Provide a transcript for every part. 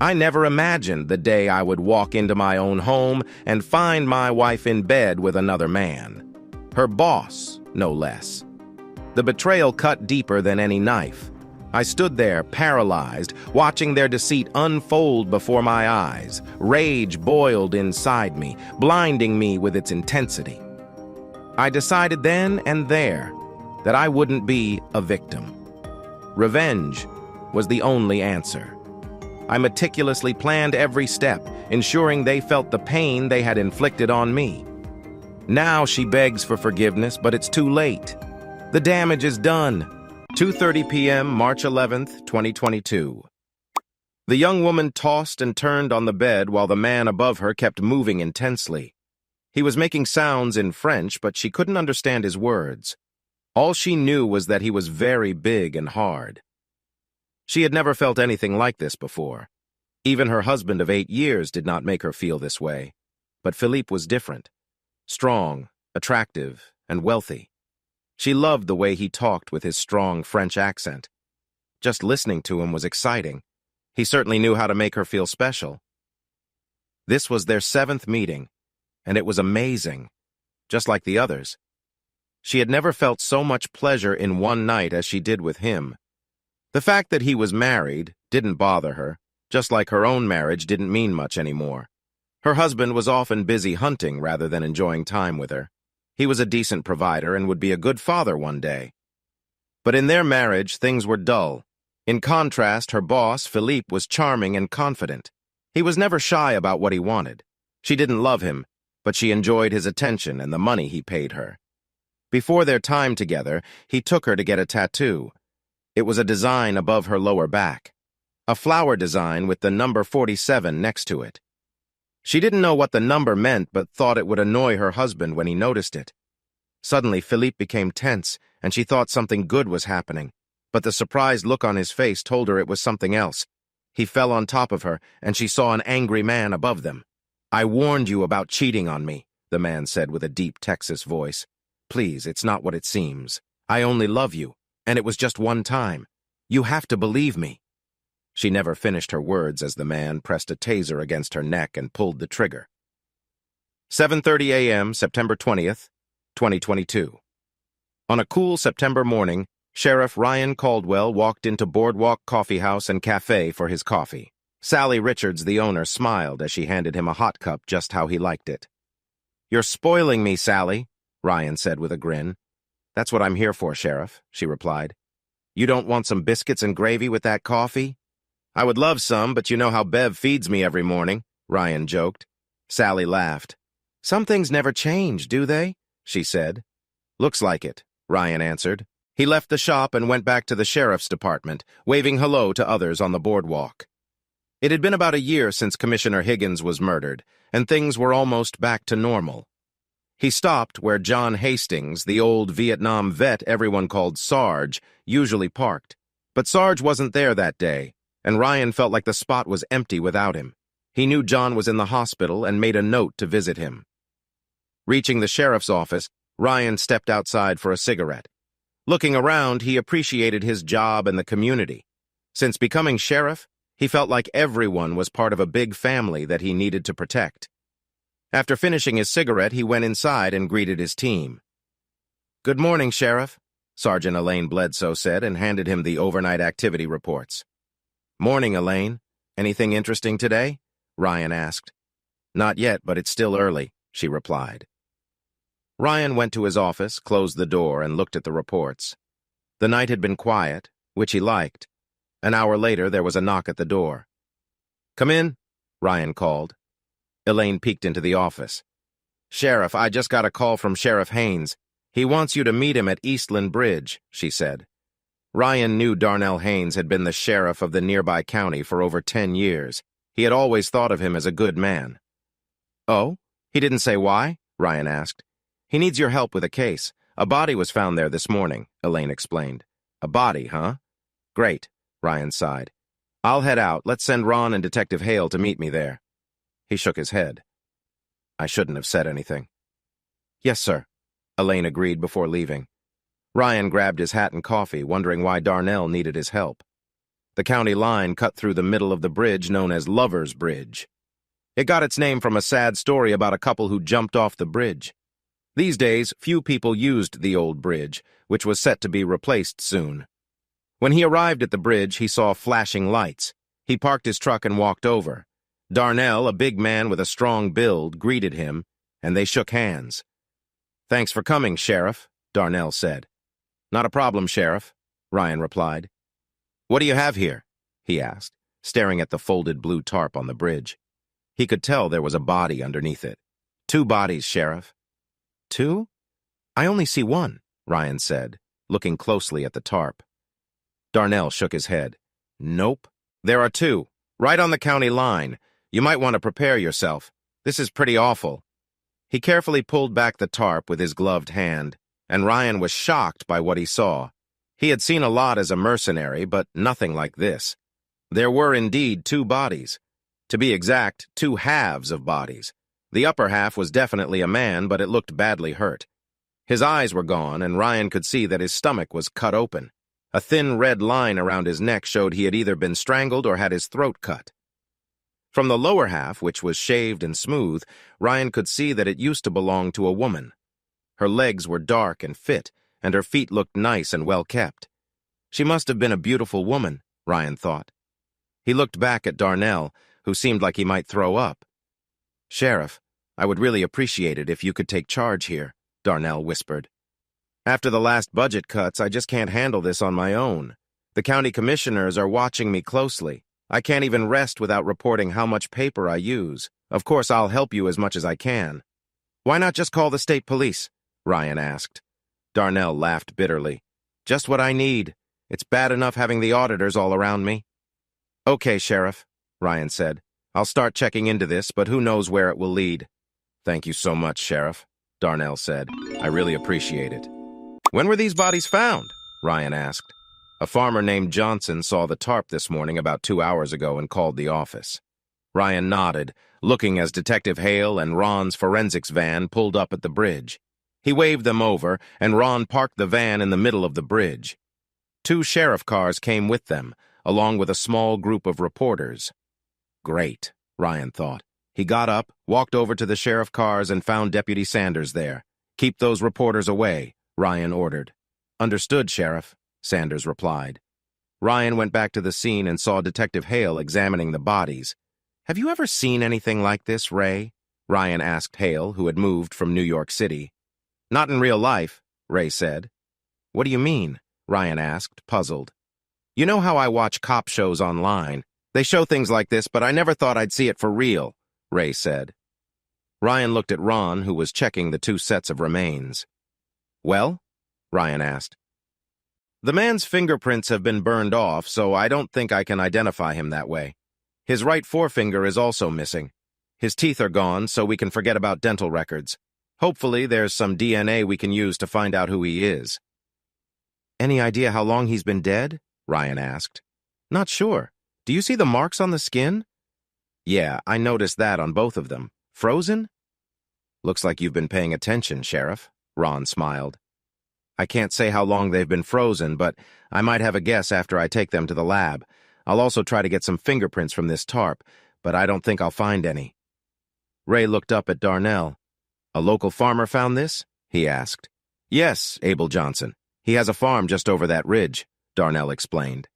I never imagined the day I would walk into my own home and find my wife in bed with another man. Her boss, no less. The betrayal cut deeper than any knife. I stood there, paralyzed, watching their deceit unfold before my eyes. Rage boiled inside me, blinding me with its intensity. I decided then and there that I wouldn't be a victim. Revenge was the only answer. I meticulously planned every step, ensuring they felt the pain they had inflicted on me. Now she begs for forgiveness, but it's too late. The damage is done. 2:30 p.m., March 11th, 2022. The young woman tossed and turned on the bed while the man above her kept moving intensely. He was making sounds in French, but she couldn't understand his words. All she knew was that he was very big and hard. She had never felt anything like this before. Even her husband of 8 years did not make her feel this way. But Philippe was different. Strong, attractive, and wealthy. She loved the way he talked with his strong French accent. Just listening to him was exciting. He certainly knew how to make her feel special. This was their 7th meeting, and it was amazing, just like the others. She had never felt so much pleasure in one night as she did with him. The fact that he was married didn't bother her, just like her own marriage didn't mean much anymore. Her husband was often busy hunting rather than enjoying time with her. He was a decent provider and would be a good father one day. But in their marriage, things were dull. In contrast, her boss, Philippe, was charming and confident. He was never shy about what he wanted. She didn't love him, but she enjoyed his attention and the money he paid her. Before their time together, he took her to get a tattoo. It was a design above her lower back. A flower design with the number 47 next to it. She didn't know what the number meant, but thought it would annoy her husband when he noticed it. Suddenly, Philippe became tense, and she thought something good was happening. But the surprised look on his face told her it was something else. He fell on top of her, and she saw an angry man above them. "I warned you about cheating on me," the man said with a deep Texas voice. "Please, it's not what it seems. I only love you, and it was just one time. You have to believe me." She never finished her words as the man pressed a taser against her neck and pulled the trigger. 7:30 a.m., September 20th, 2022. On a cool September morning, Sheriff Ryan Caldwell walked into Boardwalk Coffee House and Cafe for his coffee. Sally Richards, the owner, smiled as she handed him a hot cup just how he liked it. "You're spoiling me, Sally," Ryan said with a grin. "That's what I'm here for, Sheriff," she replied. "You don't want some biscuits and gravy with that coffee?" "I would love some, but you know how Bev feeds me every morning," Ryan joked. Sally laughed. "Some things never change, do they?" she said. "Looks like it," Ryan answered. He left the shop and went back to the sheriff's department, waving hello to others on the boardwalk. It had been about a year since Commissioner Higgins was murdered, and things were almost back to normal. He stopped where John Hastings, the old Vietnam vet everyone called Sarge, usually parked. But Sarge wasn't there that day, and Ryan felt like the spot was empty without him. He knew John was in the hospital and made a note to visit him. Reaching the sheriff's office, Ryan stepped outside for a cigarette. Looking around, he appreciated his job and the community. Since becoming sheriff, he felt like everyone was part of a big family that he needed to protect. After finishing his cigarette, he went inside and greeted his team. "Good morning, Sheriff," Sergeant Elaine Bledsoe said and handed him the overnight activity reports. "Morning, Elaine. Anything interesting today?" Ryan asked. "Not yet, but it's still early," she replied. Ryan went to his office, closed the door, and looked at the reports. The night had been quiet, which he liked. An hour later, there was a knock at the door. "Come in," Ryan called. Elaine peeked into the office. "Sheriff, I just got a call from Sheriff Haynes. He wants you to meet him at Eastland Bridge," she said. Ryan knew Darnell Haynes had been the sheriff of the nearby county for over 10 years. He had always thought of him as a good man. "Oh? He didn't say why?" Ryan asked. "He needs your help with a case. A body was found there this morning," Elaine explained. "A body, huh? Great," Ryan sighed. "I'll head out. Let's send Ron and Detective Hale to meet me there." He shook his head. "I shouldn't have said anything." "Yes, sir," Elaine agreed before leaving. Ryan grabbed his hat and coffee, wondering why Darnell needed his help. The county line cut through the middle of the bridge known as Lover's Bridge. It got its name from a sad story about a couple who jumped off the bridge. These days, few people used the old bridge, which was set to be replaced soon. When he arrived at the bridge, he saw flashing lights. He parked his truck and walked over. Darnell, a big man with a strong build, greeted him, and they shook hands. "Thanks for coming, Sheriff," Darnell said. "Not a problem, Sheriff," Ryan replied. "What do you have here?" he asked, staring at the folded blue tarp on the bridge. He could tell there was a body underneath it. "Two bodies, Sheriff." "Two? I only see one," Ryan said, looking closely at the tarp. Darnell shook his head. "Nope. There are two, right on the county line. You might want to prepare yourself. This is pretty awful." He carefully pulled back the tarp with his gloved hand, and Ryan was shocked by what he saw. He had seen a lot as a mercenary, but nothing like this. There were indeed two bodies. To be exact, two halves of bodies. The upper half was definitely a man, but it looked badly hurt. His eyes were gone, and Ryan could see that his stomach was cut open. A thin red line around his neck showed he had either been strangled or had his throat cut. From the lower half, which was shaved and smooth, Ryan could see that it used to belong to a woman. Her legs were dark and fit, and her feet looked nice and well kept. She must have been a beautiful woman, Ryan thought. He looked back at Darnell, who seemed like he might throw up. "Sheriff, I would really appreciate it if you could take charge here," Darnell whispered. "After the last budget cuts, I just can't handle this on my own. The county commissioners are watching me closely. I can't even rest without reporting how much paper I use. Of course, I'll help you as much as I can." "Why not just call the state police?" Ryan asked. Darnell laughed bitterly. "Just what I need. It's bad enough having the auditors all around me." "Okay, Sheriff," Ryan said. "I'll start checking into this, but who knows where it will lead." "Thank you so much, Sheriff," Darnell said. "I really appreciate it." "When were these bodies found?" Ryan asked. "A farmer named Johnson saw the tarp this morning about 2 hours ago and called the office." Ryan nodded, looking as Detective Hale and Ron's forensics van pulled up at the bridge. He waved them over, and Ron parked the van in the middle of the bridge. 2 sheriff cars came with them, along with a small group of reporters. Great, Ryan thought. He got up, walked over to the sheriff cars, and found Deputy Sanders there. "Keep those reporters away," Ryan ordered. "Understood, Sheriff," Sanders replied. Ryan went back to the scene and saw Detective Hale examining the bodies. "Have you ever seen anything like this, Ray?" Ryan asked Hale, who had moved from New York City. "Not in real life," Ray said. "What do you mean?" Ryan asked, puzzled. "You know how I watch cop shows online. They show things like this, but I never thought I'd see it for real," Ray said. Ryan looked at Ron, who was checking the 2 sets of remains. "Well?" Ryan asked. "The man's fingerprints have been burned off, so I don't think I can identify him that way. His right forefinger is also missing. His teeth are gone, so we can forget about dental records. Hopefully, there's some DNA we can use to find out who he is." "Any idea how long he's been dead?" Ryan asked. "Not sure. Do you see the marks on the skin?" "Yeah, I noticed that on both of them. Frozen?" "Looks like you've been paying attention, Sheriff," Ron smiled. "I can't say how long they've been frozen, but I might have a guess after I take them to the lab. I'll also try to get some fingerprints from this tarp, but I don't think I'll find any." Ray looked up at Darnell. "A local farmer found this?" he asked. "Yes, Abel Johnson. He has a farm just over that ridge," Darnell explained.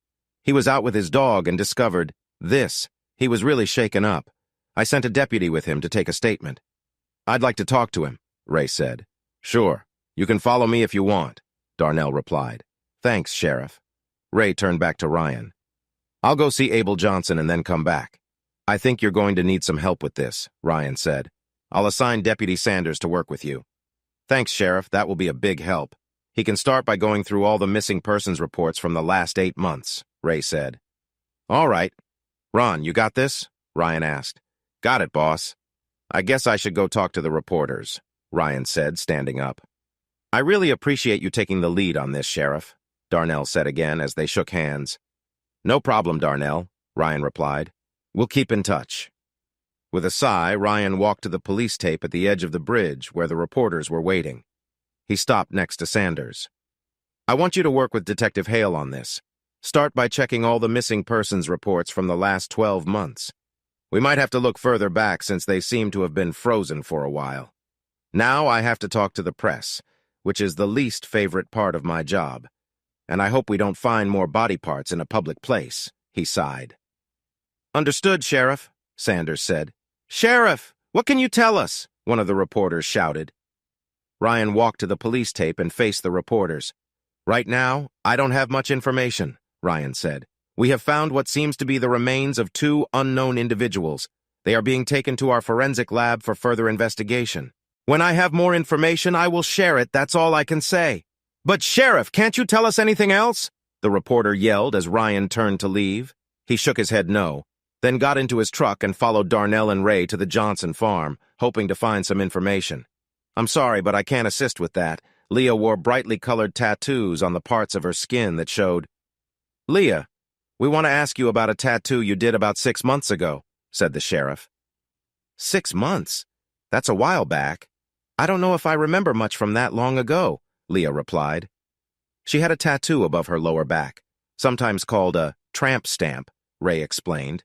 "He was out with his dog and discovered this. He was really shaken up. I sent a deputy with him to take a statement." "I'd like to talk to him," Ray said. "Sure. You can follow me if you want," Darnell replied. "Thanks, Sheriff." Ray turned back to Ryan. "I'll go see Abel Johnson and then come back." "I think you're going to need some help with this," Ryan said. "I'll assign Deputy Sanders to work with you." "Thanks, Sheriff. That will be a big help. He can start by going through all the missing persons reports from the last 8 months," Ray said. "All right. Ron, you got this?" Ryan asked. "Got it, boss." "I guess I should go talk to the reporters," Ryan said, standing up. "I really appreciate you taking the lead on this, Sheriff," Darnell said again as they shook hands. "No problem, Darnell," Ryan replied. "We'll keep in touch." With a sigh, Ryan walked to the police tape at the edge of the bridge where the reporters were waiting. He stopped next to Sanders. "I want you to work with Detective Hale on this. Start by checking all the missing persons reports from the last 12 months. We might have to look further back since they seem to have been frozen for a while. Now I have to talk to the press, which is the least favorite part of my job. And I hope we don't find more body parts in a public place, he sighed. Understood, Sheriff, Sanders said. Sheriff, what can you tell us? One of the reporters shouted. Ryan walked to the police tape and faced the reporters. Right now, I don't have much information, Ryan said. We have found what seems to be the remains of 2 unknown individuals. They are being taken to our forensic lab for further investigation. When I have more information, I will share it, that's all I can say. But Sheriff, can't you tell us anything else? The reporter yelled as Ryan turned to leave. He shook his head no, then got into his truck and followed Darnell and Ray to the Johnson farm, hoping to find some information. I'm sorry, but I can't assist with that. Leah wore brightly colored tattoos on the parts of her skin that showed. Leah, we want to ask you about a tattoo you did about 6 months ago, said the sheriff. 6 months? That's a while back. I don't know if I remember much from that long ago, Leah replied. She had a tattoo above her lower back, sometimes called a tramp stamp, Ray explained.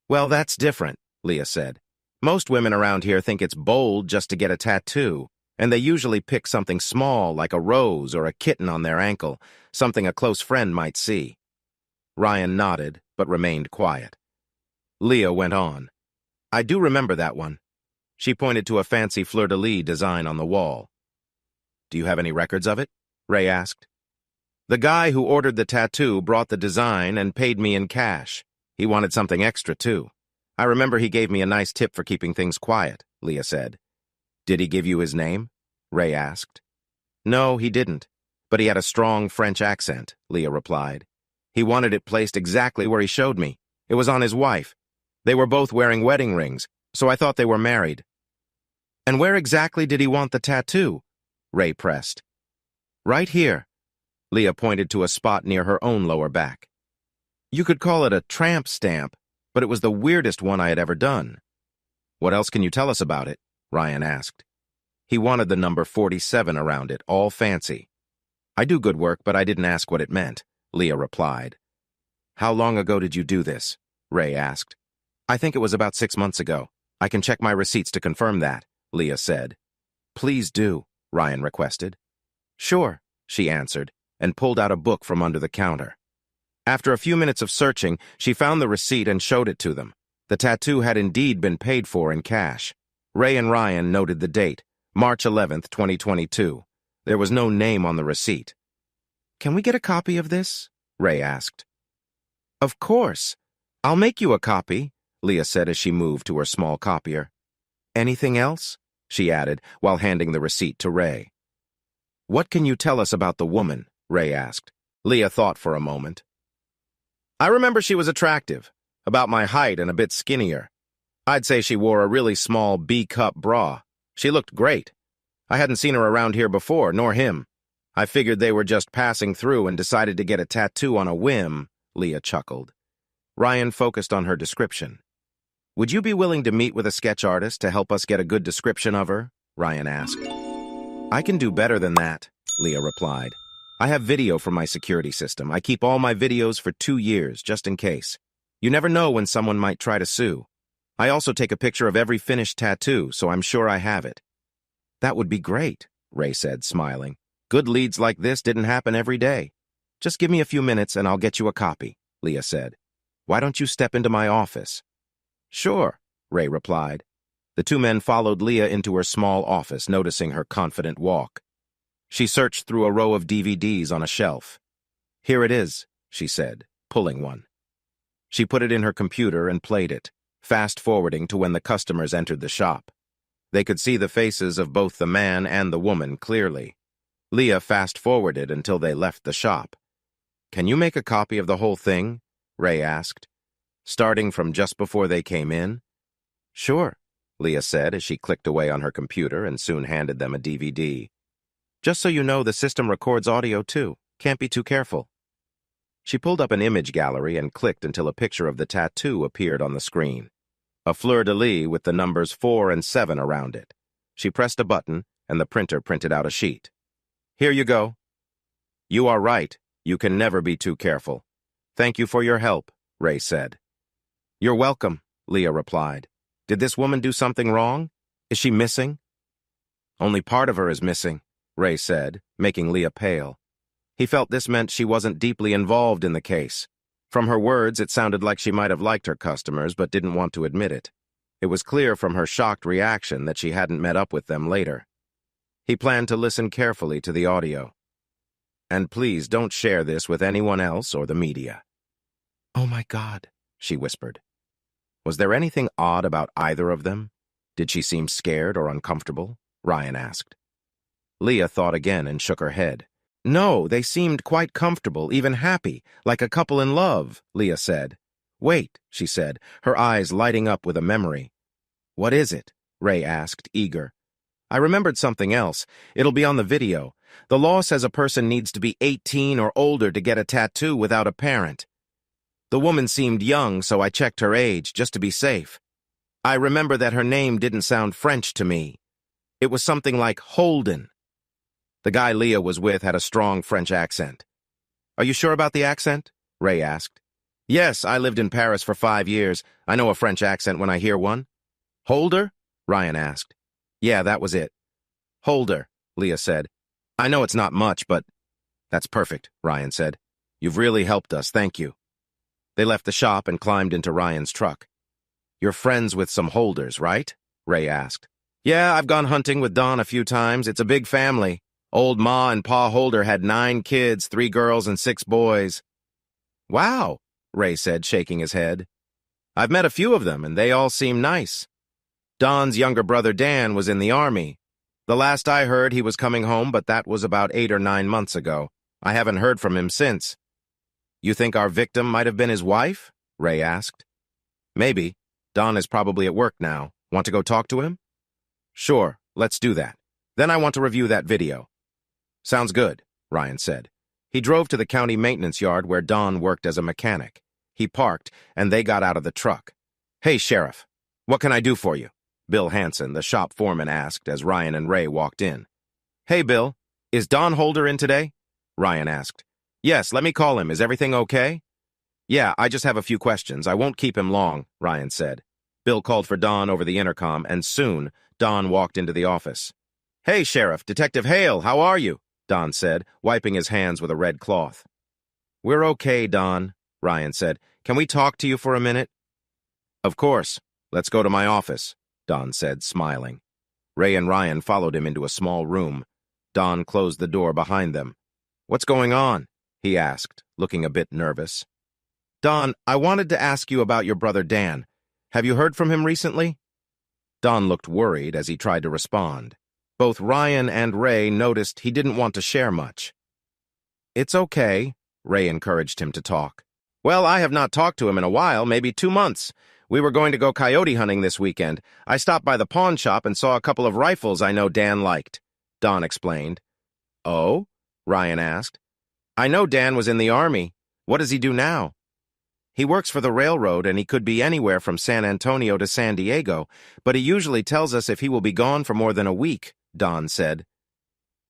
Well, that's different, Leah said. Most women around here think it's bold just to get a tattoo, and they usually pick something small like a rose or a kitten on their ankle, something a close friend might see. Ryan nodded, but remained quiet. Leah went on. I do remember that one. She pointed to a fancy fleur-de-lis design on the wall. Do you have any records of it? Ray asked. The guy who ordered the tattoo brought the design and paid me in cash. He wanted something extra, too. I remember he gave me a nice tip for keeping things quiet, Leah said. Did he give you his name? Ray asked. No, he didn't, but he had a strong French accent, Leah replied. He wanted it placed exactly where he showed me. It was on his wife. They were both wearing wedding rings, so I thought they were married. And where exactly did he want the tattoo? Ray pressed. Right here. Leah pointed to a spot near her own lower back. You could call it a tramp stamp, but it was the weirdest one I had ever done. What else can you tell us about it? Ryan asked. He wanted the number 47 around it, all fancy. I do good work, but I didn't ask what it meant, Leah replied. How long ago did you do this? Ray asked. I think it was about 6 months ago. I can check my receipts to confirm that, Leah said. Please do, Ryan requested. Sure, she answered, and pulled out a book from under the counter. After a few minutes of searching, she found the receipt and showed it to them. The tattoo had indeed been paid for in cash. Ray and Ryan noted the date, March 11th, 2022. There was no name on the receipt. Can we get a copy of this? Ray asked. Of course. I'll make you a copy, Leah said as she moved to her small copier. Anything else? She added, while handing the receipt to Ray. What can you tell us about the woman? Ray asked. Leah thought for a moment. I remember she was attractive, about my height and a bit skinnier. I'd say she wore a really small B-cup bra. She looked great. I hadn't seen her around here before, nor him. I figured they were just passing through and decided to get a tattoo on a whim, Leah chuckled. Ryan focused on her description. Would you be willing to meet with a sketch artist to help us get a good description of her? Ryan asked. I can do better than that, Leah replied. I have video from my security system. I keep all my videos for 2 years, just in case. You never know when someone might try to sue. I also take a picture of every finished tattoo, so I'm sure I have it. That would be great, Ray said, smiling. Good leads like this didn't happen every day. Just give me a few minutes and I'll get you a copy, Leah said. Why don't you step into my office? Sure, Ray replied. The 2 men followed Leah into her small office, noticing her confident walk. She searched through a row of DVDs on a shelf. Here it is, she said, pulling one. She put it in her computer and played it, fast-forwarding to when the customers entered the shop. They could see the faces of both the man and the woman clearly. Leah fast-forwarded until they left the shop. Can you make a copy of the whole thing? Ray asked. Starting from just before they came in? Sure, Leah said as she clicked away on her computer and soon handed them a DVD. Just so you know, the system records audio too. Can't be too careful. She pulled up an image gallery and clicked until a picture of the tattoo appeared on the screen. A fleur-de-lis with the numbers 4 and 7 around it. She pressed a button, and the printer printed out a sheet. Here you go. You are right. You can never be too careful, Thank you for your help, Ray said. You're welcome, Leah replied. Did this woman do something wrong? Is she missing? Only part of her is missing, Ray said, making Leah pale. He felt this meant she wasn't deeply involved in the case. From her words, it sounded like she might have liked her customers but didn't want to admit it. It was clear from her shocked reaction that she hadn't met up with them later. He planned to listen carefully to the audio. And please don't share this with anyone else or the media. Oh my God, she whispered. Was there anything odd about either of them? Did she seem scared or uncomfortable? Ryan asked. Leah thought again and shook her head. No, they seemed quite comfortable, even happy, like a couple in love, Leah said. Wait, she said, her eyes lighting up with a memory. What is it? Ray asked, eager. I remembered something else. It'll be on the video. The law says a person needs to be 18 or older to get a tattoo without a parent. The woman seemed young, so I checked her age, just to be safe. I remember that her name didn't sound French to me. It was something like Holden. The guy Leah was with had a strong French accent. Are you sure about the accent? Ray asked. Yes, I lived in Paris for 5 years. I know a French accent when I hear one. Holder? Ryan asked. Yeah, that was it. Holder, Leah said. I know it's not much, but... That's perfect, Ryan said. You've really helped us, thank you. They left the shop and climbed into Ryan's truck. You're friends with some Holders, right? Ray asked. Yeah, I've gone hunting with Don a few times. It's a big family. Old Ma and Pa Holder had 9 kids, 3 girls and 6 boys. Wow, Ray said, shaking his head. I've met a few of them, and they all seem nice. Don's younger brother Dan was in the army. The last I heard, he was coming home, but that was about 8 or 9 months ago. I haven't heard from him since. You think our victim might have been his wife? Ray asked. Maybe. Don is probably at work now. Want to go talk to him? Sure, let's do that. Then I want to review that video. Sounds good, Ryan said. He drove to the county maintenance yard where Don worked as a mechanic. He parked, and they got out of the truck. Hey, Sheriff, what can I do for you? Bill Hansen, the shop foreman, asked as Ryan and Ray walked in. Hey, Bill, is Don Holder in today? Ryan asked. Yes, let me call him. Is everything okay? Yeah, I just have a few questions. I won't keep him long, Ryan said. Bill called for Don over the intercom, and soon Don walked into the office. Hey, Sheriff, Detective Hale, how are you? Don said, wiping his hands with a red cloth. We're okay, Don, Ryan said. Can we talk to you for a minute? Of course. Let's go to my office, Don said, smiling. Ray and Ryan followed him into a small room. Don closed the door behind them. What's going on? He asked, looking a bit nervous. Don, I wanted to ask you about your brother Dan. Have you heard from him recently? Don looked worried as he tried to respond. Both Ryan and Ray noticed he didn't want to share much. It's okay, Ray encouraged him to talk. Well, I have not talked to him in a while, maybe 2 months. We were going to go coyote hunting this weekend. I stopped by the pawn shop and saw a couple of rifles I know Dan liked, Don explained. Oh? Ryan asked. I know Dan was in the Army. What does he do now? He works for the railroad, and he could be anywhere from San Antonio to San Diego, but he usually tells us if he will be gone for more than a week, Don said.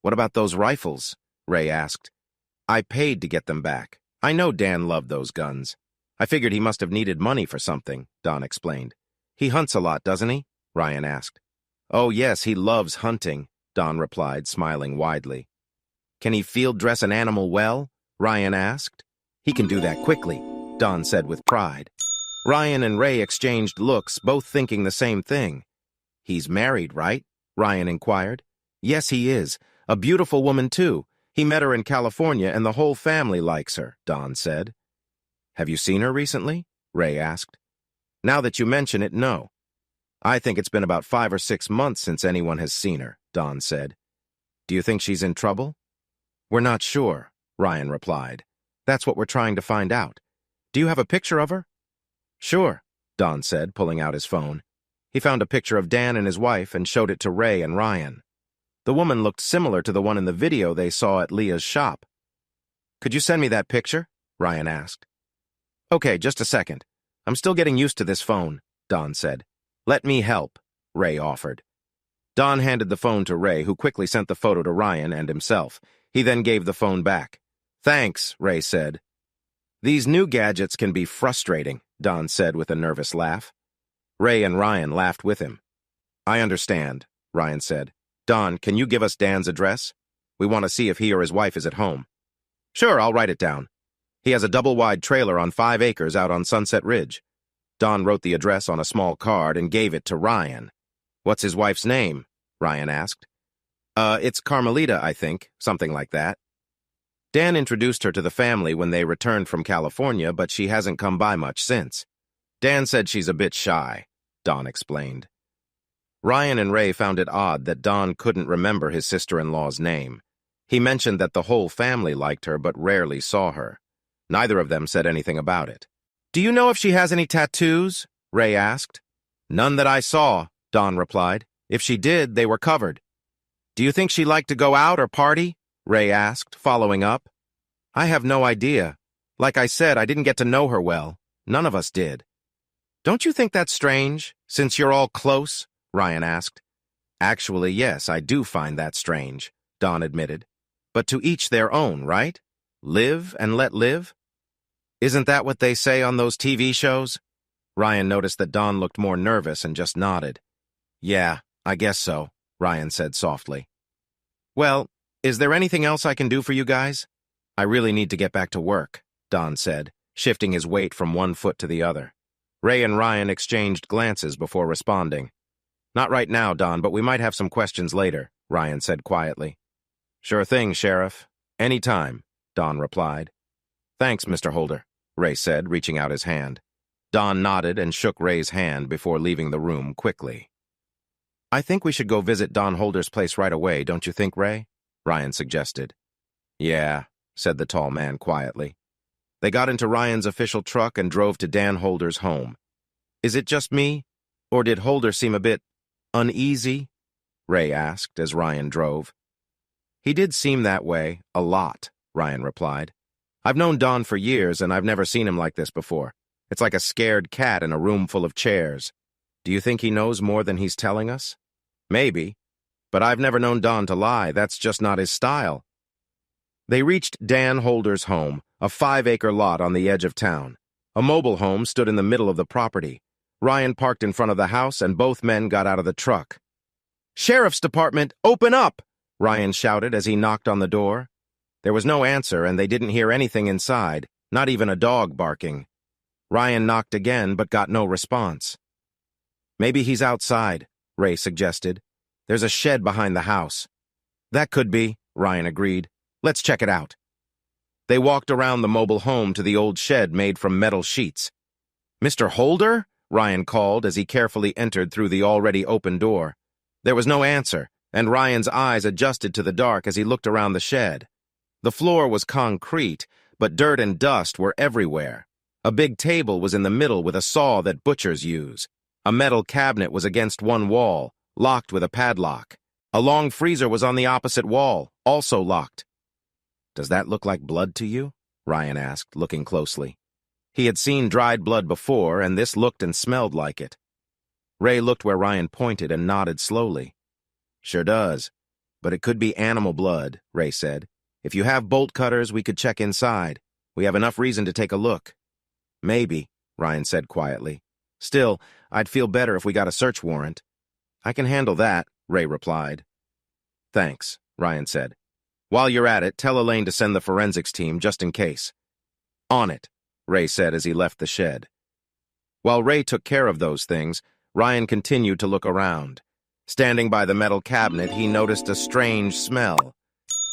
What about those rifles? Ray asked. I paid to get them back. I know Dan loved those guns. I figured he must have needed money for something, Don explained. He hunts a lot, doesn't he? Ryan asked. Oh, yes, he loves hunting, Don replied, smiling widely. Can he field dress an animal well? Ryan asked. He can do that quickly, Don said with pride. Ryan and Ray exchanged looks, both thinking the same thing. He's married, right? Ryan inquired. Yes, he is. A beautiful woman, too. He met her in California, and the whole family likes her, Don said. Have you seen her recently? Ray asked. Now that you mention it, no. I think it's been about 5 or 6 months since anyone has seen her, Don said. Do you think she's in trouble? We're not sure, Ryan replied. That's what we're trying to find out. Do you have a picture of her? Sure, Don said, pulling out his phone. He found a picture of Dan and his wife and showed it to Ray and Ryan. The woman looked similar to the one in the video they saw at Leah's shop. Could you send me that picture? Ryan asked. Okay, just a second. I'm still getting used to this phone, Don said. Let me help, Ray offered. Don handed the phone to Ray, who quickly sent the photo to Ryan and himself. He then gave the phone back. Thanks, Ray said. These new gadgets can be frustrating, Don said with a nervous laugh. Ray and Ryan laughed with him. I understand, Ryan said. Don, can you give us Dan's address? We want to see if he or his wife is at home. Sure, I'll write it down. He has a double-wide trailer on 5 acres out on Sunset Ridge. Don wrote the address on a small card and gave it to Ryan. What's his wife's name? Ryan asked. It's Carmelita, I think, something like that. Dan introduced her to the family when they returned from California, but she hasn't come by much since. Dan said she's a bit shy, Don explained. Ryan and Ray found it odd that Don couldn't remember his sister-in-law's name. He mentioned that the whole family liked her but rarely saw her. Neither of them said anything about it. Do you know if she has any tattoos? Ray asked. None that I saw, Don replied. If she did, they were covered. Do you think she liked to go out or party? Ray asked, following up. I have no idea. Like I said, I didn't get to know her well. None of us did. Don't you think that's strange, since you're all close? Ryan asked. Actually, yes, I do find that strange, Don admitted. But to each their own, right? Live and let live? Isn't that what they say on those TV shows? Ryan noticed that Don looked more nervous and just nodded. Yeah, I guess so, Ryan said softly. Well, is there anything else I can do for you guys? I really need to get back to work, Don said, shifting his weight from one foot to the other. Ray and Ryan exchanged glances before responding. Not right now, Don, but we might have some questions later, Ryan said quietly. Sure thing, Sheriff. Anytime, Don replied. Thanks, Mr. Holder, Ray said, reaching out his hand. Don nodded and shook Ray's hand before leaving the room quickly. I think we should go visit Don Holder's place right away, don't you think, Ray? Ryan suggested. Yeah, said the tall man quietly. They got into Ryan's official truck and drove to Dan Holder's home. Is it just me, or did Holder seem a bit uneasy? Ray asked as Ryan drove. He did seem that way, a lot, Ryan replied. I've known Don for years, and I've never seen him like this before. It's like a scared cat in a room full of chairs. Do you think he knows more than he's telling us? Maybe. But I've never known Don to lie. That's just not his style. They reached Dan Holder's home, a 5-acre lot on the edge of town. A mobile home stood in the middle of the property. Ryan parked in front of the house, and both men got out of the truck. Sheriff's Department, open up! Ryan shouted as he knocked on the door. There was no answer, and they didn't hear anything inside, not even a dog barking. Ryan knocked again, but got no response. Maybe he's outside, Ray suggested. There's a shed behind the house. That could be, Ryan agreed. Let's check it out. They walked around the mobile home to the old shed made from metal sheets. Mr. Holder? Ryan called as he carefully entered through the already open door. There was no answer, and Ryan's eyes adjusted to the dark as he looked around the shed. The floor was concrete, but dirt and dust were everywhere. A big table was in the middle with a saw that butchers use. A metal cabinet was against one wall, locked with a padlock. A long freezer was on the opposite wall, also locked. Does that look like blood to you? Ryan asked, looking closely. He had seen dried blood before, and this looked and smelled like it. Ray looked where Ryan pointed and nodded slowly. Sure does. But it could be animal blood, Ray said. If you have bolt cutters, we could check inside. We have enough reason to take a look. Maybe, Ryan said quietly. Still, I'd feel better if we got a search warrant. I can handle that, Ray replied. Thanks, Ryan said. While you're at it, tell Elaine to send the forensics team just in case. On it, Ray said as he left the shed. While Ray took care of those things, Ryan continued to look around. Standing by the metal cabinet, he noticed a strange smell.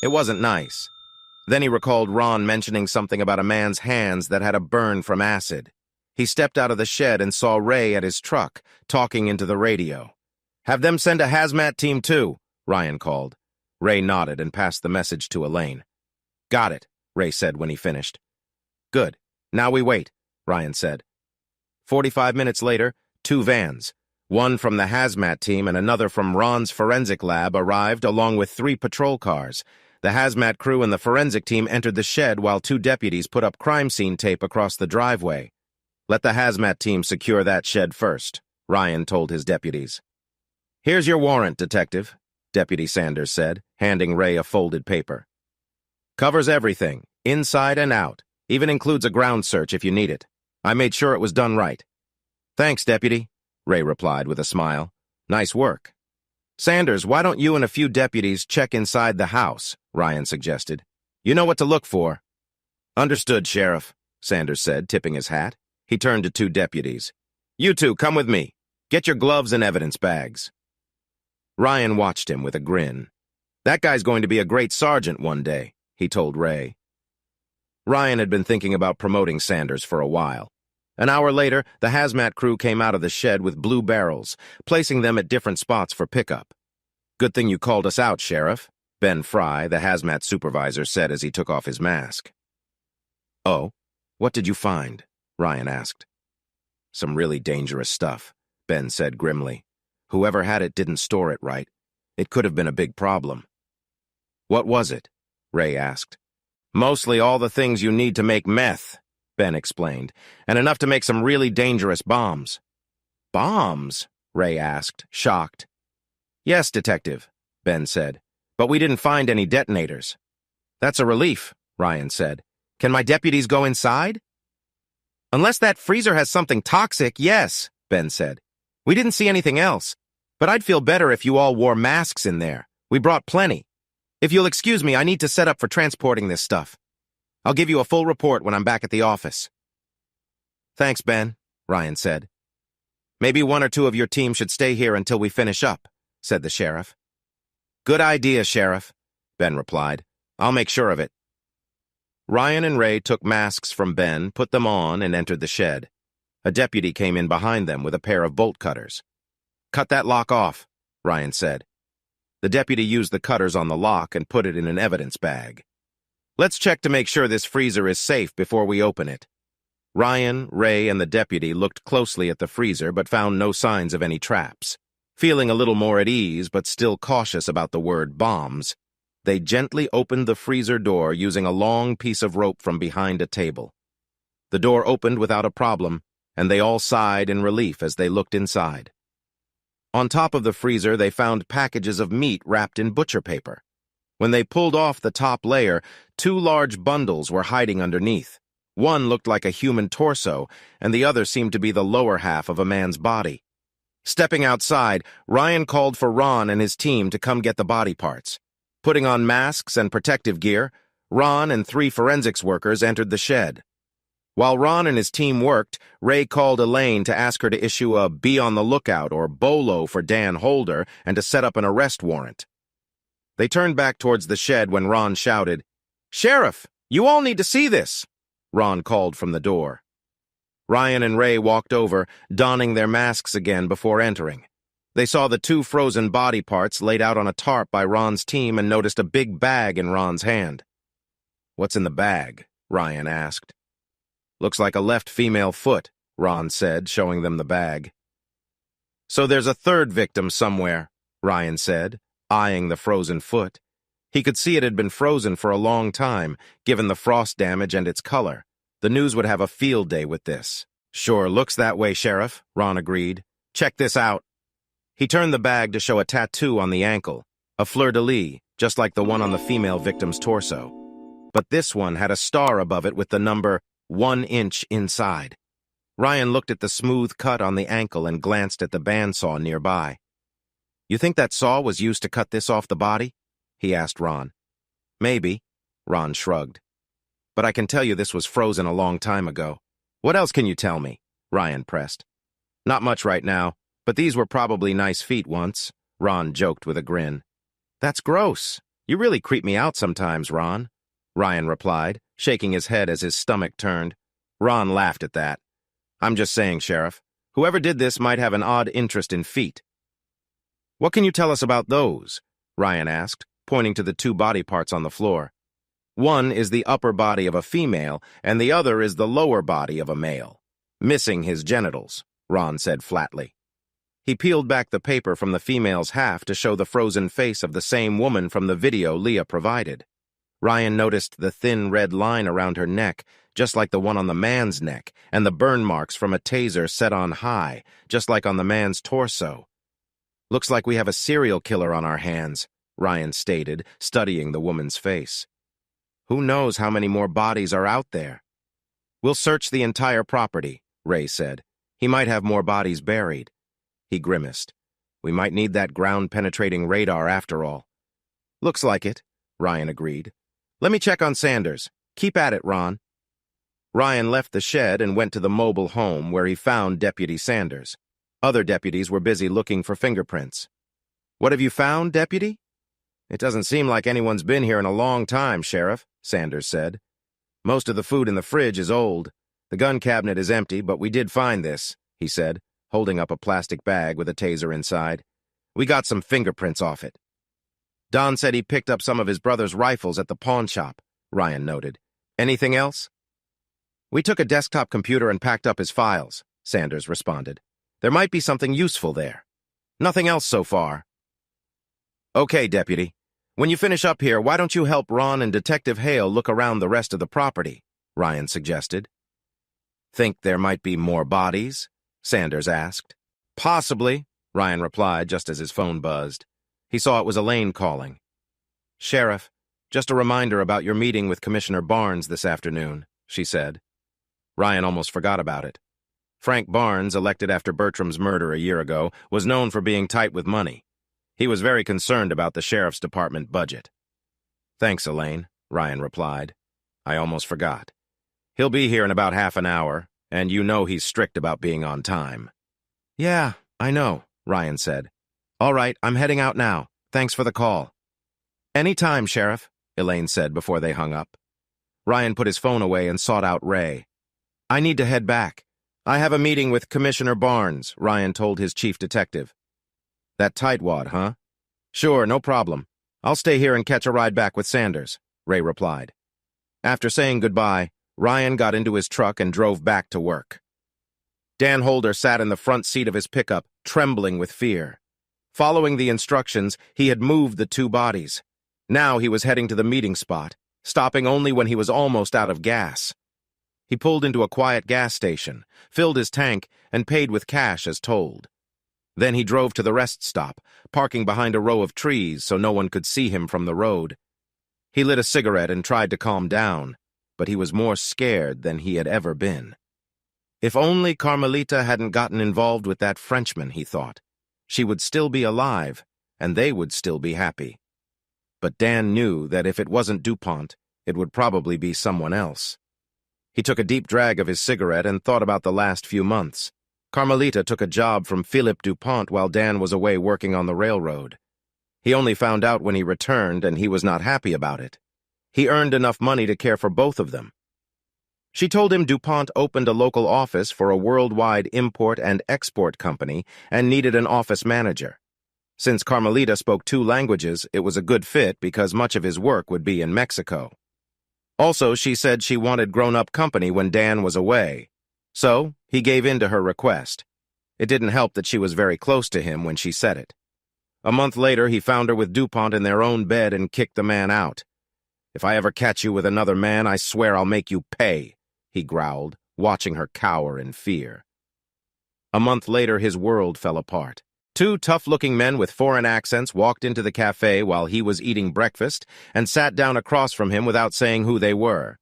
It wasn't nice. Then he recalled Ron mentioning something about a man's hands that had a burn from acid. He stepped out of the shed and saw Ray at his truck, talking into the radio. Have them send a hazmat team too, Ryan called. Ray nodded and passed the message to Elaine. Got it, Ray said when he finished. Good. Now we wait, Ryan said. 45 minutes later, 2 vans, one from the hazmat team and another from Ron's forensic lab, arrived along with 3 patrol cars. The hazmat crew and the forensic team entered the shed while 2 deputies put up crime scene tape across the driveway. Let the hazmat team secure that shed first, Ryan told his deputies. Here's your warrant, Detective, Deputy Sanders said, handing Ray a folded paper. Covers everything, inside and out. Even includes a ground search if you need it. I made sure it was done right. Thanks, Deputy, Ray replied with a smile. Nice work. Sanders, why don't you and a few deputies check inside the house, Ryan suggested. You know what to look for. Understood, Sheriff, Sanders said, tipping his hat. He turned to two deputies. You two, come with me. Get your gloves and evidence bags. Ryan watched him with a grin. That guy's going to be a great sergeant one day, he told Ray. Ryan had been thinking about promoting Sanders for a while. An hour later, the hazmat crew came out of the shed with blue barrels, placing them at different spots for pickup. Good thing you called us out, Sheriff, Ben Fry, the hazmat supervisor, said as he took off his mask. Oh, what did you find? Ryan asked. Some really dangerous stuff, Ben said grimly. Whoever had it didn't store it right. It could have been a big problem. What was it? Ray asked. Mostly all the things you need to make meth, Ben explained, and enough to make some really dangerous bombs. Bombs? Ray asked, shocked. Yes, Detective, Ben said, but we didn't find any detonators. That's a relief, Ryan said. Can my deputies go inside? Unless that freezer has something toxic, yes, Ben said. We didn't see anything else, but I'd feel better if you all wore masks in there. We brought plenty. If you'll excuse me, I need to set up for transporting this stuff. I'll give you a full report when I'm back at the office. Thanks, Ben, Ryan said. Maybe one or two of your team should stay here until we finish up, said the sheriff. Good idea, Sheriff, Ben replied. I'll make sure of it. Ryan and Ray took masks from Ben, put them on, and entered the shed. A deputy came in behind them with a pair of bolt cutters. Cut that lock off, Ryan said. The deputy used the cutters on the lock and put it in an evidence bag. Let's check to make sure this freezer is safe before we open it. Ryan, Ray, and the deputy looked closely at the freezer but found no signs of any traps. Feeling a little more at ease but still cautious about the word bombs, they gently opened the freezer door using a long piece of rope from behind a table. The door opened without a problem, and they all sighed in relief as they looked inside. On top of the freezer, they found packages of meat wrapped in butcher paper. When they pulled off the top layer, two large bundles were hiding underneath. One looked like a human torso, and the other seemed to be the lower half of a man's body. Stepping outside, Ryan called for Ron and his team to come get the body parts. Putting on masks and protective gear, Ron and 3 forensics workers entered the shed. While Ron and his team worked, Ray called Elaine to ask her to issue a be on the lookout or BOLO for Dan Holder and to set up an arrest warrant. They turned back towards the shed when Ron shouted, "Sheriff, you all need to see this!" Ron called from the door. Ryan and Ray walked over, donning their masks again before entering. They saw the 2 frozen body parts laid out on a tarp by Ron's team and noticed a big bag in Ron's hand. "What's in the bag?" Ryan asked. "Looks like a left female foot," Ron said, showing them the bag. "So there's a third victim somewhere," Ryan said, eyeing the frozen foot. He could see it had been frozen for a long time, given the frost damage and its color. The news would have a field day with this. "Sure looks that way, Sheriff," Ron agreed. "Check this out." He turned the bag to show a tattoo on the ankle, a fleur-de-lis, just like the one on the female victim's torso. But this one had a star above it with the number 1 inch inside. Ryan looked at the smooth cut on the ankle and glanced at the bandsaw nearby. "You think that saw was used to cut this off the body?" he asked Ron. "Maybe," Ron shrugged. "But I can tell you this was frozen a long time ago." "What else can you tell me?" Ryan pressed. "Not much right now, but these were probably nice feet once," Ron joked with a grin. "That's gross. You really creep me out sometimes, Ron," Ryan replied, shaking his head as his stomach turned. Ron laughed at that. "I'm just saying, Sheriff. Whoever did this might have an odd interest in feet." "What can you tell us about those?" Ryan asked, pointing to the 2 body parts on the floor. "One is the upper body of a female, and the other is the lower body of a male. Missing his genitals," Ron said flatly. He peeled back the paper from the female's half to show the frozen face of the same woman from the video Leah provided. Ryan noticed the thin red line around her neck, just like the one on the man's neck, and the burn marks from a taser set on high, just like on the man's torso. "Looks like we have a serial killer on our hands," Ryan stated, studying the woman's face. "Who knows how many more bodies are out there?" We'll search the entire property, Ray said. He might have more bodies buried. He grimaced. We might need that ground-penetrating radar after all. Looks like it, Ryan agreed. Let me check on Sanders. Keep at it, Ron. Ryan left the shed and went to the mobile home where he found Deputy Sanders. Other deputies were busy looking for fingerprints. What have you found, Deputy? It doesn't seem like anyone's been here in a long time, Sheriff, Sanders said. Most of the food in the fridge is old. The gun cabinet is empty, but we did find this, he said, holding up a plastic bag with a taser inside. We got some fingerprints off it. Don said he picked up some of his brother's rifles at the pawn shop, Ryan noted. Anything else? We took a desktop computer and packed up his files, Sanders responded. There might be something useful there. Nothing else so far. Okay, Deputy. When you finish up here, why don't you help Ron and Detective Hale look around the rest of the property? Ryan suggested. Think there might be more bodies? Sanders asked. Possibly, Ryan replied just as his phone buzzed. He saw it was Elaine calling. Sheriff, just a reminder about your meeting with Commissioner Barnes this afternoon, she said. Ryan almost forgot about it. Frank Barnes, elected after Bertram's murder a year ago, was known for being tight with money. He was very concerned about the sheriff's department budget. Thanks, Elaine, Ryan replied. I almost forgot. He'll be here in about half an hour, and you know he's strict about being on time. Yeah, I know, Ryan said. All right, I'm heading out now. Thanks for the call. Any time, Sheriff, Elaine said before they hung up. Ryan put his phone away and sought out Ray. I need to head back. I have a meeting with Commissioner Barnes, Ryan told his chief detective. That tightwad, huh? Sure, no problem. I'll stay here and catch a ride back with Sanders, Ray replied. After saying goodbye, Ryan got into his truck and drove back to work. Dan Holder sat in the front seat of his pickup, trembling with fear. Following the instructions, he had moved the two bodies. Now he was heading to the meeting spot, stopping only when he was almost out of gas. He pulled into a quiet gas station, filled his tank, and paid with cash as told. Then he drove to the rest stop, parking behind a row of trees so no one could see him from the road. He lit a cigarette and tried to calm down, but he was more scared than he had ever been. If only Carmelita hadn't gotten involved with that Frenchman, he thought. She would still be alive, and they would still be happy. But Dan knew that if it wasn't DuPont, it would probably be someone else. He took a deep drag of his cigarette and thought about the last few months. Carmelita took a job from Philippe DuPont while Dan was away working on the railroad. He only found out when he returned, and he was not happy about it. He earned enough money to care for both of them. She told him DuPont opened a local office for a worldwide import and export company and needed an office manager. Since Carmelita spoke 2 languages, it was a good fit because much of his work would be in Mexico. Also, she said she wanted grown-up company when Dan was away. So, he gave in to her request. It didn't help that she was very close to him when she said it. A month later, he found her with DuPont in their own bed and kicked the man out. If I ever catch you with another man, I swear I'll make you pay, he growled, watching her cower in fear. A month later, his world fell apart. 2 tough-looking men with foreign accents walked into the cafe while he was eating breakfast and sat down across from him without saying who they were.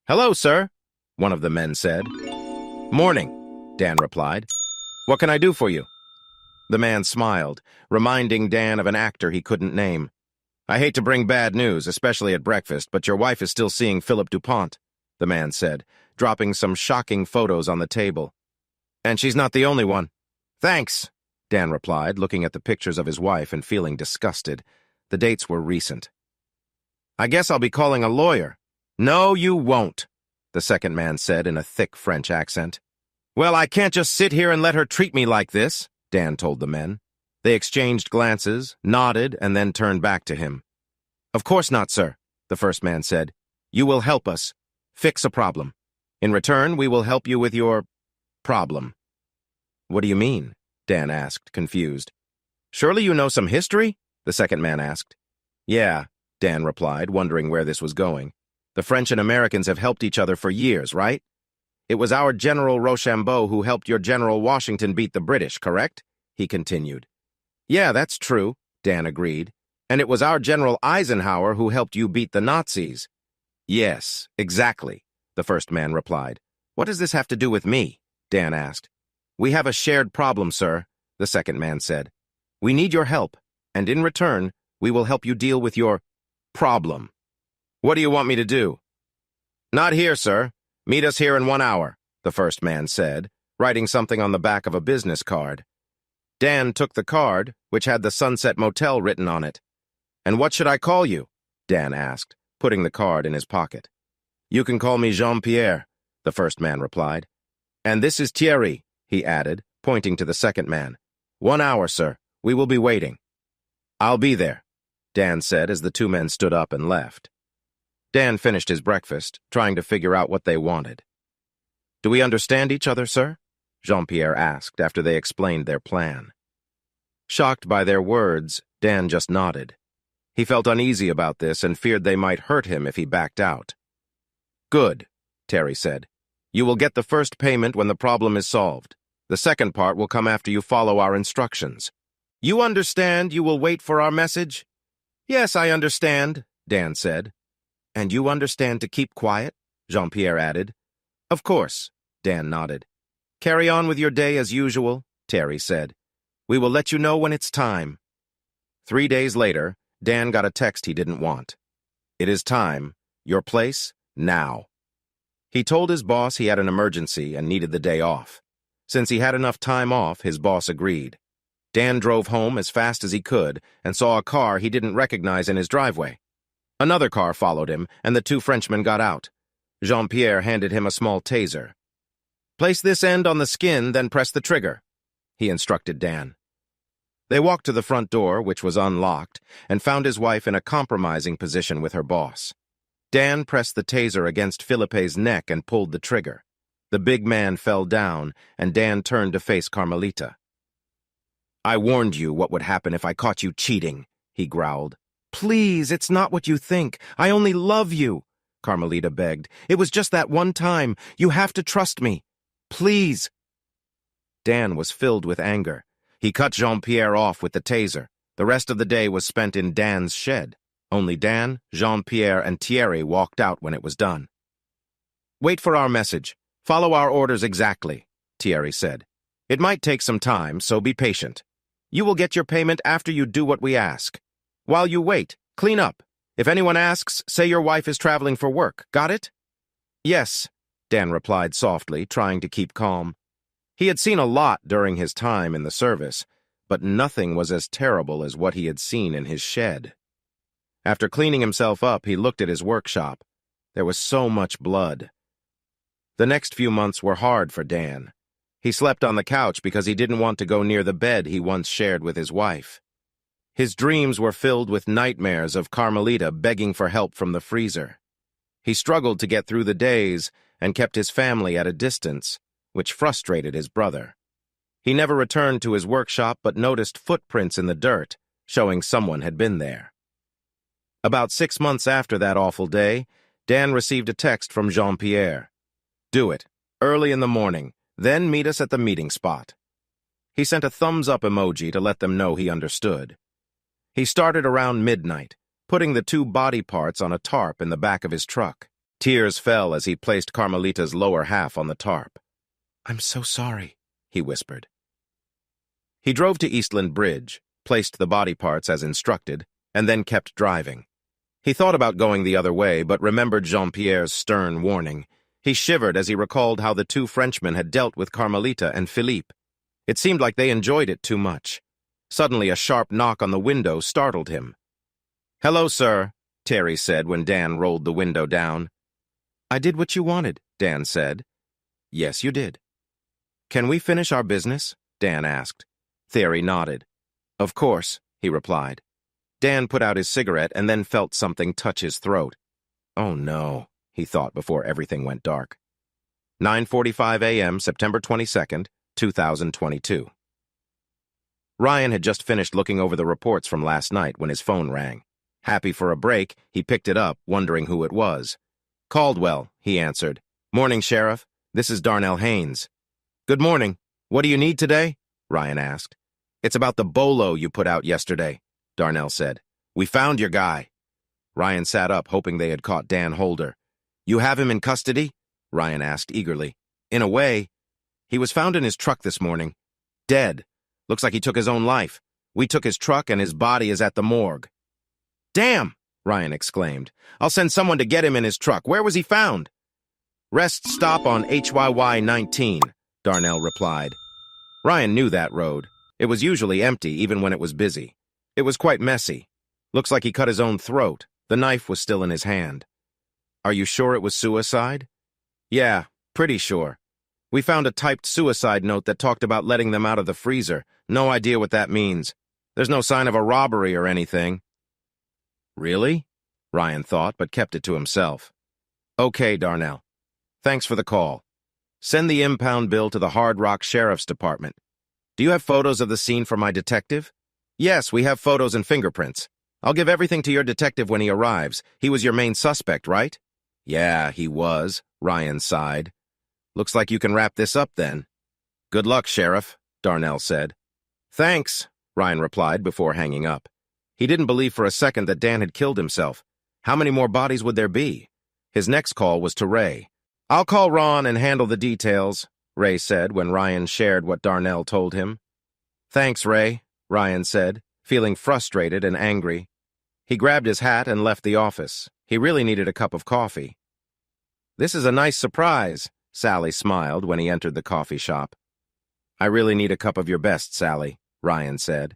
Hello, sir, one of the men said. Morning, Dan replied. What can I do for you? The man smiled, reminding Dan of an actor he couldn't name. I hate to bring bad news, especially at breakfast, but your wife is still seeing Philip DuPont, the man said, dropping some shocking photos on the table. And she's not the only one. Thanks, Dan replied, looking at the pictures of his wife and feeling disgusted. The dates were recent. I guess I'll be calling a lawyer. No, you won't, the second man said in a thick French accent. Well, I can't just sit here and let her treat me like this, Dan told the men. They exchanged glances, nodded, and then turned back to him. Of course not, sir, the first man said. You will help us. Fix a problem. In return, we will help you with your problem. What do you mean? Dan asked, confused. Surely you know some history? The second man asked. Yeah, Dan replied, wondering where this was going. The French and Americans have helped each other for years, right? It was our General Rochambeau who helped your General Washington beat the British, correct? He continued. Yeah, that's true, Dan agreed. And it was our General Eisenhower who helped you beat the Nazis. Yes, exactly, the first man replied. What does this have to do with me? Dan asked. We have a shared problem, sir, the second man said. We need your help, and in return, we will help you deal with your problem. What do you want me to do? Not here, sir. Meet us here in 1 hour, the first man said, writing something on the back of a business card. Dan took the card, which had the Sunset Motel written on it. And what should I call you? Dan asked, putting the card in his pocket. You can call me Jean-Pierre, the first man replied. And this is Thierry, he added, pointing to the second man. 1 hour, sir. We will be waiting. I'll be there, Dan said as the two men stood up and left. Dan finished his breakfast, trying to figure out what they wanted. Do we understand each other, sir? Jean-Pierre asked after they explained their plan. Shocked by their words, Dan just nodded. He felt uneasy about this and feared they might hurt him if he backed out. Good, Terry said. You will get the first payment when the problem is solved. The second part will come after you follow our instructions. You understand you will wait for our message? Yes, I understand, Dan said. And you understand to keep quiet? Jean-Pierre added. Of course, Dan nodded. Carry on with your day as usual, Terry said. We will let you know when it's time. 3 days later, Dan got a text he didn't want. It is time. Your place, now. He told his boss he had an emergency and needed the day off. Since he had enough time off, his boss agreed. Dan drove home as fast as he could and saw a car he didn't recognize in his driveway. Another car followed him, and the two Frenchmen got out. Jean-Pierre handed him a small taser. Place this end on the skin, then press the trigger, he instructed Dan. They walked to the front door, which was unlocked, and found his wife in a compromising position with her boss. Dan pressed the taser against Philippe's neck and pulled the trigger. The big man fell down, and Dan turned to face Carmelita. I warned you what would happen if I caught you cheating, he growled. Please, it's not what you think. I only love you, Carmelita begged. It was just that one time. You have to trust me. Please. Dan was filled with anger. He cut Jean-Pierre off with the taser. The rest of the day was spent in Dan's shed. Only Dan, Jean-Pierre, and Thierry walked out when it was done. Wait for our message. Follow our orders exactly, Thierry said. It might take some time, so be patient. You will get your payment after you do what we ask. While you wait, clean up. If anyone asks, say your wife is traveling for work. Got it? Yes, Dan replied softly, trying to keep calm. He had seen a lot during his time in the service, but nothing was as terrible as what he had seen in his shed. After cleaning himself up, he looked at his workshop. There was so much blood. The next few months were hard for Dan. He slept on the couch because he didn't want to go near the bed he once shared with his wife. His dreams were filled with nightmares of Carmelita begging for help from the freezer. He struggled to get through the days and kept his family at a distance, which frustrated his brother. He never returned to his workshop but noticed footprints in the dirt, showing someone had been there. About 6 months after that awful day, Dan received a text from Jean-Pierre. Do it, early in the morning, then meet us at the meeting spot. He sent a thumbs-up emoji to let them know he understood. He started around midnight, putting the 2 body parts on a tarp in the back of his truck. Tears fell as he placed Carmelita's lower half on the tarp. I'm so sorry, he whispered. He drove to Eastland Bridge, placed the body parts as instructed, and then kept driving. He thought about going the other way, but remembered Jean-Pierre's stern warning. He shivered as he recalled how the 2 Frenchmen had dealt with Carmelita and Philippe. It seemed like they enjoyed it too much. Suddenly, a sharp knock on the window startled him. Hello, sir, Terry said when Dan rolled the window down. I did what you wanted, Dan said. Yes, you did. Can we finish our business? Dan asked. Thierry nodded. Of course, he replied. Dan put out his cigarette and then felt something touch his throat. Oh no, he thought before everything went dark. 9:45 a.m., September 22nd, 2022. Ryan had just finished looking over the reports from last night when his phone rang. Happy for a break, he picked it up, wondering who it was. Caldwell, he answered. Morning, Sheriff. This is Darnell Haynes. Good morning. What do you need today? Ryan asked. It's about the bolo you put out yesterday, Darnell said. We found your guy. Ryan sat up, hoping they had caught Dan Holder. You have him in custody? Ryan asked eagerly. In a way. He was found in his truck this morning. Dead. Looks like he took his own life. We took his truck and his body is at the morgue. Damn! Ryan exclaimed. I'll send someone to get him in his truck. Where was he found? Rest stop on HYY 19, Darnell replied. Ryan knew that road. It was usually empty, even when it was busy. It was quite messy. Looks like he cut his own throat. The knife was still in his hand. Are you sure it was suicide? Yeah, pretty sure. We found a typed suicide note that talked about letting them out of the freezer. No idea what that means. There's no sign of a robbery or anything. Really? Ryan thought, but kept it to himself. Okay, Darnell. Thanks for the call. Send the impound bill to the Hard Rock Sheriff's Department. Do you have photos of the scene for my detective? Yes, we have photos and fingerprints. I'll give everything to your detective when he arrives. He was your main suspect, right? Yeah, he was, Ryan sighed. Looks like you can wrap this up then. Good luck, Sheriff, Darnell said. Thanks, Ryan replied before hanging up. He didn't believe for a second that Dan had killed himself. How many more bodies would there be? His next call was to Ray. I'll call Ron and handle the details, Ray said when Ryan shared what Darnell told him. Thanks, Ray, Ryan said, feeling frustrated and angry. He grabbed his hat and left the office. He really needed a cup of coffee. This is a nice surprise, Sally smiled when he entered the coffee shop. I really need a cup of your best, Sally, Ryan said.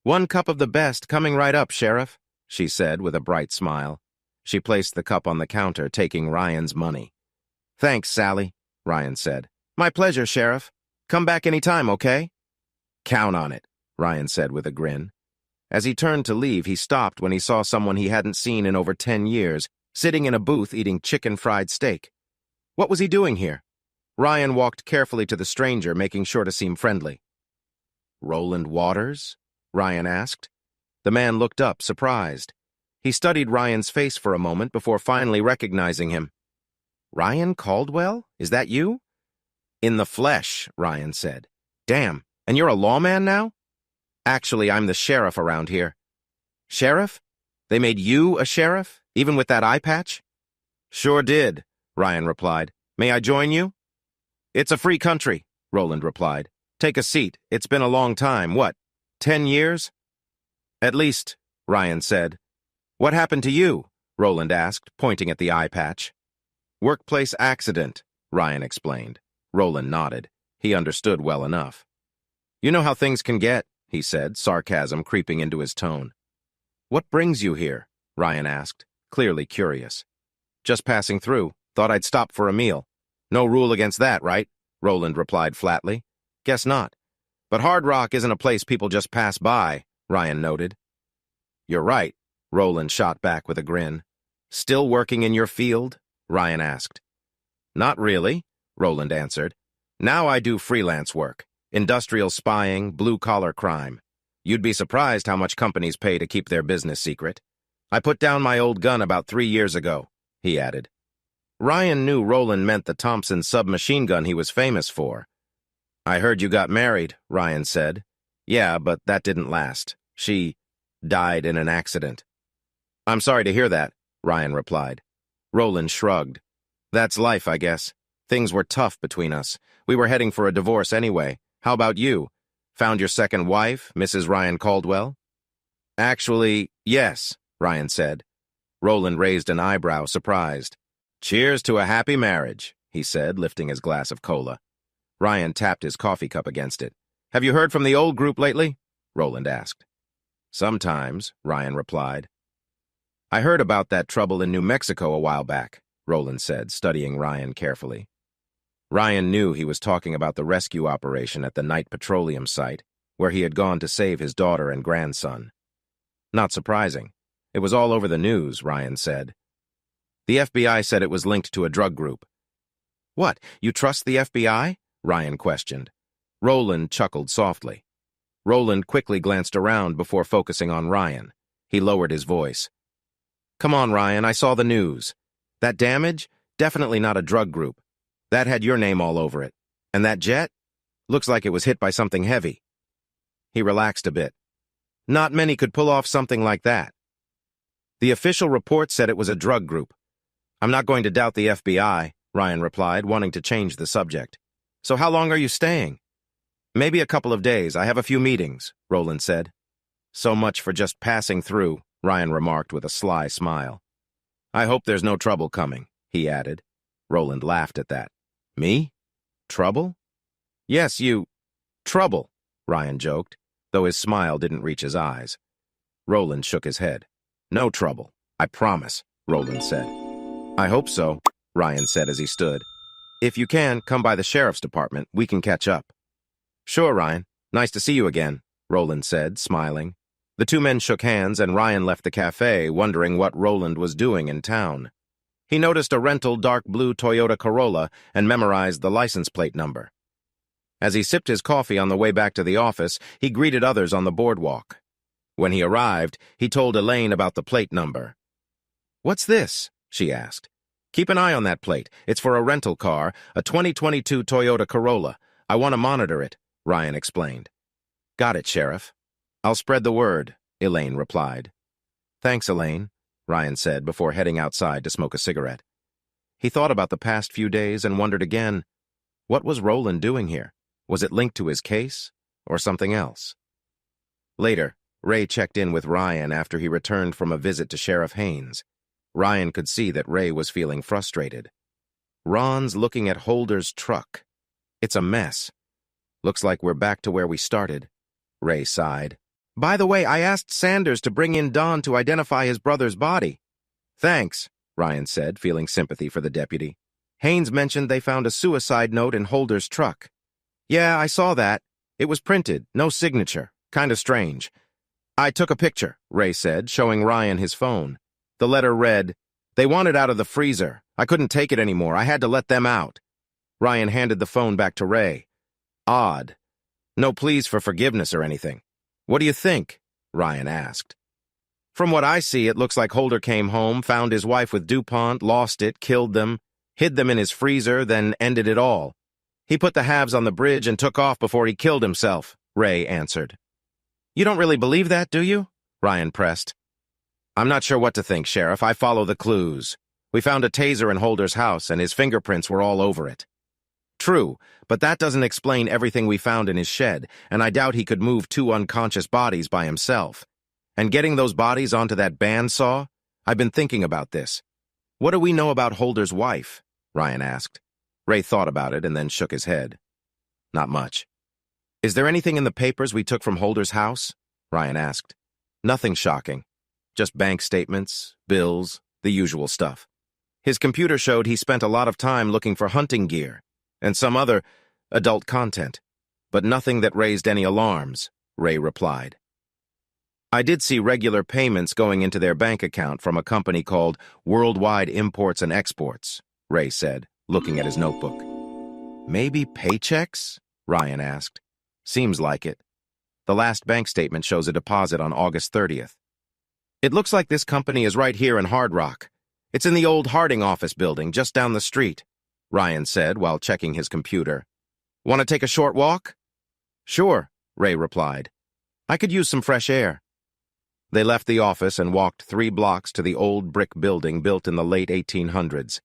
One cup of the best coming right up, Sheriff, she said with a bright smile. She placed the cup on the counter, taking Ryan's money. Thanks, Sally, Ryan said. My pleasure, Sheriff. Come back any time, okay? Count on it, Ryan said with a grin. As he turned to leave, he stopped when he saw someone he hadn't seen in over 10 years, sitting in a booth eating chicken fried steak. What was he doing here? Ryan walked carefully to the stranger, making sure to seem friendly. Roland Waters? Ryan asked. The man looked up, surprised. He studied Ryan's face for a moment before finally recognizing him. Ryan Caldwell? Is that you? In the flesh, Ryan said. Damn, and you're a lawman now? Actually, I'm the sheriff around here. Sheriff? They made you a sheriff, even with that eye patch? Sure did, Ryan replied. May I join you? It's a free country, Roland replied. Take a seat. It's been a long time. What, 10 years? At least, Ryan said. What happened to you? Roland asked, pointing at the eye patch. Workplace accident, Ryan explained. Roland nodded. He understood well enough. You know how things can get, he said, sarcasm creeping into his tone. What brings you here? Ryan asked, clearly curious. Just passing through. Thought I'd stop for a meal. No rule against that, right? Roland replied flatly. Guess not. But Hard Rock isn't a place people just pass by, Ryan noted. You're right, Roland shot back with a grin. Still working in your field? Ryan asked. Not really, Roland answered. Now I do freelance work. Industrial spying, blue-collar crime. You'd be surprised how much companies pay to keep their business secret. I put down my old gun about 3 years ago, he added. Ryan knew Roland meant the Thompson submachine gun he was famous for. I heard you got married, Ryan said. Yeah, but that didn't last. She died in an accident. I'm sorry to hear that, Ryan replied. Roland shrugged. That's life, I guess. Things were tough between us. We were heading for a divorce anyway. How about you? Found your second wife, Mrs. Ryan Caldwell? Actually, yes, Ryan said. Roland raised an eyebrow, surprised. Cheers to a happy marriage, he said, lifting his glass of cola. Ryan tapped his coffee cup against it. Have you heard from the old group lately? Roland asked. Sometimes, Ryan replied. I heard about that trouble in New Mexico a while back, Roland said, studying Ryan carefully. Ryan knew he was talking about the rescue operation at the Night Petroleum site, where he had gone to save his daughter and grandson. Not surprising. It was all over the news, Ryan said. The FBI said it was linked to a drug group. What, you trust the FBI? Ryan questioned. Roland chuckled softly. Roland quickly glanced around before focusing on Ryan. He lowered his voice. Come on, Ryan, I saw the news. That damage? Definitely not a drug group. That had your name all over it. And that jet? Looks like it was hit by something heavy. He relaxed a bit. Not many could pull off something like that. The official report said it was a drug group. I'm not going to doubt the FBI, Ryan replied, wanting to change the subject. So how long are you staying? Maybe a couple of days. I have a few meetings, Roland said. So much for just passing through, Ryan remarked with a sly smile. I hope there's no trouble coming, he added. Roland laughed at that. Me? Trouble? Yes, you. Trouble, Ryan joked, though his smile didn't reach his eyes. Roland shook his head. No trouble, I promise, Roland said. I hope so, Ryan said as he stood. If you can, come by the sheriff's department. We can catch up. Sure, Ryan. Nice to see you again, Roland said, smiling. The two men shook hands, and Ryan left the cafe, wondering what Roland was doing in town. He noticed a rental dark blue Toyota Corolla and memorized the license plate number. As he sipped his coffee on the way back to the office, he greeted others on the boardwalk. When he arrived, he told Elaine about the plate number. What's this? She asked. Keep an eye on that plate. It's for a rental car, a 2022 Toyota Corolla. I want to monitor it, Ryan explained. Got it, Sheriff. I'll spread the word, Elaine replied. Thanks, Elaine, Ryan said before heading outside to smoke a cigarette. He thought about the past few days and wondered again, what was Roland doing here? Was it linked to his case or something else? Later, Ray checked in with Ryan after he returned from a visit to Sheriff Haynes. Ryan could see that Ray was feeling frustrated. Ron's looking at Holder's truck. It's a mess. Looks like we're back to where we started, Ray sighed. By the way, I asked Sanders to bring in Don to identify his brother's body. Thanks, Ryan said, feeling sympathy for the deputy. Haynes mentioned they found a suicide note in Holder's truck. Yeah, I saw that. It was printed, no signature. Kinda strange. I took a picture, Ray said, showing Ryan his phone. The letter read, They want it out of the freezer. I couldn't take it anymore. I had to let them out. Ryan handed the phone back to Ray. Odd. No pleas for forgiveness or anything. What do you think? Ryan asked. From what I see, it looks like Holder came home, found his wife with DuPont, lost it, killed them, hid them in his freezer, then ended it all. He put the halves on the bridge and took off before he killed himself, Ray answered. You don't really believe that, do you? Ryan pressed. I'm not sure what to think, Sheriff. I follow the clues. We found a taser in Holder's house, and his fingerprints were all over it. True, but that doesn't explain everything we found in his shed, and I doubt he could move two unconscious bodies by himself. And getting those bodies onto that bandsaw? I've been thinking about this. What do we know about Holder's wife? Ryan asked. Ray thought about it and then shook his head. Not much. Is there anything in the papers we took from Holder's house? Ryan asked. Nothing shocking. Just bank statements, bills, the usual stuff. His computer showed he spent a lot of time looking for hunting gear and some other adult content, but nothing that raised any alarms, Ray replied. I did see regular payments going into their bank account from a company called Worldwide Imports and Exports, Ray said, looking at his notebook. Maybe paychecks? Ryan asked. Seems like it. The last bank statement shows a deposit on August 30th. It looks like this company is right here in Hard Rock. It's in the old Harding office building just down the street, Ryan said while checking his computer. Want to take a short walk? Sure, Ray replied. I could use some fresh air. They left the office and walked 3 blocks to the old brick building built in the late 1800s.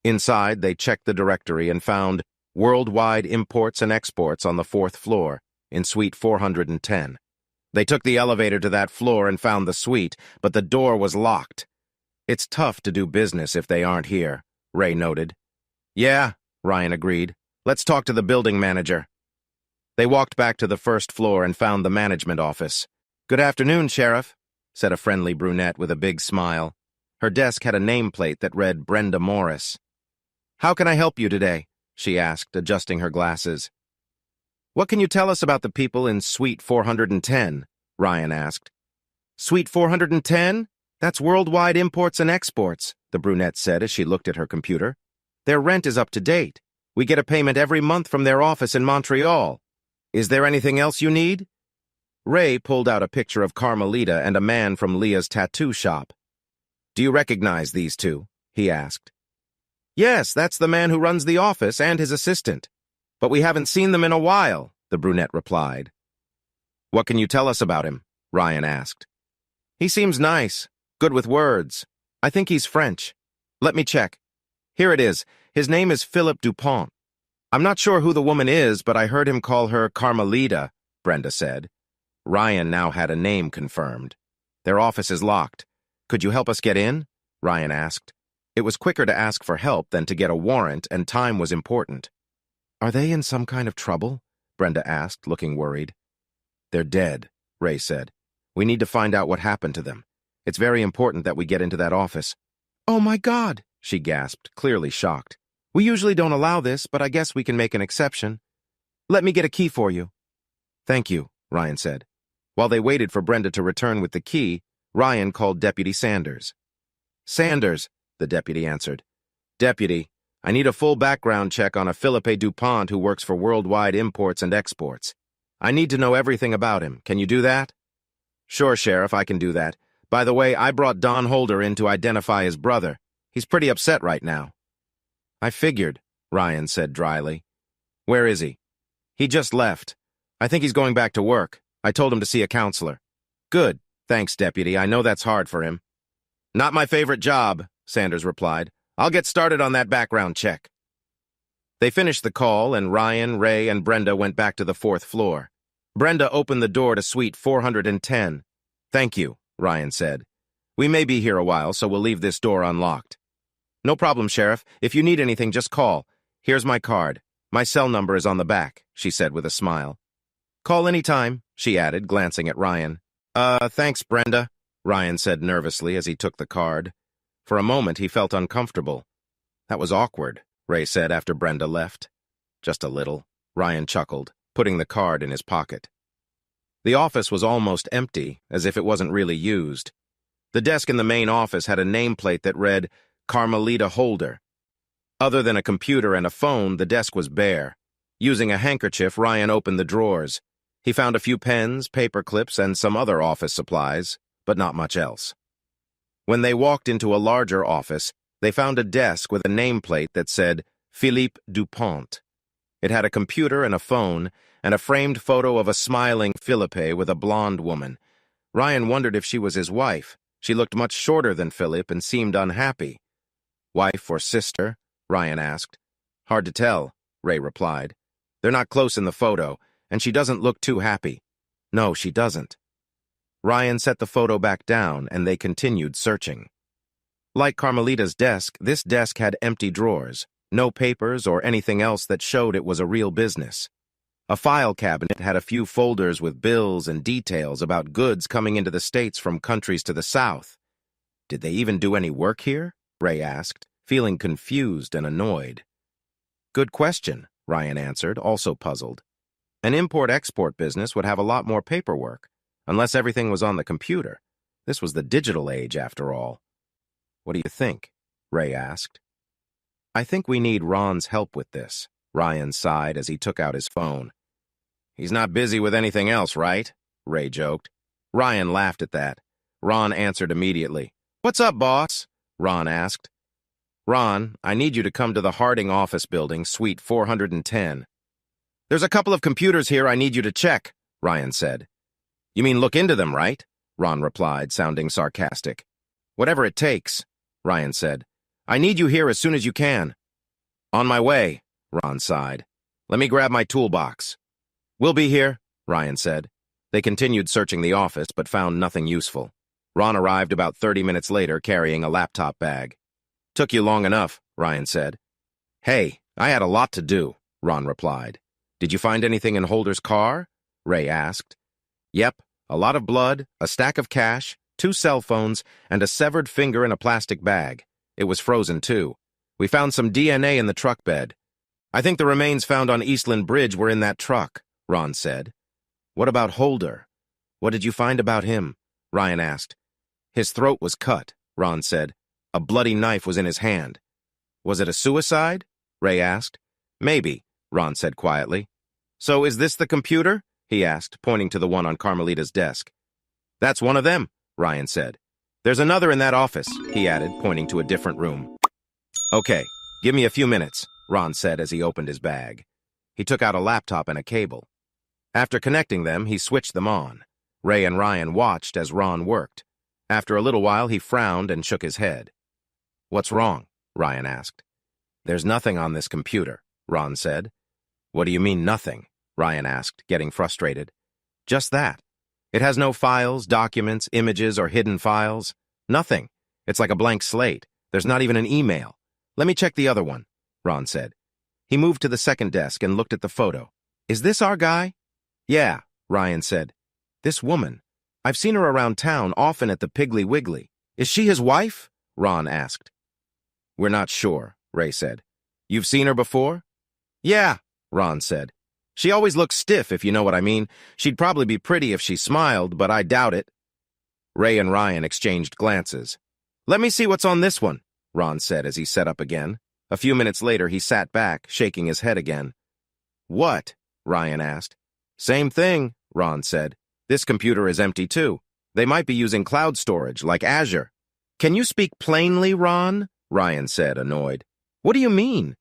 Inside, they checked the directory and found Worldwide Imports and Exports on the 4th floor, in Suite 410. They took the elevator to that floor and found the suite, but the door was locked. It's tough to do business if they aren't here, Ray noted. Yeah, Ryan agreed. Let's talk to the building manager. They walked back to the 1st floor and found the management office. Good afternoon, Sheriff, said a friendly brunette with a big smile. Her desk had a nameplate that read Brenda Morris. How can I help you today? She asked, adjusting her glasses. What can you tell us about the people in Suite 410? Ryan asked. Suite 410? That's Worldwide Imports and Exports, the brunette said as she looked at her computer. Their rent is up to date. We get a payment every month from their office in Montreal. Is there anything else you need? Ray pulled out a picture of Carmelita and a man from Leah's tattoo shop. Do you recognize these two? He asked. Yes, that's the man who runs the office and his assistant. But we haven't seen them in a while, the brunette replied. What can you tell us about him? Ryan asked. He seems nice, good with words. I think he's French. Let me check. Here it is. His name is Philip Dupont. I'm not sure who the woman is, but I heard him call her Carmelita, Brenda said. Ryan now had a name confirmed. Their office is locked. Could you help us get in? Ryan asked. It was quicker to ask for help than to get a warrant, and time was important. Are they in some kind of trouble? Brenda asked, looking worried. They're dead, Ray said. We need to find out what happened to them. It's very important that we get into that office. Oh my God, she gasped, clearly shocked. We usually don't allow this, but I guess we can make an exception. Let me get a key for you. Thank you, Ryan said. While they waited for Brenda to return with the key, Ryan called Deputy Sanders. Sanders, the deputy answered. Deputy, I need a full background check on a Philippe Dupont who works for Worldwide Imports and Exports. I need to know everything about him. Can you do that? Sure, Sheriff, I can do that. By the way, I brought Don Holder in to identify his brother. He's pretty upset right now. I figured, Ryan said dryly. Where is he? He just left. I think he's going back to work. I told him to see a counselor. Good. Thanks, Deputy. I know that's hard for him. Not my favorite job, Sanders replied. I'll get started on that background check. They finished the call, and Ryan, Ray, and Brenda went back to the 4th floor. Brenda opened the door to suite 410. Thank you, Ryan said. We may be here a while, so we'll leave this door unlocked. No problem, Sheriff. If you need anything, just call. Here's my card. My cell number is on the back, she said with a smile. Call any time, she added, glancing at Ryan. Thanks, Brenda, Ryan said nervously as he took the card. For a moment, he felt uncomfortable. That was awkward, Ray said after Brenda left. Just a little, Ryan chuckled, putting the card in his pocket. The office was almost empty, as if it wasn't really used. The desk in the main office had a nameplate that read, Carmelita Holder. Other than a computer and a phone, the desk was bare. Using a handkerchief, Ryan opened the drawers. He found a few pens, paper clips, and some other office supplies, but not much else. When they walked into a larger office, they found a desk with a nameplate that said, Philippe Dupont. It had a computer and a phone, and a framed photo of a smiling Philippe with a blonde woman. Ryan wondered if she was his wife. She looked much shorter than Philip and seemed unhappy. Wife or sister? Ryan asked. Hard to tell, Ray replied. They're not close in the photo, and she doesn't look too happy. No, she doesn't. Ryan set the photo back down, and they continued searching. Like Carmelita's desk, this desk had empty drawers, no papers or anything else that showed it was a real business. A file cabinet had a few folders with bills and details about goods coming into the States from countries to the south. Did they even do any work here? Ray asked, feeling confused and annoyed. Good question, Ryan answered, also puzzled. An import-export business would have a lot more paperwork, unless everything was on the computer. This was the digital age, after all. What do you think? Ray asked. I think we need Ron's help with this, Ryan sighed as he took out his phone. He's not busy with anything else, right? Ray joked. Ryan laughed at that. Ron answered immediately. What's up, boss? Ron asked. Ron, I need you to come to the Harding office building, suite 410. There's a couple of computers here I need you to check, Ryan said. You mean look into them, right? Ron replied, sounding sarcastic. Whatever it takes, Ryan said. I need you here as soon as you can. On my way, Ron sighed. Let me grab my toolbox. We'll be here, Ryan said. They continued searching the office, but found nothing useful. Ron arrived about 30 minutes later carrying a laptop bag. Took you long enough, Ryan said. Hey, I had a lot to do, Ron replied. Did you find anything in Holder's car? Ray asked. Yep, a lot of blood, a stack of cash, 2 cell phones, and a severed finger in a plastic bag. It was frozen, too. We found some DNA in the truck bed. I think the remains found on Eastland Bridge were in that truck, Ron said. What about Holder? What did you find about him? Ryan asked. His throat was cut, Ron said. A bloody knife was in his hand. Was it a suicide? Ray asked. Maybe, Ron said quietly. So is this the computer? He asked, pointing to the one on Carmelita's desk. That's one of them, Ryan said. There's another in that office, he added, pointing to a different room. Okay, give me a few minutes, Ron said as he opened his bag. He took out a laptop and a cable. After connecting them, he switched them on. Ray and Ryan watched as Ron worked. After a little while, he frowned and shook his head. What's wrong? Ryan asked. There's nothing on this computer, Ron said. What do you mean, nothing? Ryan asked, getting frustrated. Just that. It has no files, documents, images, or hidden files. Nothing. It's like a blank slate. There's not even an email. Let me check the other one, Ron said. He moved to the second desk and looked at the photo. Is this our guy? Yeah, Ryan said. This woman. I've seen her around town, often at the Piggly Wiggly. Is she his wife? Ron asked. We're not sure, Ray said. You've seen her before? Yeah, Ron said. She always looks stiff, if you know what I mean. She'd probably be pretty if she smiled, but I doubt it. Ray and Ryan exchanged glances. Let me see what's on this one, Ron said as he sat up again. A few minutes later, he sat back, shaking his head again. What? Ryan asked. Same thing, Ron said. This computer is empty too. They might be using cloud storage, like Azure. Can you speak plainly, Ron? Ryan said, annoyed. What do you mean?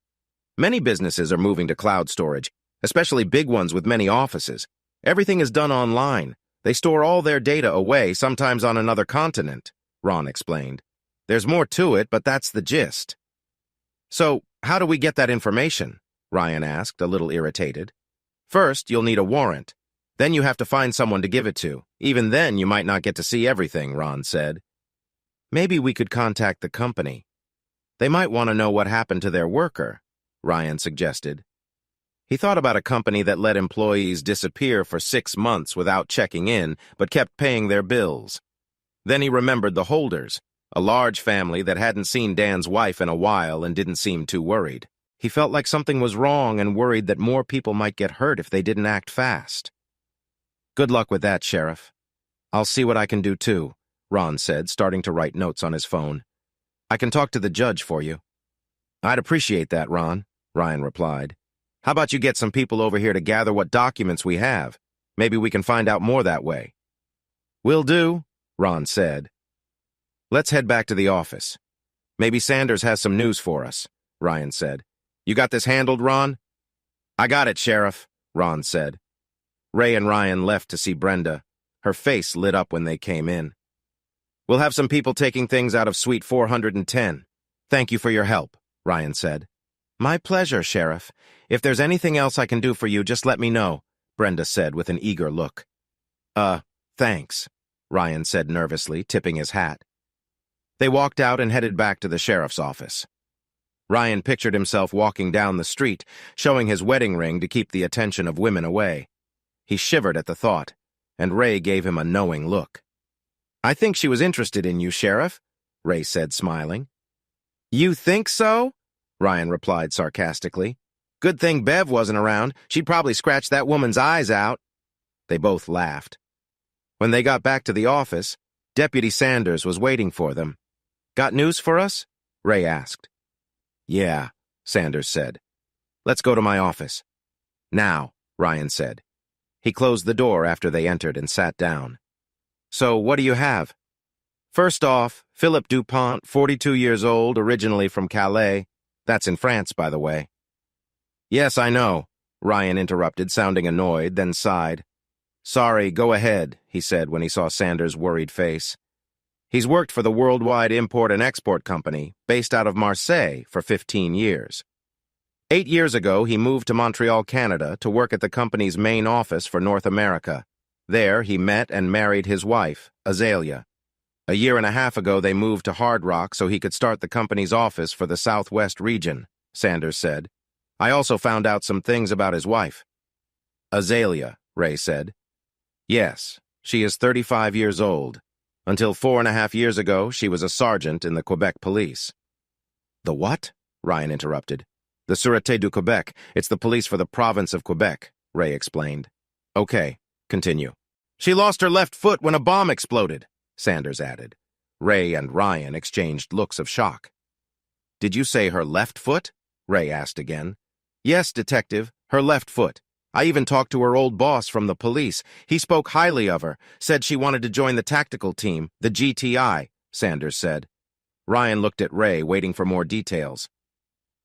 Many businesses are moving to cloud storage, especially big ones with many offices. Everything is done online. They store all their data away, sometimes on another continent, Ron explained. There's more to it, but that's the gist. So, how do we get that information? Ryan asked, a little irritated. First, you'll need a warrant. Then you have to find someone to give it to. Even then, you might not get to see everything, Ron said. Maybe we could contact the company. They might want to know what happened to their worker, Ryan suggested. He thought about a company that let employees disappear for 6 months without checking in, but kept paying their bills. Then he remembered the Holders, a large family that hadn't seen Dan's wife in a while and didn't seem too worried. He felt like something was wrong and worried that more people might get hurt if they didn't act fast. Good luck with that, Sheriff. I'll see what I can do too, Ron said, starting to write notes on his phone. I can talk to the judge for you. I'd appreciate that, Ron, Ryan replied. How about you get some people over here to gather what documents we have? Maybe we can find out more that way. Will do, Ron said. Let's head back to the office. Maybe Sanders has some news for us, Ryan said. You got this handled, Ron? I got it, Sheriff, Ron said. Ray and Ryan left to see Brenda. Her face lit up when they came in. We'll have some people taking things out of Suite 410. Thank you for your help, Ryan said. My pleasure, Sheriff. If there's anything else I can do for you, just let me know, Brenda said with an eager look. Thanks, Ryan said nervously, tipping his hat. They walked out and headed back to the sheriff's office. Ryan pictured himself walking down the street, showing his wedding ring to keep the attention of women away. He shivered at the thought, and Ray gave him a knowing look. I think she was interested in you, Sheriff, Ray said, smiling. You think so? Ryan replied sarcastically. Good thing Bev wasn't around. She'd probably scratch that woman's eyes out. They both laughed. When they got back to the office, Deputy Sanders was waiting for them. Got news for us? Ray asked. Yeah, Sanders said. Let's go to my office. Now, Ryan said. He closed the door after they entered and sat down. So, what do you have? First off, Philip Dupont, 42 years old, originally from Calais. That's in France, by the way. Yes, I know, Ryan interrupted, sounding annoyed, then sighed. Sorry, go ahead, he said when he saw Sanders' worried face. He's worked for the Worldwide Import and Export Company, based out of Marseille, for 15 years. 8 years ago, he moved to Montreal, Canada, to work at the company's main office for North America. There, he met and married his wife, Azalea. A year and a half ago, they moved to Hard Rock so he could start the company's office for the Southwest region, Sanders said. I also found out some things about his wife. Azalea, Ray said. Yes, she is 35 years old. Until 4.5 years ago, she was a sergeant in the Quebec police. The what? Ryan interrupted. The Sûreté du Québec. It's the police for the province of Quebec, Ray explained. Okay, continue. She lost her left foot when a bomb exploded, Sanders added. Ray and Ryan exchanged looks of shock. Did you say her left foot? Ray asked again. Yes, detective, her left foot. I even talked to her old boss from the police. He spoke highly of her, said she wanted to join the tactical team, the GTI, Sanders said. Ryan looked at Ray, waiting for more details.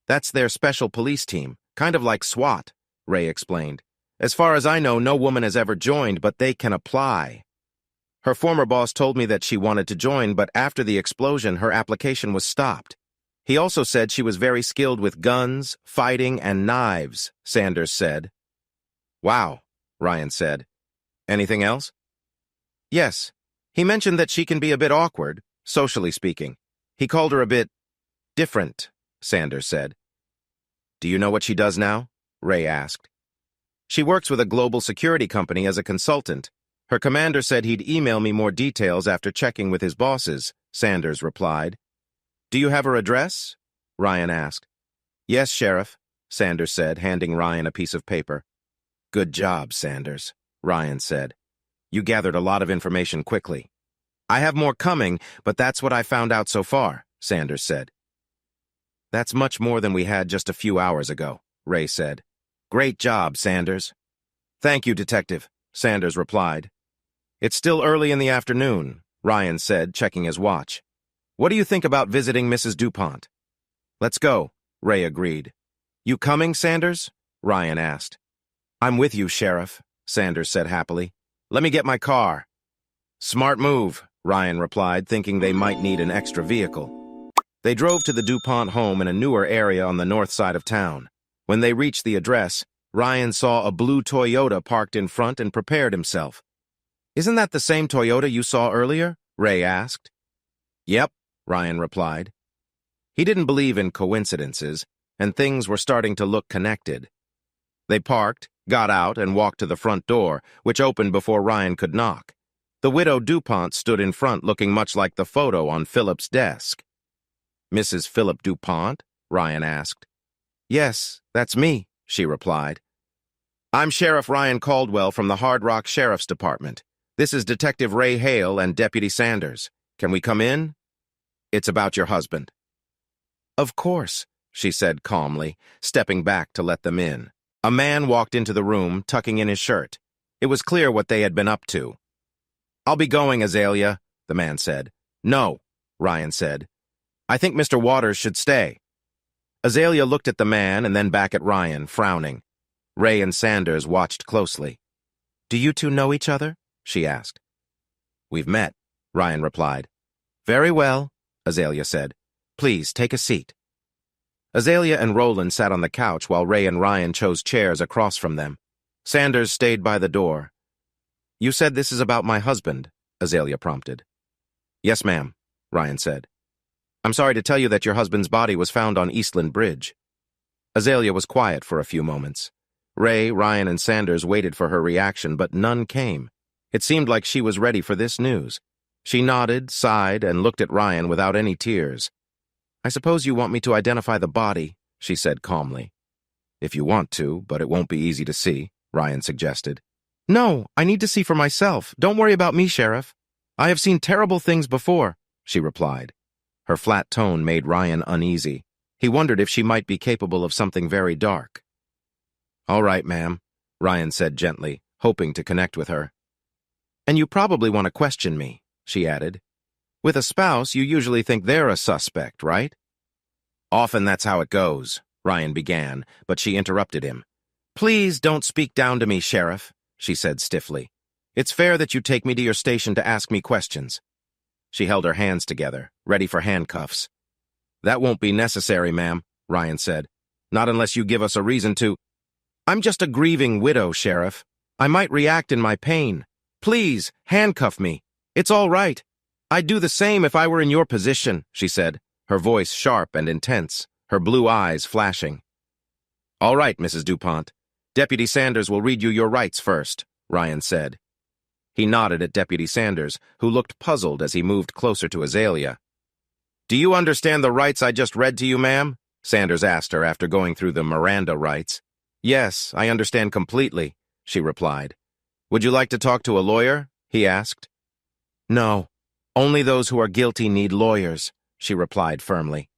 That's their special police team, kind of like SWAT, Ray explained. As far as I know, no woman has ever joined, but they can apply. Her former boss told me that she wanted to join, but after the explosion, her application was stopped. He also said she was very skilled with guns, fighting, and knives, Sanders said. Wow, Ryan said. Anything else? Yes. He mentioned that she can be a bit awkward, socially speaking. He called her a bit different, Sanders said. Do you know what she does now? Ray asked. She works with a global security company as a consultant. Her commander said he'd email me more details after checking with his bosses, Sanders replied. Do you have her address? Ryan asked. Yes, Sheriff, Sanders said, handing Ryan a piece of paper. Good job, Sanders, Ryan said. You gathered a lot of information quickly. I have more coming, but that's what I found out so far, Sanders said. That's much more than we had just a few hours ago, Ray said. Great job, Sanders. Thank you, Detective, Sanders replied. It's still early in the afternoon, Ryan said, checking his watch. What do you think about visiting Mrs. DuPont? Let's go, Ray agreed. You coming, Sanders? Ryan asked. I'm with you, Sheriff, Sanders said happily. Let me get my car. Smart move, Ryan replied, thinking they might need an extra vehicle. They drove to the DuPont home in a newer area on the north side of town. When they reached the address, Ryan saw a blue Toyota parked in front and prepared himself. Isn't that the same Toyota you saw earlier? Ray asked. Yep, Ryan replied. He didn't believe in coincidences, and things were starting to look connected. They parked, got out, and walked to the front door, which opened before Ryan could knock. The widow DuPont stood in front looking much like the photo on Philip's desk. Mrs. Philip DuPont? Ryan asked. Yes, that's me, she replied. I'm Sheriff Ryan Caldwell from the Hard Rock Sheriff's Department. This is Detective Ray Hale and Deputy Sanders. Can we come in? It's about your husband. Of course, she said calmly, stepping back to let them in. A man walked into the room, tucking in his shirt. It was clear what they had been up to. I'll be going, Azalea, the man said. No, Ryan said. I think Mr. Waters should stay. Azalea looked at the man and then back at Ryan, frowning. Ray and Sanders watched closely. Do you two know each other? She asked. We've met, Ryan replied. Very well, Azalea said. Please take a seat. Azalea and Roland sat on the couch while Ray and Ryan chose chairs across from them. Sanders stayed by the door. You said this is about my husband, Azalea prompted. Yes, ma'am, Ryan said. I'm sorry to tell you that your husband's body was found on Eastland Bridge. Azalea was quiet for a few moments. Ray, Ryan, and Sanders waited for her reaction, but none came. It seemed like she was ready for this news. She nodded, sighed, and looked at Ryan without any tears. I suppose you want me to identify the body, she said calmly. If you want to, but it won't be easy to see, Ryan suggested. No, I need to see for myself. Don't worry about me, Sheriff. I have seen terrible things before, she replied. Her flat tone made Ryan uneasy. He wondered if she might be capable of something very dark. All right, ma'am, Ryan said gently, hoping to connect with her. And you probably want to question me, she added. With a spouse, you usually think they're a suspect, right? Often that's how it goes, Ryan began, but she interrupted him. Please don't speak down to me, Sheriff, she said stiffly. It's fair that you take me to your station to ask me questions. She held her hands together, ready for handcuffs. That won't be necessary, ma'am, Ryan said. Not unless you give us a reason to. I'm just a grieving widow, Sheriff. I might react in my pain. Please, handcuff me. It's all right. I'd do the same if I were in your position, she said, her voice sharp and intense, her blue eyes flashing. All right, Mrs. DuPont. Deputy Sanders will read you your rights first, Ryan said. He nodded at Deputy Sanders, who looked puzzled as he moved closer to Azalea. Do you understand the rights I just read to you, ma'am? Sanders asked her after going through the Miranda rights. Yes, I understand completely, she replied. Would you like to talk to a lawyer? He asked. No, only those who are guilty need lawyers, she replied firmly.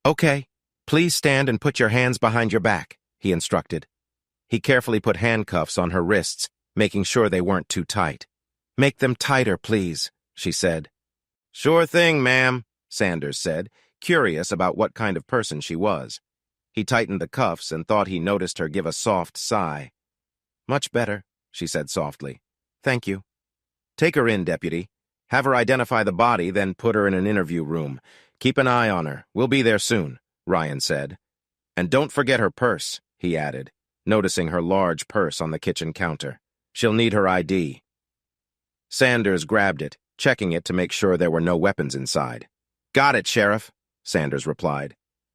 Okay, please stand and put your hands behind your back, he instructed. He carefully put handcuffs on her wrists, making sure they weren't too tight. Make them tighter, please, she said. Sure thing, ma'am, Sanders said, curious about what kind of person she was. He tightened the cuffs and thought he noticed her give a soft sigh. Much better, she said softly. Thank you. Take her in, deputy. Have her identify the body, then put her in an interview room. Keep an eye on her. We'll be there soon, Ryan said. And don't forget her purse, he added, noticing her large purse on the kitchen counter. She'll need her ID. Sanders grabbed it, checking it to make sure there were no weapons inside. Got it, Sheriff, Sanders replied.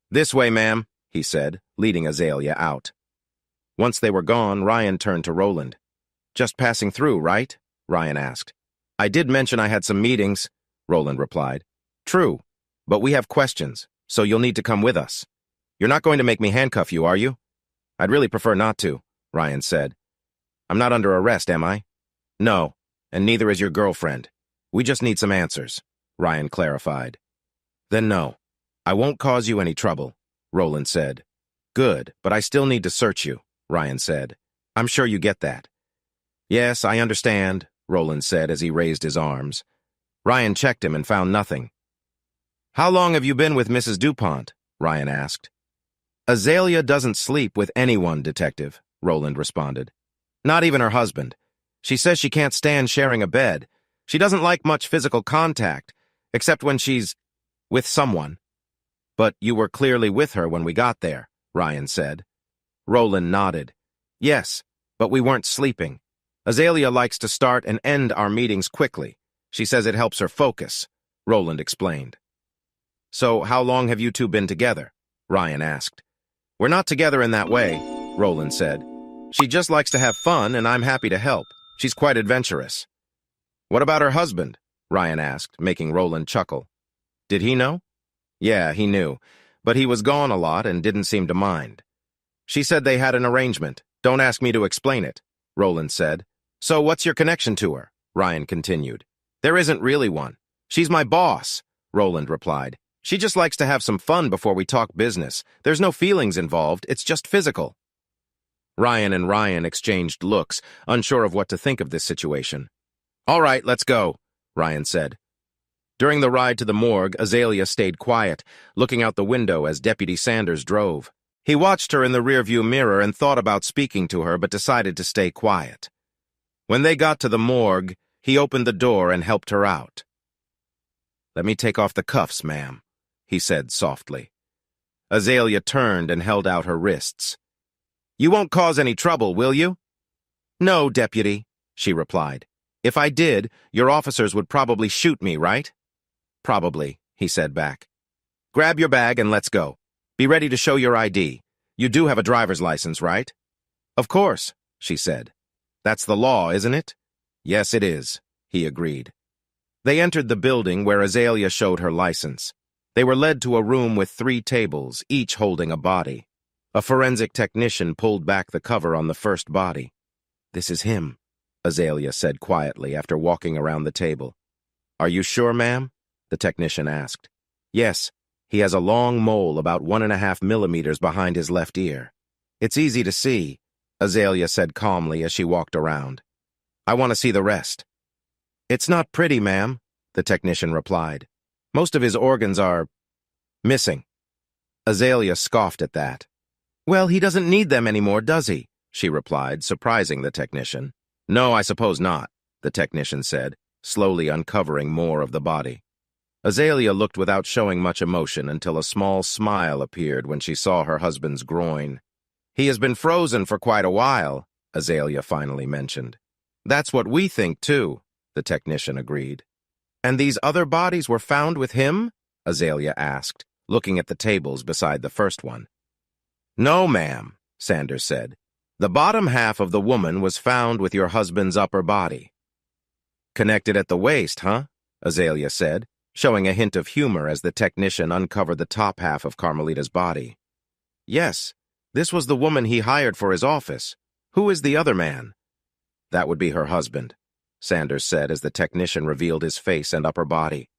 This way, ma'am, he said, leading Azalea out. Once they were gone, Ryan turned to Roland. Just passing through, right? Ryan asked. I did mention I had some meetings, Roland replied. True, but we have questions, so you'll need to come with us. You're not going to make me handcuff you, are you? I'd really prefer not to, Ryan said. I'm not under arrest, am I? No, and neither is your girlfriend. We just need some answers, Ryan clarified. Then no, I won't cause you any trouble, Roland said. Good, but I still need to search you, Ryan said. I'm sure you get that. Yes, I understand, Roland said as he raised his arms. Ryan checked him and found nothing. How long have you been with Mrs. DuPont? Ryan asked. Azalea doesn't sleep with anyone, Detective, Roland responded. Not even her husband. She says she can't stand sharing a bed. She doesn't like much physical contact, except when she's with someone. But you were clearly with her when we got there, Ryan said. Roland nodded. Yes, but we weren't sleeping. Azalea likes to start and end our meetings quickly. She says it helps her focus, Roland explained. So how long have you two been together? Ryan asked. We're not together in that way, Roland said. She just likes to have fun, and I'm happy to help. She's quite adventurous. What about her husband? Ryan asked, making Roland chuckle. Did he know? Yeah, he knew, but he was gone a lot and didn't seem to mind. She said they had an arrangement. Don't ask me to explain it, Roland said. So what's your connection to her? Ryan continued. There isn't really one. She's my boss, Roland replied. She just likes to have some fun before we talk business. There's no feelings involved, it's just physical. Ryan and Ryan exchanged looks, unsure of what to think of this situation. All right, let's go, Ryan said. During the ride to the morgue, Azalea stayed quiet, looking out the window as Deputy Sanders drove. He watched her in the rearview mirror and thought about speaking to her, but decided to stay quiet. When they got to the morgue, he opened the door and helped her out. Let me take off the cuffs, ma'am, he said softly. Azalea turned and held out her wrists. You won't cause any trouble, will you? No, Deputy, she replied. If I did, your officers would probably shoot me, right? Probably, he said back. Grab your bag and let's go. Be ready to show your ID. You do have a driver's license, right? Of course, she said. That's the law, isn't it? Yes, it is, he agreed. They entered the building where Azalea showed her license. They were led to a room with 3 tables, each holding a body. A forensic technician pulled back the cover on the first body. This is him, Azalea said quietly after walking around the table. Are you sure, ma'am? The technician asked. Yes, he has a long mole about 1.5 millimeters behind his left ear. It's easy to see, Azalea said calmly as she walked around. I want to see the rest. It's not pretty, ma'am, the technician replied. Most of his organs are missing. Azalea scoffed at that. Well, he doesn't need them anymore, does he? She replied, surprising the technician. No, I suppose not, the technician said, slowly uncovering more of the body. Azalea looked without showing much emotion until a small smile appeared when she saw her husband's groin. He has been frozen for quite a while, Azalea finally mentioned. That's what we think, too, the technician agreed. And these other bodies were found with him? Azalea asked, looking at the tables beside the first one. No, ma'am, Sanders said. The bottom half of the woman was found with your husband's upper body. Connected at the waist, huh? Azalea said, showing a hint of humor as the technician uncovered the top half of Carmelita's body. Yes, this was the woman he hired for his office. Who is the other man? That would be her husband, Sanders said as the technician revealed his face and upper body.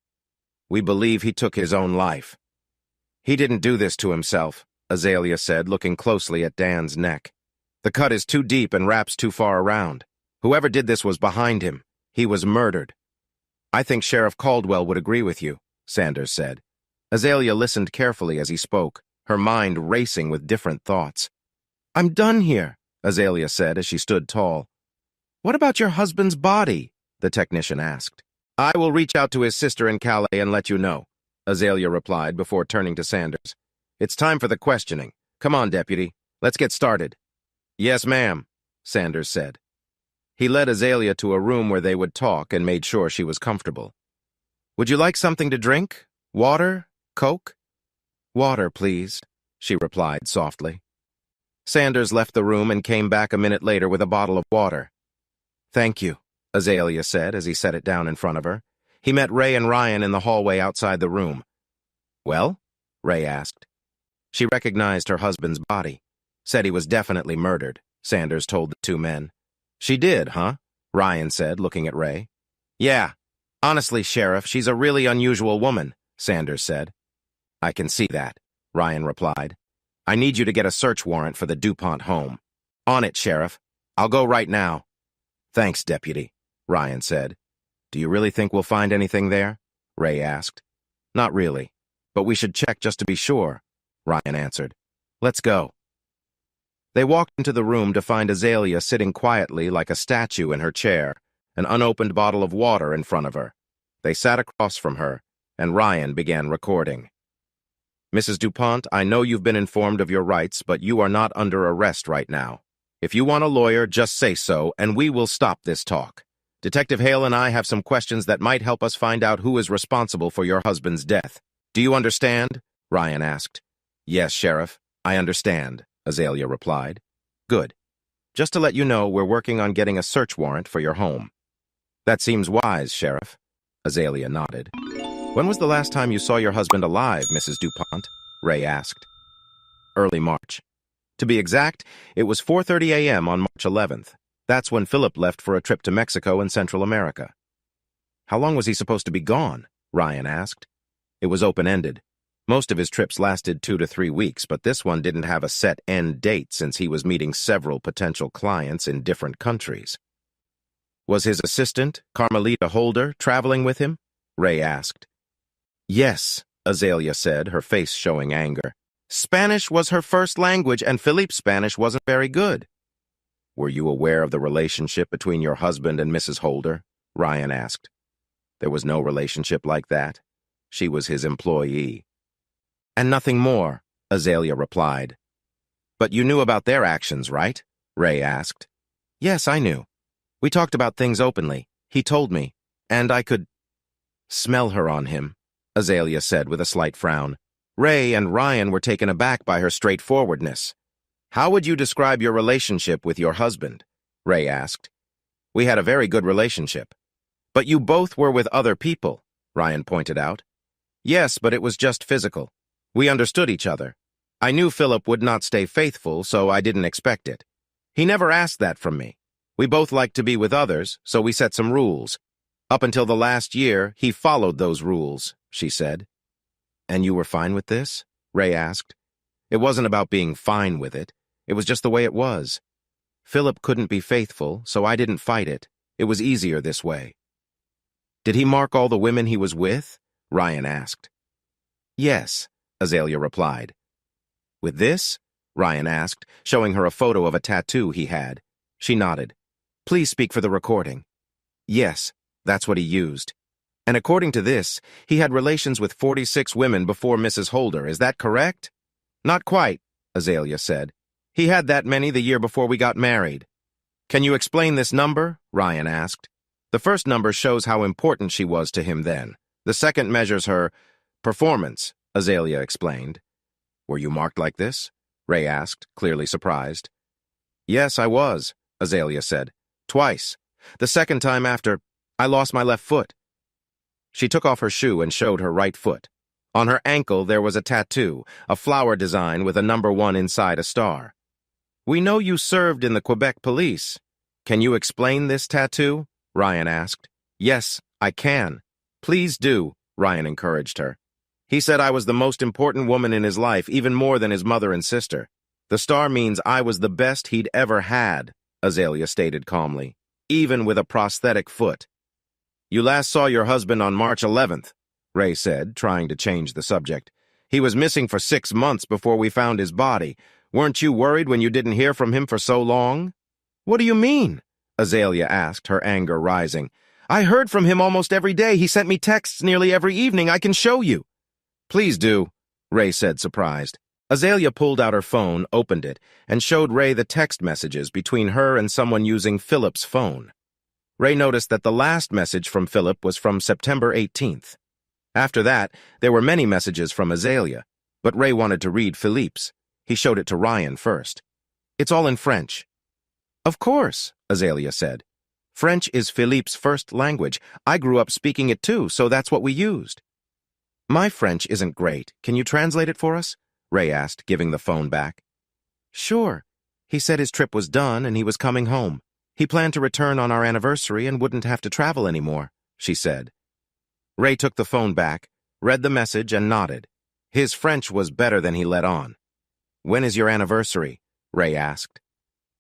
We believe he took his own life. He didn't do this to himself, Azalea said, looking closely at Dan's neck. The cut is too deep and wraps too far around. Whoever did this was behind him. He was murdered. I think Sheriff Caldwell would agree with you, Sanders said. Azalea listened carefully as he spoke, her mind racing with different thoughts. I'm done here, Azalea said as she stood tall. What about your husband's body? The technician asked. I will reach out to his sister in Calais and let you know. Azalea replied before turning to Sanders. "It's time for the questioning. Come on, Deputy. Let's get started." "Yes, ma'am," Sanders said. He led Azalea to a room where they would talk and made sure she was comfortable. "Would you like something to drink? Water? Coke?" "Water, please," she replied softly. Sanders left the room and came back a minute later with a bottle of water. "Thank you," Azalea said as he set it down in front of her. He met Ray and Ryan in the hallway outside the room. "Well?" Ray asked. She recognized her husband's body. Said he was definitely murdered, Sanders told the two men. "She did, huh?" Ryan said, looking at Ray. "Yeah. Honestly, Sheriff, she's a really unusual woman," Sanders said. "I can see that," Ryan replied. "I need you to get a search warrant for the DuPont home." "On it, Sheriff. I'll go right now." "Thanks, Deputy," Ryan said. "Do you really think we'll find anything there?" Ray asked. "Not really, but we should check just to be sure," Ryan answered. "Let's go." They walked into the room to find Azalea sitting quietly like a statue in her chair, an unopened bottle of water in front of her. They sat across from her, and Ryan began recording. "Mrs. DuPont, I know you've been informed of your rights, but you are not under arrest right now. If you want a lawyer, just say so, and we will stop this talk. Detective Hale and I have some questions that might help us find out who is responsible for your husband's death. Do you understand?" Ryan asked. "Yes, Sheriff, I understand," Azalea replied. "Good. Just to let you know, we're working on getting a search warrant for your home." "That seems wise, Sheriff." Azalea nodded. "When was the last time you saw your husband alive, Mrs. DuPont?" Ray asked. "Early March. To be exact, it was 4:30 a.m. on March 11th. That's when Philip left for a trip to Mexico and Central America." "How long was he supposed to be gone?" Ryan asked. It was open-ended. Most of his trips lasted 2 to 3 weeks, but this one didn't have a set end date since he was meeting several potential clients in different countries. "Was his assistant, Carmelita Holder, traveling with him?" Ray asked. "Yes," Azalea said, her face showing anger. "Spanish was her first language, and Philippe's Spanish wasn't very good." "Were you aware of the relationship between your husband and Mrs. Holder?" Ryan asked. "There was no relationship like that. She was his employee." "And nothing more," Azalea replied. "But you knew about their actions, right?" Ray asked. "Yes, I knew. We talked about things openly. He told me, and I could smell her on him," Azalea said with a slight frown. Ray and Ryan were taken aback by her straightforwardness. "How would you describe your relationship with your husband?" Ray asked. "We had a very good relationship." "But you both were with other people," Ryan pointed out. "Yes, but it was just physical. We understood each other. I knew Philip would not stay faithful, so I didn't expect it. He never asked that from me. We both liked to be with others, so we set some rules. Up until the last year, he followed those rules," she said. "And you were fine with this?" Ray asked. "It wasn't about being fine with it. It was just the way it was. Philip couldn't be faithful, so I didn't fight it. It was easier this way." "Did he mark all the women he was with?" Ryan asked. "Yes," Azalea replied. "With this?" Ryan asked, showing her a photo of a tattoo he had. She nodded. "Please speak for the recording." "Yes, that's what he used. And according to this, he had relations with 46 women before Mrs. Holder. Is that correct?" "Not quite," Azalea said. "He had that many the year before we got married." "Can you explain this number?" Ryan asked. "The first number shows how important she was to him then. The second measures her performance," Azalea explained. "Were you marked like this?" Ray asked, clearly surprised. "Yes, I was," Azalea said. "Twice. The second time after I lost my left foot." She took off her shoe and showed her right foot. On her ankle there was a tattoo, a flower design with a number 1 inside a star. "We know you served in the Quebec police. Can you explain this tattoo?" Ryan asked. "Yes, I can." "Please do," Ryan encouraged her. "He said I was the most important woman in his life, even more than his mother and sister. The star means I was the best he'd ever had," Azalea stated calmly, "even with a prosthetic foot." "You last saw your husband on March 11th, Ray said, trying to change the subject. "He was missing for 6 months before we found his body. Weren't you worried when you didn't hear from him for so long?" "What do you mean?" Azalea asked, her anger rising. "I heard from him almost every day. He sent me texts nearly every evening. I can show you." Please do, Ray said, surprised. Azalea pulled out her phone, opened it, and showed Ray the text messages between her and someone using Philip's phone. Ray noticed that the last message from Philip was from September 18th. After that, there were many messages from Azalea, but Ray wanted to read Philippe's. He showed it to Ryan first. It's all in French. Of course, Azalea said. French is Philippe's first language. I grew up speaking it too, so that's what we used. My French isn't great. Can you translate it for us? Ray asked, giving the phone back. Sure. He said his trip was done and he was coming home. He planned to return on our anniversary and wouldn't have to travel anymore, she said. Ray took the phone back, read the message, and nodded. His French was better than he let on. When is your anniversary? Ray asked.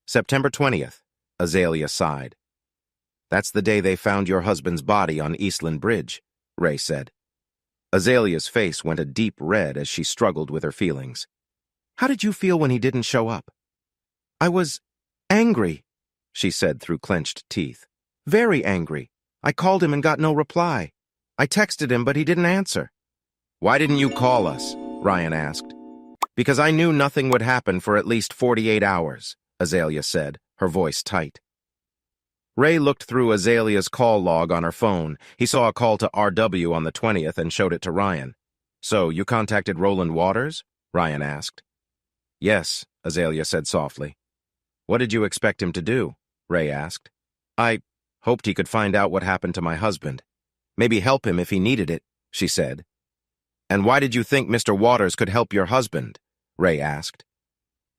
September 20th, Azalea sighed. That's the day they found your husband's body on Eastland Bridge, Ray said. Azalea's face went a deep red as she struggled with her feelings. How did you feel when he didn't show up? I was angry, she said through clenched teeth. Very angry. I called him and got no reply. I texted him, but he didn't answer. Why didn't you call us? Ryan asked. Because I knew nothing would happen for at least 48 hours, Azalea said, her voice tight. Ray looked through Azalea's call log on her phone. He saw a call to RW on the 20th and showed it to Ryan. So, you contacted Roland Waters? Ryan asked. Yes, Azalea said softly. What did you expect him to do? Ray asked. I hoped he could find out what happened to my husband. Maybe help him if he needed it, she said. And why did you think Mr. Waters could help your husband? Ray asked.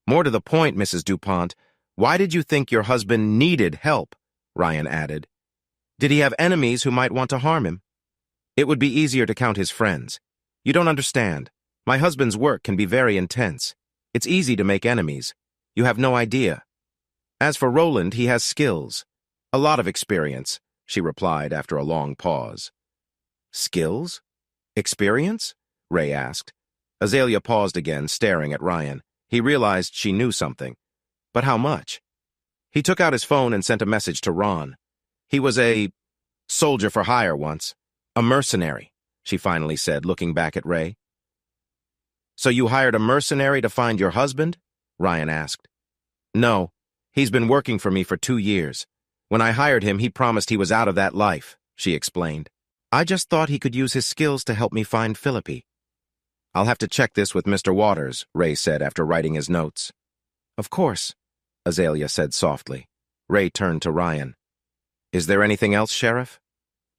More to the point, Mrs. DuPont, why did you think your husband needed help? Ryan added. Did he have enemies who might want to harm him? It would be easier to count his friends. You don't understand. My husband's work can be very intense. It's easy to make enemies. You have no idea. As for Roland, he has skills. A lot of experience, she replied after a long pause. Skills? Experience? Ray asked. Azalea paused again, staring at Ryan. He realized she knew something. But how much? He took out his phone and sent a message to Ron. He was a soldier for hire once. A mercenary, she finally said, looking back at Ray. So you hired a mercenary to find your husband? Ryan asked. No, he's been working for me for 2 years. When I hired him, he promised he was out of that life, she explained. I just thought he could use his skills to help me find Philippi. I'll have to check this with Mr. Waters, Ray said after writing his notes. Of course, Azalea said softly. Ray turned to Ryan. Is there anything else, Sheriff?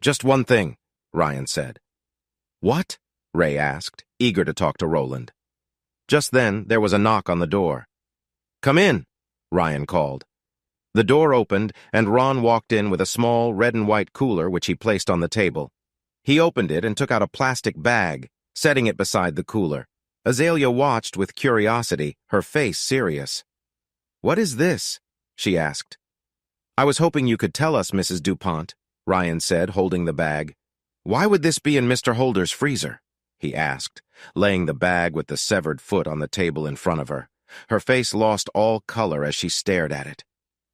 Just one thing, Ryan said. What? Ray asked, eager to talk to Roland. Just then, there was a knock on the door. Come in, Ryan called. The door opened, and Ron walked in with a small red and white cooler which he placed on the table. He opened it and took out a plastic bag, setting it beside the cooler. Azalea watched with curiosity, her face serious. What is this? She asked. I was hoping you could tell us, Mrs. DuPont, Ryan said, holding the bag. Why would this be in Mr. Holder's freezer? He asked, laying the bag with the severed foot on the table in front of her. Her face lost all color as she stared at it.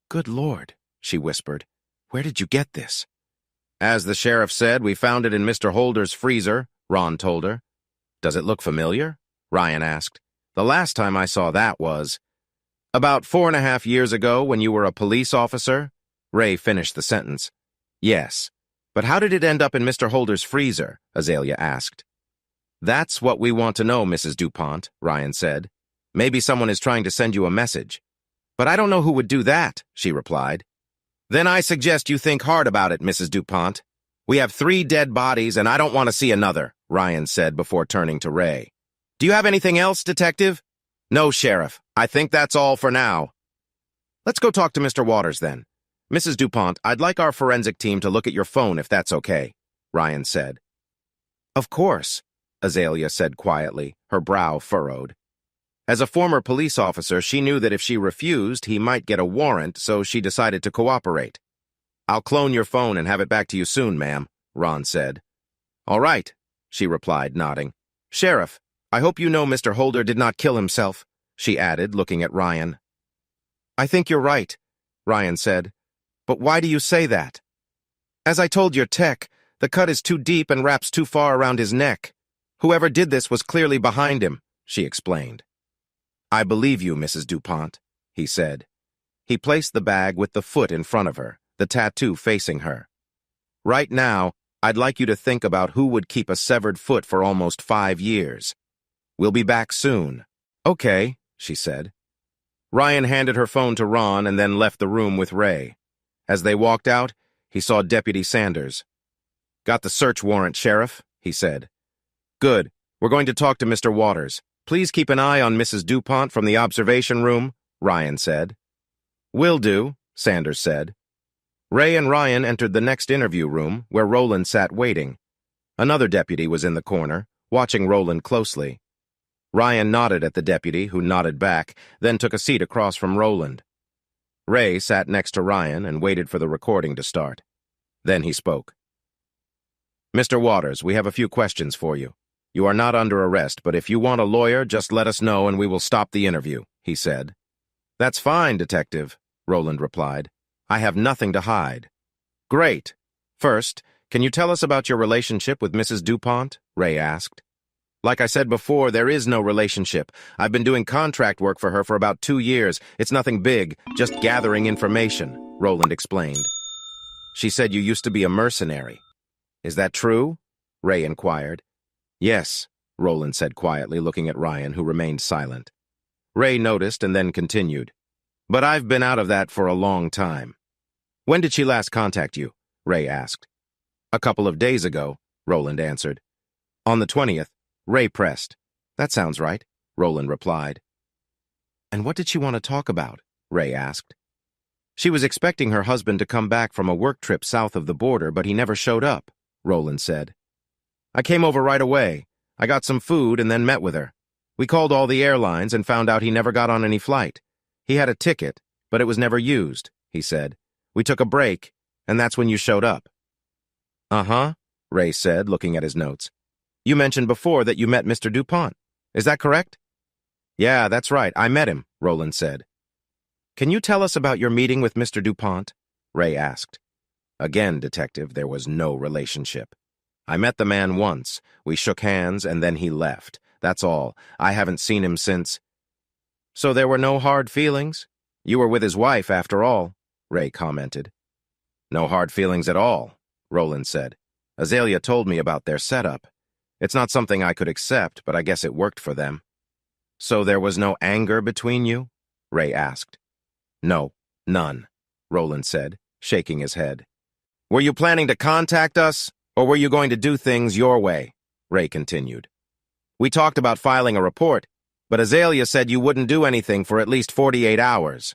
Good Lord, she whispered. Where did you get this? As the sheriff said, we found it in Mr. Holder's freezer, Ron told her. Does it look familiar? Ryan asked. The last time I saw that was... About 4.5 years ago when you were a police officer? Ray finished the sentence. Yes. But how did it end up in Mr. Holder's freezer? Azalea asked. That's what we want to know, Mrs. DuPont, Ryan said. Maybe someone is trying to send you a message. But I don't know who would do that, she replied. Then I suggest you think hard about it, Mrs. DuPont. We have 3 dead bodies and I don't want to see another, Ryan said before turning to Ray. Do you have anything else, Detective? No, Sheriff. I think that's all for now. Let's go talk to Mr. Waters then. Mrs. DuPont, I'd like our forensic team to look at your phone if that's okay, Ryan said. Of course, Azalea said quietly, her brow furrowed. As a former police officer, she knew that if she refused, he might get a warrant, so she decided to cooperate. I'll clone your phone and have it back to you soon, ma'am, Ron said. All right, she replied, nodding. Sheriff, I hope you know Mr. Holder did not kill himself, she added, looking at Ryan. I think you're right, Ryan said. But why do you say that? As I told your tech, the cut is too deep and wraps too far around his neck. Whoever did this was clearly behind him, she explained. I believe you, Mrs. DuPont, he said. He placed the bag with the foot in front of her, the tattoo facing her. Right now, I'd like you to think about who would keep a severed foot for almost 5 years. We'll be back soon. Okay, she said. Ryan handed her phone to Ron and then left the room with Ray. As they walked out, he saw Deputy Sanders. Got the search warrant, Sheriff, he said. Good. We're going to talk to Mr. Waters. Please keep an eye on Mrs. DuPont from the observation room, Ryan said. Will do, Sanders said. Ray and Ryan entered the next interview room, where Roland sat waiting. Another deputy was in the corner, watching Roland closely. Ryan nodded at the deputy, who nodded back, then took a seat across from Roland. Ray sat next to Ryan and waited for the recording to start. Then he spoke. Mr. Waters, we have a few questions for you. You are not under arrest, but if you want a lawyer, just let us know and we will stop the interview, he said. That's fine, Detective, Roland replied. I have nothing to hide. Great. First, can you tell us about your relationship with Mrs. DuPont? Ray asked. Like I said before, there is no relationship. I've been doing contract work for her for about 2 years. It's nothing big, just gathering information, Roland explained. She said you used to be a mercenary. Is that true? Ray inquired. Yes, Roland said quietly, looking at Ryan, who remained silent. Ray noticed and then continued. But I've been out of that for a long time. When did she last contact you? Ray asked. A couple of days ago, Roland answered. On the 20th, Ray pressed. That sounds right, Roland replied. And what did she want to talk about? Ray asked. She was expecting her husband to come back from a work trip south of the border, but he never showed up, Roland said. I came over right away. I got some food and then met with her. We called all the airlines and found out he never got on any flight. He had a ticket, but it was never used, he said. We took a break, and that's when you showed up. Uh-huh, Ray said, looking at his notes. You mentioned before that you met Mr. DuPont. Is that correct? Yeah, that's right. I met him, Roland said. Can you tell us about your meeting with Mr. DuPont? Ray asked. Again, Detective, there was no relationship. I met the man once. We shook hands, and then he left. That's all. I haven't seen him since. So there were no hard feelings? You were with his wife, after all, Ray commented. No hard feelings at all, Roland said. Azalea told me about their setup. It's not something I could accept, but I guess it worked for them. So there was no anger between you? Ray asked. No, none, Roland said, shaking his head. Were you planning to contact us, or were you going to do things your way? Ray continued. We talked about filing a report, but Azalea said you wouldn't do anything for at least 48 hours.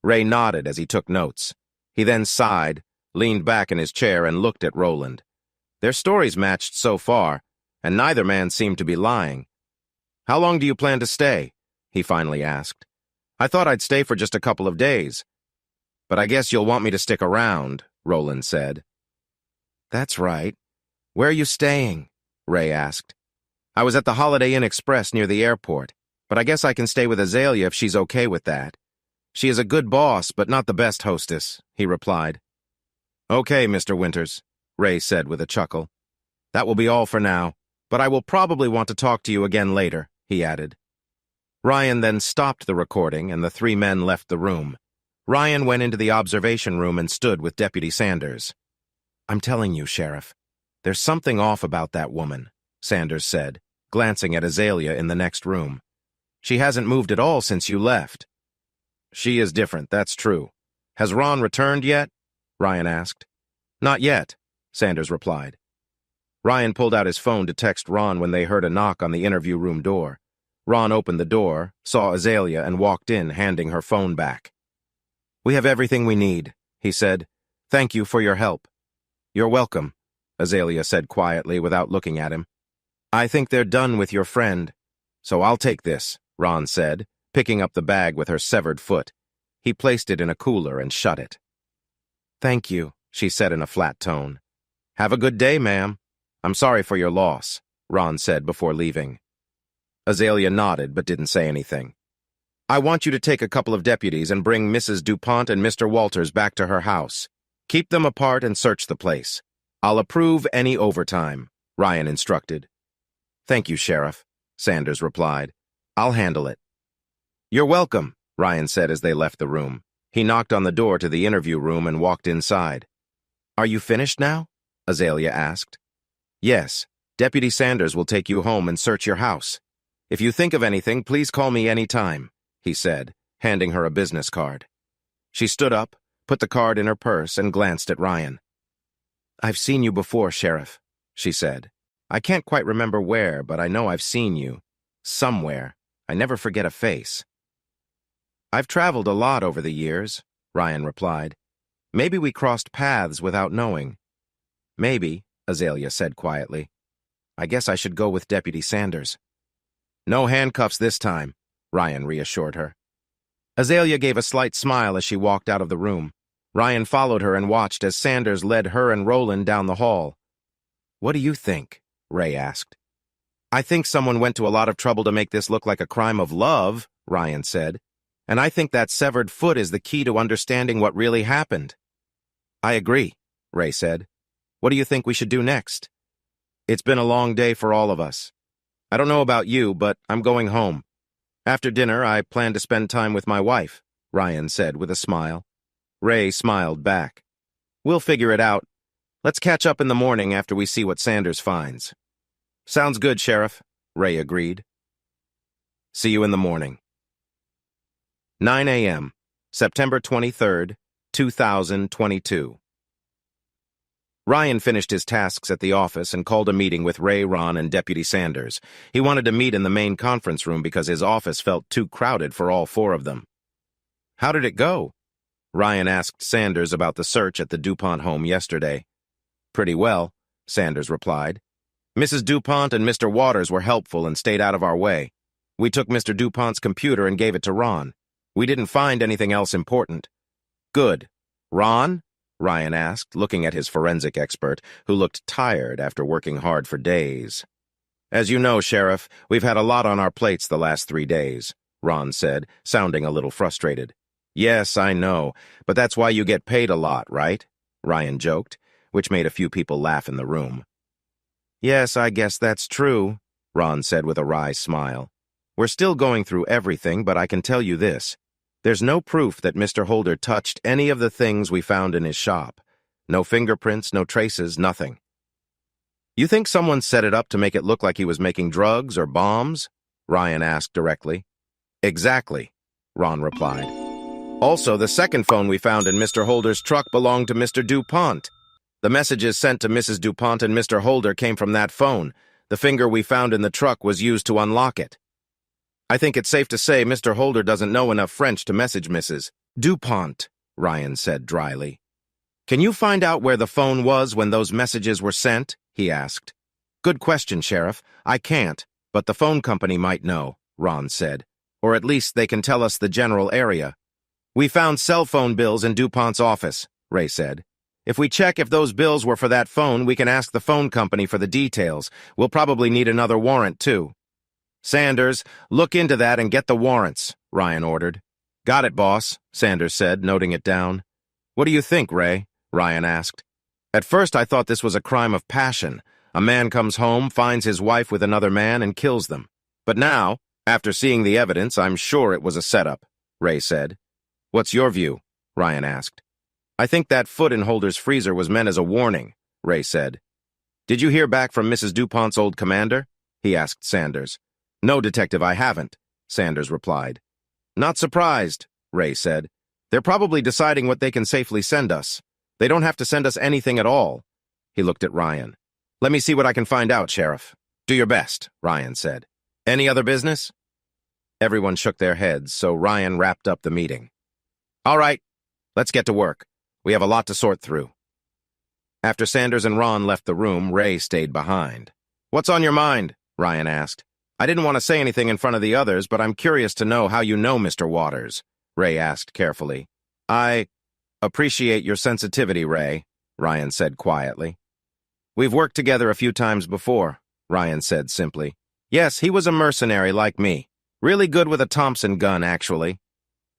Ray nodded as he took notes. He then sighed, leaned back in his chair, and looked at Roland. Their stories matched so far, and neither man seemed to be lying. How long do you plan to stay? He finally asked. I thought I'd stay for just a couple of days. But I guess you'll want me to stick around, Roland said. That's right. Where are you staying? Ray asked. I was at the Holiday Inn Express near the airport, but I guess I can stay with Azalea if she's okay with that. She is a good boss, but not the best hostess, he replied. Okay, Mr. Winters, Ray said with a chuckle. That will be all for now, but I will probably want to talk to you again later, he added. Ryan then stopped the recording and the 3 men left the room. Ryan went into the observation room and stood with Deputy Sanders. I'm telling you, Sheriff, there's something off about that woman, Sanders said, glancing at Azalea in the next room. She hasn't moved at all since you left. She is different, that's true. Has Ron returned yet? Ryan asked. Not yet, Sanders replied. Ryan pulled out his phone to text Ron when they heard a knock on the interview room door. Ron opened the door, saw Azalea, and walked in, handing her phone back. We have everything we need, he said. Thank you for your help. You're welcome, Azalea said quietly without looking at him. I think they're done with your friend. So I'll take this, Ron said, picking up the bag with her severed foot. He placed it in a cooler and shut it. Thank you, she said in a flat tone. Have a good day, ma'am. I'm sorry for your loss, Ron said before leaving. Azalea nodded but didn't say anything. I want you to take a couple of deputies and bring Mrs. DuPont and Mr. Walters back to her house. Keep them apart and search the place. I'll approve any overtime, Ryan instructed. Thank you, Sheriff, Sanders replied. I'll handle it. You're welcome, Ryan said as they left the room. He knocked on the door to the interview room and walked inside. Are you finished now? Azalea asked. Yes. Deputy Sanders will take you home and search your house. If you think of anything, please call me any time, he said, handing her a business card. She stood up, put the card in her purse, and glanced at Ryan. I've seen you before, Sheriff, she said. I can't quite remember where, but I know I've seen you. Somewhere. I never forget a face. I've traveled a lot over the years, Ryan replied. Maybe we crossed paths without knowing. Maybe, Azalea said quietly. I guess I should go with Deputy Sanders. No handcuffs this time, Ryan reassured her. Azalea gave a slight smile as she walked out of the room. Ryan followed her and watched as Sanders led her and Roland down the hall. What do you think? Ray asked. I think someone went to a lot of trouble to make this look like a crime of love, Ryan said. And I think that severed foot is the key to understanding what really happened. I agree, Ray said. What do you think we should do next? It's been a long day for all of us. I don't know about you, but I'm going home. After dinner, I plan to spend time with my wife, Ryan said with a smile. Ray smiled back. We'll figure it out. Let's catch up in the morning after we see what Sanders finds. Sounds good, Sheriff, Ray agreed. See you in the morning. 9 a.m., September 23rd, 2022. Ryan finished his tasks at the office and called a meeting with Ray, Ron, and Deputy Sanders. He wanted to meet in the main conference room because his office felt too crowded for all four of them. How did it go? Ryan asked Sanders about the search at the DuPont home yesterday. Pretty well, Sanders replied. Mrs. DuPont and Mr. Waters were helpful and stayed out of our way. We took Mr. DuPont's computer and gave it to Ron. We didn't find anything else important. Good. Ron? Ryan asked, looking at his forensic expert, who looked tired after working hard for days. As you know, Sheriff, we've had a lot on our plates the last 3 days, Ron said, sounding a little frustrated. Yes, I know, but that's why you get paid a lot, right? Ryan joked, which made a few people laugh in the room. Yes, I guess that's true, Ron said with a wry smile. We're still going through everything, but I can tell you this. There's no proof that Mr. Holder touched any of the things we found in his shop. No fingerprints, no traces, nothing. You think someone set it up to make it look like he was making drugs or bombs? Ryan asked directly. Exactly, Ron replied. Also, the second phone we found in Mr. Holder's truck belonged to Mr. DuPont. The messages sent to Mrs. DuPont and Mr. Holder came from that phone. The finger we found in the truck was used to unlock it. I think it's safe to say Mr. Holder doesn't know enough French to message Mrs. DuPont, Ryan said dryly. Can you find out where the phone was when those messages were sent? He asked. Good question, Sheriff. I can't, but the phone company might know, Ron said. Or at least they can tell us the general area. We found cell phone bills in DuPont's office, Ray said. If we check if those bills were for that phone, we can ask the phone company for the details. We'll probably need another warrant, too. Sanders, look into that and get the warrants, Ryan ordered. Got it, boss, Sanders said, noting it down. What do you think, Ray? Ryan asked. At first I thought this was a crime of passion. A man comes home, finds his wife with another man, and kills them. But now, after seeing the evidence, I'm sure it was a setup, Ray said. What's your view? Ryan asked. I think that foot in Holder's freezer was meant as a warning, Ray said. Did you hear back from Mrs. DuPont's old commander? He asked Sanders. No, Detective, I haven't, Sanders replied. Not surprised, Ray said. They're probably deciding what they can safely send us. They don't have to send us anything at all. He looked at Ryan. Let me see what I can find out, Sheriff. Do your best, Ryan said. Any other business? Everyone shook their heads, so Ryan wrapped up the meeting. All right, let's get to work. We have a lot to sort through. After Sanders and Ron left the room, Ray stayed behind. What's on your mind? Ryan asked. I didn't want to say anything in front of the others, but I'm curious to know how you know Mr. Waters, Ray asked carefully. I appreciate your sensitivity, Ray, Ryan said quietly. We've worked together a few times before, Ryan said simply. Yes, he was a mercenary like me. Really good with a Thompson gun, actually.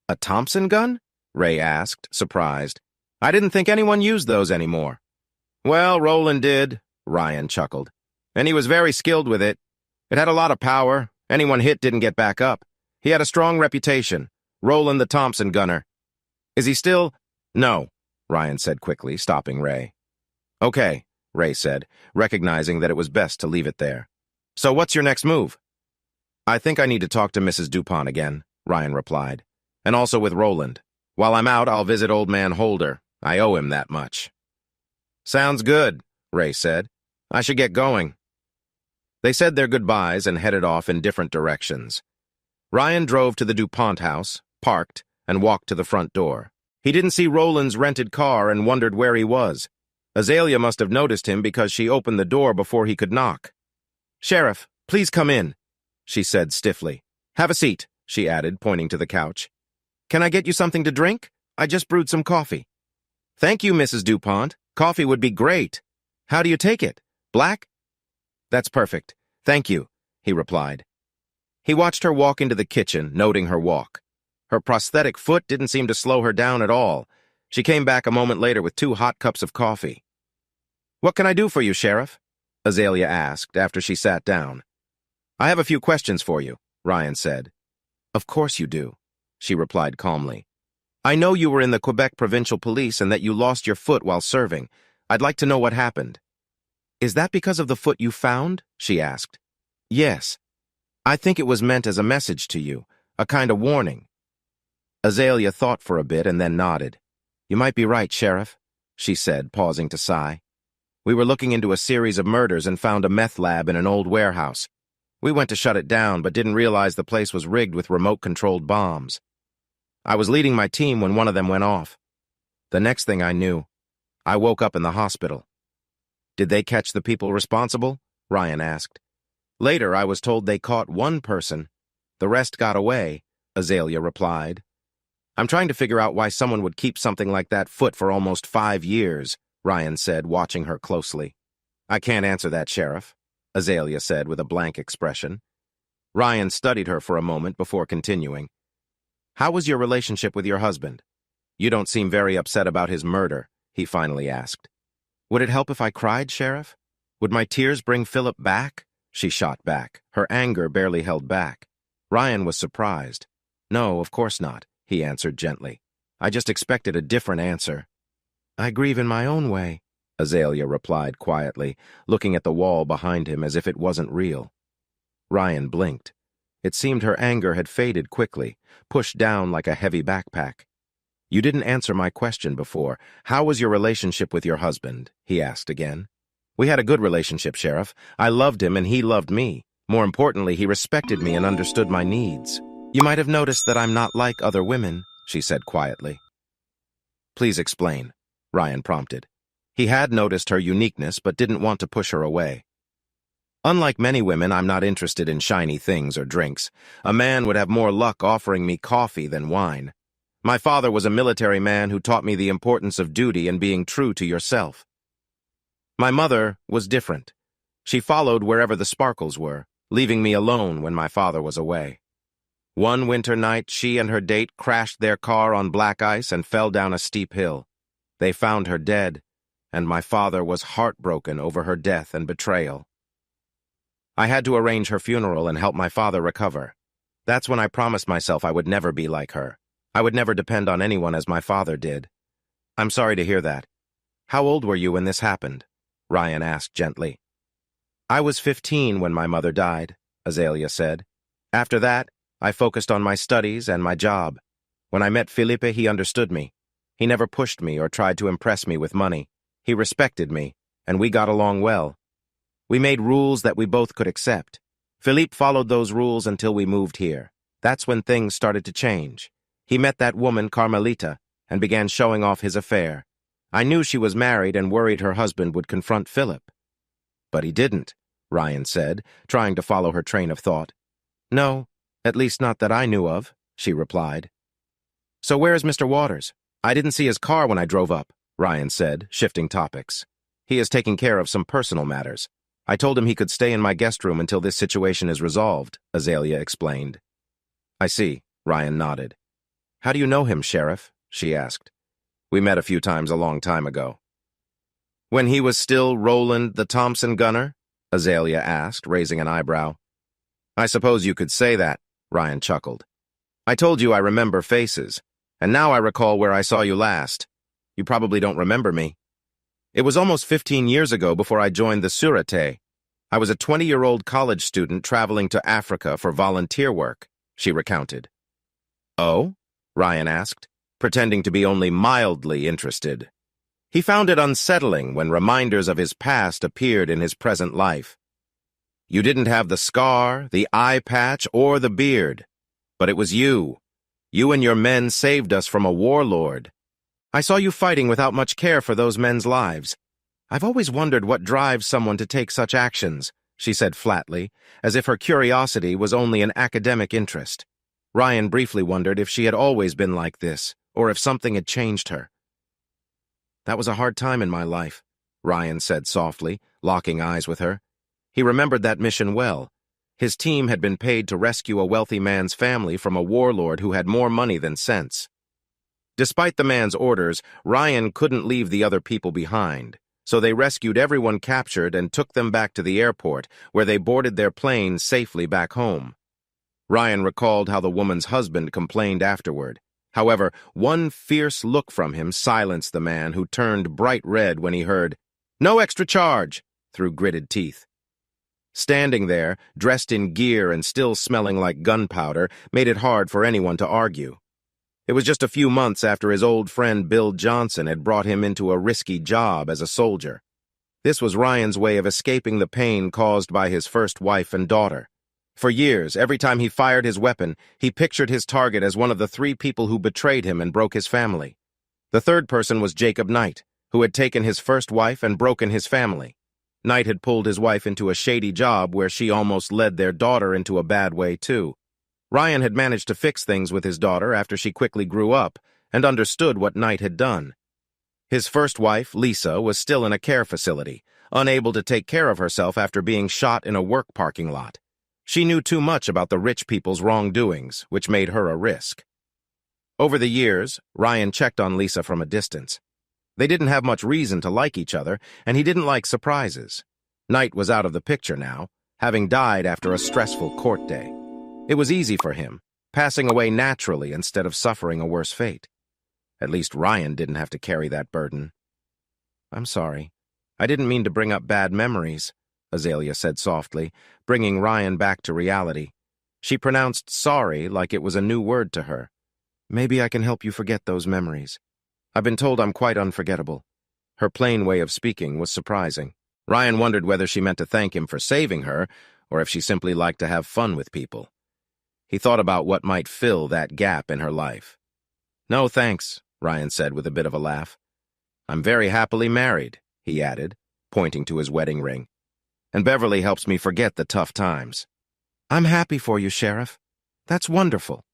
A Thompson gun? Ray asked, surprised. I didn't think anyone used those anymore. Well, Roland did, Ryan chuckled. And he was very skilled with it. It had a lot of power. Anyone hit didn't get back up. He had a strong reputation. Roland the Thompson gunner. Is he still? No, Ryan said quickly, stopping Ray. Okay, Ray said, recognizing that it was best to leave it there. So what's your next move? I think I need to talk to Mrs. DuPont again, Ryan replied. And also with Roland. While I'm out, I'll visit old man Holder. I owe him that much. Sounds good, Ray said. I should get going. They said their goodbyes and headed off in different directions. Ryan drove to the DuPont house, parked, and walked to the front door. He didn't see Roland's rented car and wondered where he was. Azalea must have noticed him because she opened the door before he could knock. Sheriff, please come in, she said stiffly. Have a seat, she added, pointing to the couch. Can I get you something to drink? I just brewed some coffee. Thank you, Mrs. DuPont. Coffee would be great. How do you take it? Black? That's perfect. Thank you, he replied. He watched her walk into the kitchen, noting her walk. Her prosthetic foot didn't seem to slow her down at all. She came back a moment later with 2 hot cups of coffee. What can I do for you, Sheriff? Azalea asked after she sat down. I have a few questions for you, Ryan said. Of course you do, she replied calmly. I know you were in the Quebec Provincial Police and that you lost your foot while serving. I'd like to know what happened. Is that because of the foot you found? She asked. Yes. I think it was meant as a message to you, a kind of warning. Azalea thought for a bit and then nodded. You might be right, Sheriff, she said, pausing to sigh. We were looking into a series of murders and found a meth lab in an old warehouse. We went to shut it down, but didn't realize the place was rigged with remote-controlled bombs. I was leading my team when one of them went off. The next thing I knew, I woke up in the hospital. Did they catch the people responsible? Ryan asked. Later, I was told they caught one person. The rest got away, Azalea replied. I'm trying to figure out why someone would keep something like that foot for almost 5 years, Ryan said, watching her closely. I can't answer that, Sheriff, Azalea said with a blank expression. Ryan studied her for a moment before continuing. How was your relationship with your husband? You don't seem very upset about his murder, he finally asked. Would it help if I cried, Sheriff? Would my tears bring Philip back? She shot back, her anger barely held back. Ryan was surprised. No, of course not, he answered gently. I just expected a different answer. I grieve in my own way, Azalea replied quietly, looking at the wall behind him as if it wasn't real. Ryan blinked. It seemed her anger had faded quickly, pushed down like a heavy backpack. You didn't answer my question before. How was your relationship with your husband? He asked again. We had a good relationship, Sheriff. I loved him and he loved me. More importantly, he respected me and understood my needs. You might have noticed that I'm not like other women, she said quietly. Please explain, Ryan prompted. He had noticed her uniqueness but didn't want to push her away. Unlike many women, I'm not interested in shiny things or drinks. A man would have more luck offering me coffee than wine. My father was a military man who taught me the importance of duty and being true to yourself. My mother was different. She followed wherever the sparkles were, leaving me alone when my father was away. One winter night, she and her date crashed their car on black ice and fell down a steep hill. They found her dead, and my father was heartbroken over her death and betrayal. I had to arrange her funeral and help my father recover. That's when I promised myself I would never be like her. I would never depend on anyone as my father did. I'm sorry to hear that. How old were you when this happened? Ryan asked gently. I was 15 when my mother died, Azalea said. After that, I focused on my studies and my job. When I met Felipe, he understood me. He never pushed me or tried to impress me with money. He respected me, and we got along well. We made rules that we both could accept. Philippe followed those rules until we moved here. That's when things started to change. He met that woman, Carmelita, and began showing off his affair. I knew she was married and worried her husband would confront Philip. But he didn't, Ryan said, trying to follow her train of thought. No, at least not that I knew of, she replied. So where is Mr. Waters? I didn't see his car when I drove up, Ryan said, shifting topics. He is taking care of some personal matters. I told him he could stay in my guest room until this situation is resolved, Azalea explained. I see, Ryan nodded. How do you know him, Sheriff? She asked. We met a few times a long time ago. When he was still Roland the Thompson gunner? Azalea asked, raising an eyebrow. I suppose you could say that, Ryan chuckled. I told you I remember faces, and now I recall where I saw you last. You probably don't remember me. It was almost 15 years ago before I joined the Sûreté. I was a 20-year-old college student traveling to Africa for volunteer work, she recounted. Oh? Ryan asked, pretending to be only mildly interested. He found it unsettling when reminders of his past appeared in his present life. You didn't have the scar, the eye patch, or the beard. But it was you. You and your men saved us from a warlord. I saw you fighting without much care for those men's lives. I've always wondered what drives someone to take such actions, she said flatly, as if her curiosity was only an academic interest. Ryan briefly wondered if she had always been like this, or if something had changed her. That was a hard time in my life, Ryan said softly, locking eyes with her. He remembered that mission well. His team had been paid to rescue a wealthy man's family from a warlord who had more money than sense. Despite the man's orders, Ryan couldn't leave the other people behind, so they rescued everyone captured and took them back to the airport, where they boarded their plane safely back home. Ryan recalled how the woman's husband complained afterward. However, one fierce look from him silenced the man, who turned bright red when he heard, "No extra charge," through gritted teeth. Standing there, dressed in gear and still smelling like gunpowder, made it hard for anyone to argue. It was just a few months after his old friend Bill Johnson had brought him into a risky job as a soldier. This was Ryan's way of escaping the pain caused by his first wife and daughter. For years, every time he fired his weapon, he pictured his target as one of the 3 people who betrayed him and broke his family. The third person was Jacob Knight, who had taken his first wife and broken his family. Knight had pulled his wife into a shady job where she almost led their daughter into a bad way, too. Ryan had managed to fix things with his daughter after she quickly grew up and understood what Knight had done. His first wife, Lisa, was still in a care facility, unable to take care of herself after being shot in a work parking lot. She knew too much about the rich people's wrongdoings, which made her a risk. Over the years, Ryan checked on Lisa from a distance. They didn't have much reason to like each other, and he didn't like surprises. Knight was out of the picture now, having died after a stressful court day. It was easy for him, passing away naturally instead of suffering a worse fate. At least Ryan didn't have to carry that burden. "I'm sorry. I didn't mean to bring up bad memories," Azalea said softly, bringing Ryan back to reality. She pronounced sorry like it was a new word to her. "Maybe I can help you forget those memories. I've been told I'm quite unforgettable." Her plain way of speaking was surprising. Ryan wondered whether she meant to thank him for saving her, or if she simply liked to have fun with people. He thought about what might fill that gap in her life. "No, thanks," Ryan said with a bit of a laugh. "I'm very happily married," he added, pointing to his wedding ring. "And Beverly helps me forget the tough times." "I'm happy for you, Sheriff. That's wonderful.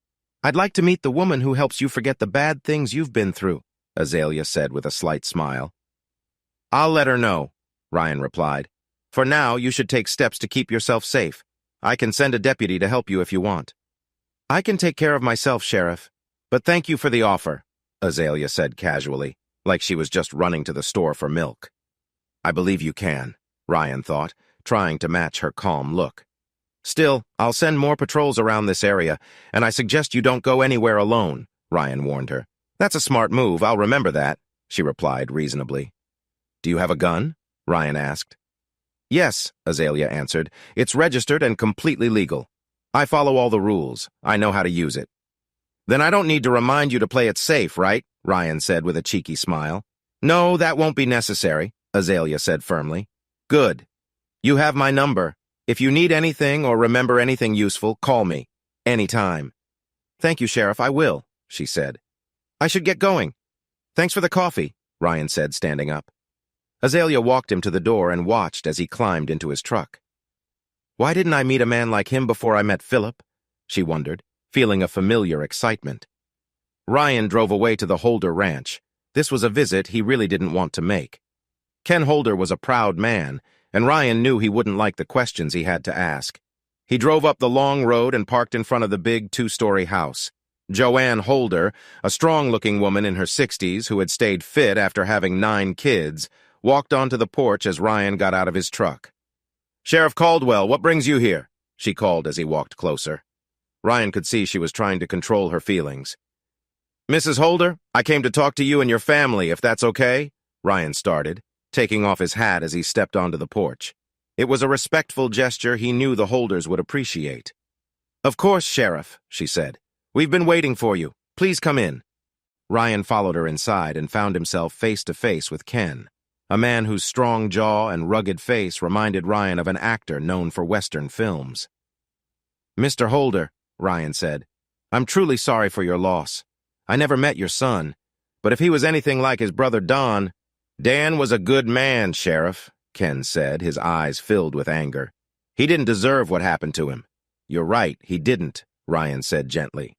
I'd like to meet the woman who helps you forget the bad things you've been through," Azalea said with a slight smile. "I'll let her know," Ryan replied. "For now, you should take steps to keep yourself safe. I can send a deputy to help you if you want." "I can take care of myself, Sheriff. But thank you for the offer," Azalea said casually, like she was just running to the store for milk. "I believe you can," Ryan thought, trying to match her calm look. "Still, I'll send more patrols around this area, and I suggest you don't go anywhere alone," Ryan warned her. "That's a smart move, I'll remember that," she replied reasonably. "Do you have a gun?" Ryan asked. "Yes," Azalea answered. "It's registered and completely legal. I follow all the rules. I know how to use it." "Then I don't need to remind you to play it safe, right?" Ryan said with a cheeky smile. "No, that won't be necessary," Azalea said firmly. "Good. You have my number. If you need anything or remember anything useful, call me. Anytime." "Thank you, Sheriff, I will," she said. "I should get going." "Thanks for the coffee," Ryan said, standing up. Azalea walked him to the door and watched as he climbed into his truck. Why didn't I meet a man like him before I met Philip? She wondered, feeling a familiar excitement. Ryan drove away to the Holder Ranch. This was a visit he really didn't want to make. Ken Holder was a proud man, and Ryan knew he wouldn't like the questions he had to ask. He drove up the long road and parked in front of the big 2-story house. Joanne Holder, a strong-looking woman in her 60s who had stayed fit after having 9 kids, walked onto the porch as Ryan got out of his truck. "Sheriff Caldwell, what brings you here?" she called as he walked closer. Ryan could see she was trying to control her feelings. Mrs. Holder, I came to talk to you and your family, if that's okay, Ryan started, taking off his hat as he stepped onto the porch. It was a respectful gesture he knew the Holders would appreciate. Of course, Sheriff, she said. We've been waiting for you. Please come in. Ryan followed her inside and found himself face to face with Ken, a man whose strong jaw and rugged face reminded Ryan of an actor known for Western films. Mr. Holder, Ryan said, I'm truly sorry for your loss. I never met your son, but if he was anything like his brother Don— Dan was a good man, Sheriff, Ken said, his eyes filled with anger. He didn't deserve what happened to him. You're right, he didn't, Ryan said gently.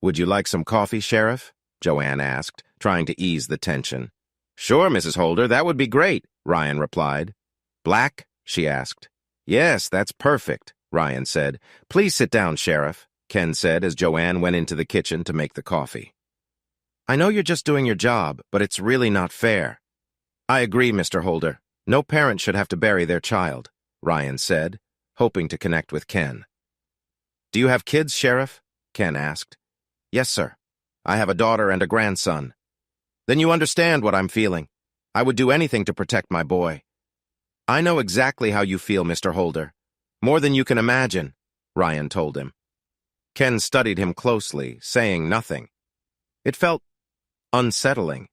Would you like some coffee, Sheriff? Joanne asked, trying to ease the tension. Sure, Mrs. Holder, that would be great, Ryan replied. Black? She asked. Yes, that's perfect, Ryan said. Please sit down, Sheriff, Ken said as Joanne went into the kitchen to make the coffee. I know you're just doing your job, but it's really not fair. I agree, Mr. Holder. No parent should have to bury their child, Ryan said, hoping to connect with Ken. Do you have kids, Sheriff? Ken asked. Yes, sir. I have a daughter and a grandson. Then you understand what I'm feeling. I would do anything to protect my boy. I know exactly how you feel, Mr. Holder. More than you can imagine, Ryan told him. Ken studied him closely, saying nothing. It felt unsettling.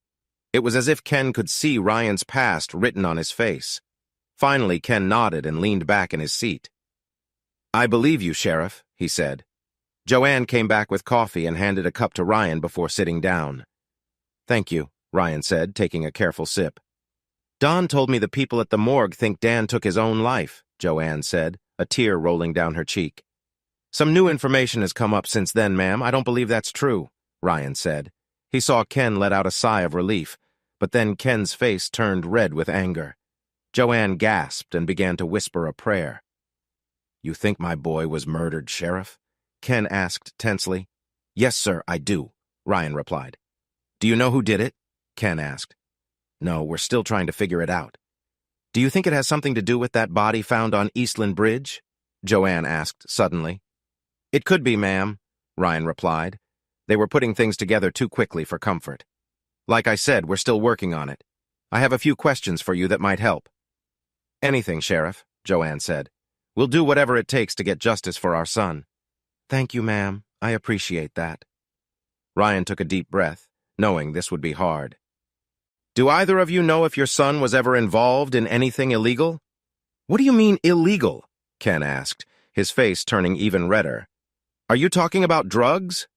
It was as if Ken could see Ryan's past written on his face. Finally, Ken nodded and leaned back in his seat. I believe you, Sheriff, he said. Joanne came back with coffee and handed a cup to Ryan before sitting down. Thank you, Ryan said, taking a careful sip. Don told me the people at the morgue think Dan took his own life, Joanne said, a tear rolling down her cheek. Some new information has come up since then, ma'am. I don't believe that's true, Ryan said. He saw Ken let out a sigh of relief, but then Ken's face turned red with anger. Joanne gasped and began to whisper a prayer. You think my boy was murdered, Sheriff? Ken asked tensely. Yes, sir, I do, Ryan replied. Do you know who did it? Ken asked. No, we're still trying to figure it out. Do you think it has something to do with that body found on Eastland Bridge? Joanne asked suddenly. It could be, ma'am, Ryan replied. They were putting things together too quickly for comfort. Like I said, we're still working on it. I have a few questions for you that might help. Anything, Sheriff, Joanne said. We'll do whatever it takes to get justice for our son. Thank you, ma'am. I appreciate that. Ryan took a deep breath, knowing this would be hard. Do either of you know if your son was ever involved in anything illegal? What do you mean, illegal? Ken asked, his face turning even redder. Are you talking about drugs?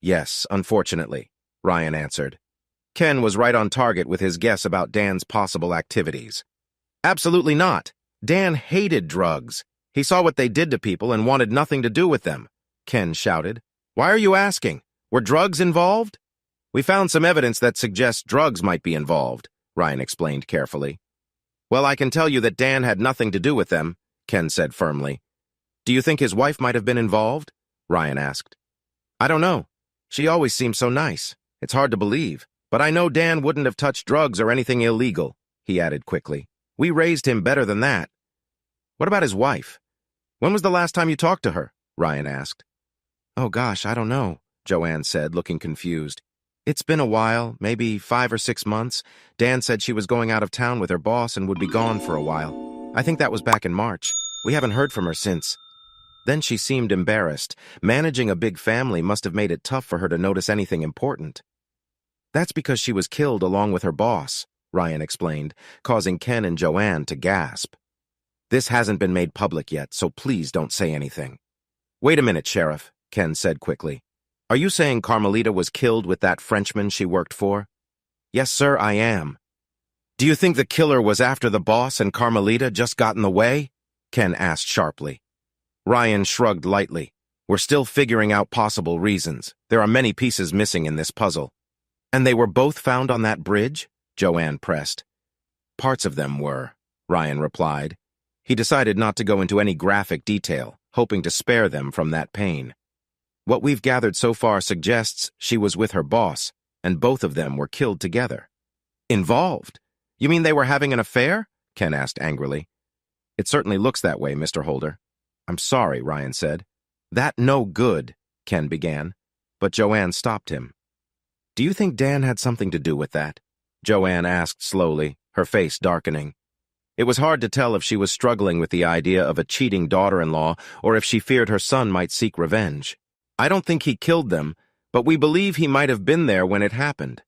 Yes, unfortunately, Ryan answered. Ken was right on target with his guess about Dan's possible activities. Absolutely not. Dan hated drugs. He saw what they did to people and wanted nothing to do with them, Ken shouted. Why are you asking? Were drugs involved? We found some evidence that suggests drugs might be involved, Ryan explained carefully. Well, I can tell you that Dan had nothing to do with them, Ken said firmly. Do you think his wife might have been involved? Ryan asked. I don't know. She always seems so nice. It's hard to believe. But I know Dan wouldn't have touched drugs or anything illegal, he added quickly. We raised him better than that. What about his wife? When was the last time you talked to her? Ryan asked. Oh gosh, I don't know, Joanne said, looking confused. It's been a while, maybe 5 or 6 months. Dan said she was going out of town with her boss and would be gone for a while. I think that was back in March. We haven't heard from her since. Then she seemed embarrassed. Managing a big family must have made it tough for her to notice anything important. That's because she was killed along with her boss, Ryan explained, causing Ken and Joanne to gasp. This hasn't been made public yet, so please don't say anything. Wait a minute, Sheriff, Ken said quickly. Are you saying Carmelita was killed with that Frenchman she worked for? Yes, sir, I am. Do you think the killer was after the boss and Carmelita just got in the way? Ken asked sharply. Ryan shrugged lightly. We're still figuring out possible reasons. There are many pieces missing in this puzzle. And they were both found on that bridge? Joanne pressed. Parts of them were, Ryan replied. He decided not to go into any graphic detail, hoping to spare them from that pain. What we've gathered so far suggests she was with her boss, and both of them were killed together. Involved? You mean they were having an affair? Ken asked angrily. It certainly looks that way, Mr. Holder. I'm sorry, Ryan said. That no good, Ken began, but Joanne stopped him. Do you think Dan had something to do with that? Joanne asked slowly, her face darkening. It was hard to tell if she was struggling with the idea of a cheating daughter-in-law or if she feared her son might seek revenge. I don't think he killed them, but we believe he might have been there when it happened.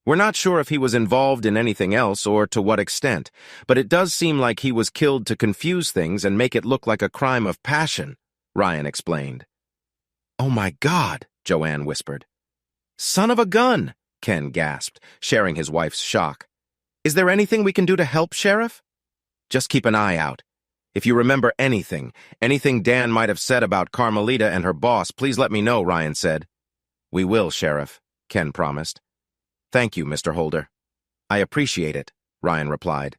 We're not sure if he was involved in anything else or to what extent, but it does seem like he was killed to confuse things and make it look like a crime of passion, Ryan explained. Oh my God, Joanne whispered. Son of a gun, Ken gasped, sharing his wife's shock. Is there anything we can do to help, Sheriff? Just keep an eye out. If you remember anything Dan might have said about Carmelita and her boss, please let me know, Ryan said. We will, Sheriff, Ken promised. Thank you, Mr. Holder. I appreciate it, Ryan replied.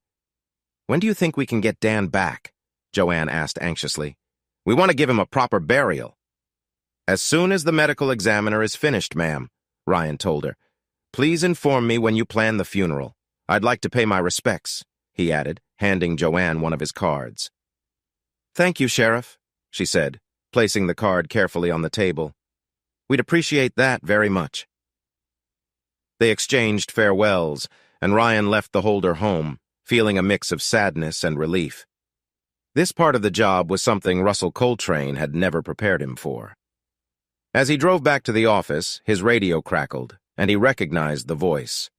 When do you think we can get Dan back? Joanne asked anxiously. We want to give him a proper burial. As soon as the medical examiner is finished, ma'am, Ryan told her. Please inform me when you plan the funeral. I'd like to pay my respects, he added, handing Joanne one of his cards. Thank you, Sheriff, she said, placing the card carefully on the table. We'd appreciate that very much. They exchanged farewells, and Ryan left the Holder home, feeling a mix of sadness and relief. This part of the job was something Russell Coltrane had never prepared him for. As he drove back to the office, his radio crackled, and he recognized the voice.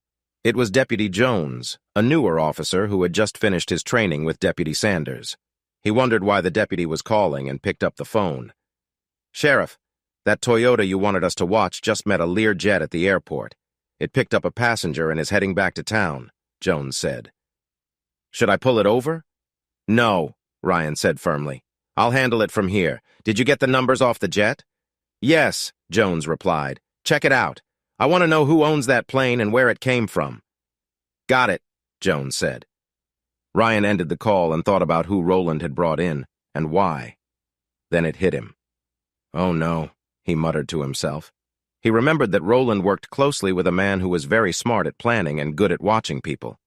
It was Deputy Jones, a newer officer who had just finished his training with Deputy Sanders. He wondered why the deputy was calling and picked up the phone. Sheriff, that Toyota you wanted us to watch just met a Learjet at the airport. It picked up a passenger and is heading back to town, Jones said. Should I pull it over? No, Ryan said firmly. I'll handle it from here. Did you get the numbers off the jet? Yes, Jones replied. Check it out. I want to know who owns that plane and where it came from. Got it, Jones said. Ryan ended the call and thought about who Roland had brought in and why. Then it hit him. Oh no, he muttered to himself. He remembered that Roland worked closely with a man who was very smart at planning and good at watching people.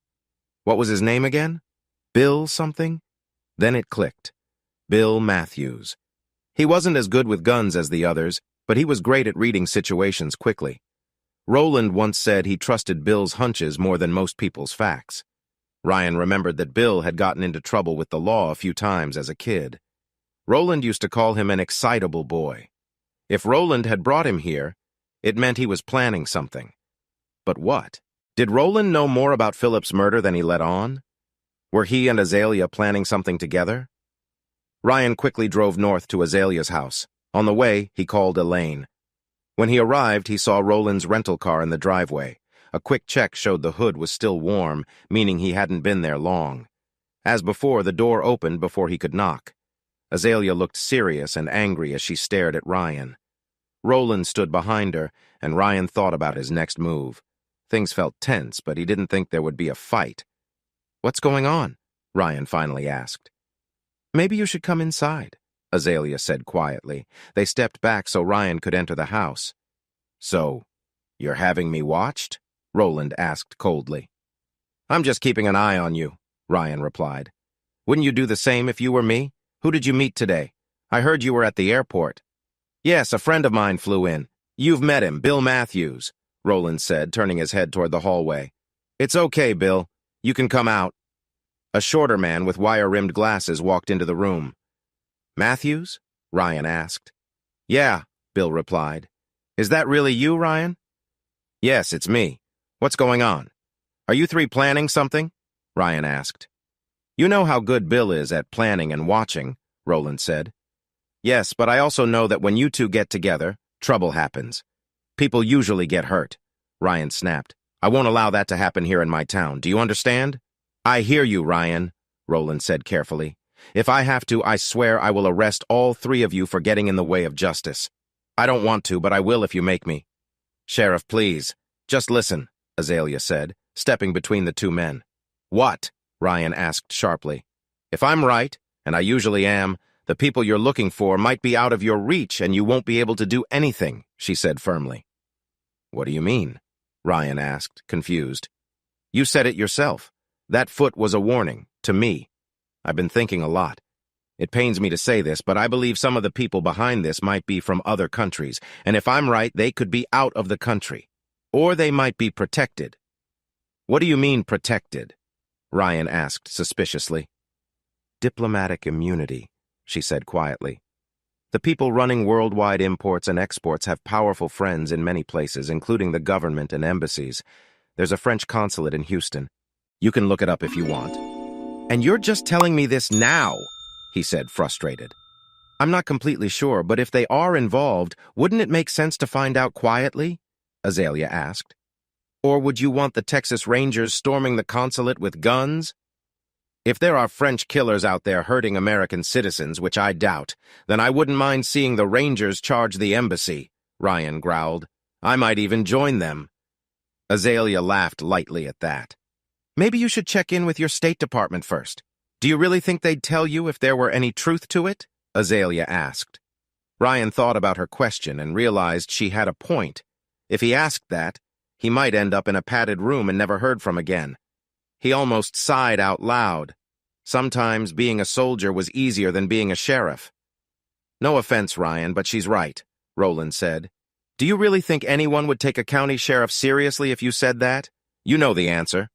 What was his name again? Bill something? Then it clicked. Bill Matthews. He wasn't as good with guns as the others, but he was great at reading situations quickly. Roland once said he trusted Bill's hunches more than most people's facts. Ryan remembered that Bill had gotten into trouble with the law a few times as a kid. Roland used to call him an excitable boy. If Roland had brought him here, it meant he was planning something. But what? Did Roland know more about Philip's murder than he let on? Were he and Azalea planning something together? Ryan quickly drove north to Azalea's house. On the way, he called Elaine. When he arrived, he saw Roland's rental car in the driveway. A quick check showed the hood was still warm, meaning he hadn't been there long. As before, the door opened before he could knock. Azalea looked serious and angry as she stared at Ryan. Roland stood behind her, and Ryan thought about his next move. Things felt tense, but he didn't think there would be a fight. What's going on? Ryan finally asked. Maybe you should come inside, Azalea said quietly. They stepped back so Ryan could enter the house. So, you're having me watched? Roland asked coldly. I'm just keeping an eye on you, Ryan replied. Wouldn't you do the same if you were me? Who did you meet today? I heard you were at the airport. Yes, a friend of mine flew in. You've met him, Bill Matthews, Roland said, turning his head toward the hallway. It's okay, Bill. You can come out. A shorter man with wire-rimmed glasses walked into the room. Matthews? Ryan asked. Yeah, Bill replied. Is that really you, Ryan? Yes, it's me. What's going on? Are you three planning something? Ryan asked. You know how good Bill is at planning and watching, Roland said. Yes, but I also know that when you two get together, trouble happens. People usually get hurt, Ryan snapped. I won't allow that to happen here in my town. Do you understand? I hear you, Ryan, Roland said carefully. If I have to, I swear I will arrest all three of you for getting in the way of justice. I don't want to, but I will if you make me. Sheriff, please. Just listen, Azalea said, stepping between the two men. What? Ryan asked sharply. If I'm right, and I usually am, the people you're looking for might be out of your reach and you won't be able to do anything, she said firmly. What do you mean? Ryan asked, confused. You said it yourself. That foot was a warning, to me. I've been thinking a lot. It pains me to say this, but I believe some of the people behind this might be from other countries, and if I'm right, they could be out of the country. Or they might be protected. What do you mean, protected? Ryan asked suspiciously. Diplomatic immunity, she said quietly. The people running worldwide imports and exports have powerful friends in many places, including the government and embassies. There's a French consulate in Houston. You can look it up if you want. And you're just telling me this now, he said, frustrated. I'm not completely sure, but if they are involved, wouldn't it make sense to find out quietly? Azalea asked. Or would you want the Texas Rangers storming the consulate with guns? If there are French killers out there hurting American citizens, which I doubt, then I wouldn't mind seeing the Rangers charge the embassy, Ryan growled. I might even join them. Azalea laughed lightly at that. Maybe you should check in with your State Department first. Do you really think they'd tell you if there were any truth to it? Azalea asked. Ryan thought about her question and realized she had a point. If he asked that, he might end up in a padded room and never heard from again. He almost sighed out loud. Sometimes being a soldier was easier than being a sheriff. No offense, Ryan, but she's right, Roland said. Do you really think anyone would take a county sheriff seriously if you said that? You know the answer.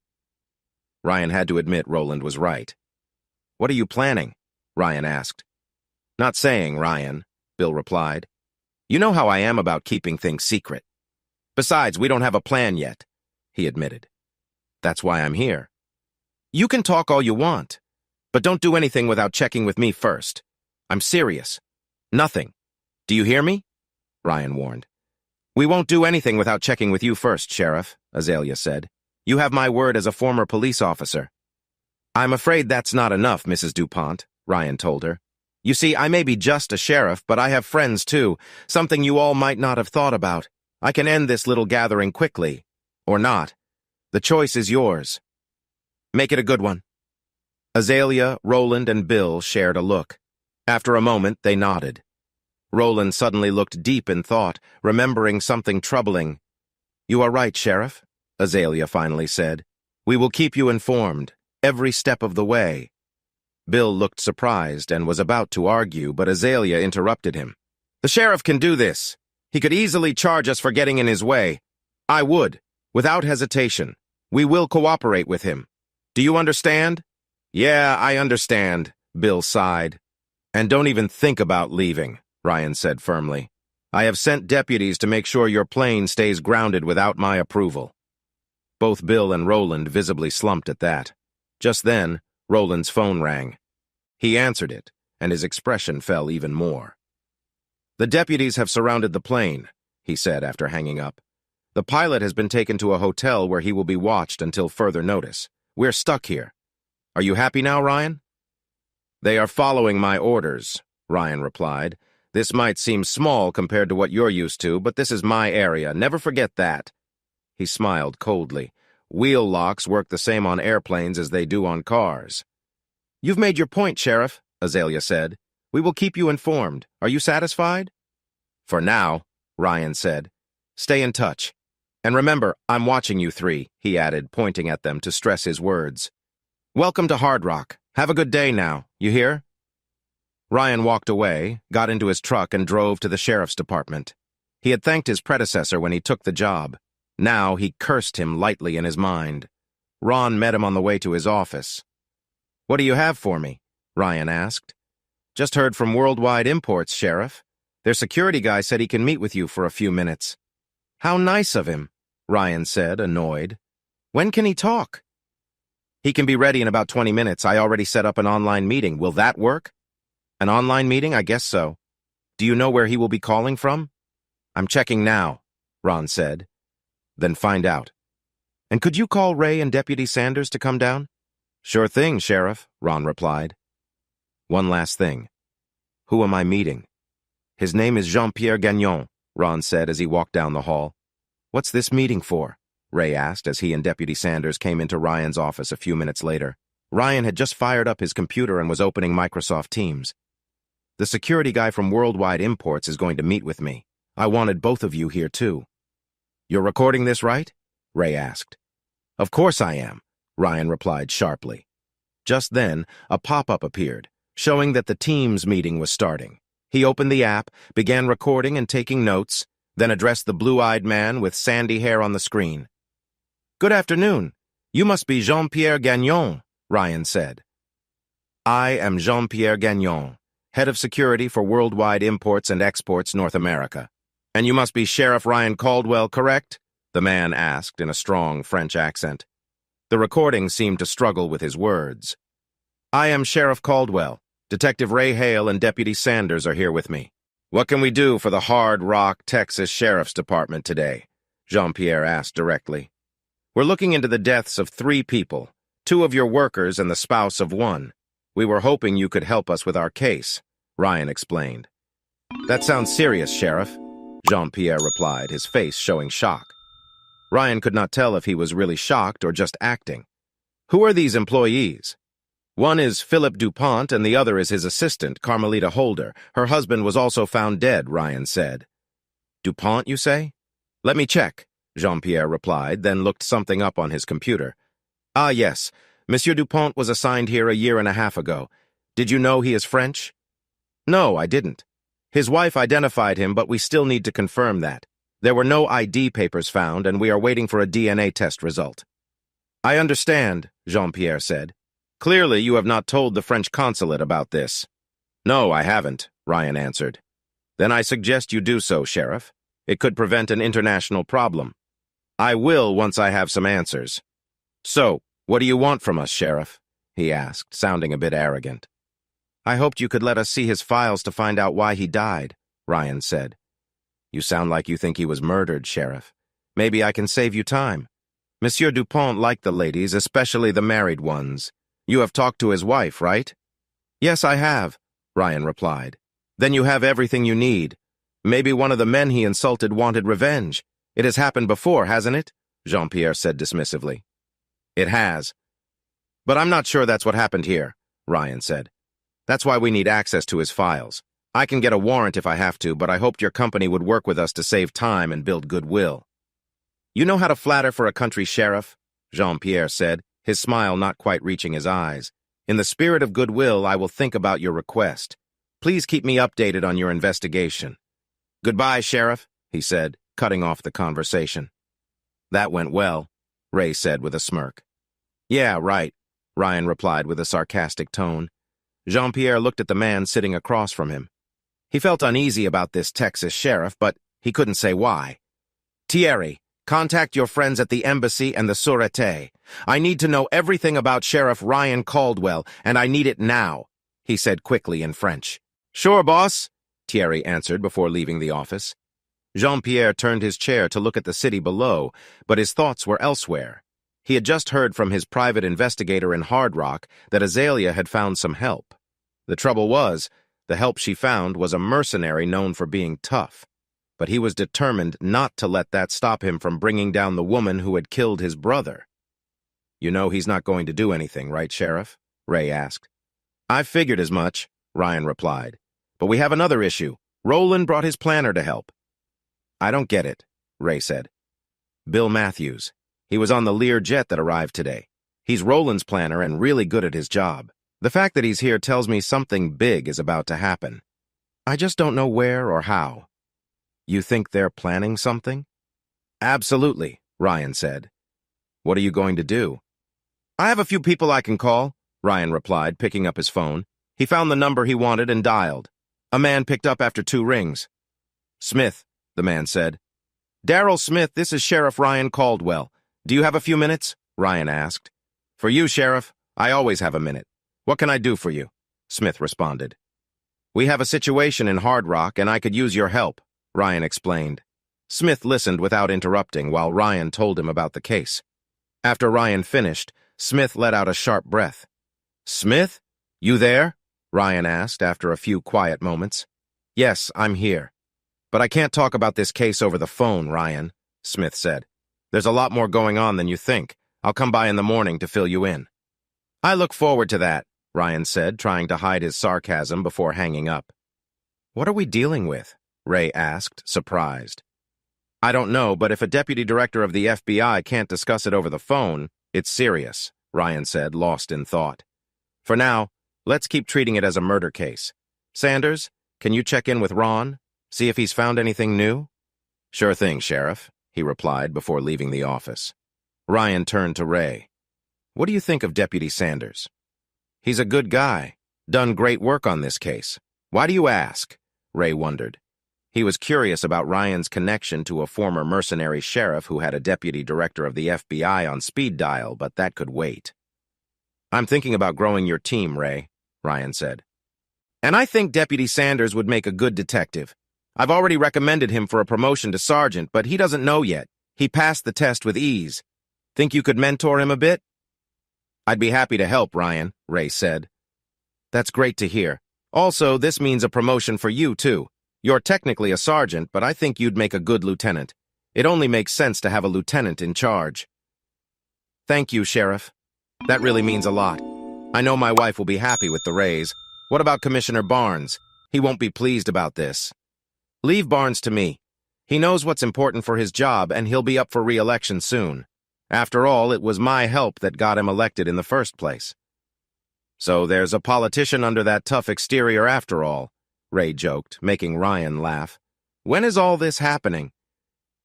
Ryan had to admit Roland was right. What are you planning? Ryan asked. Not saying, Ryan, Bill replied. You know how I am about keeping things secret. Besides, we don't have a plan yet, he admitted. That's why I'm here. You can talk all you want, but don't do anything without checking with me first. I'm serious. Nothing. Do you hear me? Ryan warned. We won't do anything without checking with you first, Sheriff, Azalea said. You have my word as a former police officer. I'm afraid that's not enough, Mrs. DuPont, Ryan told her. You see, I may be just a sheriff, but I have friends too, something you all might not have thought about. I can end this little gathering quickly. Or not. The choice is yours. Make it a good one. Azalea, Roland, and Bill shared a look. After a moment, they nodded. Roland suddenly looked deep in thought, remembering something troubling. You are right, Sheriff, Azalea finally said. We will keep you informed, every step of the way. Bill looked surprised and was about to argue, but Azalea interrupted him. The sheriff can do this. He could easily charge us for getting in his way. I would, without hesitation. We will cooperate with him. Do you understand? Yeah, I understand, Bill sighed. And don't even think about leaving, Ryan said firmly. I have sent deputies to make sure your plane stays grounded without my approval. Both Bill and Roland visibly slumped at that. Just then, Roland's phone rang. He answered it, and his expression fell even more. The deputies have surrounded the plane, he said after hanging up. The pilot has been taken to a hotel where he will be watched until further notice. We're stuck here. Are you happy now, Ryan? They are following my orders, Ryan replied. This might seem small compared to what you're used to, but this is my area. Never forget that. He smiled coldly. Wheel locks work the same on airplanes as they do on cars. You've made your point, Sheriff, Azalea said. We will keep you informed. Are you satisfied? For now, Ryan said. Stay in touch. And remember, I'm watching you three, he added, pointing at them to stress his words. Welcome to Hard Rock. Have a good day now, you hear? Ryan walked away, got into his truck, and drove to the sheriff's department. He had thanked his predecessor when he took the job. Now he cursed him lightly in his mind. Ron met him on the way to his office. What do you have for me? Ryan asked. Just heard from Worldwide Imports, Sheriff. Their security guy said he can meet with you for a few minutes. How nice of him, Ryan said, annoyed. When can he talk? He can be ready in about 20 minutes. I already set up an online meeting. Will that work? An online meeting? I guess so. Do you know where he will be calling from? I'm checking now, Ron said. Then find out. And could you call Ray and Deputy Sanders to come down? Sure thing, Sheriff, Ron replied. One last thing. Who am I meeting? His name is Jean-Pierre Gagnon, Ron said as he walked down the hall. What's this meeting for? Ray asked as he and Deputy Sanders came into Ryan's office a few minutes later. Ryan had just fired up his computer and was opening Microsoft Teams. The security guy from Worldwide Imports is going to meet with me. I wanted both of you here, too. You're recording this, right? Ray asked. Of course I am, Ryan replied sharply. Just then, a pop-up appeared, showing that the Teams meeting was starting. He opened the app, began recording and taking notes, then addressed the blue-eyed man with sandy hair on the screen. "Good afternoon. You must be Jean-Pierre Gagnon," Ryan said. "I am Jean-Pierre Gagnon, head of security for Worldwide Imports and Exports North America. And you must be Sheriff Ryan Caldwell, correct?" the man asked in a strong French accent. The recording seemed to struggle with his words. "I am Sheriff Caldwell. Detective Ray Hale and Deputy Sanders are here with me. What can we do for the Hard Rock, Texas Sheriff's Department today?" Jean-Pierre asked directly. "We're looking into the deaths of 3 people, 2 of your workers and the spouse of 1. We were hoping you could help us with our case," Ryan explained. "That sounds serious, Sheriff," Jean-Pierre replied, his face showing shock. Ryan could not tell if he was really shocked or just acting. "Who are these employees?" "One is Philip DuPont and the other is his assistant, Carmelita Holder. Her husband was also found dead," Ryan said. "DuPont, you say?" "Let me check," Jean-Pierre replied, then looked something up on his computer. "Ah, yes. Monsieur DuPont was assigned here a year and a half ago. Did you know he is French?" "No, I didn't. His wife identified him, but we still need to confirm that. There were no ID papers found, and we are waiting for a DNA test result." "I understand," Jean-Pierre said. "Clearly, you have not told the French consulate about this." "No, I haven't," Ryan answered. "Then I suggest you do so, Sheriff. It could prevent an international problem." "I will once I have some answers." "So, what do you want from us, Sheriff?" he asked, sounding a bit arrogant. "I hoped you could let us see his files to find out why he died," Ryan said. "You sound like you think he was murdered, Sheriff. Maybe I can save you time. Monsieur DuPont liked the ladies, especially the married ones. You have talked to his wife, right?" "Yes, I have," Ryan replied. "Then you have everything you need. Maybe one of the men he insulted wanted revenge. It has happened before, hasn't it?" Jean-Pierre said dismissively. "It has. But I'm not sure that's what happened here," Ryan said. "That's why we need access to his files. I can get a warrant if I have to, but I hoped your company would work with us to save time and build goodwill." "You know how to flatter for a country sheriff," Jean-Pierre said, his smile not quite reaching his eyes. "In the spirit of goodwill, I will think about your request. Please keep me updated on your investigation." "Goodbye, Sheriff," he said, cutting off the conversation. "That went well," Ray said with a smirk. "Yeah, right," Ryan replied with a sarcastic tone. Jean-Pierre looked at the man sitting across from him. He felt uneasy about this Texas sheriff, but he couldn't say why. "Thierry, contact your friends at the embassy and the Sûreté. I need to know everything about Sheriff Ryan Caldwell, and I need it now," he said quickly in French. "Sure, boss," Thierry answered before leaving the office. Jean-Pierre turned his chair to look at the city below, but his thoughts were elsewhere. He had just heard from his private investigator in Hard Rock that Azalea had found some help. The trouble was, the help she found was a mercenary known for being tough. But he was determined not to let that stop him from bringing down the woman who had killed his brother. "You know he's not going to do anything, right, Sheriff?" Ray asked. "I figured as much," Ryan replied. "But we have another issue. Roland brought his planner to help." "I don't get it," Ray said. "Bill Matthews. He was on the Lear jet that arrived today. He's Roland's planner and really good at his job. The fact that he's here tells me something big is about to happen. I just don't know where or how." "You think they're planning something?" "Absolutely," Ryan said. "What are you going to do?" "I have a few people I can call," Ryan replied, picking up his phone. He found the number he wanted and dialed. A man picked up after 2 rings. "Smith," the man said. "Darrell Smith, this is Sheriff Ryan Caldwell. Do you have a few minutes?" Ryan asked. "For you, Sheriff, I always have a minute. What can I do for you?" Smith responded. "We have a situation in Hard Rock, and I could use your help," Ryan explained. Smith listened without interrupting while Ryan told him about the case. After Ryan finished, Smith let out a sharp breath. "Smith? You there?" Ryan asked after a few quiet moments. "Yes, I'm here. But I can't talk about this case over the phone, Ryan," Smith said. "There's a lot more going on than you think. I'll come by in the morning to fill you in." "I look forward to that," Ryan said, trying to hide his sarcasm before hanging up. "What are we dealing with?" Ray asked, surprised. "I don't know, but if a deputy director of the FBI can't discuss it over the phone, it's serious," Ryan said, lost in thought. "For now, Let's keep treating it as a murder case. Sanders, can you check in with Ron? See if he's found anything new? Sure thing, Sheriff, he replied before leaving the office. Ryan turned to Ray. What do you think of Deputy Sanders? He's a good guy. Done great work on this case. Why do you ask? Ray wondered. He was curious about Ryan's connection to a former mercenary sheriff who had a deputy director of the FBI on speed dial, but that could wait. I'm thinking about growing your team, Ray, Ryan said. And I think Deputy Sanders would make a good detective. I've already recommended him for a promotion to sergeant, but he doesn't know yet. He passed the test with ease. Think you could mentor him a bit? I'd be happy to help, Ryan, Ray said. That's great to hear. Also, this means a promotion for you, too. You're technically a sergeant, but I think you'd make a good lieutenant. It only makes sense to have a lieutenant in charge. Thank you, Sheriff. That really means a lot. I know my wife will be happy with the raise. What about Commissioner Barnes? He won't be pleased about this. Leave Barnes to me. He knows what's important for his job, and he'll be up for re-election soon. After all, it was my help that got him elected in the first place. So there's a politician under that tough exterior after all, Ray joked, making Ryan laugh. When is all this happening?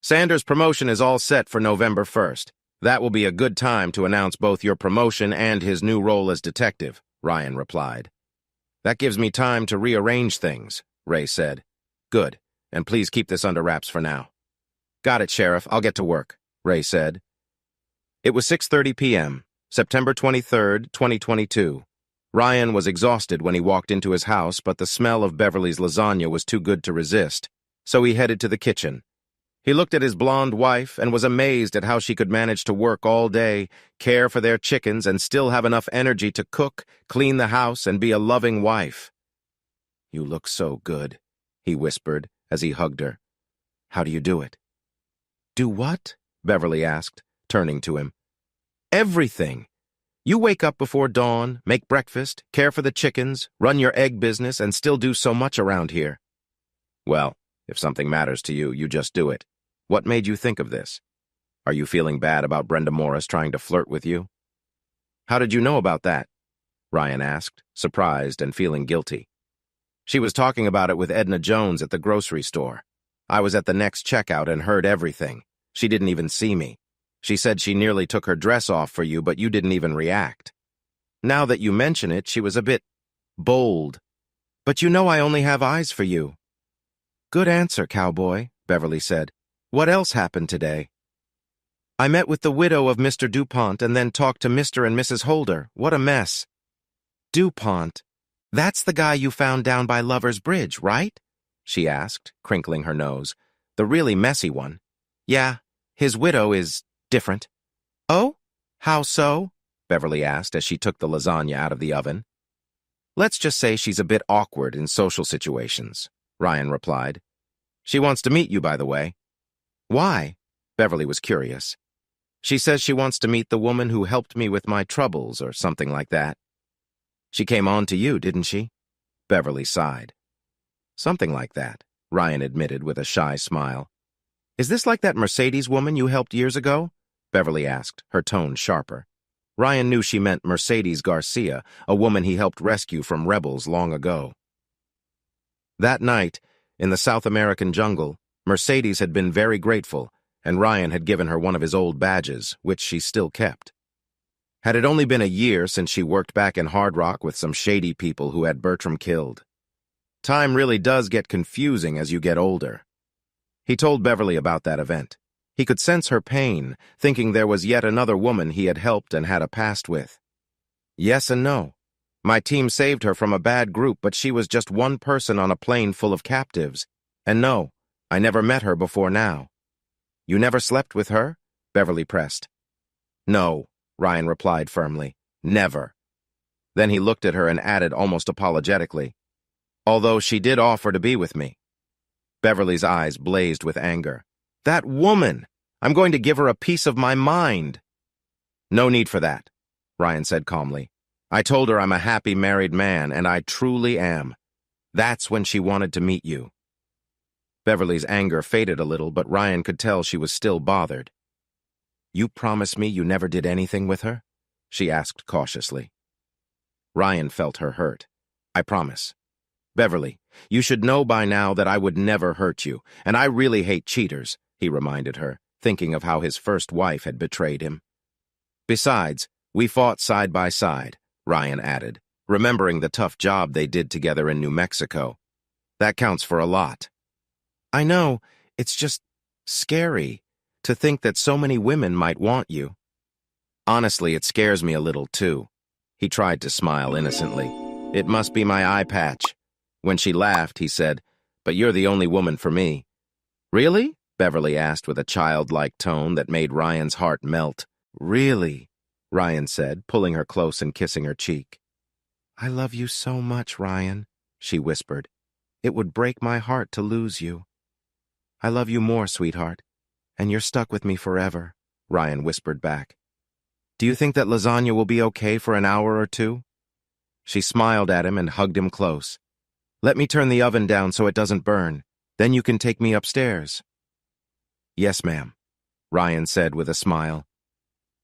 Sanders' promotion is all set for November 1st. That will be a good time to announce both your promotion and his new role as detective, Ryan replied. That gives me time to rearrange things, Ray said. Good, and please keep this under wraps for now. Got it, Sheriff. I'll get to work, Ray said. It was 6:30 p.m., September 23rd, 2022. Ryan was exhausted when he walked into his house, but the smell of Beverly's lasagna was too good to resist, so he headed to the kitchen. He looked at his blonde wife and was amazed at how she could manage to work all day, care for their chickens, and still have enough energy to cook, clean the house, and be a loving wife. You look so good, he whispered as he hugged her. How do you do it? Do what? Beverly asked, turning to him. Everything. You wake up before dawn, make breakfast, care for the chickens, run your egg business, and still do so much around here. Well, if something matters to you, you just do it. What made you think of this? Are you feeling bad about Brenda Morris trying to flirt with you? How did you know about that? Ryan asked, surprised and feeling guilty. She was talking about it with Edna Jones at the grocery store. I was at the next checkout and heard everything. She didn't even see me. She said she nearly took her dress off for you, but you didn't even react. Now that you mention it, she was a bit bold. But you know I only have eyes for you. Good answer, cowboy, Beverly said. What else happened today? I met with the widow of Mr. DuPont and then talked to Mr. and Mrs. Holder. What a mess. DuPont. That's the guy you found down by Lover's Bridge, right? She asked, crinkling her nose. The really messy one. Yeah, his widow is different. Oh? How so? Beverly asked as she took the lasagna out of the oven. Let's just say she's a bit awkward in social situations, Ryan replied. She wants to meet you, by the way. Why? Beverly was curious. She says she wants to meet the woman who helped me with my troubles or something like that. She came on to you, didn't she? Beverly sighed. Something like that, Ryan admitted with a shy smile. Is this like that Mercedes woman you helped years ago? Beverly asked, her tone sharper. Ryan knew she meant Mercedes Garcia, a woman he helped rescue from rebels long ago. That night, in the South American jungle, Mercedes had been very grateful, and Ryan had given her one of his old badges, which she still kept. Had it only been a year since she worked back in Hard Rock with some shady people who had Bertram killed. Time really does get confusing as you get older. He told Beverly about that event. He could sense her pain, thinking there was yet another woman he had helped and had a past with. Yes and no. My team saved her from a bad group, but she was just one person on a plane full of captives. And no, I never met her before now. You never slept with her? Beverly pressed. No, Ryan replied firmly. Never. Then he looked at her and added almost apologetically, although she did offer to be with me. Beverly's eyes blazed with anger. That woman! I'm going to give her a piece of my mind. No need for that, Ryan said calmly. I told her I'm a happy married man, and I truly am. That's when she wanted to meet you. Beverly's anger faded a little, but Ryan could tell she was still bothered. You promise me you never did anything with her? She asked cautiously. Ryan felt her hurt. "I promise." "Beverly, you should know by now that I would never hurt you, and I really hate cheaters," he reminded her, thinking of how his first wife had betrayed him. "Besides, we fought side by side," Ryan added, remembering the tough job they did together in New Mexico. "That counts for a lot." "I know, it's just scary to think that so many women might want you." "Honestly, it scares me a little, too." He tried to smile innocently. "It must be my eye patch." When she laughed, he said, "But you're the only woman for me." "Really?" Beverly asked with a childlike tone that made Ryan's heart melt. "Really?" Ryan said, pulling her close and kissing her cheek. "I love you so much, Ryan," she whispered. "It would break my heart to lose you." "I love you more, sweetheart, and you're stuck with me forever," Ryan whispered back. "Do you think that lasagna will be okay for an hour or two?" She smiled at him and hugged him close. "Let me turn the oven down so it doesn't burn. Then you can take me upstairs." "Yes, ma'am," Ryan said with a smile.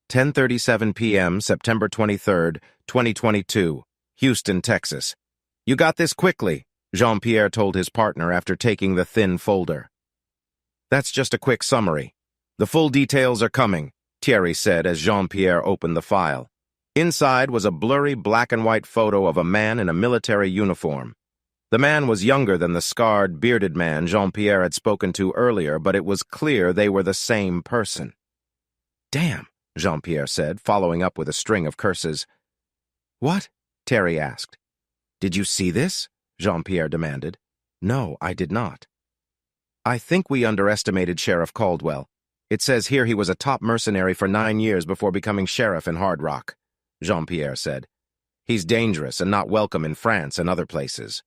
10:37 p.m., September 23rd, 2022, Houston, Texas. "You got this quickly," Jean-Pierre told his partner after taking the thin folder. "That's just a quick summary. The full details are coming," Thierry said as Jean-Pierre opened the file. Inside was a blurry black and white photo of a man in a military uniform. The man was younger than the scarred, bearded man Jean-Pierre had spoken to earlier, but it was clear they were the same person. "Damn," Jean-Pierre said, following up with a string of curses. "What?" Terry asked. "Did you see this?" Jean-Pierre demanded. "No, I did not." "I think we underestimated Sheriff Caldwell. It says here he was a top mercenary for 9 years before becoming sheriff in Hard Rock," Jean-Pierre said. "He's dangerous and not welcome in France and other places."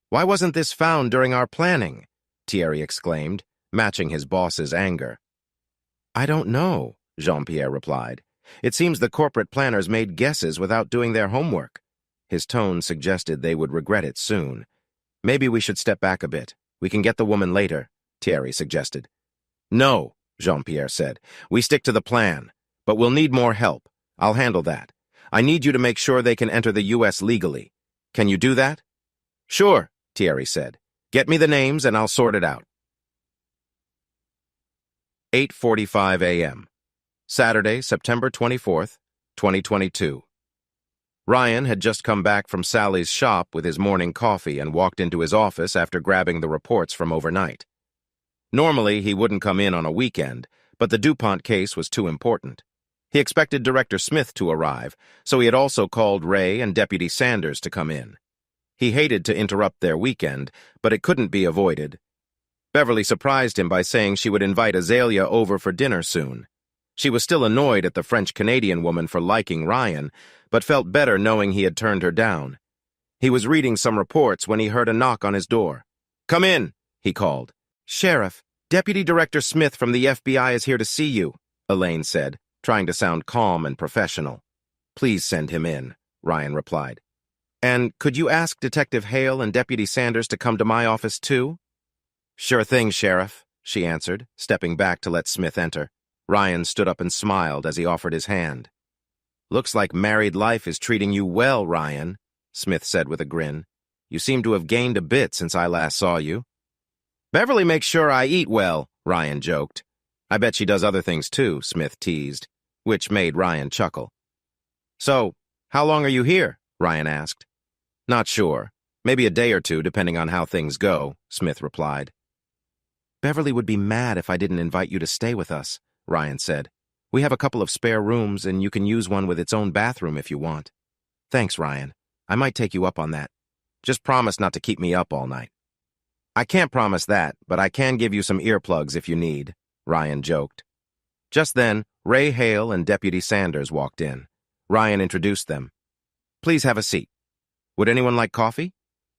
"Why wasn't this found during our planning?" Thierry exclaimed, matching his boss's anger. "I don't know," Jean-Pierre replied. "It seems the corporate planners made guesses without doing their homework." His tone suggested they would regret it soon. "Maybe we should step back a bit. We can get the woman later," Thierry suggested. "No," Jean-Pierre said. "We stick to the plan. But we'll need more help. I'll handle that. I need you to make sure they can enter the U.S. legally. Can you do that?" "Sure," Thierry said. "Get me the names and I'll sort it out." 8:45 a.m. Saturday, September 24th, 2022. Ryan had just come back from Sally's shop with his morning coffee and walked into his office after grabbing the reports from overnight. Normally, he wouldn't come in on a weekend, but the DuPont case was too important. He expected Director Smith to arrive, so he had also called Ray and Deputy Sanders to come in. He hated to interrupt their weekend, but it couldn't be avoided. Beverly surprised him by saying she would invite Azalea over for dinner soon. She was still annoyed at the French-Canadian woman for liking Ryan, but felt better knowing he had turned her down. He was reading some reports when he heard a knock on his door. "Come in," he called. "Sheriff, Deputy Director Smith from the FBI is here to see you," Elaine said, trying to sound calm and professional. "Please send him in," Ryan replied. "And could you ask Detective Hale and Deputy Sanders to come to my office too?" "Sure thing, Sheriff," she answered, stepping back to let Smith enter. Ryan stood up and smiled as he offered his hand. "Looks like married life is treating you well, Ryan," Smith said with a grin. "You seem to have gained a bit since I last saw you." "Beverly makes sure I eat well," Ryan joked. "I bet she does other things too," Smith teased, which made Ryan chuckle. "So, how long are you here?" Ryan asked. "Not sure. Maybe a day or two, depending on how things go," Smith replied. "Beverly would be mad if I didn't invite you to stay with us," Ryan said. "We have a couple of spare rooms, and you can use one with its own bathroom if you want." "Thanks, Ryan. I might take you up on that. Just promise not to keep me up all night." "I can't promise that, but I can give you some earplugs if you need," Ryan joked. Just then, Ray Hale and Deputy Sanders walked in. Ryan introduced them. "Please have a seat. Would anyone like coffee?"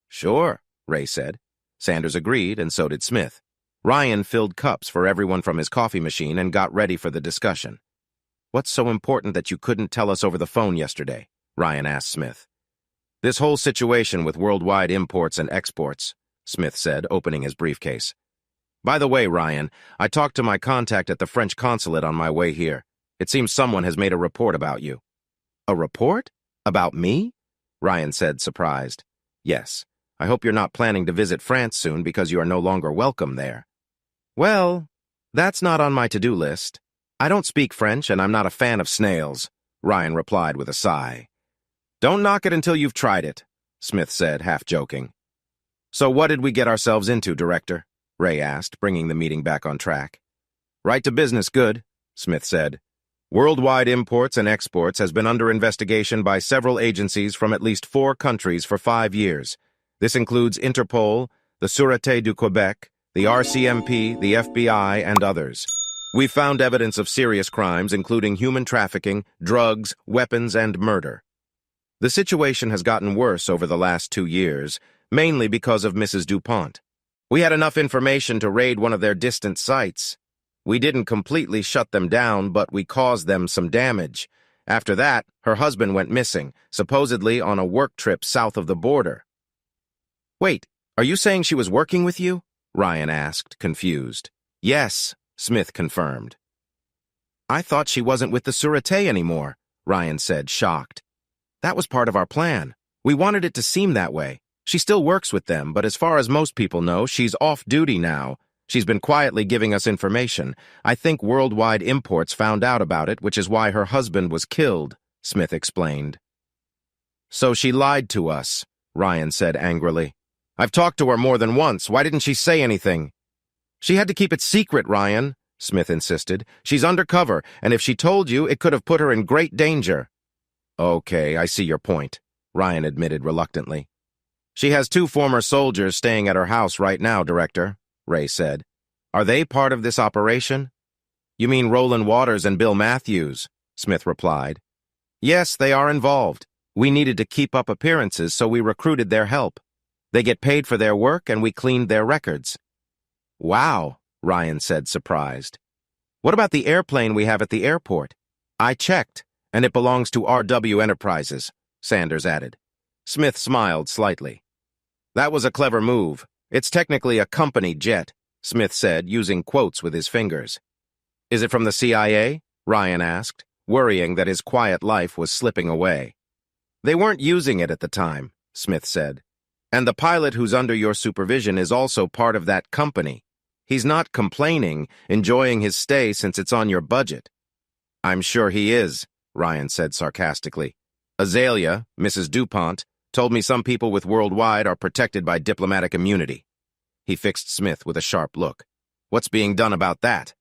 "Sure," Ray said. Sanders agreed, and so did Smith. Ryan filled cups for everyone from his coffee machine and got ready for the discussion. "What's so important that you couldn't tell us over the phone yesterday?" Ryan asked Smith. "This whole situation with worldwide imports and exports," Smith said, opening his briefcase. "By the way, Ryan, I talked to my contact at the French consulate on my way here. It seems someone has made a report about you." "A report? About me?" Ryan said, surprised. Yes. I hope you're not planning to visit France soon because you are no longer welcome there. Well, that's not on my to-do list. I don't speak French and I'm not a fan of snails, Ryan replied with a sigh. Don't knock it until you've tried it, Smith said, half joking. So what did we get ourselves into, Director? Ray asked, bringing the meeting back on track. Right to business, good, Smith said. Worldwide imports and exports has been under investigation by several agencies from at least 4 countries for 5 years. This includes Interpol, the Sûreté du Québec, the RCMP, the FBI, and others. We've found evidence of serious crimes, including human trafficking, drugs, weapons, and murder. The situation has gotten worse over the last 2 years, mainly because of Mrs. DuPont. We had enough information to raid one of their distant sites. We didn't completely shut them down, but we caused them some damage. After that, her husband went missing, supposedly on a work trip south of the border. Wait, are you saying she was working with you? Ryan asked, confused. Yes, Smith confirmed. I thought she wasn't with the Sûreté anymore, Ryan said, shocked. That was part of our plan. We wanted it to seem that way. She still works with them, but as far as most people know, she's off duty now. She's been quietly giving us information. I think Worldwide Imports found out about it, which is why her husband was killed, Smith explained. So she lied to us, Ryan said angrily. I've talked to her more than once. Why didn't she say anything? She had to keep it secret, Ryan, Smith insisted. She's undercover, and if she told you, it could have put her in great danger. Okay, I see your point, Ryan admitted reluctantly. She has 2 former soldiers staying at her house right now, Director, Ray said. Are they part of this operation? You mean Roland Waters and Bill Matthews, Smith replied. Yes, they are involved. We needed to keep up appearances, so we recruited their help. They get paid for their work, and we cleaned their records. Wow, Ryan said, surprised. What about the airplane we have at the airport? I checked, and it belongs to RW Enterprises, Sanders added. Smith smiled slightly. That was a clever move. It's technically a company jet, Smith said, using quotes with his fingers. Is it from the CIA? Ryan asked, worrying that his quiet life was slipping away. They weren't using it at the time, Smith said. And the pilot who's under your supervision is also part of that company. He's not complaining, enjoying his stay since it's on your budget. I'm sure he is, Ryan said sarcastically. Azalea, Mrs. DuPont, told me some people with Worldwide are protected by diplomatic immunity. He fixed Smith with a sharp look. What's being done about that?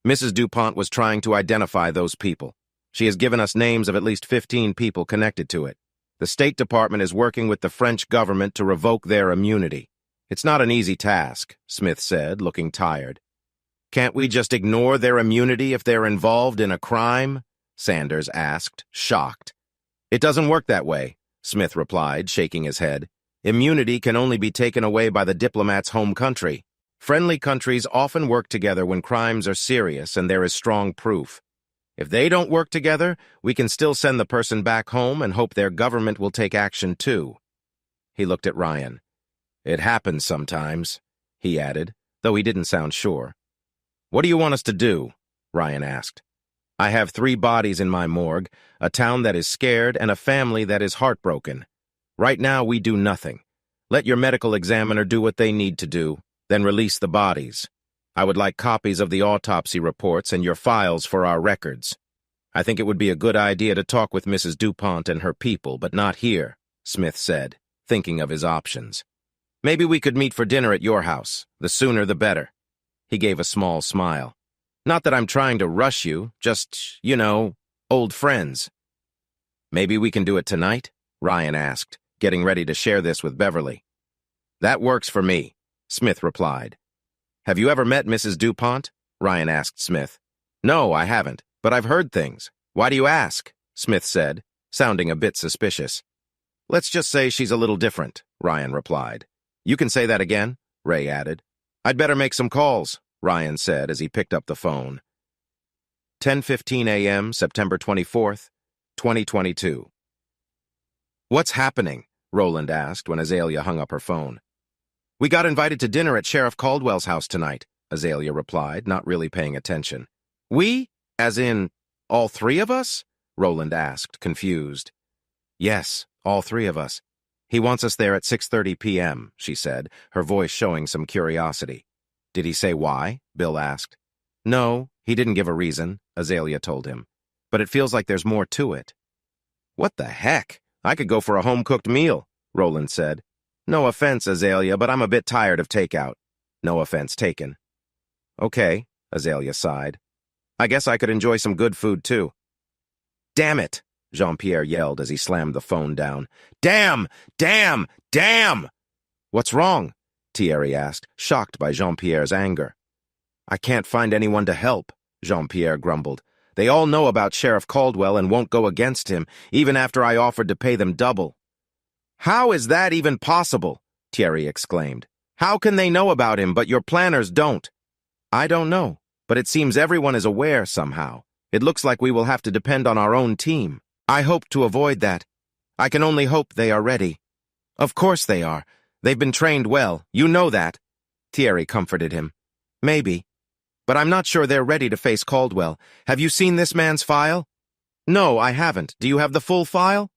Mrs. DuPont was trying to identify those people. She has given us names of at least 15 people connected to it. The State Department is working with the French government to revoke their immunity. It's not an easy task, Smith said, looking tired. Can't we just ignore their immunity if they're involved in a crime? Sanders asked, shocked. It doesn't work that way, Smith replied, shaking his head. Immunity can only be taken away by the diplomat's home country. Friendly countries often work together when crimes are serious and there is strong proof. If they don't work together, we can still send the person back home and hope their government will take action too. He looked at Ryan. It happens sometimes, he added, though he didn't sound sure. What do you want us to do? Ryan asked. I have 3 bodies in my morgue, a town that is scared, and a family that is heartbroken. Right now, we do nothing. Let your medical examiner do what they need to do, then release the bodies. I would like copies of the autopsy reports and your files for our records. I think it would be a good idea to talk with Mrs. DuPont and her people, but not here, Smith said, thinking of his options. Maybe we could meet for dinner at your house. The sooner the better. He gave a small smile. Not that I'm trying to rush you, just, old friends. Maybe we can do it tonight? Ryan asked, getting ready to share this with Beverly. That works for me, Smith replied. Have you ever met Mrs. DuPont? Ryan asked Smith. No, I haven't, but I've heard things. Why do you ask? Smith said, sounding a bit suspicious. Let's just say she's a little different, Ryan replied. You can say that again, Ray added. I'd better make some calls, Ryan said as he picked up the phone. 10:15 a.m., September 24th, 2022. What's happening? Roland asked when Azalea hung up her phone. We got invited to dinner at Sheriff Caldwell's house tonight, Azalea replied, not really paying attention. We? As in, all 3 of us? Roland asked, confused. Yes, all three of us. He wants us there at 6:30 p.m., she said, her voice showing some curiosity. Did he say why? Bill asked. No, he didn't give a reason, Azalea told him. But it feels like there's more to it. What the heck? I could go for a home-cooked meal, Roland said. No offense, Azalea, but I'm a bit tired of takeout. No offense taken. Okay, Azalea sighed. I guess I could enjoy some good food, too. Damn it, Jean-Pierre yelled as he slammed the phone down. Damn! Damn! Damn! What's wrong? Thierry asked, shocked by Jean-Pierre's anger. I can't find anyone to help, Jean-Pierre grumbled. They all know about Sheriff Caldwell and won't go against him, even after I offered to pay them double. How is that even possible? Thierry exclaimed. How can they know about him, but your planners don't? I don't know, but it seems everyone is aware somehow. It looks like we will have to depend on our own team. I hope to avoid that. I can only hope they are ready. Of course they are. They've been trained well. You know that. Thierry comforted him. Maybe. But I'm not sure they're ready to face Caldwell. Have you seen this man's file? No, I haven't. Do you have the full file?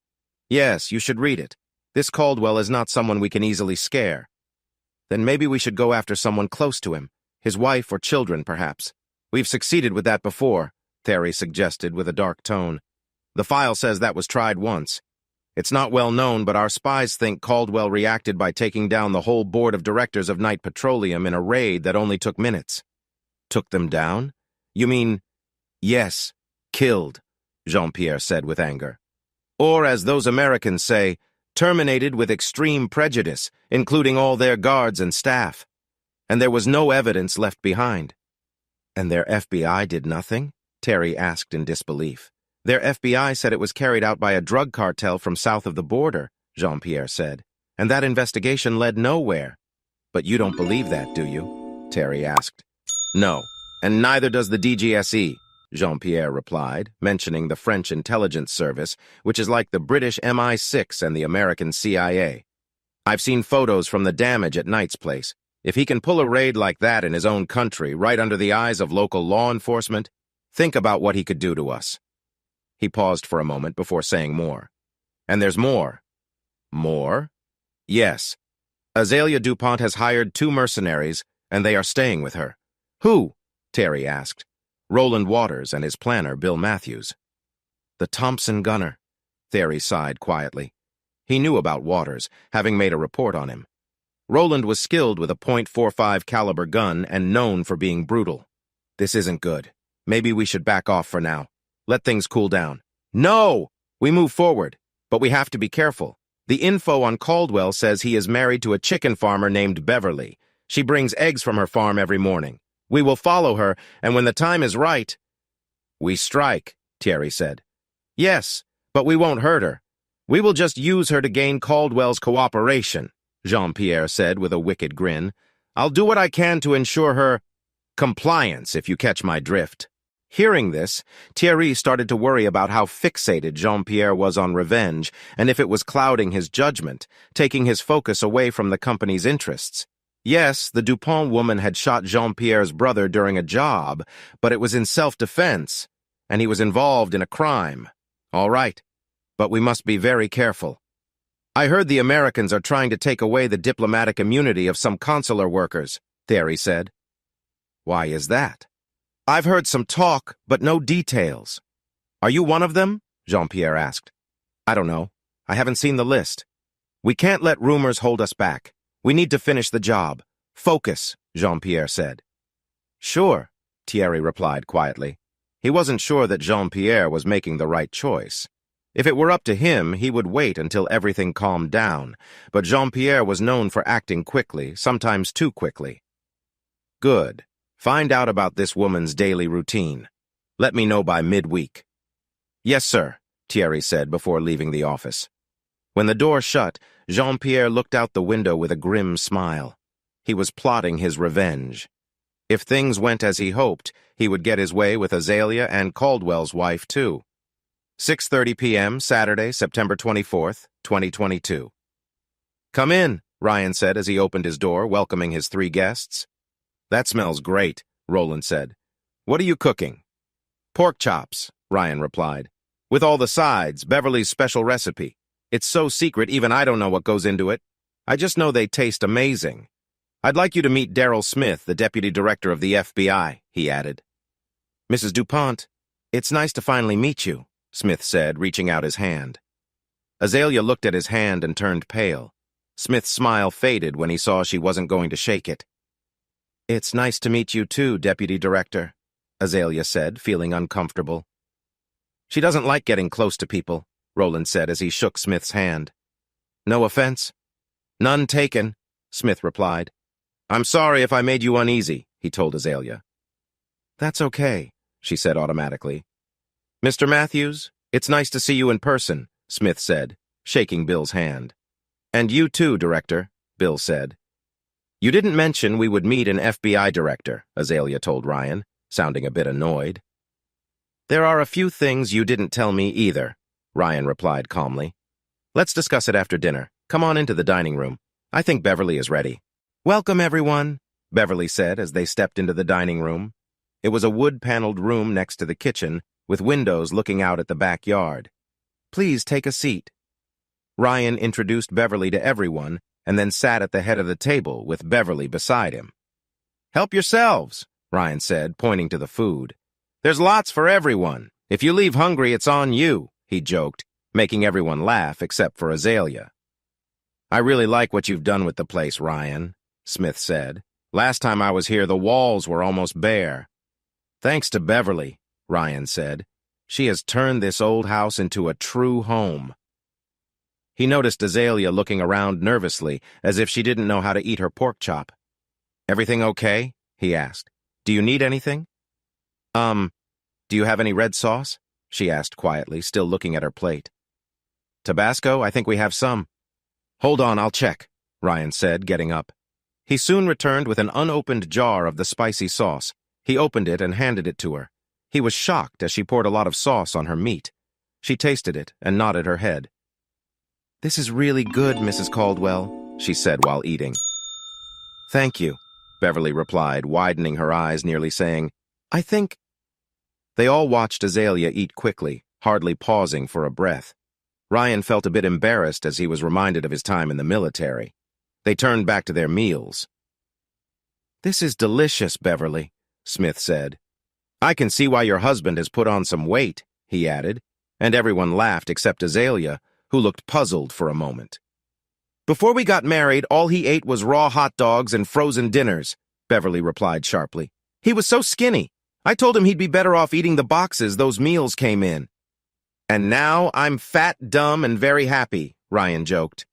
Yes, you should read it. This Caldwell is not someone we can easily scare. Then maybe we should go after someone close to him. His wife or children, perhaps. We've succeeded with that before, Thierry suggested with a dark tone. The file says that was tried once. It's not well known, but our spies think Caldwell reacted by taking down the whole board of directors of Knight Petroleum in a raid that only took minutes. Took them down? You mean... Yes, killed, Jean-Pierre said with anger. Or, as those Americans say, terminated with extreme prejudice, including all their guards and staff. And there was no evidence left behind. And their FBI did nothing? Terry asked in disbelief. Their FBI said it was carried out by a drug cartel from south of the border, Jean-Pierre said. And that investigation led nowhere. But you don't believe that, do you? Terry asked. No, and neither does the DGSE, Jean-Pierre replied, mentioning the French intelligence service, which is like the British MI6 and the American CIA. I've seen photos from the damage at Knight's place. If he can pull a raid like that in his own country, right under the eyes of local law enforcement, think about what he could do to us. He paused for a moment before saying more. And there's more. More? Yes. Azalea DuPont has hired 2 mercenaries, and they are staying with her. Who? Terry asked. Roland Waters and his planner, Bill Matthews. The Thompson gunner. Terry sighed quietly. He knew about Waters, having made a report on him. Roland was skilled with a .45 caliber gun and known for being brutal. This isn't good. Maybe we should back off for now. Let things cool down. No! We move forward, but we have to be careful. The info on Caldwell says he is married to a chicken farmer named Beverly. She brings eggs from her farm every morning. We will follow her, and when the time is right... We strike, Thierry said. Yes, but we won't hurt her. We will just use her to gain Caldwell's cooperation, Jean-Pierre said with a wicked grin. I'll do what I can to ensure her compliance, if you catch my drift. Hearing this, Thierry started to worry about how fixated Jean-Pierre was on revenge and if it was clouding his judgment, taking his focus away from the company's interests. Yes, the DuPont woman had shot Jean-Pierre's brother during a job, but it was in self-defense, and he was involved in a crime. All right, but we must be very careful. I heard the Americans are trying to take away the diplomatic immunity of some consular workers, Thierry said. Why is that? I've heard some talk, but no details. Are you one of them? Jean-Pierre asked. I don't know. I haven't seen the list. We can't let rumors hold us back. We need to finish the job. Focus, Jean-Pierre said. Sure, Thierry replied quietly. He wasn't sure that Jean-Pierre was making the right choice. If it were up to him, he would wait until everything calmed down, but Jean-Pierre was known for acting quickly, sometimes too quickly. Good. Find out about this woman's daily routine. Let me know by midweek. Yes, sir, Thierry said before leaving the office. When the door shut, Jean-Pierre looked out the window with a grim smile. He was plotting his revenge. If things went as he hoped, he would get his way with Azalea and Caldwell's wife, too. 6:30 p.m., Saturday, September 24th, 2022. Come in, Ryan said as he opened his door, welcoming his 3 guests. That smells great, Roland said. What are you cooking? Pork chops, Ryan replied. With all the sides, Beverly's special recipe. It's so secret even I don't know what goes into it. I just know they taste amazing. I'd like you to meet Daryl Smith, the Deputy Director of the FBI, he added. Mrs. DuPont, it's nice to finally meet you, Smith said, reaching out his hand. Azalea looked at his hand and turned pale. Smith's smile faded when he saw she wasn't going to shake it. It's nice to meet you too, Deputy Director, Azalea said, feeling uncomfortable. She doesn't like getting close to people, Roland said as he shook Smith's hand. No offense? None taken, Smith replied. I'm sorry if I made you uneasy, he told Azalea. That's okay, she said automatically. Mr. Matthews, it's nice to see you in person, Smith said, shaking Bill's hand. And you too, Director, Bill said. You didn't mention we would meet an FBI director, Azalea told Ryan, sounding a bit annoyed. There are a few things you didn't tell me either, Ryan replied calmly. Let's discuss it after dinner. Come on into the dining room. I think Beverly is ready. Welcome, everyone, Beverly said as they stepped into the dining room. It was a wood-paneled room next to the kitchen, with windows looking out at the backyard. Please take a seat. Ryan introduced Beverly to everyone and then sat at the head of the table with Beverly beside him. Help yourselves, Ryan said, pointing to the food. There's lots for everyone. If you leave hungry, it's on you, he joked, making everyone laugh except for Azalea. I really like what you've done with the place, Ryan, Smith said. Last time I was here, the walls were almost bare. Thanks to Beverly, Ryan said. She has turned this old house into a true home. He noticed Azalea looking around nervously, as if she didn't know how to eat her pork chop. Everything okay? He asked. Do you need anything? Do you have any red sauce? She asked quietly, still looking at her plate. Tabasco? I think we have some. Hold on, I'll check, Ryan said, getting up. He soon returned with an unopened jar of the spicy sauce. He opened it and handed it to her. He was shocked as she poured a lot of sauce on her meat. She tasted it and nodded her head. This is really good, Mrs. Caldwell, she said while eating. Thank you, Beverly replied, widening her eyes, nearly saying, I think... They all watched Azalea eat quickly, hardly pausing for a breath. Ryan felt a bit embarrassed as he was reminded of his time in the military. They turned back to their meals. This is delicious, Beverly, Smith said. I can see why your husband has put on some weight, he added, and everyone laughed except Azalea, who looked puzzled for a moment. Before we got married, all he ate was raw hot dogs and frozen dinners, Beverly replied sharply. He was so skinny. I told him he'd be better off eating the boxes those meals came in. And now I'm fat, dumb, and very happy, Ryan joked.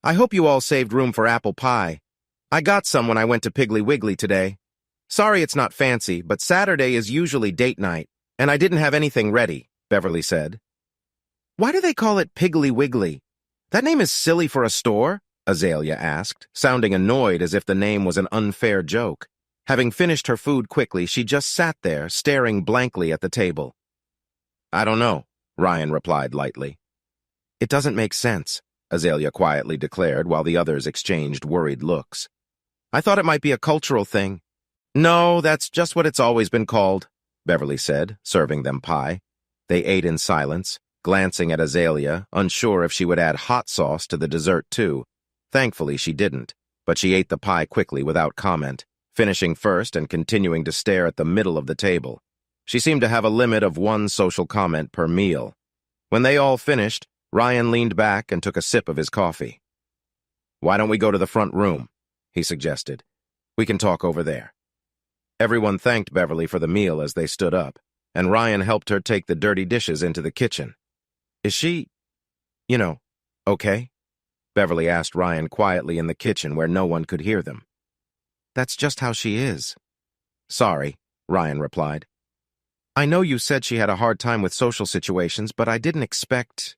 I hope you all saved room for apple pie. I got some when I went to Piggly Wiggly today. Sorry it's not fancy, but Saturday is usually date night, and I didn't have anything ready, Beverly said. Why do they call it Piggly Wiggly? That name is silly for a store, Azalea asked, sounding annoyed as if the name was an unfair joke. Having finished her food quickly, she just sat there, staring blankly at the table. I don't know, Ryan replied lightly. It doesn't make sense, Azalea quietly declared while the others exchanged worried looks. I thought it might be a cultural thing. No, that's just what it's always been called, Beverly said, serving them pie. They ate in silence, glancing at Azalea, unsure if she would add hot sauce to the dessert too. Thankfully, she didn't, but she ate the pie quickly without comment, finishing first and continuing to stare at the middle of the table. She seemed to have a limit of one social comment per meal. When they all finished, Ryan leaned back and took a sip of his coffee. Why don't we go to the front room? He suggested. We can talk over there. Everyone thanked Beverly for the meal as they stood up, and Ryan helped her take the dirty dishes into the kitchen. Is she, okay? Beverly asked Ryan quietly in the kitchen where no one could hear them. That's just how she is. Sorry, Ryan replied. I know you said she had a hard time with social situations, but I didn't expect...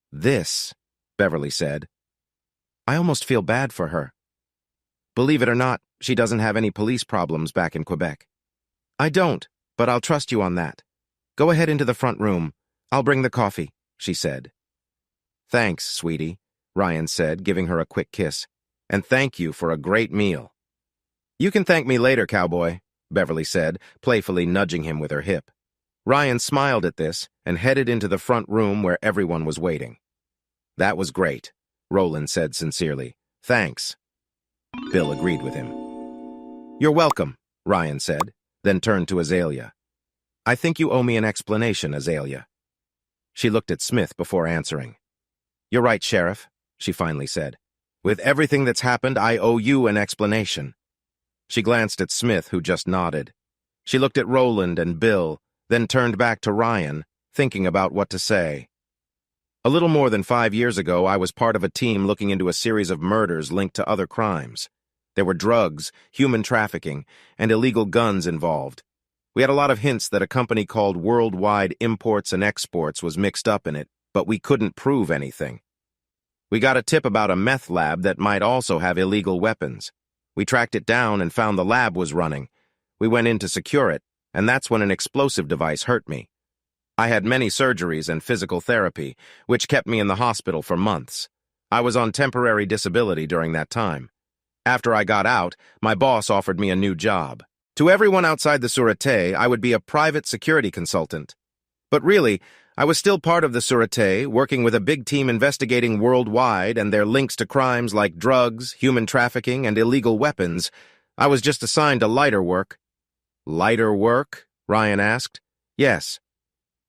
this, Beverly said. I almost feel bad for her. Believe it or not, she doesn't have any police problems back in Quebec. I don't, but I'll trust you on that. Go ahead into the front room. I'll bring the coffee, she said. Thanks, sweetie, Ryan said, giving her a quick kiss. And thank you for a great meal. You can thank me later, cowboy, Beverly said, playfully nudging him with her hip. Ryan smiled at this and headed into the front room where everyone was waiting. That was great, Roland said sincerely. Thanks. Bill agreed with him. You're welcome, Ryan said, then turned to Azalea. I think you owe me an explanation, Azalea. She looked at Smith before answering. You're right, Sheriff, she finally said. With everything that's happened, I owe you an explanation. She glanced at Smith, who just nodded. She looked at Roland and Bill, then turned back to Ryan, thinking about what to say. A little more than 5 years ago, I was part of a team looking into a series of murders linked to other crimes. There were drugs, human trafficking, and illegal guns involved. We had a lot of hints that a company called Worldwide Imports and Exports was mixed up in it, but we couldn't prove anything. We got a tip about a meth lab that might also have illegal weapons. We tracked it down and found the lab was running. We went in to secure it, and that's when an explosive device hurt me. I had many surgeries and physical therapy, which kept me in the hospital for months. I was on temporary disability during that time. After I got out, my boss offered me a new job. To everyone outside the Sûreté, I would be a private security consultant. But really, I was still part of the Sûreté, working with a big team investigating worldwide and their links to crimes like drugs, human trafficking, and illegal weapons. I was just assigned to lighter work. Lighter work? Ryan asked. Yes.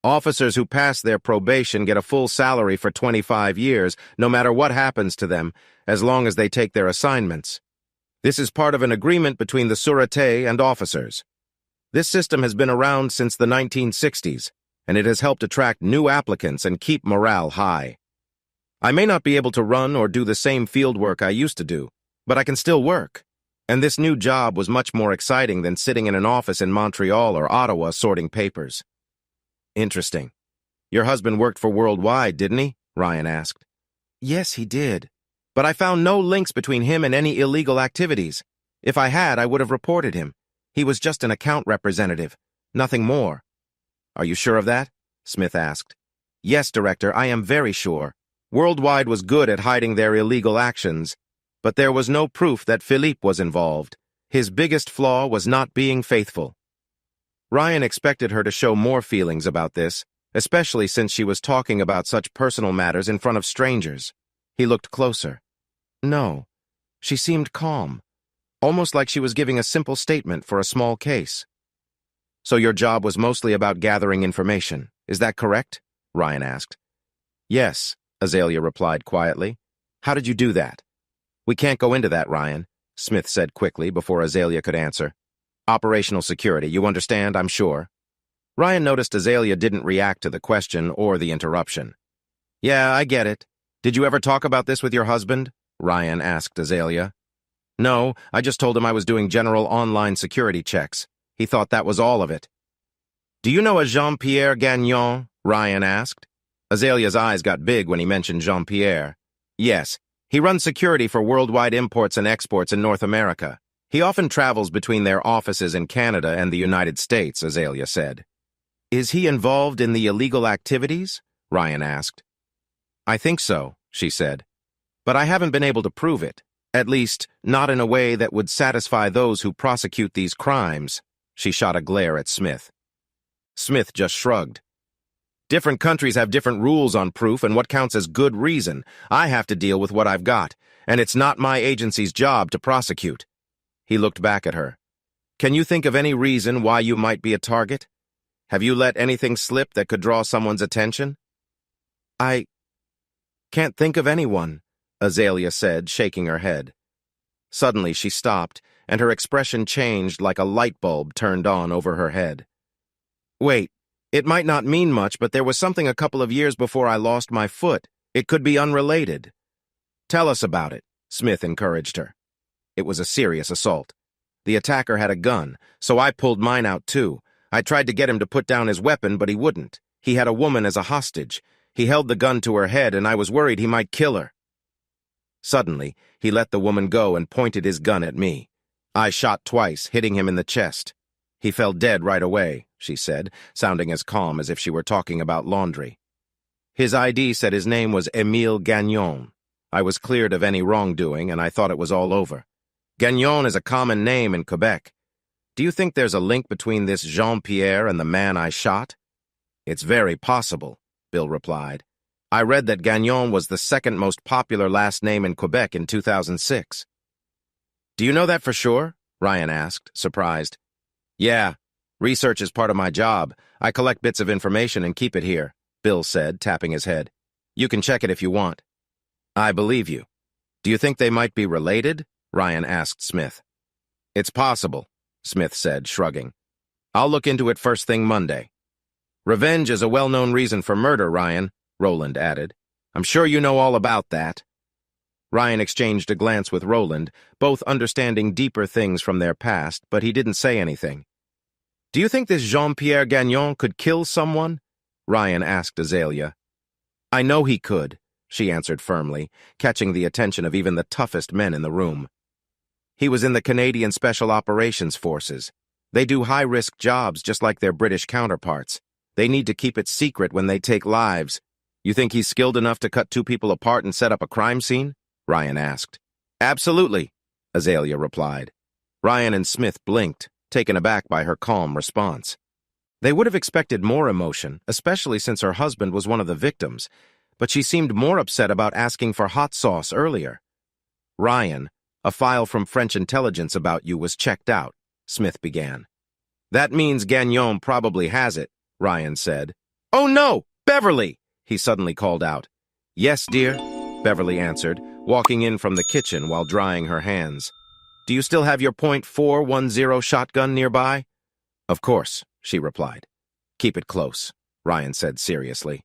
Officers who pass their probation get a full salary for 25 years, no matter what happens to them, as long as they take their assignments. This is part of an agreement between the Sûreté and officers. This system has been around since the 1960s, and it has helped attract new applicants and keep morale high. I may not be able to run or do the same field work I used to do, but I can still work. And this new job was much more exciting than sitting in an office in Montreal or Ottawa sorting papers. Interesting. Your husband worked for Worldwide, didn't he? Ryan asked. Yes, he did. But I found no links between him and any illegal activities. If I had, I would have reported him. He was just an account representative. Nothing more. Are you sure of that? Smith asked. Yes, Director, I am very sure. Worldwide was good at hiding their illegal actions, but there was no proof that Philippe was involved. His biggest flaw was not being faithful. Ryan expected her to show more feelings about this, especially since she was talking about such personal matters in front of strangers. He looked closer. No, she seemed calm, almost like she was giving a simple statement for a small case. So your job was mostly about gathering information, is that correct? Ryan asked. Yes, Azalea replied quietly. How did you do that? We can't go into that, Ryan, Smith said quickly before Azalea could answer. Operational security, you understand, I'm sure. Ryan noticed Azalea didn't react to the question or the interruption. Yeah, I get it. Did you ever talk about this with your husband? Ryan asked Azalea. No, I just told him I was doing general online security checks. He thought that was all of it. Do you know a Jean-Pierre Gagnon? Ryan asked. Azalea's eyes got big when he mentioned Jean-Pierre. Yes, he runs security for Worldwide Imports and Exports in North America. He often travels between their offices in Canada and the United States, Azalea said. Is he involved in the illegal activities? Ryan asked. I think so, she said. But I haven't been able to prove it. At least, not in a way that would satisfy those who prosecute these crimes. She shot a glare at Smith. Smith just shrugged. Different countries have different rules on proof and what counts as good reason. I have to deal with what I've got, and it's not my agency's job to prosecute. He looked back at her. Can you think of any reason why you might be a target? Have you let anything slip that could draw someone's attention? I can't think of anyone, Azalea said, shaking her head. Suddenly she stopped, and her expression changed like a light bulb turned on over her head. Wait, it might not mean much, but there was something a couple of years before I lost my foot. It could be unrelated. Tell us about it, Smith encouraged her. It was a serious assault. The attacker had a gun, so I pulled mine out too. I tried to get him to put down his weapon, but he wouldn't. He had a woman as a hostage. He held the gun to her head, and I was worried he might kill her. Suddenly, he let the woman go and pointed his gun at me. I shot twice, hitting him in the chest. He fell dead right away, she said, sounding as calm as if she were talking about laundry. His ID said his name was Émile Gagnon. I was cleared of any wrongdoing, and I thought it was all over. Gagnon is a common name in Quebec. Do you think there's a link between this Jean-Pierre and the man I shot? It's very possible, Bill replied. I read that Gagnon was the second most popular last name in Quebec in 2006. Do you know that for sure? Ryan asked, surprised. Yeah, research is part of my job. I collect bits of information and keep it here, Bill said, tapping his head. You can check it if you want. I believe you. Do you think they might be related? Ryan asked Smith. It's possible, Smith said, shrugging. I'll look into it first thing Monday. Revenge is a well-known reason for murder, Ryan, Roland added. I'm sure you know all about that. Ryan exchanged a glance with Roland, both understanding deeper things from their past, but he didn't say anything. Do you think this Jean-Pierre Gagnon could kill someone? Ryan asked Azalea. I know he could, she answered firmly, catching the attention of even the toughest men in the room. He was in the Canadian Special Operations Forces. They do high-risk jobs just like their British counterparts. They need to keep it secret when they take lives. You think he's skilled enough to cut two people apart and set up a crime scene? Ryan asked. Absolutely, Azalea replied. Ryan and Smith blinked, taken aback by her calm response. They would have expected more emotion, especially since her husband was one of the victims, but she seemed more upset about asking for hot sauce earlier. Ryan, a file from French intelligence about you was checked out, Smith began. That means Gagnon probably has it, Ryan said. Oh no, Beverly! He suddenly called out. Yes, dear, Beverly answered, walking in from the kitchen while drying her hands. Do you still have your .410 shotgun nearby? Of course, she replied. Keep it close, Ryan said seriously.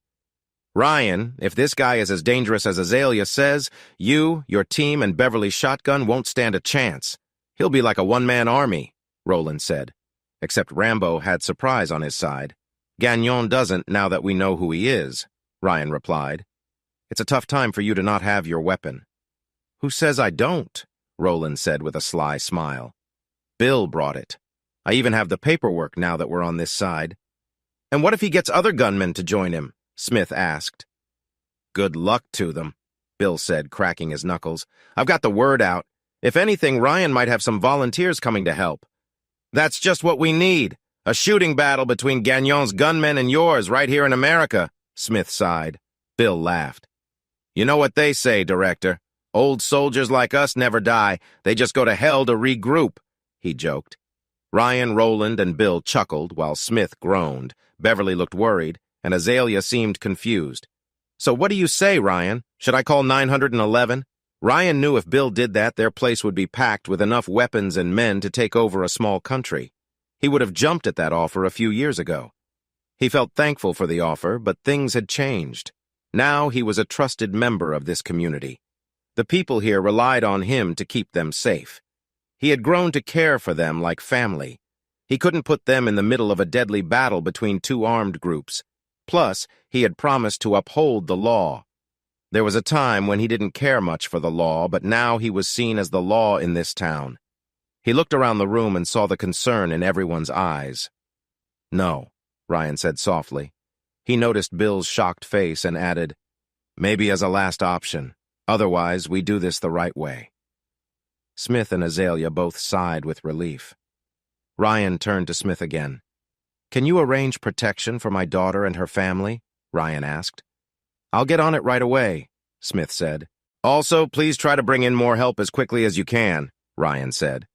Ryan, if this guy is as dangerous as Azalea says, you, your team, and Beverly's shotgun won't stand a chance. He'll be like a one-man army, Roland said. Except Rambo had surprise on his side. Gagnon doesn't now that we know who he is, Ryan replied. It's a tough time for you to not have your weapon. Who says I don't? Roland said with a sly smile. Bill brought it. I even have the paperwork now that we're on this side. And what if he gets other gunmen to join him? Smith asked. Good luck to them, Bill said, cracking his knuckles. I've got the word out. If anything, Ryan might have some volunteers coming to help. That's just what we need. A shooting battle between Gagnon's gunmen and yours right here in America, Smith sighed. Bill laughed. You know what they say, Director. Old soldiers like us never die. They just go to hell to regroup, he joked. Ryan, Roland, and Bill chuckled while Smith groaned. Beverly looked worried, and Azalea seemed confused. So what do you say, Ryan? Should I call 911? Ryan knew if Bill did that, their place would be packed with enough weapons and men to take over a small country. He would have jumped at that offer a few years ago. He felt thankful for the offer, but things had changed. Now he was a trusted member of this community. The people here relied on him to keep them safe. He had grown to care for them like family. He couldn't put them in the middle of a deadly battle between two armed groups. Plus, he had promised to uphold the law. There was a time when he didn't care much for the law, but now he was seen as the law in this town. He looked around the room and saw the concern in everyone's eyes. No, Ryan said softly. He noticed Bill's shocked face and added, maybe as a last option. Otherwise, we do this the right way. Smith and Azalea both sighed with relief. Ryan turned to Smith again. Can you arrange protection for my daughter and her family? Ryan asked. I'll get on it right away, Smith said. Also, please try to bring in more help as quickly as you can, Ryan said.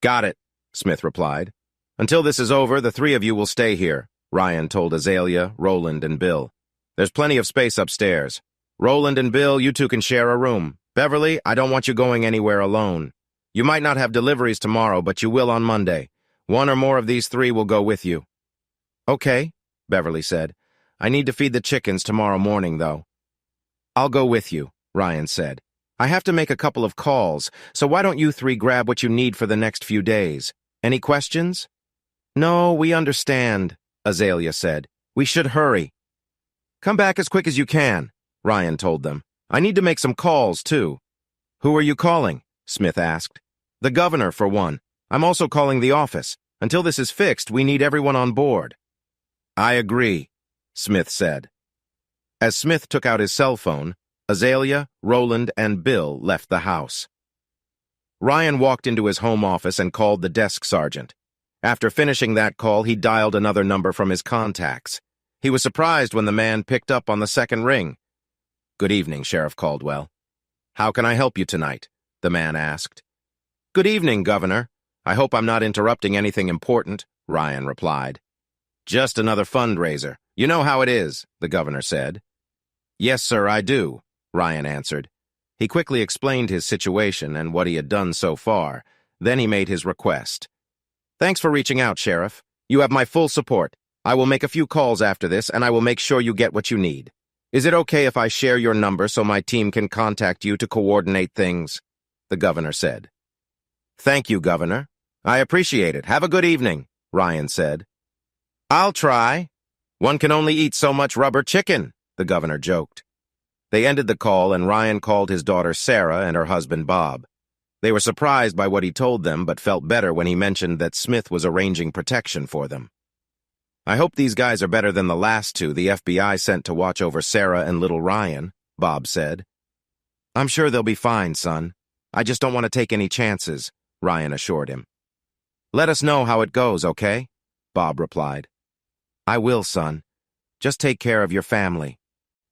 Got it, Smith replied. Until this is over, the three of you will stay here, Ryan told Azalea, Roland, and Bill. There's plenty of space upstairs. Roland and Bill, you two can share a room. Beverly, I don't want you going anywhere alone. You might not have deliveries tomorrow, but you will on Monday. One or more of these three will go with you. Okay, Beverly said. I need to feed the chickens tomorrow morning, though. I'll go with you, Ryan said. I have to make a couple of calls, so why don't you three grab what you need for the next few days? Any questions? No, we understand, Azalea said. We should hurry. Come back as quick as you can, Ryan told them. I need to make some calls, too. Who are you calling? Smith asked. The governor, for one. I'm also calling the office. Until this is fixed, we need everyone on board. I agree, Smith said. As Smith took out his cell phone, Azalea, Roland, and Bill left the house. Ryan walked into his home office and called the desk sergeant. After finishing that call, he dialed another number from his contacts. He was surprised when the man picked up on the second ring. Good evening, Sheriff Caldwell. How can I help you tonight? The man asked. Good evening, Governor. I hope I'm not interrupting anything important, Ryan replied. Just another fundraiser. You know how it is, the governor said. Yes, sir, I do, Ryan answered. He quickly explained his situation and what he had done so far. Then he made his request. Thanks for reaching out, Sheriff. You have my full support. I will make a few calls after this, and I will make sure you get what you need. Is it okay if I share your number so my team can contact you to coordinate things? The governor said. Thank you, Governor. I appreciate it. Have a good evening, Ryan said. I'll try. One can only eat so much rubber chicken, the governor joked. They ended the call, and Ryan called his daughter Sarah and her husband Bob. They were surprised by what he told them, but felt better when he mentioned that Smith was arranging protection for them. I hope these guys are better than the last two the FBI sent to watch over Sarah and little Ryan, Bob said. I'm sure they'll be fine, son. I just don't want to take any chances, Ryan assured him. Let us know how it goes, okay? Bob replied. I will, son. Just take care of your family.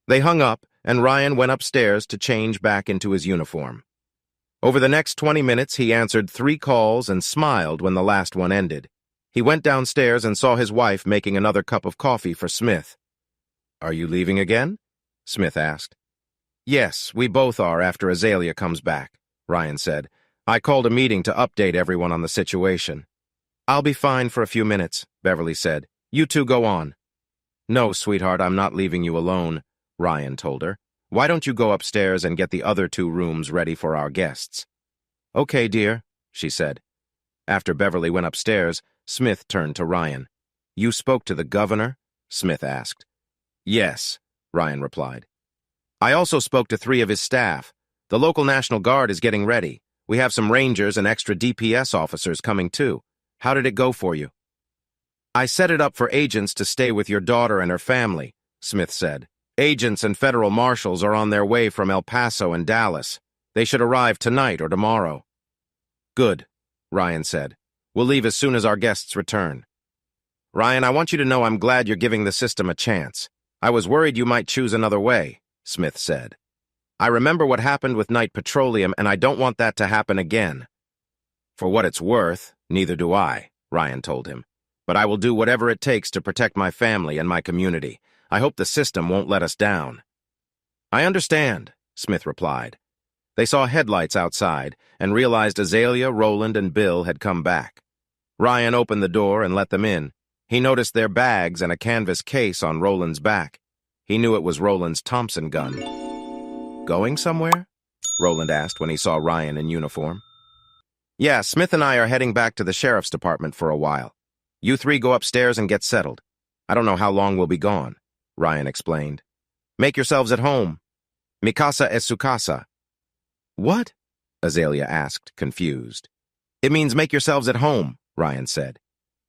They hung up, and Ryan went upstairs to change back into his uniform. Over the next 20 minutes, he answered 3 calls and smiled when the last one ended. He went downstairs and saw his wife making another cup of coffee for Smith. Are you leaving again? Smith asked. Yes, we both are after Azalea comes back, Ryan said. I called a meeting to update everyone on the situation. I'll be fine for a few minutes, Beverly said. You two go on. No, sweetheart, I'm not leaving you alone, Ryan told her. Why don't you go upstairs and get the other 2 rooms ready for our guests? Okay, dear, she said. After Beverly went upstairs, Smith turned to Ryan. You spoke to the governor? Smith asked. Yes, Ryan replied. I also spoke to 3 of his staff. The local National Guard is getting ready. We have some rangers and extra DPS officers coming too. How did it go for you? I set it up for agents to stay with your daughter and her family, Smith said. Agents and federal marshals are on their way from El Paso and Dallas. They should arrive tonight or tomorrow. Good, Ryan said. We'll leave as soon as our guests return. Ryan, I want you to know I'm glad you're giving the system a chance. I was worried you might choose another way, Smith said. I remember what happened with Night Petroleum, and I don't want that to happen again. For what it's worth, neither do I, Ryan told him. But I will do whatever it takes to protect my family and my community. I hope the system won't let us down. I understand, Smith replied. They saw headlights outside and realized Azalea, Roland, and Bill had come back. Ryan opened the door and let them in. He noticed their bags and a canvas case on Roland's back. He knew it was Roland's Thompson gun. Going somewhere? Roland asked when he saw Ryan in uniform. Yeah, Smith and I are heading back to the sheriff's department for a while. You 3 go upstairs and get settled. I don't know how long we'll be gone, Ryan explained. Make yourselves at home. Mi casa es su casa. What? Azalea asked, confused. It means make yourselves at home, Ryan said.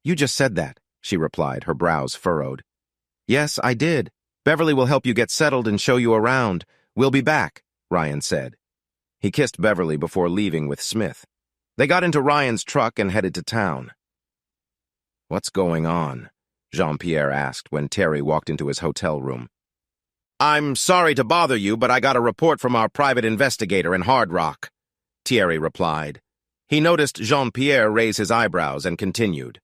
You just said that, she replied, her brows furrowed. Yes, I did. Beverly will help you get settled and show you around. We'll be back, Ryan said. He kissed Beverly before leaving with Smith. They got into Ryan's truck and headed to town. What's going on? Jean-Pierre asked when Terry walked into his hotel room. I'm sorry to bother you, but I got a report from our private investigator in Hard Rock, Thierry replied. He noticed Jean-Pierre raise his eyebrows and continued.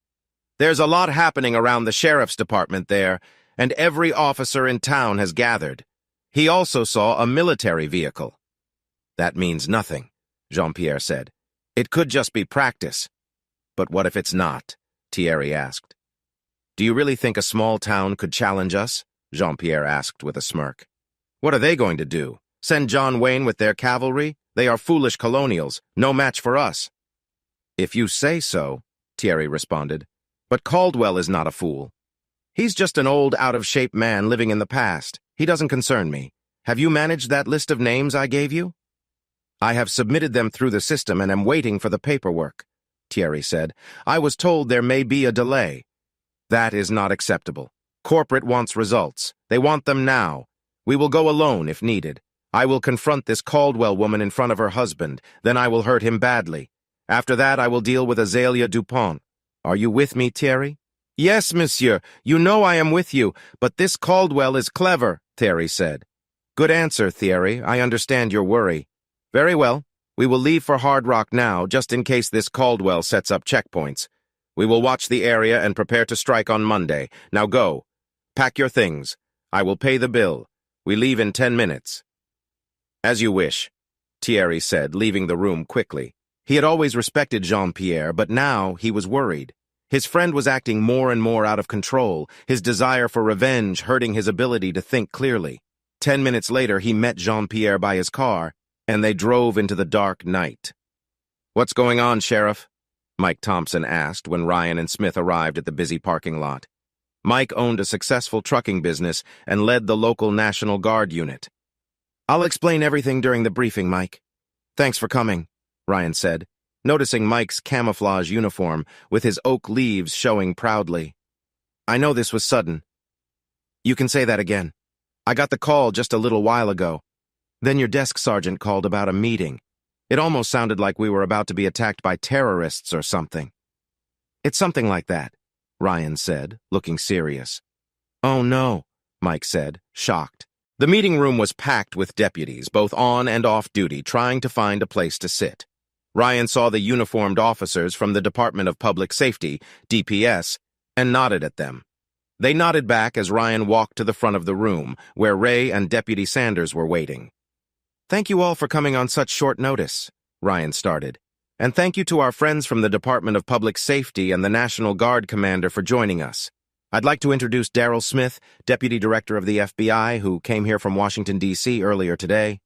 There's a lot happening around the sheriff's department there, and every officer in town has gathered. He also saw a military vehicle. That means nothing, Jean-Pierre said. It could just be practice. But what if it's not? Thierry asked. Do you really think a small town could challenge us? Jean-Pierre asked with a smirk. What are they going to do? Send John Wayne with their cavalry? They are foolish colonials, no match for us. If you say so, Thierry responded. But Caldwell is not a fool. He's just an old, out-of-shape man living in the past. He doesn't concern me. Have you managed that list of names I gave you? I have submitted them through the system and am waiting for the paperwork, Thierry said. I was told there may be a delay. That is not acceptable. Corporate wants results. They want them now. We will go alone if needed. I will confront this Caldwell woman in front of her husband. Then I will hurt him badly. After that, I will deal with Azalea Dupont. Are you with me, Thierry? Yes, monsieur. You know I am with you, but this Caldwell is clever, Thierry said. Good answer, Thierry. I understand your worry. Very well. We will leave for Hard Rock now, just in case this Caldwell sets up checkpoints. We will watch the area and prepare to strike on Monday. Now go. Pack your things. I will pay the bill. We leave in 10 minutes. As you wish, Thierry said, leaving the room quickly. He had always respected Jean-Pierre, but now he was worried. His friend was acting more and more out of control, his desire for revenge hurting his ability to think clearly. 10 minutes later, he met Jean-Pierre by his car, and they drove into the dark night. "What's going on, Sheriff?" Mike Thompson asked when Ryan and Smith arrived at the busy parking lot. Mike owned a successful trucking business and led the local National Guard unit. "I'll explain everything during the briefing, Mike." "Thanks for coming," Ryan said, noticing Mike's camouflage uniform with his oak leaves showing proudly. "I know this was sudden." "You can say that again. I got the call just a little while ago. Then your desk sergeant called about a meeting. It almost sounded like we were about to be attacked by terrorists or something." "It's something like that," Ryan said, looking serious. "Oh no," Mike said, shocked. The meeting room was packed with deputies, both on and off duty, trying to find a place to sit. Ryan saw the uniformed officers from the Department of Public Safety, DPS, and nodded at them. They nodded back as Ryan walked to the front of the room, where Ray and Deputy Sanders were waiting. "Thank you all for coming on such short notice," Ryan started. "And thank you to our friends from the Department of Public Safety and the National Guard commander for joining us. I'd like to introduce Daryl Smith, Deputy Director of the FBI, who came here from Washington, D.C. earlier today."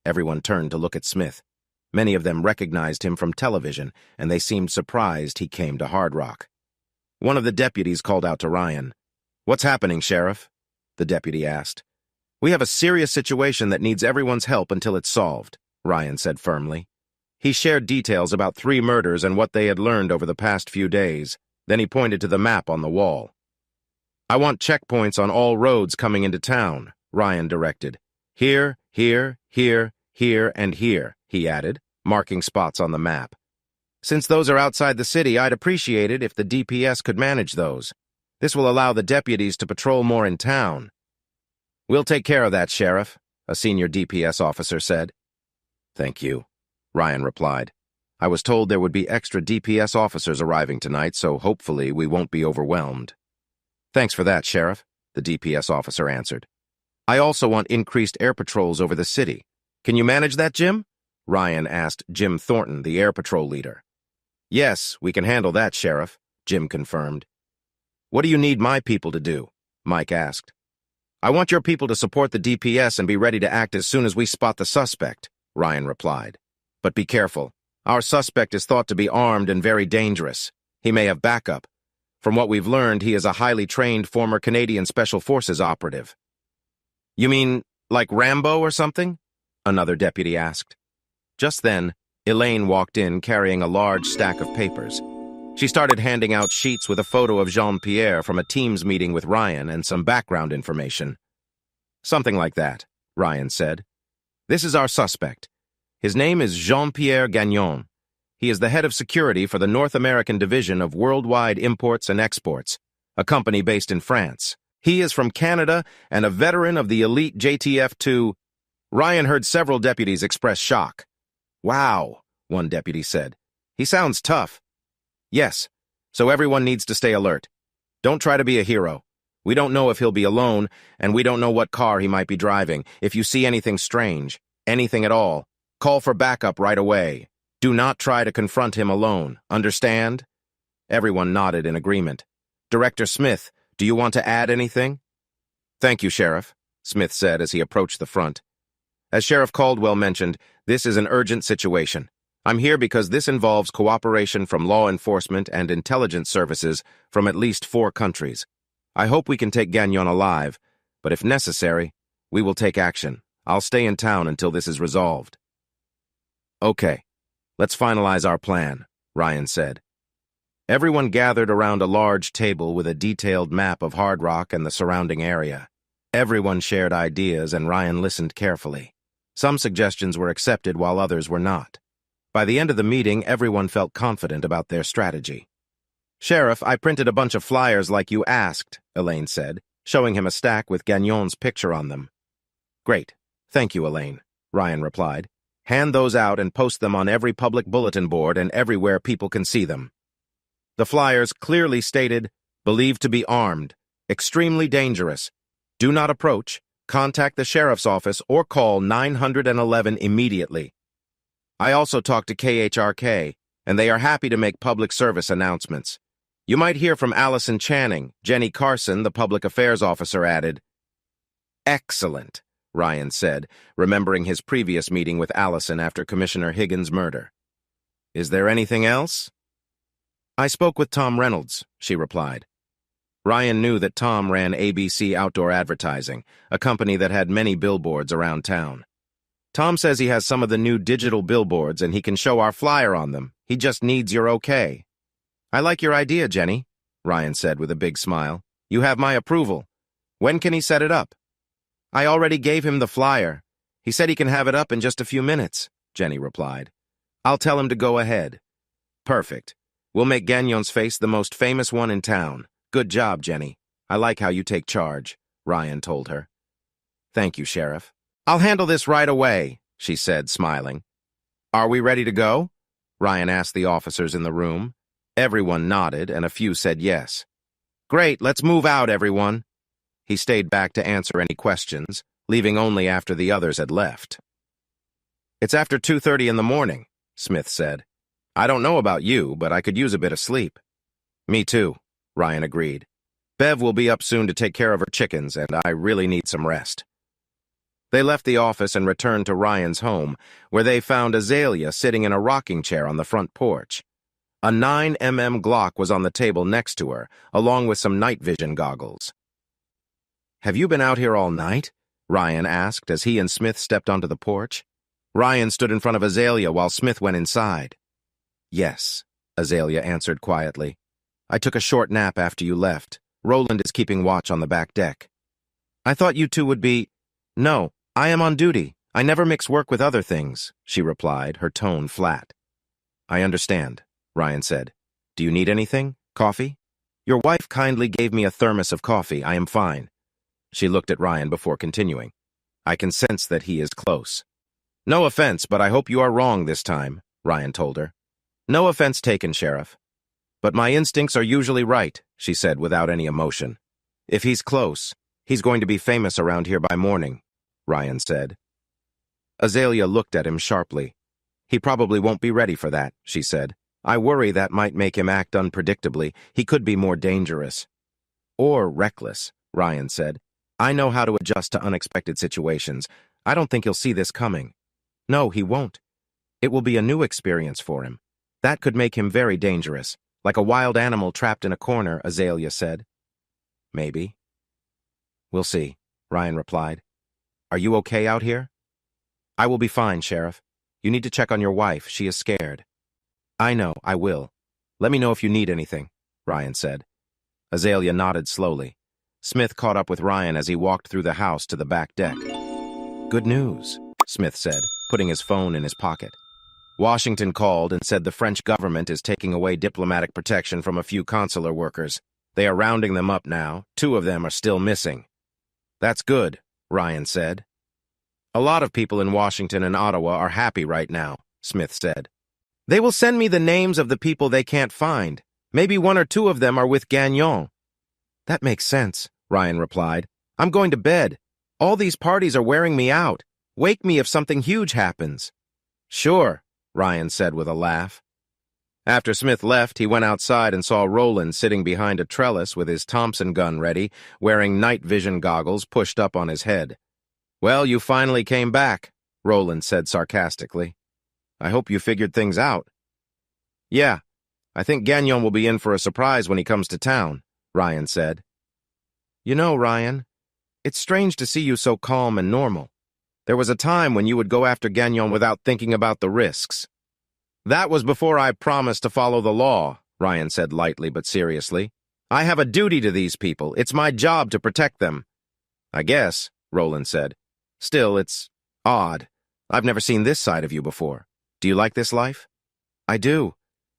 Everyone turned to look at Smith. Many of them recognized him from television, and they seemed surprised he came to Hard Rock. One of the deputies called out to Ryan. "What's happening, Sheriff?" the deputy asked. "We have a serious situation that needs everyone's help until it's solved," Ryan said firmly. He shared details about 3 murders and what they had learned over the past few days. Then he pointed to the map on the wall. "I want checkpoints on all roads coming into town," Ryan directed. "Here, here, here, here, and here," he added, marking spots on the map. "Since those are outside the city, I'd appreciate it if the DPS could manage those. This will allow the deputies to patrol more in town." "We'll take care of that, Sheriff," a senior DPS officer said. "Thank you," Ryan replied. "I was told there would be extra DPS officers arriving tonight, so hopefully we won't be overwhelmed." "Thanks for that, Sheriff," the DPS officer answered. "I also want increased air patrols over the city. Can you manage that, Jim?" Ryan asked Jim Thornton, the air patrol leader. "Yes, we can handle that, Sheriff," Jim confirmed. "What do you need my people to do?" Mike asked. "I want your people to support the DPS and be ready to act as soon as we spot the suspect," Ryan replied. "But be careful. Our suspect is thought to be armed and very dangerous. He may have backup. From what we've learned, he is a highly trained former Canadian Special Forces operative." "You mean, like Rambo or something?" another deputy asked. Just then, Elaine walked in carrying a large stack of papers. She started handing out sheets with a photo of Jean-Pierre from a Teams meeting with Ryan and some background information. "Something like that," Ryan said. "This is our suspect. His name is Jean-Pierre Gagnon. He is the head of security for the North American division of Worldwide Imports and Exports, a company based in France. He is from Canada and a veteran of the elite JTF-2. Ryan heard several deputies express shock. "Wow," one deputy said. "He sounds tough." "Yes, so everyone needs to stay alert. Don't try to be a hero. We don't know if he'll be alone, and we don't know what car he might be driving. If you see anything strange, anything at all, call for backup right away. Do not try to confront him alone. Understand?" Everyone nodded in agreement. "Director Smith, do you want to add anything?" "Thank you, Sheriff," Smith said as he approached the front. "As Sheriff Caldwell mentioned, this is an urgent situation. I'm here because this involves cooperation from law enforcement and intelligence services from at least 4 countries. I hope we can take Gagnon alive, but if necessary, we will take action. I'll stay in town until this is resolved." "Okay, let's finalize our plan," Ryan said. Everyone gathered around a large table with a detailed map of Hard Rock and the surrounding area. Everyone shared ideas, and Ryan listened carefully. Some suggestions were accepted while others were not. By the end of the meeting, everyone felt confident about their strategy. "Sheriff, I printed a bunch of flyers like you asked," Elaine said, showing him a stack with Gagnon's picture on them. Great. Thank you, Elaine, Ryan replied. Hand those out and post them on every public bulletin board and everywhere people can see them. The flyers clearly stated, believed to be armed, extremely dangerous. Do not approach, contact the sheriff's office, or call 911 immediately. I also talked to KHRK, and they are happy to make public service announcements. You might hear from Allison Channing, Jenny Carson, the public affairs officer, added. Excellent, Ryan said, remembering his previous meeting with Allison after Commissioner Higgins' murder. Is there anything else? I spoke with Tom Reynolds, she replied. Ryan knew that Tom ran ABC Outdoor Advertising, a company that had many billboards around town. Tom says he has some of the new digital billboards and he can show our flyer on them. He just needs your okay. I like your idea, Jenny, Ryan said with a big smile. You have my approval. When can he set it up? I already gave him the flyer. He said he can have it up in just a few minutes, Jenny replied. I'll tell him to go ahead. Perfect. We'll make Gagnon's face the most famous one in town. Good job, Jenny. I like how you take charge, Ryan told her. Thank you, Sheriff. I'll handle this right away, she said, smiling. Are we ready to go? Ryan asked the officers in the room. Everyone nodded, and a few said yes. Great, let's move out, everyone. He stayed back to answer any questions, leaving only after the others had left. It's after 2:30 in the morning, Smith said. I don't know about you, but I could use a bit of sleep. Me too, Ryan agreed. Bev will be up soon to take care of her chickens, and I really need some rest. They left the office and returned to Ryan's home, where they found Azalea sitting in a rocking chair on the front porch. A 9mm Glock was on the table next to her, along with some night vision goggles. Have you been out here all night? Ryan asked as he and Smith stepped onto the porch. Ryan stood in front of Azalea while Smith went inside. Yes, Azalea answered quietly. I took a short nap after you left. Roland is keeping watch on the back deck. I thought you two would be... No, I am on duty. I never mix work with other things, she replied, her tone flat. I understand, Ryan said. Do you need anything? Coffee? Your wife kindly gave me a thermos of coffee. I am fine. She looked at Ryan before continuing. I can sense that he is close. No offense, but I hope you are wrong this time, Ryan told her. No offense taken, Sheriff. But my instincts are usually right, she said without any emotion. If he's close, he's going to be famous around here by morning, Ryan said. Azalea looked at him sharply. He probably won't be ready for that, she said. I worry that might make him act unpredictably. He could be more dangerous. Or reckless, Ryan said. I know how to adjust to unexpected situations. I don't think he'll see this coming. No, he won't. It will be a new experience for him. That could make him very dangerous, like a wild animal trapped in a corner, Azalea said. Maybe. We'll see, Ryan replied. Are you okay out here? I will be fine, Sheriff. You need to check on your wife. She is scared. I know, I will. Let me know if you need anything, Ryan said. Azalea nodded slowly. Smith caught up with Ryan as he walked through the house to the back deck. Good news, Smith said, putting his phone in his pocket. Washington called and said the French government is taking away diplomatic protection from a few consular workers. They are rounding them up now. 2 of them are still missing. That's good, Ryan said. A lot of people in Washington and Ottawa are happy right now, Smith said. They will send me the names of the people they can't find. Maybe 1 or 2 of them are with Gagnon. That makes sense, Ryan replied. I'm going to bed. All these parties are wearing me out. Wake me if something huge happens. Sure, Ryan said with a laugh. After Smith left, he went outside and saw Roland sitting behind a trellis with his Thompson gun ready, wearing night vision goggles pushed up on his head. Well, you finally came back, Roland said sarcastically. I hope you figured things out. Yeah, I think Gagnon will be in for a surprise when he comes to town, Ryan said. You know, Ryan, it's strange to see you so calm and normal. There was a time when you would go after Gagnon without thinking about the risks. That was before I promised to follow the law, Ryan said lightly but seriously. I have a duty to these people. It's my job to protect them. I guess, Roland said. Still, it's odd. I've never seen this side of you before. Do you like this life? I do.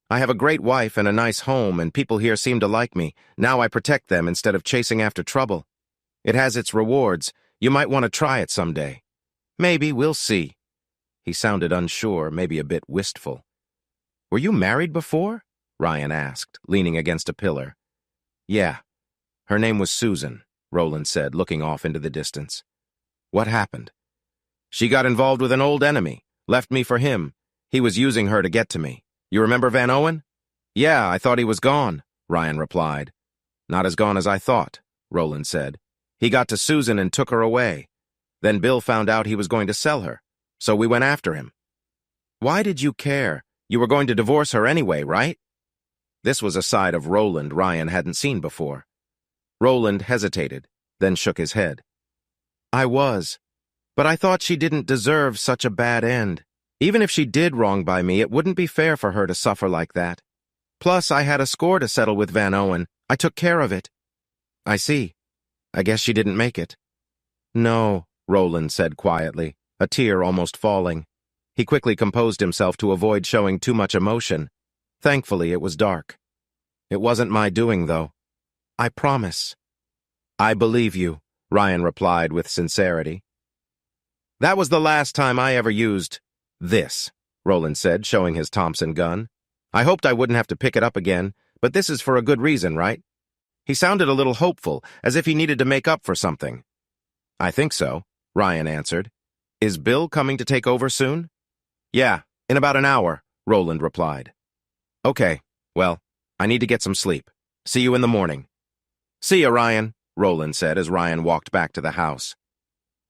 I have a great wife and a nice home, and people here seem to like me. Now I protect them instead of chasing after trouble. It has its rewards. You might want to try it someday. Maybe, we'll see. He sounded unsure, maybe a bit wistful. Were you married before? Ryan asked, leaning against a pillar. Yeah. Her name was Susan, Roland said, looking off into the distance. What happened? She got involved with an old enemy, left me for him. He was using her to get to me. You remember Van Owen? Yeah, I thought he was gone, Ryan replied. Not as gone as I thought, Roland said. He got to Susan and took her away. Then Bill found out he was going to sell her, so we went after him. Why did you care? You were going to divorce her anyway, right? This was a side of Roland Ryan hadn't seen before. Roland hesitated, then shook his head. I was, but I thought she didn't deserve such a bad end. Even if she did wrong by me, it wouldn't be fair for her to suffer like that. Plus, I had a score to settle with Van Owen. I took care of it. I see. I guess she didn't make it. No, Roland said quietly, a tear almost falling. He quickly composed himself to avoid showing too much emotion. Thankfully, it was dark. It wasn't my doing, though. I promise. I believe you, Ryan replied with sincerity. That was the last time I ever used this, Roland said, showing his Thompson gun. I hoped I wouldn't have to pick it up again, but this is for a good reason, right? He sounded a little hopeful, as if he needed to make up for something. I think so, Ryan answered. Is Bill coming to take over soon? Yeah, in about an hour, Roland replied. Okay, well, I need to get some sleep. See you in the morning. See ya, Ryan, Roland said as Ryan walked back to the house.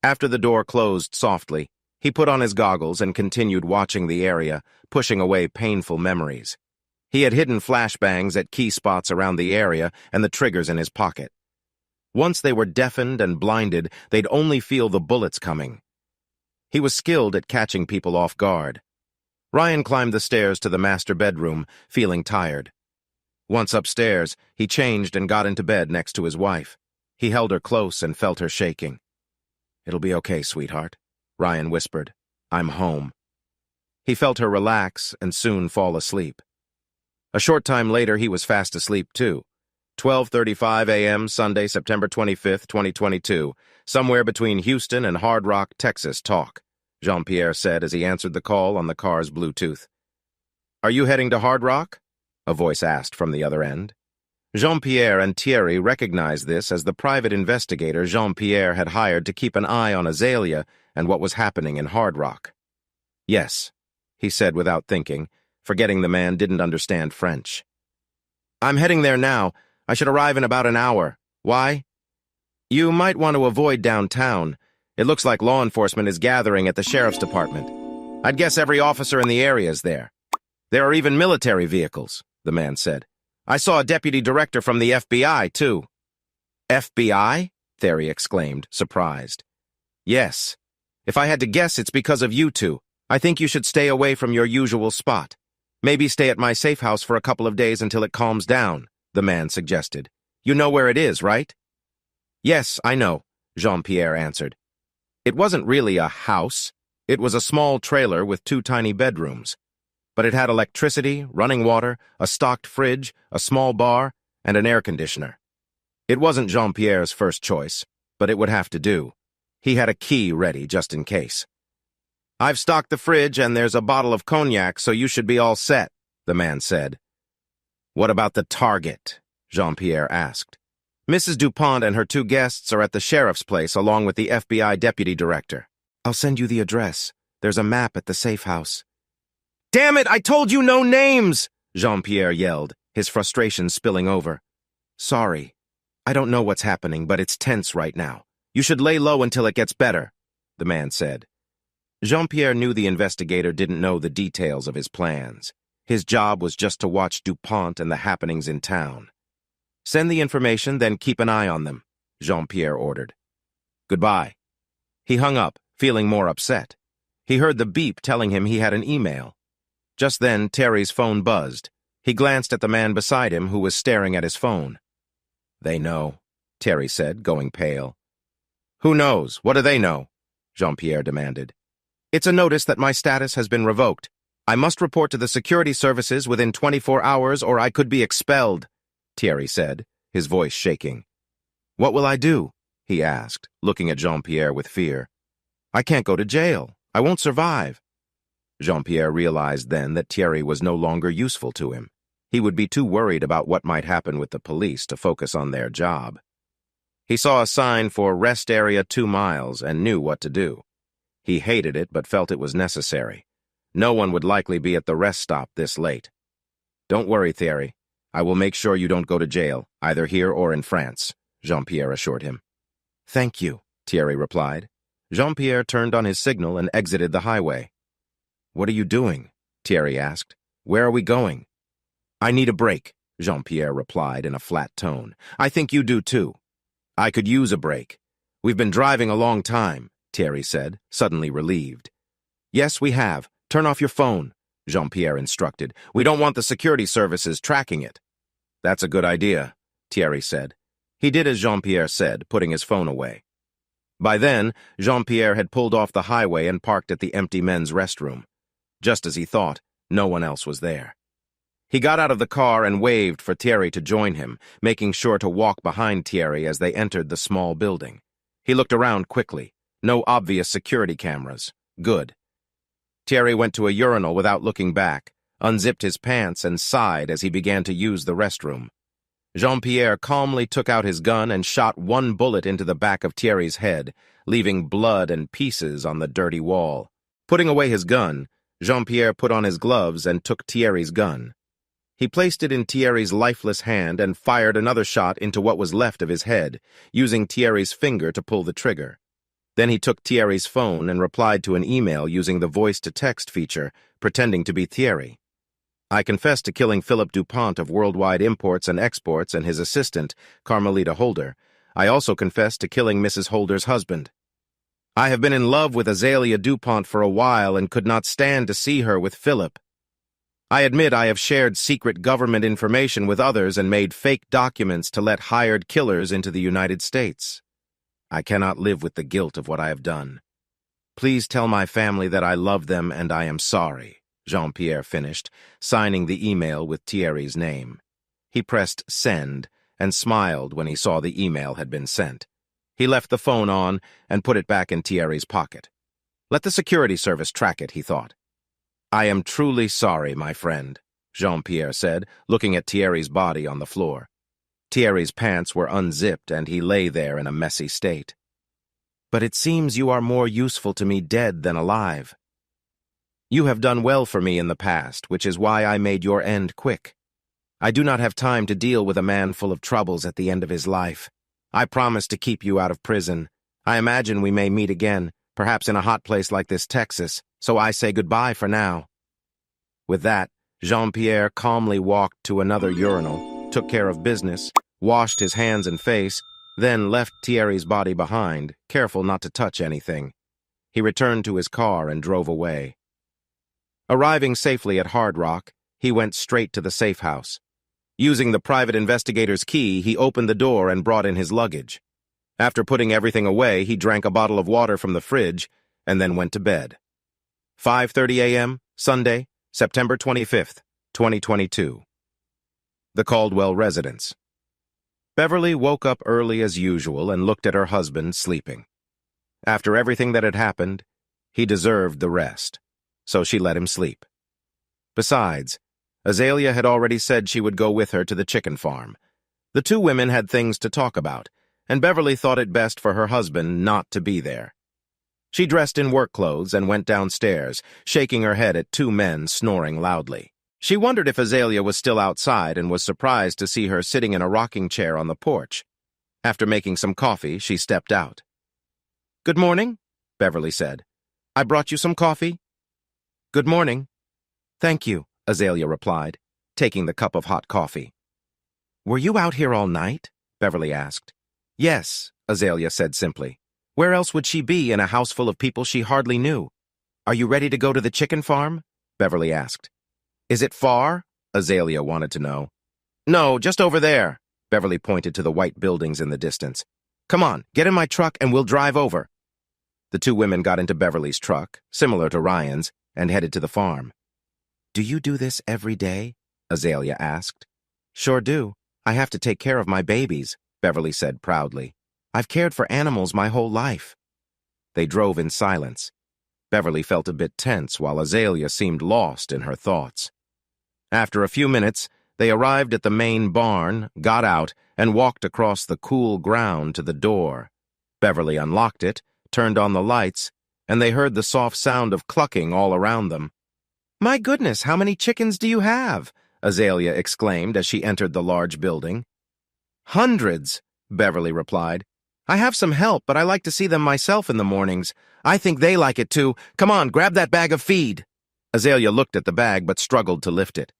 After the door closed softly, he put on his goggles and continued watching the area, pushing away painful memories. He had hidden flashbangs at key spots around the area and the triggers in his pocket. Once they were deafened and blinded, they'd only feel the bullets coming. He was skilled at catching people off guard. Ryan climbed the stairs to the master bedroom, feeling tired. Once upstairs, he changed and got into bed next to his wife. He held her close and felt her shaking. It'll be okay, sweetheart, Ryan whispered. I'm home. He felt her relax and soon fall asleep. A short time later, he was fast asleep, too. 12:35 a.m. Sunday, September 25th, 2022, somewhere between Houston and Hard Rock, Texas, talk, Jean-Pierre said as he answered the call on the car's Bluetooth. Are you heading to Hard Rock? A voice asked from the other end. Jean-Pierre and Thierry recognized this as the private investigator Jean-Pierre had hired to keep an eye on Azalea and what was happening in Hard Rock. Yes, he said without thinking, forgetting the man didn't understand French. I'm heading there now. I should arrive in about an hour. Why? You might want to avoid downtown. It looks like law enforcement is gathering at the sheriff's department. I'd guess every officer in the area is there. There are even military vehicles, the man said. I saw a deputy director from the FBI, too. FBI? Thierry exclaimed, surprised. Yes. If I had to guess, it's because of you two. I think you should stay away from your usual spot. Maybe stay at my safe house for a couple of days until it calms down, the man suggested. You know where it is, right? Yes, I know, Jean-Pierre answered. It wasn't really a house. It was a small trailer with 2 tiny bedrooms. But it had electricity, running water, a stocked fridge, a small bar, and an air conditioner. It wasn't Jean-Pierre's first choice, but it would have to do. He had a key ready just in case. I've stocked the fridge and there's a bottle of cognac, so you should be all set, the man said. What about the target? Jean-Pierre asked. Mrs. DuPont and her 2 guests are at the sheriff's place along with the FBI deputy director. I'll send you the address. There's a map at the safe house. Damn it, I told you no names! Jean-Pierre yelled, his frustration spilling over. Sorry. I don't know what's happening, but it's tense right now. You should lay low until it gets better, the man said. Jean-Pierre knew the investigator didn't know the details of his plans. His job was just to watch DuPont and the happenings in town. Send the information, then keep an eye on them, Jean-Pierre ordered. Goodbye. He hung up, feeling more upset. He heard the beep telling him he had an email. Just then, Terry's phone buzzed. He glanced at the man beside him who was staring at his phone. They know, Terry said, going pale. Who knows? What do they know? Jean-Pierre demanded. It's a notice that my status has been revoked. I must report to the security services within 24 hours or I could be expelled, Thierry said, his voice shaking. What will I do? he asked, looking at Jean-Pierre with fear. I can't go to jail. I won't survive. Jean-Pierre realized then that Thierry was no longer useful to him. He would be too worried about what might happen with the police to focus on their job. He saw a sign for rest area 2 miles and knew what to do. He hated it but felt it was necessary. No one would likely be at the rest stop this late. Don't worry, Thierry. I will make sure you don't go to jail, either here or in France, Jean-Pierre assured him. Thank you, Thierry replied. Jean-Pierre turned on his signal and exited the highway. What are you doing? Thierry asked. Where are we going? I need a break, Jean-Pierre replied in a flat tone. I think you do too. I could use a break. We've been driving a long time, Thierry said, suddenly relieved. Yes, we have. Turn off your phone, Jean-Pierre instructed. We don't want the security services tracking it. That's a good idea, Thierry said. He did as Jean-Pierre said, putting his phone away. By then, Jean-Pierre had pulled off the highway and parked at the empty men's restroom. Just as he thought, no one else was there. He got out of the car and waved for Thierry to join him, making sure to walk behind Thierry as they entered the small building. He looked around quickly. No obvious security cameras. Good. Thierry went to a urinal without looking back, unzipped his pants and sighed as he began to use the restroom. Jean-Pierre calmly took out his gun and shot 1 bullet into the back of Thierry's head, leaving blood and pieces on the dirty wall. Putting away his gun, Jean-Pierre put on his gloves and took Thierry's gun. He placed it in Thierry's lifeless hand and fired another shot into what was left of his head, using Thierry's finger to pull the trigger. Then he took Thierry's phone and replied to an email using the voice-to-text feature, pretending to be Thierry. I confess to killing Philip Dupont of Worldwide Imports and Exports and his assistant, Carmelita Holder. I also confess to killing Mrs. Holder's husband. I have been in love with Azalea Dupont for a while and could not stand to see her with Philip. I admit I have shared secret government information with others and made fake documents to let hired killers into the United States. I cannot live with the guilt of what I have done. Please tell my family that I love them and I am sorry, Jean-Pierre finished, signing the email with Thierry's name. He pressed send and smiled when he saw the email had been sent. He left the phone on and put it back in Thierry's pocket. Let the security service track it, he thought. I am truly sorry, my friend, Jean-Pierre said, looking at Thierry's body on the floor. Thierry's pants were unzipped and he lay there in a messy state. But it seems you are more useful to me dead than alive. You have done well for me in the past, which is why I made your end quick. I do not have time to deal with a man full of troubles at the end of his life. I promise to keep you out of prison. I imagine we may meet again, perhaps in a hot place like this Texas, so I say goodbye for now. With that, Jean-Pierre calmly walked to another urinal, took care of business, washed his hands and face, then left Thierry's body behind, careful not to touch anything. He returned to his car and drove away. Arriving safely at Hard Rock, he went straight to the safe house. Using the private investigator's key, he opened the door and brought in his luggage. After putting everything away, he drank a bottle of water from the fridge and then went to bed. 5:30 a.m., Sunday, September 25th, 2022. The Caldwell residence. Beverly woke up early as usual and looked at her husband sleeping. After everything that had happened, he deserved the rest, so she let him sleep. Besides, Azalea had already said she would go with her to the chicken farm. The two women had things to talk about, and Beverly thought it best for her husband not to be there. She dressed in work clothes and went downstairs, shaking her head at 2 men snoring loudly. She wondered if Azalea was still outside and was surprised to see her sitting in a rocking chair on the porch. After making some coffee, she stepped out. "Good morning," Beverly said. "I brought you some coffee." "Good morning." "Thank you," Azalea replied, taking the cup of hot coffee. "Were you out here all night?" Beverly asked. "Yes," Azalea said simply. Where else would she be in a house full of people she hardly knew? "Are you ready to go to the chicken farm?" Beverly asked. "Is it far?" Azalea wanted to know. "No, just over there." Beverly pointed to the white buildings in the distance. "Come on, get in my truck and we'll drive over." The two women got into Beverly's truck, similar to Ryan's, and headed to the farm. "Do you do this every day?" Azalea asked. "Sure do. I have to take care of my babies," Beverly said proudly. I've cared for animals my whole life." They drove in silence. Beverly felt a bit tense while Azalea seemed lost in her thoughts. After a few minutes, they arrived at the main barn, got out, and walked across the cool ground to the door. Beverly unlocked it, turned on the lights, and they heard the soft sound of clucking all around them. "My goodness, how many chickens do you have?" Azalea exclaimed as she entered the large building. "Hundreds," Beverly replied. "I have some help, but I like to see them myself in the mornings. I think they like it too. Come on, grab that bag of feed." Azalea looked at the bag but struggled to lift it.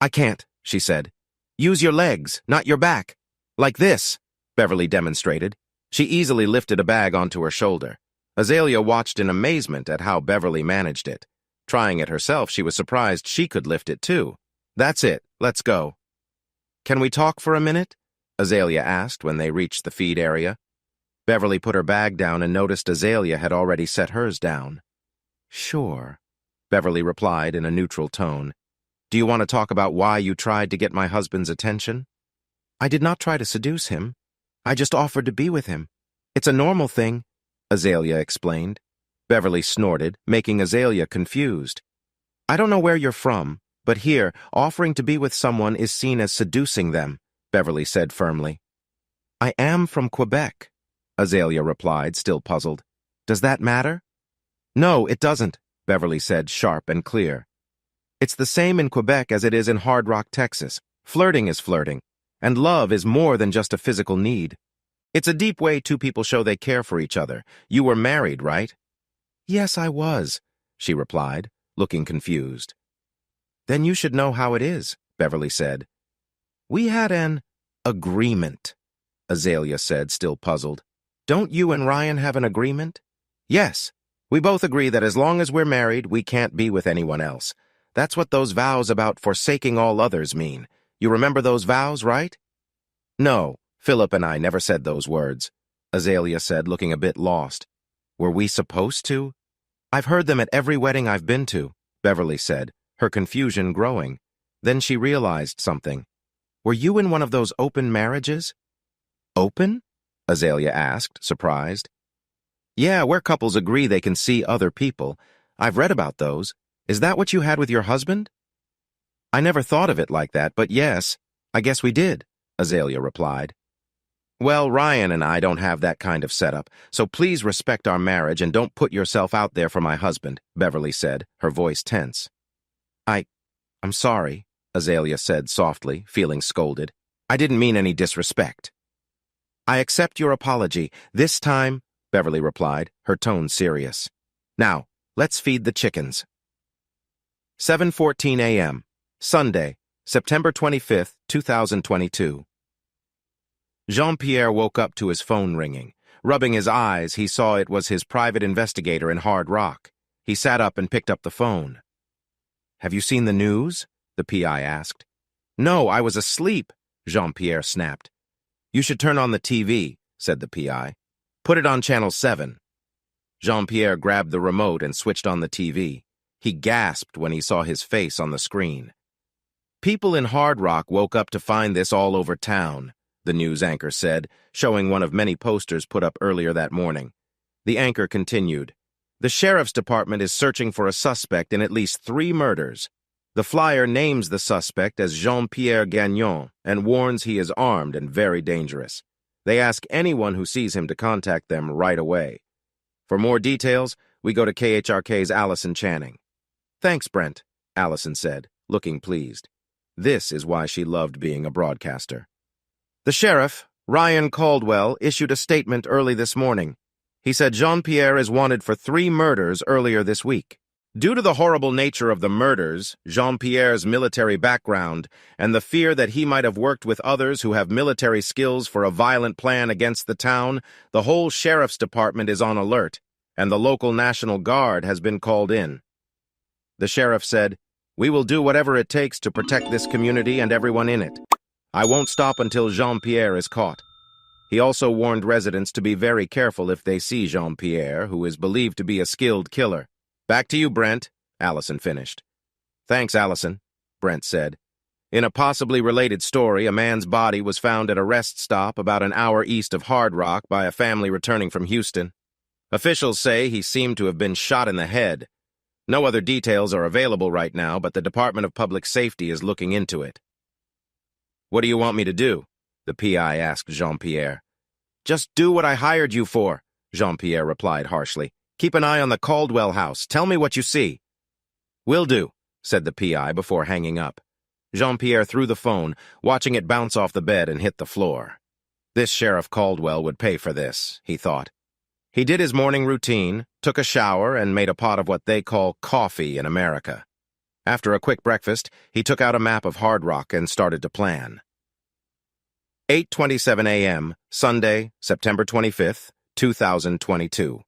I can't," she said. "Use your legs, not your back. Like this," Beverly demonstrated. She easily lifted a bag onto her shoulder. Azalea watched in amazement at how Beverly managed it. Trying it herself, she was surprised she could lift it too. "That's it, let's go." "Can we talk for a minute?" Azalea asked when they reached the feed area. Beverly put her bag down and noticed Azalea had already set hers down. "Sure," Beverly replied in a neutral tone. "Do you want to talk about why you tried to get my husband's attention?" "I did not try to seduce him. I just offered to be with him. It's a normal thing," Azalea explained. Beverly snorted, making Azalea confused. "I don't know where you're from, but here, offering to be with someone is seen as seducing them," Beverly said firmly. "I am from Quebec," Azalea replied, still puzzled. "Does that matter?" "No, it doesn't," Beverly said, sharp and clear. "It's the same in Quebec as it is in Hard Rock, Texas. Flirting is flirting, and love is more than just a physical need. It's a deep way two people show they care for each other. You were married, right?" "Yes, I was," she replied, looking confused. "Then you should know how it is," Beverly said. "We had an agreement," Azalea said, still puzzled. "Don't you and Ryan have an agreement?" "Yes. We both agree that as long as we're married, we can't be with anyone else. That's what those vows about forsaking all others mean. You remember those vows, right?" "No, Philip and I never said those words," Azalea said, looking a bit lost. "Were we supposed to?" "I've heard them at every wedding I've been to," Beverly said, her confusion growing. Then she realized something. "Were you in one of those open marriages?" "Open?" Azalea asked, surprised. "Yeah, where couples agree they can see other people. I've read about those. Is that what you had with your husband?" "I never thought of it like that, but yes, I guess we did," Azalea replied. "Well, Ryan and I don't have that kind of setup, so please respect our marriage and don't put yourself out there for my husband," Beverly said, her voice tense. I'm sorry," Azalea said softly, feeling scolded. "I didn't mean any disrespect." "I accept your apology. This time," Beverly replied, her tone serious. "Now, let's feed the chickens." 7:14 a.m., Sunday, September 25th, 2022. Jean-Pierre woke up to his phone ringing. Rubbing his eyes, he saw it was his private investigator in Hard Rock. He sat up and picked up the phone. "Have you seen the news?" the PI asked. "No, I was asleep," Jean-Pierre snapped. "You should turn on the TV," said the PI. "Put it on Channel 7. Jean-Pierre grabbed the remote and switched on the TV. He gasped when he saw his face on the screen. "People in Hard Rock woke up to find this all over town," the news anchor said, showing one of many posters put up earlier that morning. The anchor continued. "The sheriff's department is searching for a suspect in at least 3 murders. The flyer names the suspect as Jean-Pierre Gagnon and warns he is armed and very dangerous. They ask anyone who sees him to contact them right away. For more details, we go to KHRK's Allison Channing." "Thanks, Brent," Allison said, looking pleased. This is why she loved being a broadcaster. "The sheriff, Ryan Caldwell, issued a statement early this morning. He said Jean-Pierre is wanted for 3 murders earlier this week. Due to the horrible nature of the murders, Jean-Pierre's military background, and the fear that he might have worked with others who have military skills for a violent plan against the town, the whole sheriff's department is on alert, and the local National Guard has been called in." The sheriff said, "We will do whatever it takes to protect this community and everyone in it. I won't stop until Jean-Pierre is caught." He also warned residents to be very careful if they see Jean-Pierre, who is believed to be a skilled killer. "Back to you, Brent," Allison finished. "Thanks, Allison," Brent said. In a possibly related story, a man's body was found at a rest stop about an hour east of Hard Rock by a family returning from Houston. Officials say he seemed to have been shot in the head. No other details are available right now, but the Department of Public Safety is looking into it. "What do you want me to do?" the PI asked Jean-Pierre. "Just do what I hired you for," Jean-Pierre replied harshly. "Keep an eye on the Caldwell house. Tell me what you see." "Will do," said the PI before hanging up. Jean-Pierre threw the phone, watching it bounce off the bed and hit the floor. This Sheriff Caldwell would pay for this, he thought. He did his morning routine, took a shower, and made a pot of what they call coffee in America. After a quick breakfast, he took out a map of Hard Rock and started to plan. 8:27 a.m., Sunday, September 25th, 2022.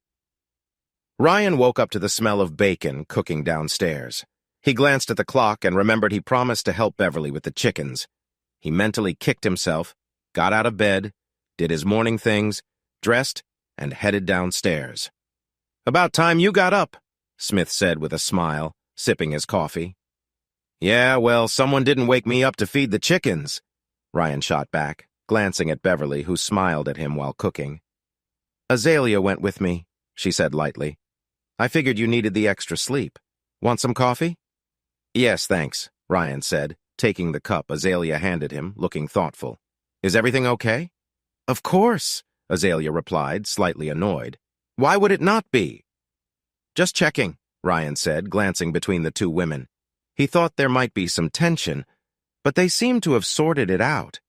Ryan woke up to the smell of bacon cooking downstairs. He glanced at the clock and remembered he promised to help Beverly with the chickens. He mentally kicked himself, got out of bed, did his morning things, dressed, and headed downstairs. "About time you got up," Smith said with a smile, sipping his coffee. "Yeah, well, someone didn't wake me up to feed the chickens," Ryan shot back, glancing at Beverly, who smiled at him while cooking. "Azalea went with me," she said lightly. "I figured you needed the extra sleep. Want some coffee?" "Yes, thanks," Ryan said, taking the cup Azalea handed him, looking thoughtful. "Is everything okay?" "Of course," Azalea replied, slightly annoyed. "Why would it not be?" "Just checking," Ryan said, glancing between the two women. He thought there might be some tension, but they seemed to have sorted it out.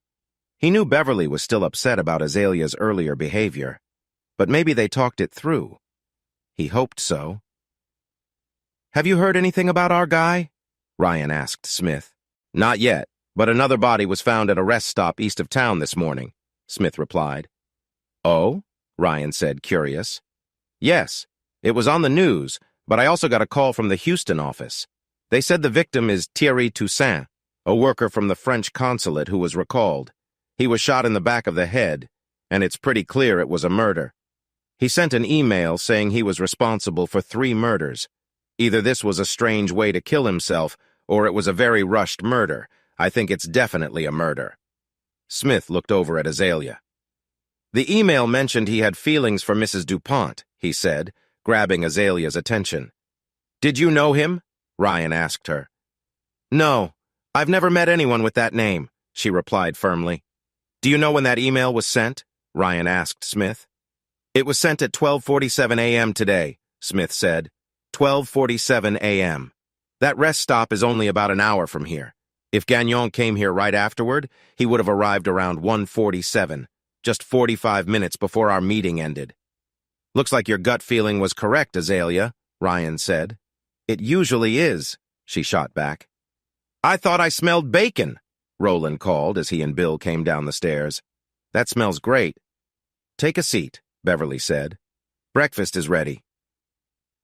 He knew Beverly was still upset about Azalea's earlier behavior, but maybe they talked it through. He hoped so. "Have you heard anything about our guy?" Ryan asked Smith. "Not yet, but another body was found at a rest stop east of town this morning," Smith replied. "Oh?" Ryan said, curious. "Yes, it was on the news, but I also got a call from the Houston office. They said the victim is Thierry Toussaint, a worker from the French consulate who was recalled. He was shot in the back of the head, and it's pretty clear it was a murder. He sent an email saying he was responsible for 3 murders. Either this was a strange way to kill himself, or it was a very rushed murder. I think it's definitely a murder." Smith looked over at Azalea. "The email mentioned he had feelings for Mrs. DuPont," he said, grabbing Azalea's attention. "Did you know him?" Ryan asked her. "No, I've never met anyone with that name," she replied firmly. "Do you know when that email was sent?" Ryan asked Smith. "It was sent at 12:47 a.m. today," Smith said. 12:47 a.m. That rest stop is only about an hour from here. If Gagnon came here right afterward, he would have arrived around 1:47, just 45 minutes before our meeting ended. "Looks like your gut feeling was correct, Azalea," Ryan said. "It usually is," she shot back. "I thought I smelled bacon," Roland called as he and Bill came down the stairs. "That smells great." "Take a seat," Beverly said. "Breakfast is ready."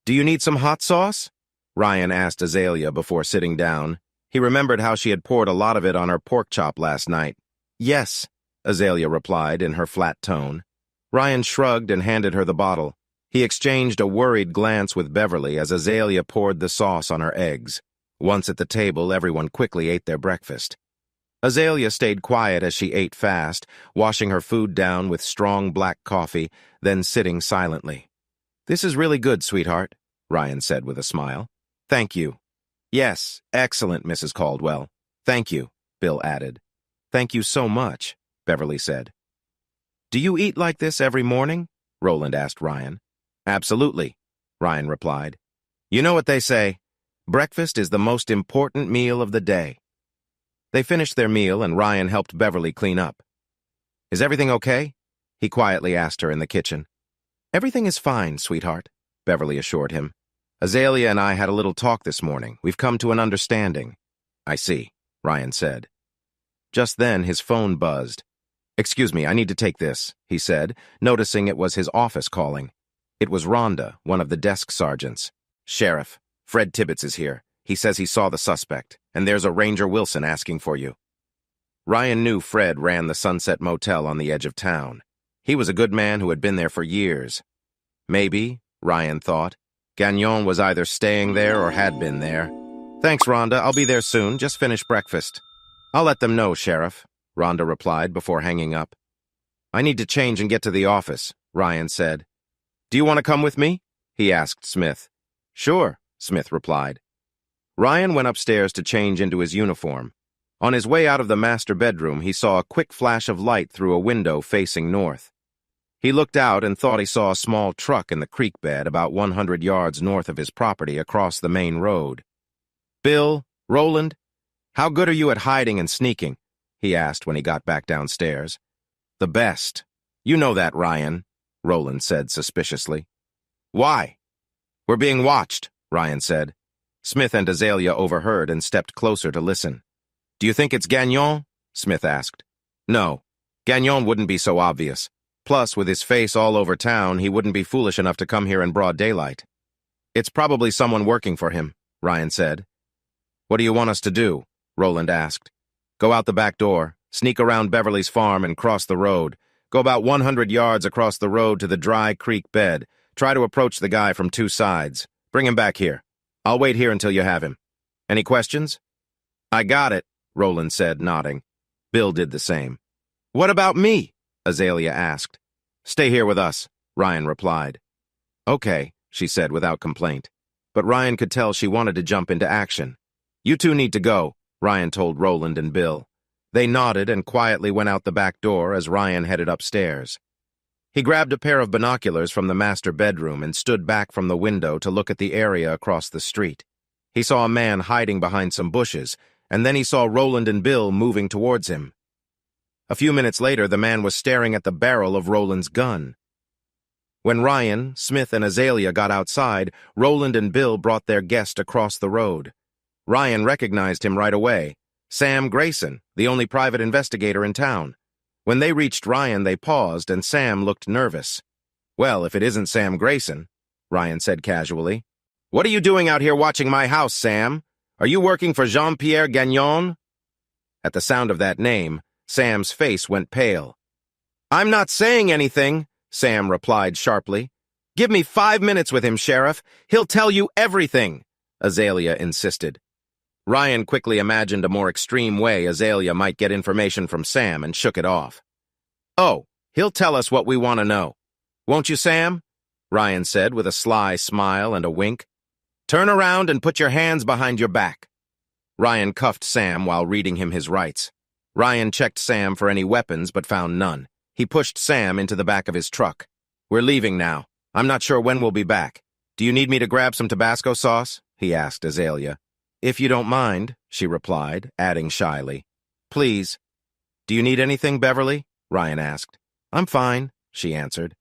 "Do you need some hot sauce?" Ryan asked Azalea before sitting down. He remembered how she had poured a lot of it on her pork chop last night. "Yes," Azalea replied in her flat tone. Ryan shrugged and handed her the bottle. He exchanged a worried glance with Beverly as Azalea poured the sauce on her eggs. Once at the table, everyone quickly ate their breakfast. Azalea stayed quiet as she ate fast, washing her food down with strong black coffee, then sitting silently. "This is really good, sweetheart," Ryan said with a smile. "Thank you." "Yes, excellent, Mrs. Caldwell." "Thank you," Bill added. "Thank you so much," Beverly said. "Do you eat like this every morning?" Roland asked Ryan. "Absolutely," Ryan replied. "You know what they say, breakfast is the most important meal of the day." They finished their meal and Ryan helped Beverly clean up. "Is everything okay?" he quietly asked her in the kitchen. "Everything is fine, sweetheart," Beverly assured him. "Azalea and I had a little talk this morning. We've come to an understanding." "I see," Ryan said. Just then, his phone buzzed. "Excuse me, I need to take this," he said, noticing it was his office calling. It was Rhonda, one of the desk sergeants. "Sheriff, Fred Tibbetts is here. He says he saw the suspect, and there's a Ranger Wilson asking for you." Ryan knew Fred ran the Sunset Motel on the edge of town. He was a good man who had been there for years. Maybe, Ryan thought, Gagnon was either staying there or had been there. "Thanks, Rhonda. I'll be there soon. Just finished breakfast." I'll let them know, Sheriff, Rhonda replied before hanging up. I need to change and get to the office, Ryan said. Do you want to come with me? He asked Smith. Sure, Smith replied. Ryan went upstairs to change into his uniform. On his way out of the master bedroom, he saw a quick flash of light through a window facing north. He looked out and thought he saw a small truck in the creek bed about 100 yards north of his property across the main road. Bill, Roland, how good are you at hiding and sneaking? He asked when he got back downstairs. The best. You know that, Ryan, Roland said suspiciously. Why? We're being watched, Ryan said. Smith and Azalea overheard and stepped closer to listen. Do you think it's Gagnon? Smith asked. No, Gagnon wouldn't be so obvious. Plus, with his face all over town, he wouldn't be foolish enough to come here in broad daylight. It's probably someone working for him, Ryan said. What do you want us to do? Roland asked. Go out the back door, sneak around Beverly's farm and cross the road. Go about 100 yards across the road to the dry creek bed. Try to approach the guy from two sides. Bring him back here. I'll wait here until you have him. Any questions? I got it, Roland said, nodding. Bill did the same. What about me? Azalea asked. Stay here with us, Ryan replied. Okay, she said without complaint. But Ryan could tell she wanted to jump into action. You two need to go, Ryan told Roland and Bill. They nodded and quietly went out the back door as Ryan headed upstairs. He grabbed a pair of binoculars from the master bedroom and stood back from the window to look at the area across the street. He saw a man hiding behind some bushes, and then he saw Roland and Bill moving towards him. A few minutes later, the man was staring at the barrel of Roland's gun. When Ryan, Smith, and Azalea got outside, Roland and Bill brought their guest across the road. Ryan recognized him right away. Sam Grayson, the only private investigator in town. When they reached Ryan, they paused, and Sam looked nervous. Well, if it isn't Sam Grayson, Ryan said casually. What are you doing out here watching my house, Sam? Are you working for Jean-Pierre Gagnon? At the sound of that name, Sam's face went pale. I'm not saying anything, Sam replied sharply. Give me 5 minutes with him, Sheriff. He'll tell you everything, Azalea insisted. Ryan quickly imagined a more extreme way Azalea might get information from Sam and shook it off. Oh, he'll tell us what we want to know. Won't you, Sam? Ryan said with a sly smile and a wink. Turn around and put your hands behind your back. Ryan cuffed Sam while reading him his rights. Ryan checked Sam for any weapons but found none. He pushed Sam into the back of his truck. We're leaving now. I'm not sure when we'll be back. Do you need me to grab some Tabasco sauce? He asked Azalea. If you don't mind, she replied, adding shyly. Please. Do you need anything, Beverly? Ryan asked. I'm fine, she answered.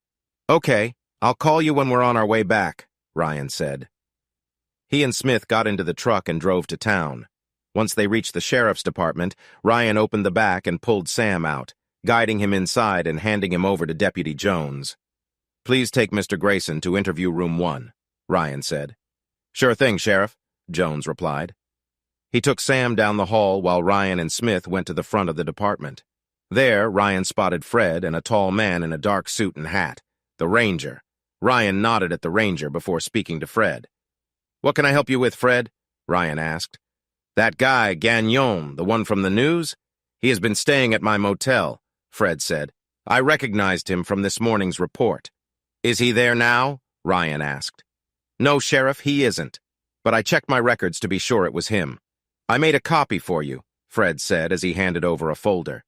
Okay, I'll call you when we're on our way back, Ryan said. He and Smith got into the truck and drove to town. Once they reached the sheriff's department, Ryan opened the back and pulled Sam out, guiding him inside and handing him over to Deputy Jones. Please take Mr. Grayson to interview room 1, Ryan said. Sure thing, Sheriff, Jones replied. He took Sam down the hall while Ryan and Smith went to the front of the department. There, Ryan spotted Fred and a tall man in a dark suit and hat, the Ranger. Ryan nodded at the Ranger before speaking to Fred. What can I help you with, Fred? Ryan asked. That guy, Gagnon, the one from the news? He has been staying at my motel, Fred said. I recognized him from this morning's report. Is he there now? Ryan asked. No, Sheriff, he isn't. But I checked my records to be sure it was him. I made a copy for you, Fred said as he handed over a folder.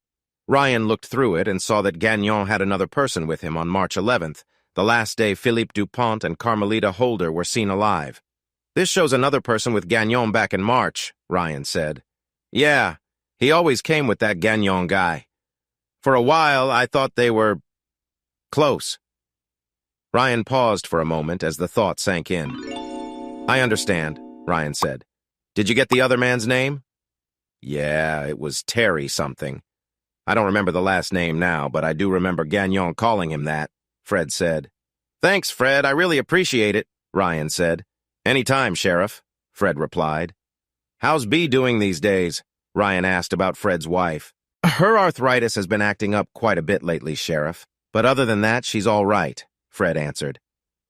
Ryan looked through it and saw that Gagnon had another person with him on March 11th, the last day Philippe Dupont and Carmelita Holder were seen alive. This shows another person with Gagnon back in March, Ryan said. Yeah, he always came with that Gagnon guy. For a while, I thought they were close. Ryan paused for a moment as the thought sank in. I understand, Ryan said. Did you get the other man's name? Yeah, it was Terry something. I don't remember the last name now, but I do remember Gagnon calling him that, Fred said. Thanks, Fred, I really appreciate it, Ryan said. Anytime, Sheriff, Fred replied. How's Bea doing these days? Ryan asked about Fred's wife. Her arthritis has been acting up quite a bit lately, Sheriff. But other than that, she's all right, Fred answered.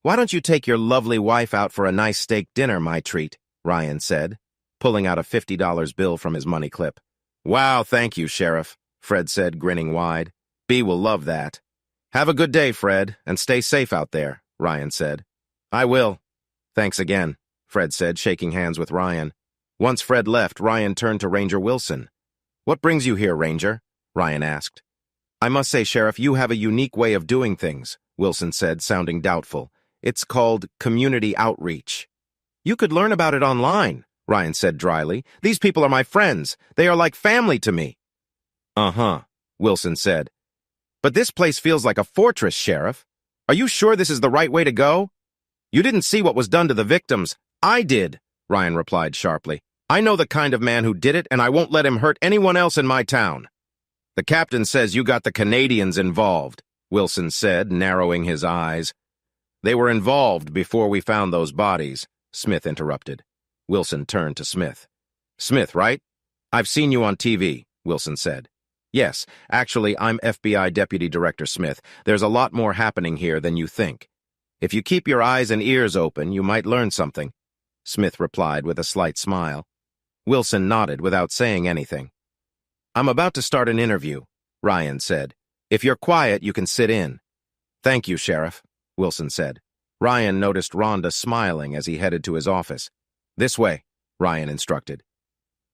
Why don't you take your lovely wife out for a nice steak dinner, my treat? Ryan said, pulling out a $50 bill from his money clip. Wow, thank you, Sheriff, Fred said, grinning wide. Bea will love that. Have a good day, Fred, and stay safe out there, Ryan said. I will. Thanks again, Fred said, shaking hands with Ryan. Once Fred left, Ryan turned to Ranger Wilson. What brings you here, Ranger? Ryan asked. I must say, Sheriff, you have a unique way of doing things, Wilson said, sounding doubtful. It's called community outreach. You could learn about it online, Ryan said dryly. These people are my friends. They are like family to me. Uh-huh, Wilson said. But this place feels like a fortress, Sheriff. Are you sure this is the right way to go? You didn't see what was done to the victims. I did, Ryan replied sharply. I know the kind of man who did it, and I won't let him hurt anyone else in my town. The captain says you got the Canadians involved, Wilson said, narrowing his eyes. They were involved before we found those bodies, Smith interrupted. Wilson turned to Smith. Smith, right? I've seen you on TV, Wilson said. Yes, actually, I'm FBI Deputy Director Smith. There's a lot more happening here than you think. If you keep your eyes and ears open, you might learn something, Smith replied with a slight smile. Wilson nodded without saying anything. I'm about to start an interview, Ryan said. If you're quiet, you can sit in. Thank you, Sheriff, Wilson said. Ryan noticed Rhonda smiling as he headed to his office. This way, Ryan instructed.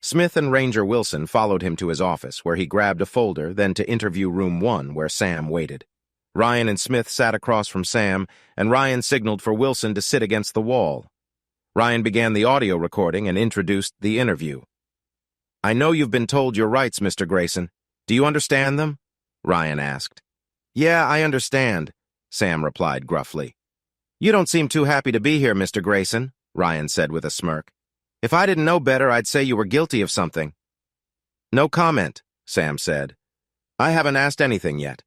Smith and Ranger Wilson followed him to his office, where he grabbed a folder, then to interview room 1, where Sam waited. Ryan and Smith sat across from Sam, and Ryan signaled for Wilson to sit against the wall. Ryan began the audio recording and introduced the interview. I know you've been told your rights, Mr. Grayson. Do you understand them? Ryan asked. Yeah, I understand, Sam replied gruffly. You don't seem too happy to be here, Mr. Grayson, Ryan said with a smirk. If I didn't know better, I'd say you were guilty of something. No comment, Sam said. I haven't asked anything yet.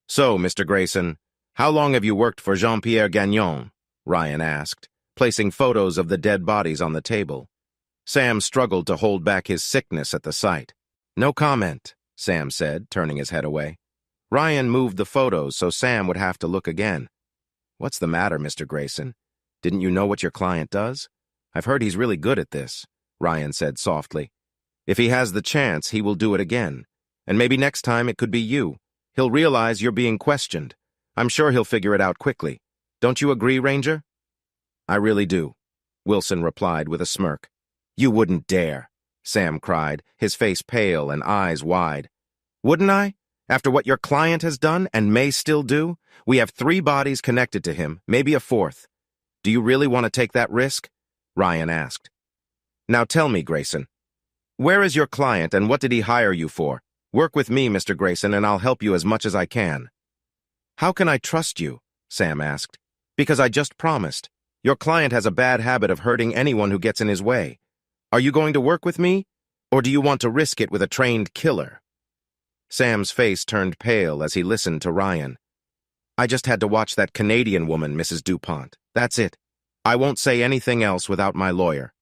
So, Mr. Grayson, how long have you worked for Jean-Pierre Gagnon? Ryan asked, placing photos of the dead bodies on the table. Sam struggled to hold back his sickness at the sight. No comment, Sam said, turning his head away. Ryan moved the photos so Sam would have to look again. What's the matter, Mr. Grayson? Didn't you know what your client does? I've heard he's really good at this, Ryan said softly. If he has the chance, he will do it again. And maybe next time it could be you. He'll realize you're being questioned. I'm sure he'll figure it out quickly. Don't you agree, Ranger? I really do, Wilson replied with a smirk. You wouldn't dare, Sam cried, his face pale and eyes wide. Wouldn't I? After what your client has done and may still do? We have 3 bodies connected to him, maybe a 4th. Do you really want to take that risk? Ryan asked. Now tell me, Grayson, where is your client and what did he hire you for? Work with me, Mr. Grayson, and I'll help you as much as I can. How can I trust you? Sam asked. Because I just promised. Your client has a bad habit of hurting anyone who gets in his way. Are you going to work with me? Or do you want to risk it with a trained killer? Sam's face turned pale as he listened to Ryan. I just had to watch that Canadian woman, Mrs. DuPont. That's it. I won't say anything else without my lawyer.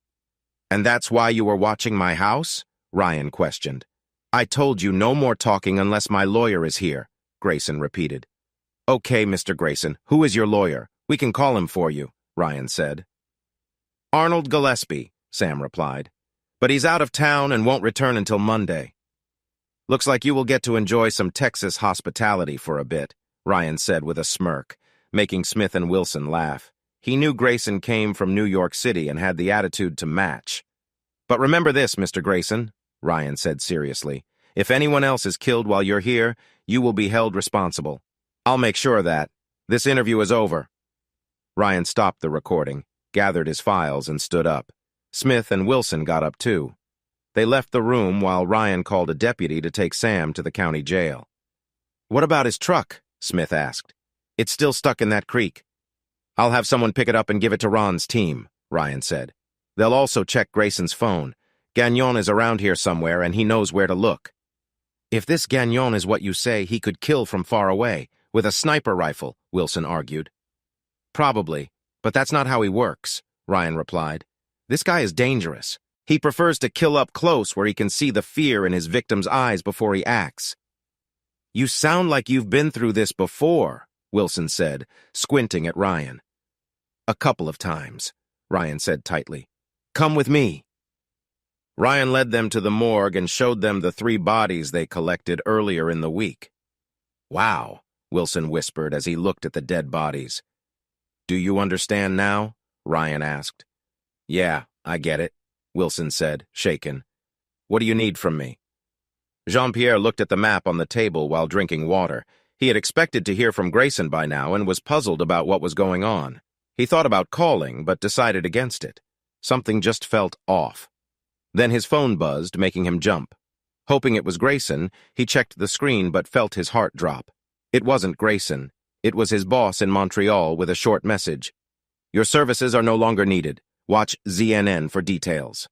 And that's why you were watching my house? Ryan questioned. I told you no more talking unless my lawyer is here, Grayson repeated. Okay, Mr. Grayson, who is your lawyer? We can call him for you, Ryan said. Arnold Gillespie, Sam replied. But he's out of town and won't return until Monday. Looks like you will get to enjoy some Texas hospitality for a bit, Ryan said with a smirk, making Smith and Wilson laugh. He knew Grayson came from New York City and had the attitude to match. But remember this, Mr. Grayson, Ryan said seriously. If anyone else is killed while you're here, you will be held responsible. I'll make sure of that. This interview is over. Ryan stopped the recording, gathered his files, and stood up. Smith and Wilson got up too. They left the room while Ryan called a deputy to take Sam to the county jail. What about his truck? Smith asked. It's still stuck in that creek. I'll have someone pick it up and give it to Ron's team, Ryan said. They'll also check Grayson's phone. Gagnon is around here somewhere and he knows where to look. If this Gagnon is what you say, he could kill from far away, with a sniper rifle, Wilson argued. Probably, but that's not how he works, Ryan replied. This guy is dangerous. He prefers to kill up close where he can see the fear in his victim's eyes before he acts. You sound like you've been through this before, Wilson said, squinting at Ryan. A couple of times, Ryan said tightly. Come with me. Ryan led them to the morgue and showed them the 3 bodies they collected earlier in the week. "Wow," Wilson whispered as he looked at the dead bodies. "Do you understand now?" Ryan asked. "Yeah, I get it," Wilson said, shaken. "What do you need from me?" Jean-Pierre looked at the map on the table while drinking water. He had expected to hear from Grayson by now and was puzzled about what was going on. He thought about calling, but decided against it. Something just felt off. Then his phone buzzed, making him jump. Hoping it was Grayson, he checked the screen but felt his heart drop. It wasn't Grayson. It was his boss in Montreal with a short message. "Your services are no longer needed. Watch ZNN for details."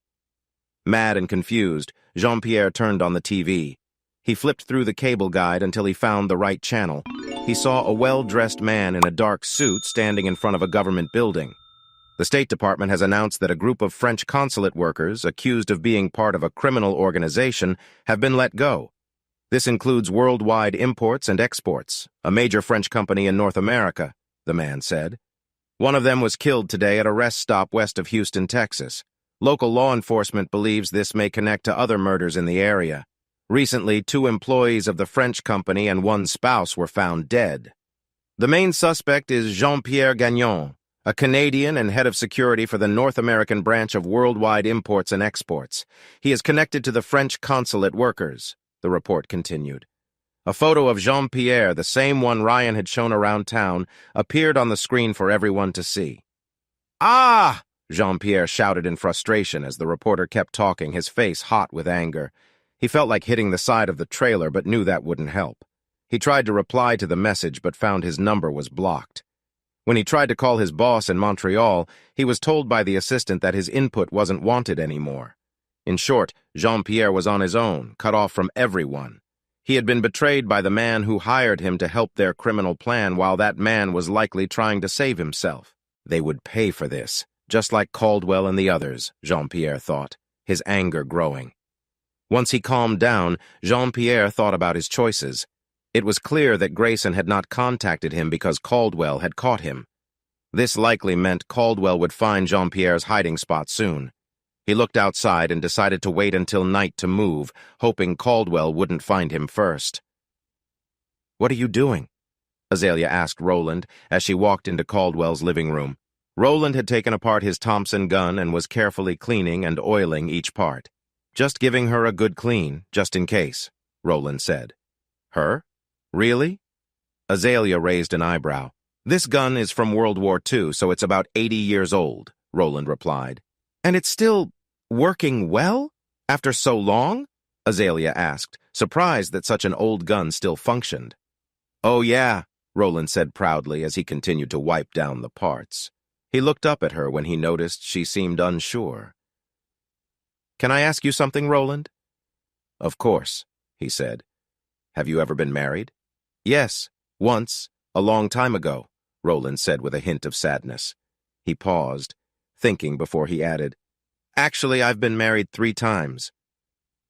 Mad and confused, Jean-Pierre turned on the TV. He flipped through the cable guide until he found the right channel. He saw a well-dressed man in a dark suit standing in front of a government building. The State Department has announced that a group of French consulate workers, accused of being part of a criminal organization, have been let go. This includes Worldwide Imports and Exports, a major French company in North America, the man said. One of them was killed today at a rest stop west of Houston, Texas. Local law enforcement believes this may connect to other murders in the area. Recently, 2 employees of the French company and 1 spouse were found dead. The main suspect is Jean-Pierre Gagnon, a Canadian and head of security for the North American branch of Worldwide Imports and Exports. He is connected to the French consulate workers, the report continued. A photo of Jean-Pierre, the same one Ryan had shown around town, appeared on the screen for everyone to see. "Ah!" Jean-Pierre shouted in frustration as the reporter kept talking, his face hot with anger. He felt like hitting the side of the trailer but knew that wouldn't help. He tried to reply to the message but found his number was blocked. When he tried to call his boss in Montreal, he was told by the assistant that his input wasn't wanted anymore. In short, Jean-Pierre was on his own, cut off from everyone. He had been betrayed by the man who hired him to help their criminal plan while that man was likely trying to save himself. They would pay for this, just like Caldwell and the others, Jean-Pierre thought, his anger growing. Once he calmed down, Jean-Pierre thought about his choices. It was clear that Grayson had not contacted him because Caldwell had caught him. This likely meant Caldwell would find Jean-Pierre's hiding spot soon. He looked outside and decided to wait until night to move, hoping Caldwell wouldn't find him first. "What are you doing?" Azalea asked Roland as she walked into Caldwell's living room. Roland had taken apart his Thompson gun and was carefully cleaning and oiling each part. "Just giving her a good clean, just in case," Roland said. "Her? Really?" Azalea raised an eyebrow. "This gun is from World War II, so it's about 80 years old," Roland replied. "And it's still working well? After so long?" Azalea asked, surprised that such an old gun still functioned. "Oh yeah," Roland said proudly as he continued to wipe down the parts. He looked up at her when he noticed she seemed unsure. "Can I ask you something, Roland?" "Of course," he said. "Have you ever been married?" "Yes, once, a long time ago," Roland said with a hint of sadness. He paused, thinking before he added, "Actually, I've been married 3 times.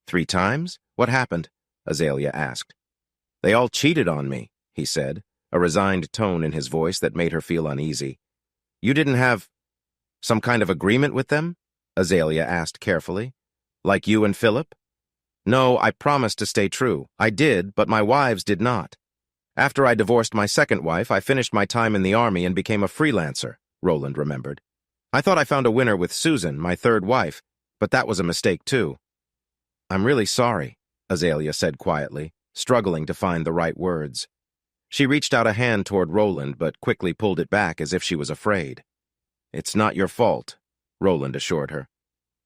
"3 times? What happened?" Azalea asked. "They all cheated on me," he said, a resigned tone in his voice that made her feel uneasy. "You didn't have some kind of agreement with them?" Azalea asked carefully. "Like you and Philip?" "No, I promised to stay true. I did, but my wives did not. After I divorced my second wife, I finished my time in the army and became a freelancer," Roland remembered. "I thought I found a winner with Susan, my third wife, but that was a mistake too." "I'm really sorry," Azalea said quietly, struggling to find the right words. She reached out a hand toward Roland, but quickly pulled it back as if she was afraid. "It's not your fault," Roland assured her.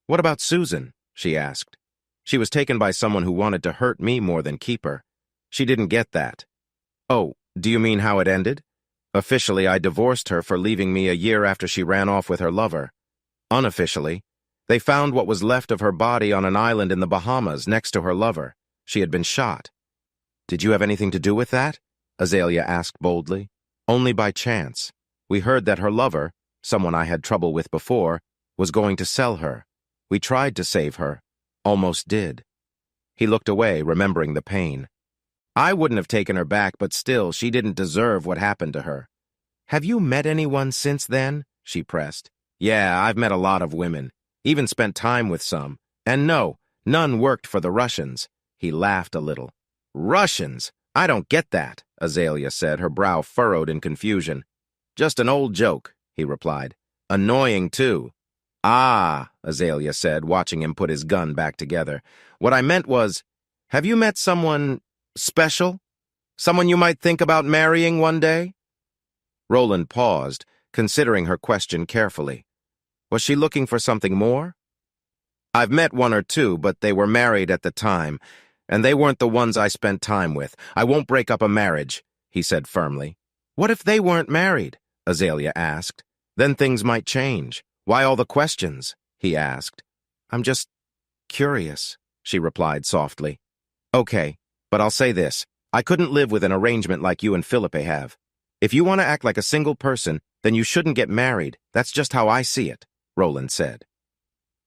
"What about Susan?" she asked. "She was taken by someone who wanted to hurt me more than keep her. She didn't get that." "Oh, do you mean how it ended?" "Officially, I divorced her for leaving me a year after she ran off with her lover. Unofficially, they found what was left of her body on an island in the Bahamas next to her lover. She had been shot." "Did you have anything to do with that?" Azalea asked boldly. "Only by chance. We heard that her lover, someone I had trouble with before, was going to sell her. We tried to save her. Almost did." He looked away, remembering the pain. "I wouldn't have taken her back, but still, she didn't deserve what happened to her." "Have you met anyone since then?" she pressed. "Yeah, I've met a lot of women. Even spent time with some. And no, none worked for the Russians. He laughed a little. Russians? I don't get that, Azalea said, her brow furrowed in confusion. Just an old joke, he replied. Annoying, too. Ah, Azalea said, watching him put his gun back together. What I meant was, have you met someone special? Someone you might think about marrying one day? Roland paused, considering her question carefully. Was she looking for something more? I've met one or two, but they were married at the time, and they weren't the ones I spent time with. I won't break up a marriage, he said firmly. What if they weren't married? Azalea asked. Then things might change. Why all the questions? He asked. I'm just curious, she replied softly. Okay, but I'll say this. I couldn't live with an arrangement like you and Philippe have. If you want to act like a single person, then you shouldn't get married. That's just how I see it, Roland said.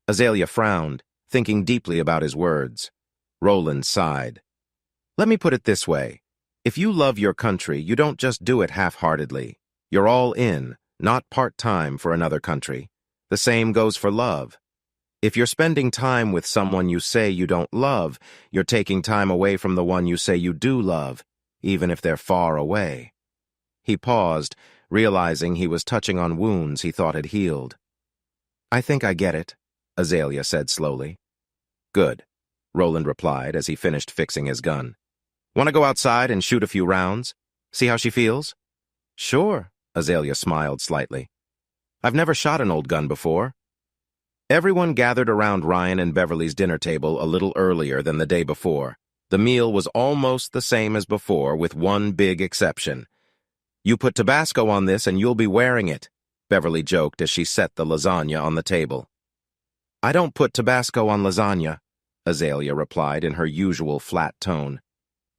Azalea frowned, thinking deeply about his words. Roland sighed. Let me put it this way. If you love your country, you don't just do it half-heartedly. You're all in, not part-time for another country. The same goes for love. If you're spending time with someone you say you don't love, you're taking time away from the one you say you do love, even if they're far away. He paused, realizing he was touching on wounds he thought had healed. I think I get it, Azalea said slowly. Good, Roland replied as he finished fixing his gun. Want to go outside and shoot a few rounds? See how she feels? Sure, Azalea smiled slightly. I've never shot an old gun before. Everyone gathered around Ryan and Beverly's dinner table a little earlier than the day before. The meal was almost the same as before, with one big exception. You put Tabasco on this and you'll be wearing it, Beverly joked as she set the lasagna on the table. I don't put Tabasco on lasagna, Azalea replied in her usual flat tone.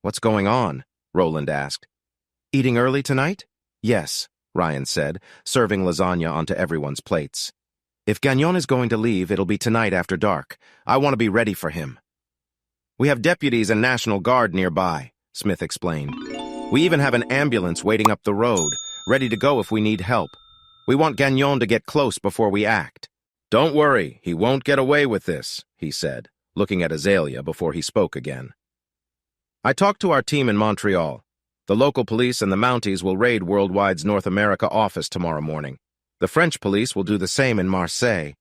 What's going on? Roland asked. Eating early tonight? Yes, Ryan said, serving lasagna onto everyone's plates. If Gagnon is going to leave, it'll be tonight after dark. I want to be ready for him. We have deputies and National Guard nearby, Smith explained. We even have an ambulance waiting up the road, ready to go if we need help. We want Gagnon to get close before we act. Don't worry, he won't get away with this, he said, looking at Azalea before he spoke again. I talked to our team in Montreal. The local police and the Mounties will raid Worldwide's North America office tomorrow morning. The French police will do the same in Marseille.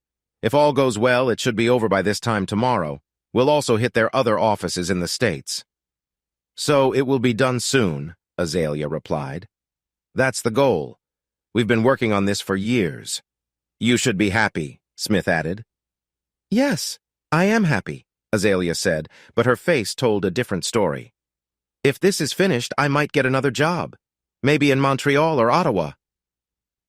If all goes well, it should be over by this time tomorrow. We'll also hit their other offices in the States. So it will be done soon, Azalea replied. That's the goal. We've been working on this for years. You should be happy, Smith added. Yes, I am happy, Azalea said, but her face told a different story. If this is finished, I might get another job. Maybe in Montreal or Ottawa.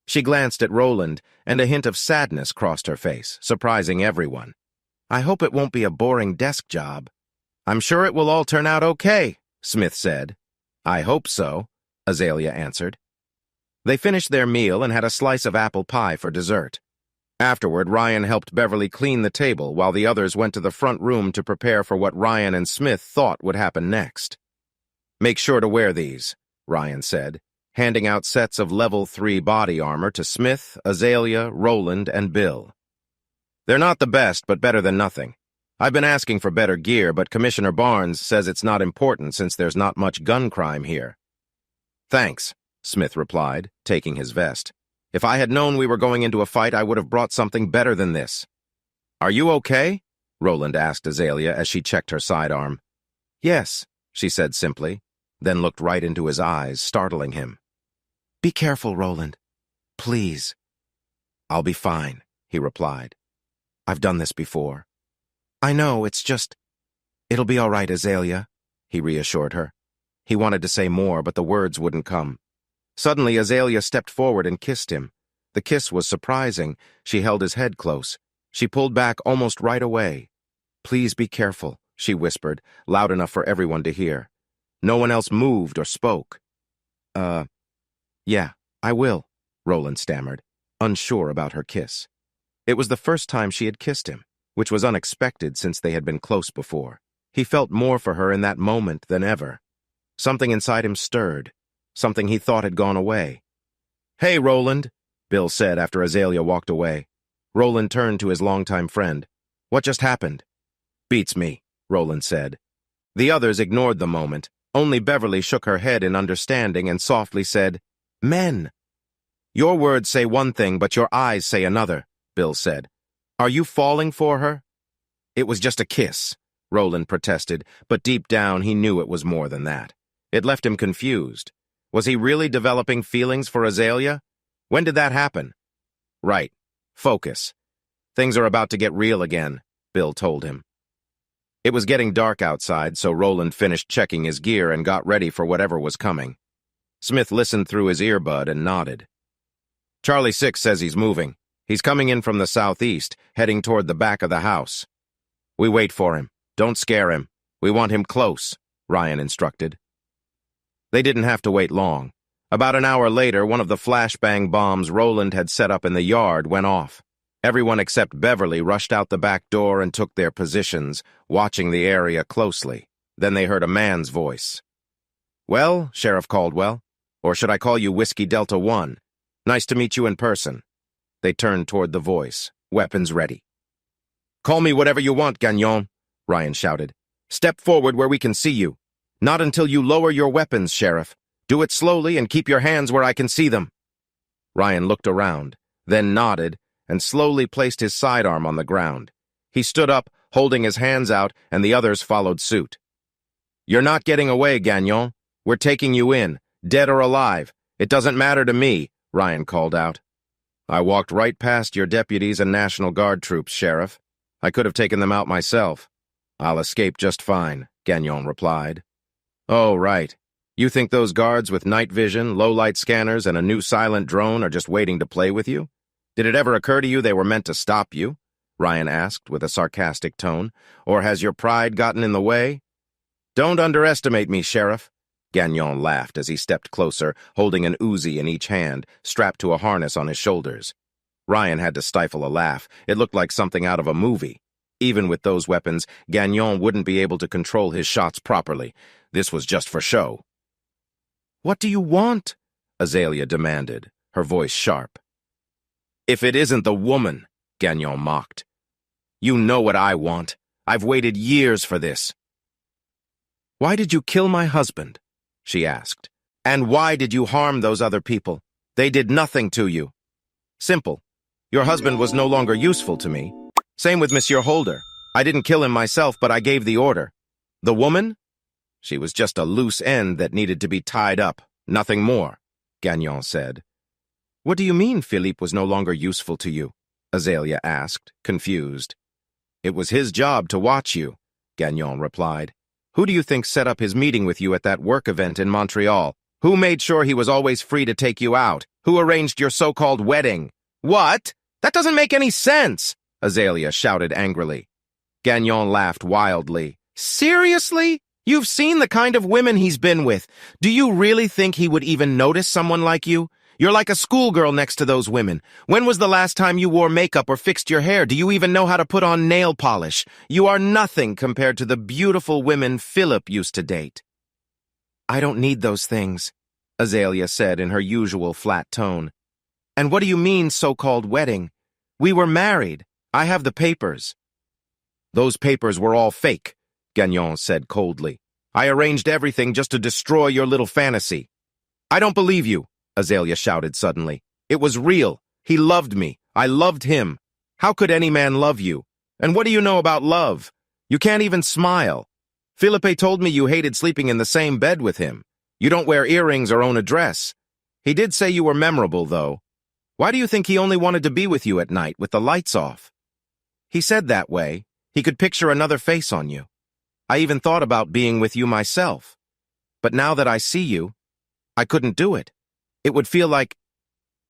She glanced at Roland, and a hint of sadness crossed her face, surprising everyone. I hope it won't be a boring desk job. I'm sure it will all turn out okay, Smith said. I hope so, Azalea answered. They finished their meal and had a slice of apple pie for dessert. Afterward, Ryan helped Beverly clean the table while the others went to the front room to prepare for what Ryan and Smith thought would happen next. Make sure to wear these, Ryan said, handing out sets of level 3 body armor to Smith, Azalea, Roland, and Bill. They're not the best, but better than nothing. I've been asking for better gear, but Commissioner Barnes says it's not important since there's not much gun crime here. Thanks, Smith replied, taking his vest. If I had known we were going into a fight, I would have brought something better than this. Are you okay? Roland asked Azalea as she checked her sidearm. Yes, she said simply, then looked right into his eyes, startling him. Be careful, Roland. Please. I'll be fine, he replied. I've done this before. I know, it's just... It'll be all right, Azalea, he reassured her. He wanted to say more, but the words wouldn't come. Suddenly, Azalea stepped forward and kissed him. The kiss was surprising. She held his head close. She pulled back almost right away. Please be careful, she whispered, loud enough for everyone to hear. No one else moved or spoke. Yeah, I will, Roland stammered, unsure about her kiss. It was the first time she had kissed him, which was unexpected since they had been close before. He felt more for her in that moment than ever. Something inside him stirred, something he thought had gone away. Hey, Roland, Bill said after Azalea walked away. Roland turned to his longtime friend. What just happened? Beats me, Roland said. The others ignored the moment. Only Beverly shook her head in understanding and softly said, Men. Your words say one thing, but your eyes say another, Bill said. Are you falling for her? It was just a kiss, Roland protested, but deep down he knew it was more than that. It left him confused. Was he really developing feelings for Azalea? When did that happen? Right. Focus. Things are about to get real again, Bill told him. It was getting dark outside, so Roland finished checking his gear and got ready for whatever was coming. Smith listened through his earbud and nodded. Charlie 6 says he's moving. He's coming in from the southeast, heading toward the back of the house. We wait for him. Don't scare him. We want him close, Ryan instructed. They didn't have to wait long. About an hour later, one of the flashbang bombs Roland had set up in the yard went off. Everyone except Beverly rushed out the back door and took their positions, watching the area closely. Then they heard a man's voice. Well, Sheriff Caldwell, or should I call you Whiskey Delta 1? Nice to meet you in person. They turned toward the voice, weapons ready. Call me whatever you want, Gagnon, Ryan shouted. Step forward where we can see you. Not until you lower your weapons, Sheriff. Do it slowly and keep your hands where I can see them. Ryan looked around, then nodded, and slowly placed his sidearm on the ground. He stood up, holding his hands out, and the others followed suit. You're not getting away, Gagnon. We're taking you in, dead or alive. It doesn't matter to me, Ryan called out. I walked right past your deputies and National Guard troops, Sheriff. I could have taken them out myself. I'll escape just fine, Gagnon replied. Oh, right. You think those guards with night vision, low-light scanners, and a new silent drone are just waiting to play with you? Did it ever occur to you they were meant to stop you? Ryan asked with a sarcastic tone. Or has your pride gotten in the way? Don't underestimate me, Sheriff. Gagnon laughed as he stepped closer, holding an Uzi in each hand, strapped to a harness on his shoulders. Ryan had to stifle a laugh. It looked like something out of a movie. Even with those weapons, Gagnon wouldn't be able to control his shots properly. This was just for show. What do you want? Azalea demanded, her voice sharp. If it isn't the woman, Gagnon mocked. You know what I want. I've waited years for this. Why did you kill my husband? She asked. And why did you harm those other people? They did nothing to you. Simple. Your husband was no longer useful to me. Same with Monsieur Holder. I didn't kill him myself, but I gave the order. The woman? She was just a loose end that needed to be tied up. Nothing more, Gagnon said. What do you mean Philippe was no longer useful to you? Azalea asked, confused. It was his job to watch you, Gagnon replied. Who do you think set up his meeting with you at that work event in Montreal? Who made sure he was always free to take you out? Who arranged your so-called wedding? What? That doesn't make any sense, Azalea shouted angrily. Gagnon laughed wildly. Seriously? You've seen the kind of women he's been with. Do you really think he would even notice someone like you? You're like a schoolgirl next to those women. When was the last time you wore makeup or fixed your hair? Do you even know how to put on nail polish? You are nothing compared to the beautiful women Philip used to date. I don't need those things, Azalea said in her usual flat tone. And what do you mean, so-called wedding? We were married. I have the papers. Those papers were all fake, Gagnon said coldly. I arranged everything just to destroy your little fantasy. I don't believe you, Azalea shouted suddenly. It was real. He loved me. I loved him. How could any man love you? And what do you know about love? You can't even smile. Philippe told me you hated sleeping in the same bed with him. You don't wear earrings or own a dress. He did say you were memorable, though. Why do you think he only wanted to be with you at night with the lights off? He said that way. He could picture another face on you. I even thought about being with you myself. But now that I see you, I couldn't do it. It would feel like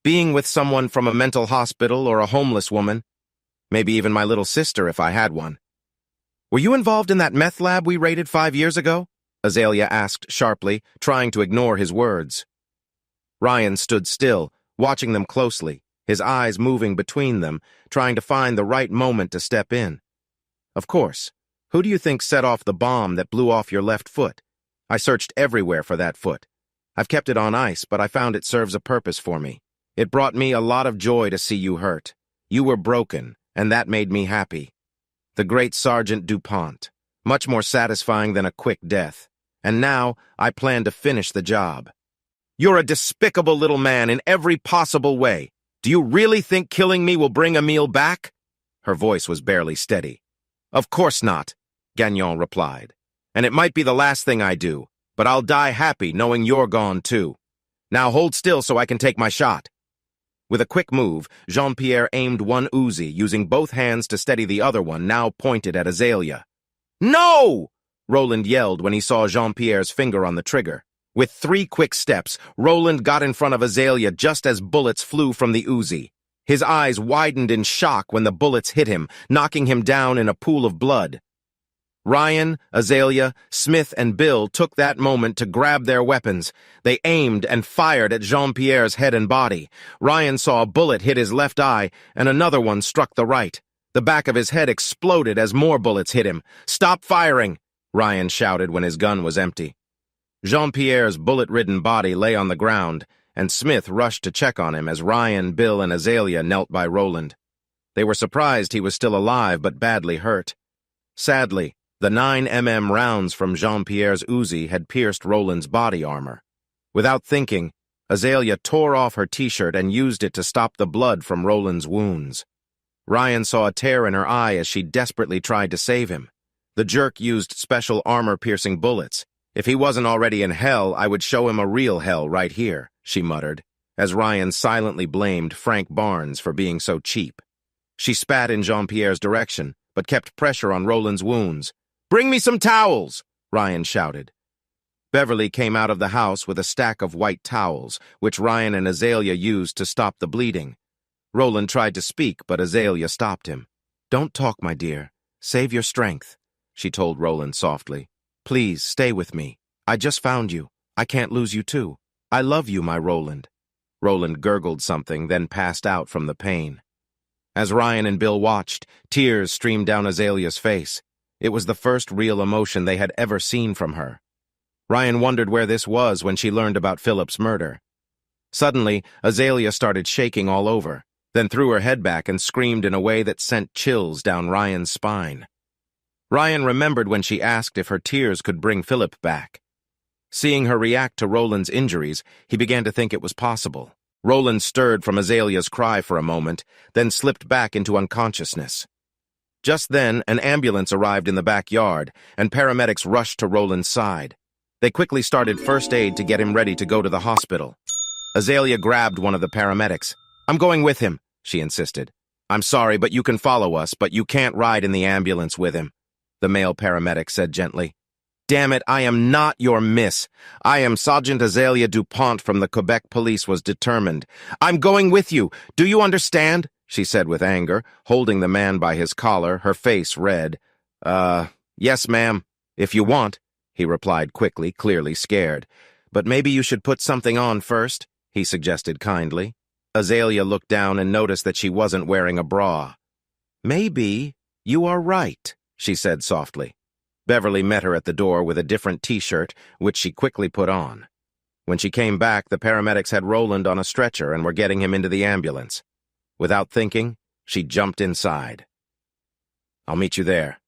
being with someone from a mental hospital or a homeless woman, maybe even my little sister if I had one. Were you involved in that meth lab we raided 5 years ago? Azalea asked sharply, trying to ignore his words. Ryan stood still, watching them closely, his eyes moving between them, trying to find the right moment to step in. Of course. Who do you think set off the bomb that blew off your left foot? I searched everywhere for that foot. I've kept it on ice, but I found it serves a purpose for me. It brought me a lot of joy to see you hurt. You were broken, and that made me happy. The great Sergeant DuPont. Much more satisfying than a quick death. And now, I plan to finish the job. You're a despicable little man in every possible way. Do you really think killing me will bring Emile back? Her voice was barely steady. Of course not, Gagnon replied. And it might be the last thing I do, but I'll die happy knowing you're gone too. Now hold still so I can take my shot. With a quick move, Jean-Pierre aimed one Uzi, using both hands to steady the other one, now pointed at Azalea. No! Roland yelled when he saw Jean-Pierre's finger on the trigger. With 3 quick steps, Roland got in front of Azalea just as bullets flew from the Uzi. His eyes widened in shock when the bullets hit him, knocking him down in a pool of blood. Ryan, Azalea, Smith, and Bill took that moment to grab their weapons. They aimed and fired at Jean-Pierre's head and body. Ryan saw a bullet hit his left eye, and another one struck the right. The back of his head exploded as more bullets hit him. "Stop firing!" Ryan shouted when his gun was empty. Jean-Pierre's bullet-ridden body lay on the ground, and Smith rushed to check on him as Ryan, Bill, and Azalea knelt by Roland. They were surprised he was still alive but badly hurt. Sadly, the 9mm rounds from Jean-Pierre's Uzi had pierced Roland's body armor. Without thinking, Azalea tore off her t-shirt and used it to stop the blood from Roland's wounds. Ryan saw a tear in her eye as she desperately tried to save him. The jerk used special armor-piercing bullets. "If he wasn't already in hell, I would show him a real hell right here," she muttered, as Ryan silently blamed Frank Barnes for being so cheap. She spat in Jean-Pierre's direction, but kept pressure on Roland's wounds. "Bring me some towels!" Ryan shouted. Beverly came out of the house with a stack of white towels, which Ryan and Azalea used to stop the bleeding. Roland tried to speak, but Azalea stopped him. "Don't talk, my dear. Save your strength," she told Roland softly. "Please, stay with me. I just found you. I can't lose you too. I love you, my Roland." Roland gurgled something, then passed out from the pain. As Ryan and Bill watched, tears streamed down Azalea's face. It was the first real emotion they had ever seen from her. Ryan wondered where this was when she learned about Philip's murder. Suddenly, Azalea started shaking all over, then threw her head back and screamed in a way that sent chills down Ryan's spine. Ryan remembered when she asked if her tears could bring Philip back. Seeing her react to Roland's injuries, he began to think it was possible. Roland stirred from Azalea's cry for a moment, then slipped back into unconsciousness. Just then, an ambulance arrived in the backyard, and paramedics rushed to Roland's side. They quickly started first aid to get him ready to go to the hospital. Azalea grabbed one of the paramedics. "I'm going with him," she insisted. "I'm sorry, but you can follow us, but you can't ride in the ambulance with him," the male paramedic said gently. "Damn it, I am not your miss. I am Sergeant Azalea DuPont from the Quebec Police was determined. I'm going with you. Do you understand?" she said with anger, holding the man by his collar, her face red. Yes, ma'am, if you want," he replied quickly, clearly scared. "But maybe you should put something on first," he suggested kindly. Azalea looked down and noticed that she wasn't wearing a bra. "Maybe you are right," she said softly. Beverly met her at the door with a different t-shirt, which she quickly put on. When she came back, the paramedics had Roland on a stretcher and were getting him into the ambulance. Without thinking, she jumped inside. "I'll meet you there,"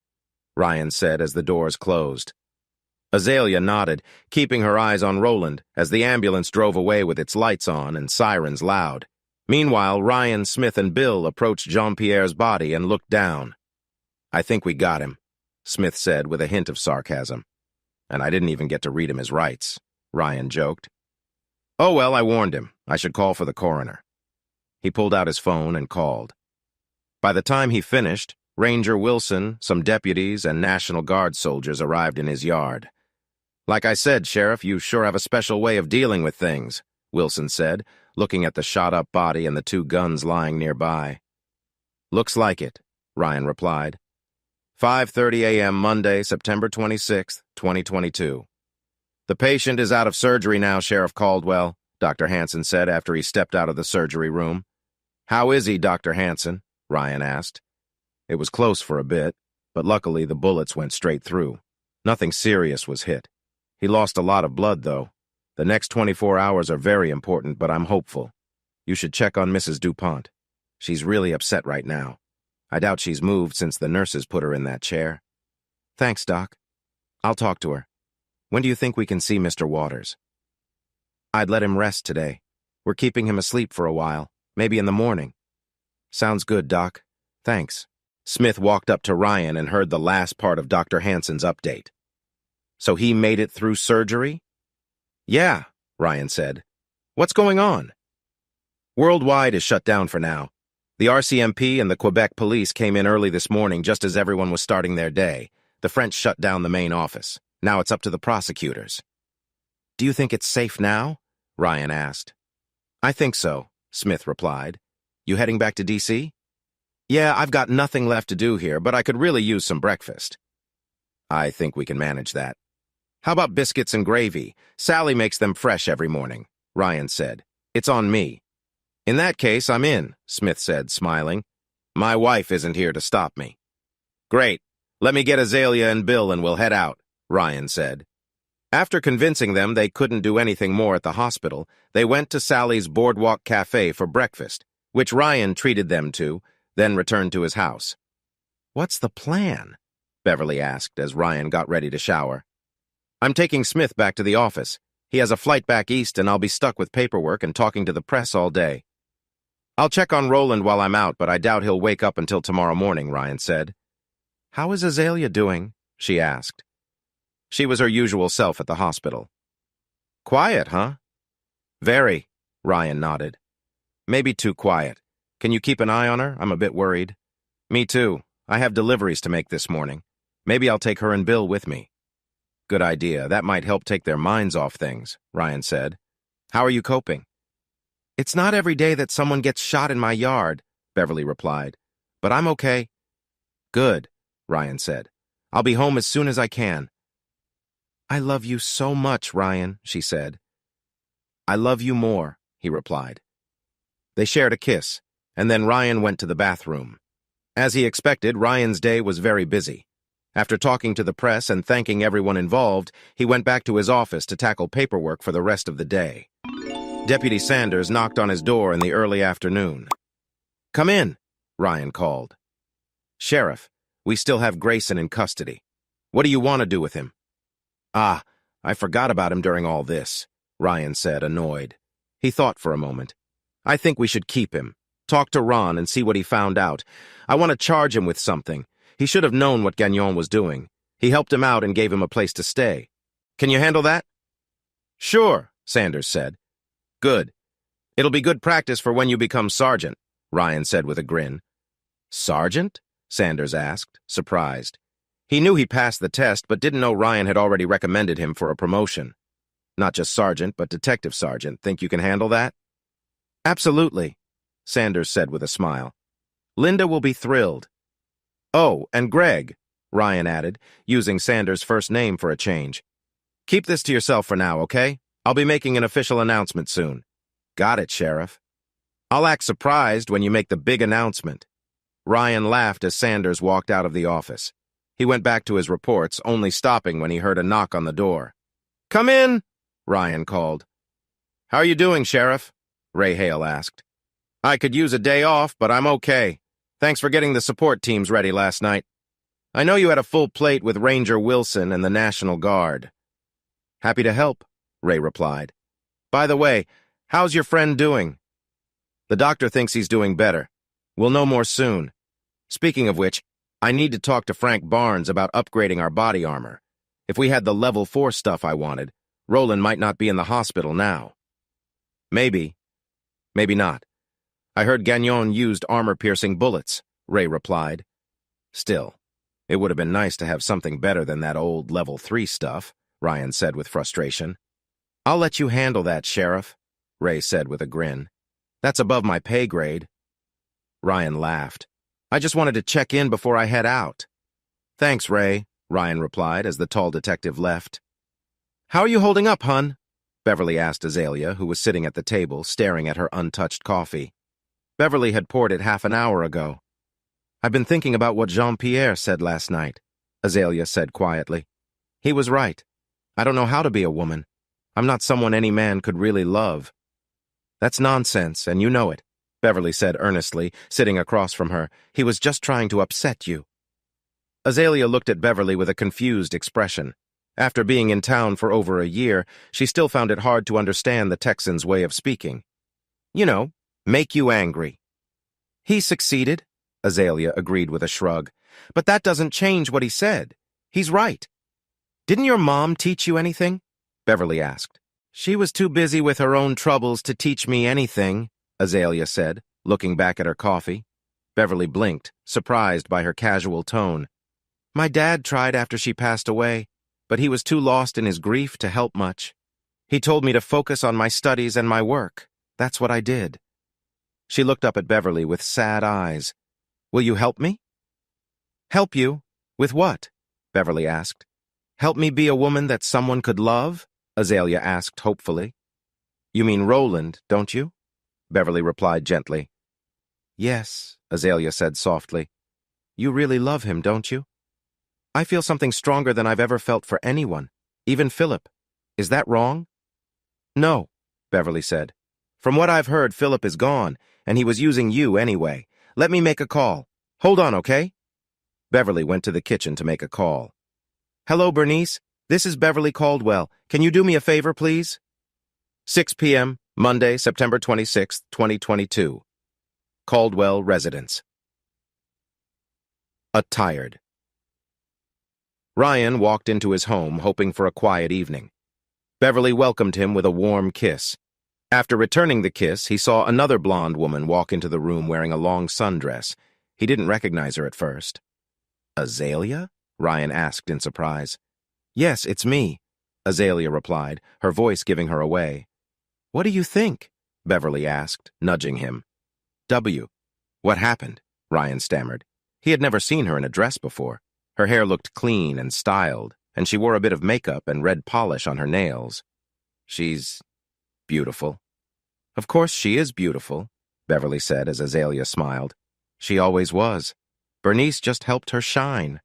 Ryan said as the doors closed. Azalea nodded, keeping her eyes on Roland as the ambulance drove away with its lights on and sirens loud. Meanwhile, Ryan, Smith, and Bill approached Jean-Pierre's body and looked down. "I think we got him," Smith said with a hint of sarcasm. "And I didn't even get to read him his rights," Ryan joked. "Oh well, I warned him. I should call for the coroner." He pulled out his phone and called. By the time he finished, Ranger Wilson, some deputies, and National Guard soldiers arrived in his yard. "Like I said, Sheriff, you sure have a special way of dealing with things," Wilson said, looking at the shot-up body and the 2 guns lying nearby. "Looks like it," Ryan replied. 5:30 a.m. Monday, September 26, 2022. "The patient is out of surgery now, Sheriff Caldwell," Dr. Hansen said after he stepped out of the surgery room. "How is he, Dr. Hansen?" Ryan asked. It was close for a bit, but luckily the bullets went straight through. Nothing serious was hit. He lost a lot of blood, though. The next 24 hours are very important, but I'm hopeful. You should check on Mrs. DuPont. She's really upset right now. I doubt she's moved since the nurses put her in that chair. Thanks, Doc. I'll talk to her. When do you think we can see Mr. Waters? I'd let him rest today. We're keeping him asleep for a while, maybe in the morning. Sounds good, Doc. Thanks. Smith walked up to Ryan and heard the last part of Dr. Hansen's update. So he made it through surgery? Yeah, Ryan said. What's going on? Worldwide is shut down for now. The RCMP and the Quebec police came in early this morning just as everyone was starting their day. The French shut down the main office. Now it's up to the prosecutors. Do you think it's safe now? Ryan asked. I think so, Smith replied. You heading back to D.C.? Yeah, I've got nothing left to do here, but I could really use some breakfast. I think we can manage that. How about biscuits and gravy? Sally makes them fresh every morning, Ryan said. It's on me. In that case, I'm in, Smith said, smiling. My wife isn't here to stop me. Great. Let me get Azalea and Bill and we'll head out, Ryan said. After convincing them they couldn't do anything more at the hospital, they went to Sally's Boardwalk Cafe for breakfast, which Ryan treated them to, then returned to his house. What's the plan? Beverly asked as Ryan got ready to shower. I'm taking Smith back to the office. He has a flight back east and I'll be stuck with paperwork and talking to the press all day. I'll check on Roland while I'm out, but I doubt he'll wake up until tomorrow morning, Ryan said. How is Azalea doing? She asked. She was her usual self at the hospital. Quiet, huh? Very, Ryan nodded. Maybe too quiet. Can you keep an eye on her? I'm a bit worried. Me too. I have deliveries to make this morning. Maybe I'll take her and Bill with me. Good idea. That might help take their minds off things, Ryan said. How are you coping? It's not every day that someone gets shot in my yard, Beverly replied. But I'm okay. Good, Ryan said. I'll be home as soon as I can. I love you so much, Ryan, she said. I love you more, he replied. They shared a kiss, and then Ryan went to the bathroom. As he expected, Ryan's day was very busy. After talking to the press and thanking everyone involved, he went back to his office to tackle paperwork for the rest of the day. Deputy Sanders knocked on his door in the early afternoon. Come in, Ryan called. Sheriff, we still have Grayson in custody. What do you want to do with him? Ah, I forgot about him during all this, Ryan said, annoyed. He thought for a moment. I think we should keep him. Talk to Ron and see what he found out. I want to charge him with something. He should have known what Gagnon was doing. He helped him out and gave him a place to stay. Can you handle that? Sure, Sanders said. Good. It'll be good practice for when you become sergeant, Ryan said with a grin. Sergeant? Sanders asked, surprised. He knew he passed the test, but didn't know Ryan had already recommended him for a promotion. Not just sergeant, but detective sergeant. Think you can handle that? Absolutely, Sanders said with a smile. Linda will be thrilled. Oh, and Greg, Ryan added, using Sanders' first name for a change. Keep this to yourself for now, okay? I'll be making an official announcement soon. Got it, Sheriff. I'll act surprised when you make the big announcement. Ryan laughed as Sanders walked out of the office. He went back to his reports, only stopping when he heard a knock on the door. Come in, Ryan called. How are you doing, Sheriff? Ray Hale asked. I could use a day off, but I'm okay. Thanks for getting the support teams ready last night. I know you had a full plate with Ranger Wilson and the National Guard. Happy to help, Ray replied. By the way, how's your friend doing? The doctor thinks he's doing better. We'll know more soon. Speaking of which, I need to talk to Frank Barnes about upgrading our body armor. If we had the level 4 stuff I wanted, Roland might not be in the hospital now. Maybe. Maybe not. I heard Gagnon used armor-piercing bullets, Ray replied. Still, it would have been nice to have something better than that old level 3 stuff, Ryan said with frustration. I'll let you handle that, Sheriff, Ray said with a grin. That's above my pay grade. Ryan laughed. I just wanted to check in before I head out. Thanks, Ray, Ryan replied as the tall detective left. How are you holding up, hun? Beverly asked Azalea, who was sitting at the table, staring at her untouched coffee. Beverly had poured it half an hour ago. I've been thinking about what Jean-Pierre said last night, Azalea said quietly. He was right. I don't know how to be a woman. I'm not someone any man could really love. That's nonsense, and you know it. Beverly said earnestly, sitting across from her. "He was just trying to upset you." Azalea looked at Beverly with a confused expression. After being in town for over a year, she still found it hard to understand the Texan's way of speaking. "You know, make you angry." "He succeeded," Azalea agreed with a shrug. "But that doesn't change what he said. He's right." "Didn't your mom teach you anything?" Beverly asked. "She was too busy with her own troubles to teach me anything," Azalea said, looking back at her coffee. Beverly blinked, surprised by her casual tone. "My dad tried after she passed away, but he was too lost in his grief to help much. He told me to focus on my studies and my work. That's what I did." She looked up at Beverly with sad eyes. "Will you help me?" "Help you? With what?" Beverly asked. "Help me be a woman that someone could love?" Azalea asked hopefully. "You mean Roland, don't you?" Beverly replied gently. "Yes," Azalea said softly. "You really love him, don't you?" "I feel something stronger than I've ever felt for anyone, even Philip. Is that wrong?" "No," Beverly said. "From what I've heard, Philip is gone, and he was using you anyway. Let me make a call. Hold on, okay?" Beverly went to the kitchen to make a call. "Hello, Bernice. This is Beverly Caldwell. Can you do me a favor, please?" 6 p.m., Monday, September 26, 2022. Caldwell Residence. Tired. Ryan walked into his home hoping for a quiet evening. Beverly welcomed him with a warm kiss. After returning the kiss, he saw another blonde woman walk into the room wearing a long sundress. He didn't recognize her at first. "Azalea?" Ryan asked in surprise. "Yes, it's me," Azalea replied, her voice giving her away. "What do you think?" Beverly asked, nudging him. What happened?" Ryan stammered. He had never seen her in a dress before. Her hair looked clean and styled, and she wore a bit of makeup and red polish on her nails. "She's beautiful." "Of course she is beautiful," Beverly said as Azalea smiled. "She always was. Bernice just helped her shine."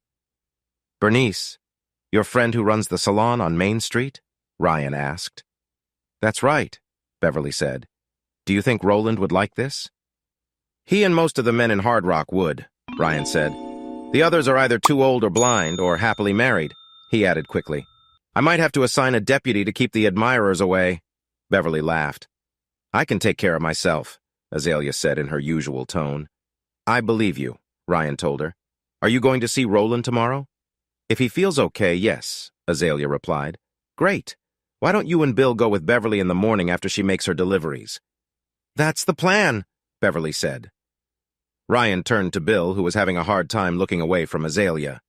"Bernice, your friend who runs the salon on Main Street?" Ryan asked. "That's right," Beverly said. "Do you think Roland would like this?" "He and most of the men in Hard Rock would," Ryan said. "The others are either too old or blind or happily married," he added quickly. "I might have to assign a deputy to keep the admirers away." Beverly laughed. "I can take care of myself," Azalea said in her usual tone. "I believe you," Ryan told her. "Are you going to see Roland tomorrow?" "If he feels okay, yes," Azalea replied. "Great. Why don't you and Bill go with Beverly in the morning after she makes her deliveries?" "That's the plan," Beverly said. Ryan turned to Bill, who was having a hard time looking away from Azalea.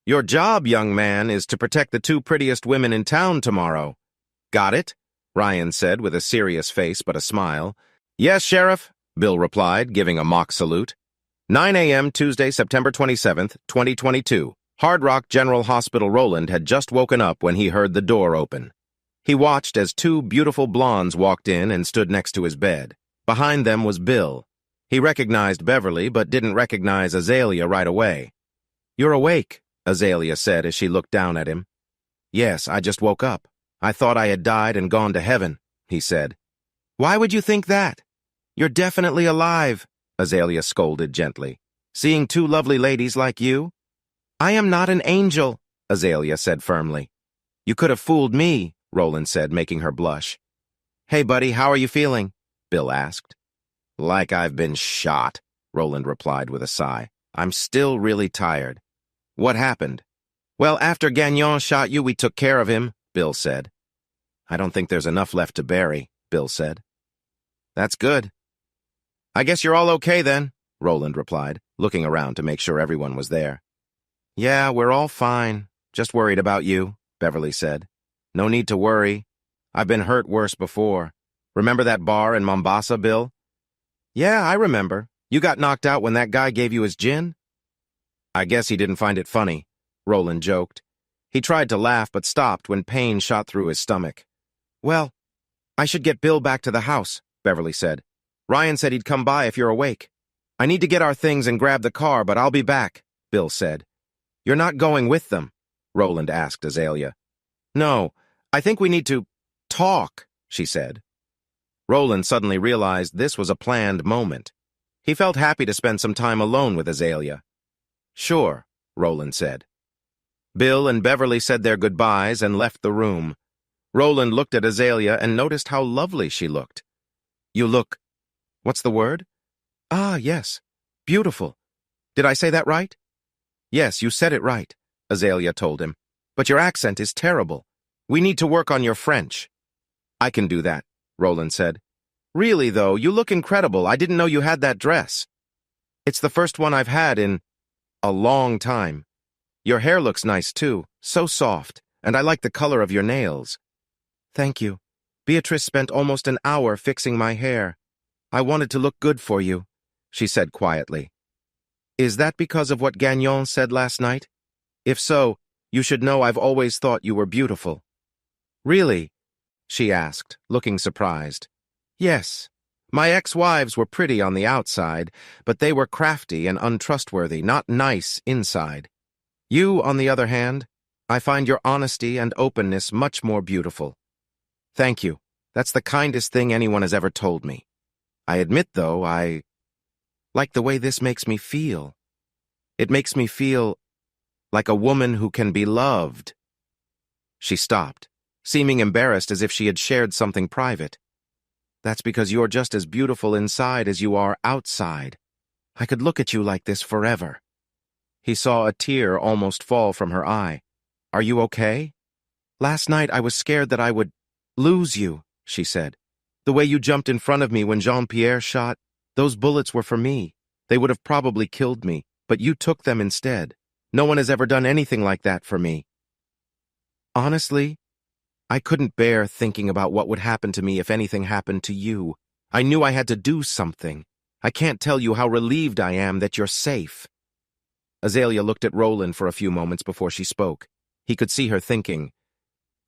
"Your job, young man, is to protect the two prettiest women in town tomorrow." "Got it?" Ryan said with a serious face but a smile. "Yes, Sheriff," Bill replied, giving a mock salute. 9 a.m. Tuesday, September 27th, 2022. Hard Rock General Hospital. Roland had just woken up when he heard the door open. He watched as two beautiful blondes walked in and stood next to his bed. Behind them was Bill. He recognized Beverly, but didn't recognize Azalea right away. "You're awake," Azalea said as she looked down at him. "Yes, I just woke up. I thought I had died and gone to heaven," he said. "Why would you think that? You're definitely alive," Azalea scolded gently. "Seeing two lovely ladies like you?" "I am not an angel," Azalea said firmly. "You could have fooled me," Roland said, making her blush. "Hey, buddy, how are you feeling?" Bill asked. "Like I've been shot," Roland replied with a sigh. "I'm still really tired." "What happened?" "Well, after Gagnon shot you, we took care of him," Bill said. "I don't think there's enough left to bury," Bill said. "That's good." "I guess you're all okay then," Roland replied, looking around to make sure everyone was there. "Yeah, we're all fine. Just worried about you," Beverly said. "No need to worry. I've been hurt worse before. Remember that bar in Mombasa, Bill?" "Yeah, I remember. You got knocked out when that guy gave you his gin?" "I guess he didn't find it funny," Roland joked. He tried to laugh but stopped when pain shot through his stomach. "Well, I should get Bill back to the house," Beverly said. "Ryan said he'd come by if you're awake." "I need to get our things and grab the car, but I'll be back," Bill said. "You're not going with them?" Roland asked Azalea. "No, I think we need to talk," she said. Roland suddenly realized this was a planned moment. He felt happy to spend some time alone with Azalea. "Sure," Roland said. Bill and Beverly said their goodbyes and left the room. Roland looked at Azalea and noticed how lovely she looked. "You look... what's the word?" "Ah, yes. Beautiful. Did I say that right?" "Yes, you said it right," Azalea told him. "But your accent is terrible. We need to work on your French." "I can do that," Roland said. "Really, though, you look incredible. I didn't know you had that dress." "It's the first one I've had in a long time. Your hair looks nice, too. So soft. And I like the color of your nails." "Thank you. Beatrice spent almost an hour fixing my hair. I wanted to look good for you," she said quietly. "Is that because of what Gagnon said last night? If so, you should know I've always thought you were beautiful." "Really?" she asked, looking surprised. "Yes. My ex-wives were pretty on the outside, but they were crafty and untrustworthy, not nice inside. You, on the other hand, I find your honesty and openness much more beautiful." "Thank you. That's the kindest thing anyone has ever told me. I admit, though, I like the way this makes me feel. It makes me feel like a woman who can be loved." She stopped, seeming embarrassed as if she had shared something private. "That's because you're just as beautiful inside as you are outside. I could look at you like this forever." He saw a tear almost fall from her eye. "Are you okay?" "Last night I was scared that I would lose you," she said. "The way you jumped in front of me when Jean-Pierre shot, those bullets were for me. They would have probably killed me, but you took them instead. No one has ever done anything like that for me." "Honestly, I couldn't bear thinking about what would happen to me if anything happened to you. I knew I had to do something. I can't tell you how relieved I am that you're safe." Azalea looked at Roland for a few moments before she spoke. He could see her thinking.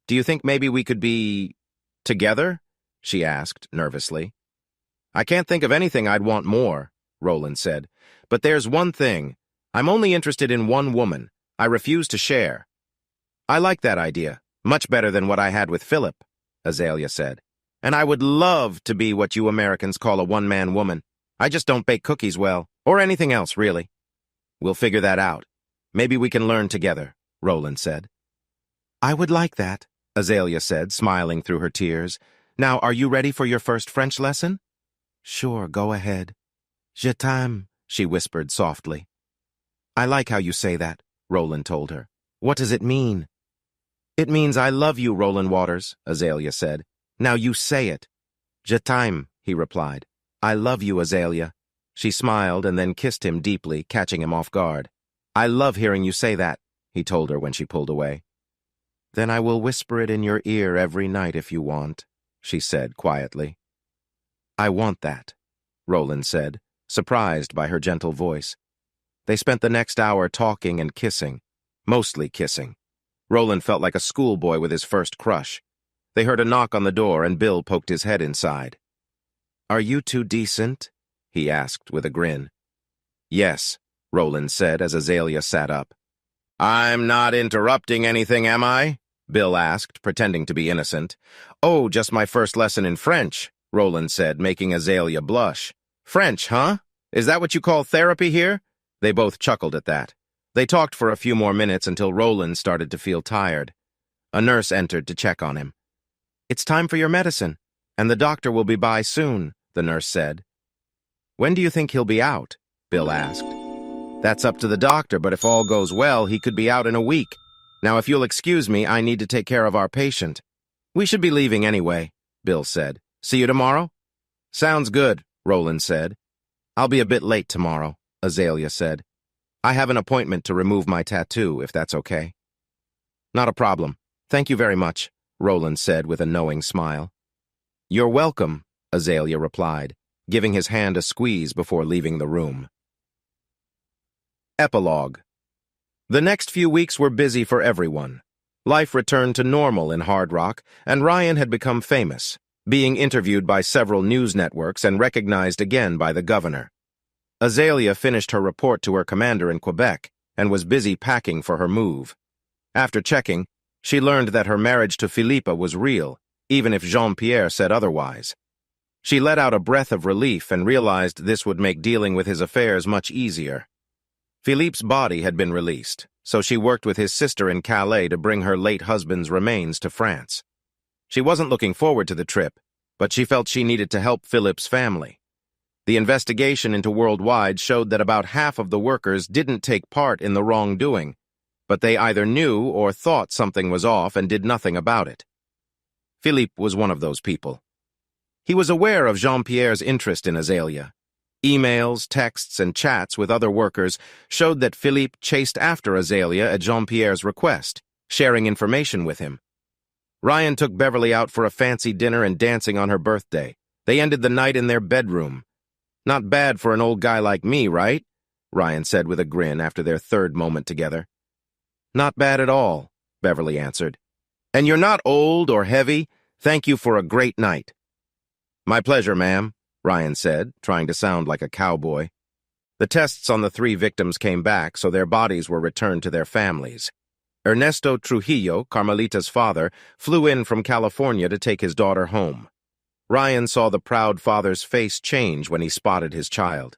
"Do you think maybe we could be together?" she asked, nervously. "I can't think of anything I'd want more," Roland said. "But there's one thing. I'm only interested in one woman. I refuse to share." "I like that idea. Much better than what I had with Philip," Azalea said. "And I would love to be what you Americans call a one-man woman. I just don't bake cookies well, or anything else, really." "We'll figure that out. Maybe we can learn together," Roland said. "I would like that," Azalea said, smiling through her tears. "Now, are you ready for your first French lesson?" "Sure, go ahead." "Je t'aime," she whispered softly. "I like how you say that," Roland told her. "What does it mean?" "It means I love you, Roland Waters," Azalea said. "Now you say it." "Je t'aime," he replied. "I love you, Azalea." She smiled and then kissed him deeply, catching him off guard. "I love hearing you say that," he told her when she pulled away. "Then I will whisper it in your ear every night if you want," she said quietly. "I want that," Roland said, surprised by her gentle voice. They spent the next hour talking and kissing, mostly kissing. Roland felt like a schoolboy with his first crush. They heard a knock on the door and Bill poked his head inside. "Are you two decent?" he asked with a grin. "Yes," Roland said as Azalea sat up. "I'm not interrupting anything, am I?" Bill asked, pretending to be innocent. "Oh, just my first lesson in French," Roland said, making Azalea blush. "French, huh? Is that what you call therapy here?" They both chuckled at that. They talked for a few more minutes until Roland started to feel tired. A nurse entered to check on him. "It's time for your medicine, and the doctor will be by soon," the nurse said. "When do you think he'll be out?" Bill asked. "That's up to the doctor, but if all goes well, he could be out in a week. Now, if you'll excuse me, I need to take care of our patient." "We should be leaving anyway," Bill said. "See you tomorrow?" "Sounds good," Roland said. "I'll be a bit late tomorrow," Azalea said. "I have an appointment to remove my tattoo, if that's okay." "Not a problem. Thank you very much," Roland said with a knowing smile. "You're welcome," Azalea replied, giving his hand a squeeze before leaving the room. Epilogue. The next few weeks were busy for everyone. Life returned to normal in Hard Rock, and Ryan had become famous, being interviewed by several news networks and recognized again by the governor. Azalea finished her report to her commander in Quebec and was busy packing for her move. After checking, she learned that her marriage to Philippa was real, even if Jean-Pierre said otherwise. She let out a breath of relief and realized this would make dealing with his affairs much easier. Philippe's body had been released, so she worked with his sister in Calais to bring her late husband's remains to France. She wasn't looking forward to the trip, but she felt she needed to help Philippe's family. The investigation into Worldwide showed that about half of the workers didn't take part in the wrongdoing, but they either knew or thought something was off and did nothing about it. Philippe was one of those people. He was aware of Jean-Pierre's interest in Azalea. Emails, texts, and chats with other workers showed that Philippe chased after Azalea at Jean-Pierre's request, sharing information with him. Ryan took Beverly out for a fancy dinner and dancing on her birthday. They ended the night in their bedroom. "Not bad for an old guy like me, right?" Ryan said with a grin after their third moment together. "Not bad at all," Beverly answered. "And you're not old or heavy. Thank you for a great night." "My pleasure, ma'am," Ryan said, trying to sound like a cowboy. The tests on the 3 victims came back, so their bodies were returned to their families. Ernesto Trujillo, Carmelita's father, flew in from California to take his daughter home. Ryan saw the proud father's face change when he spotted his child.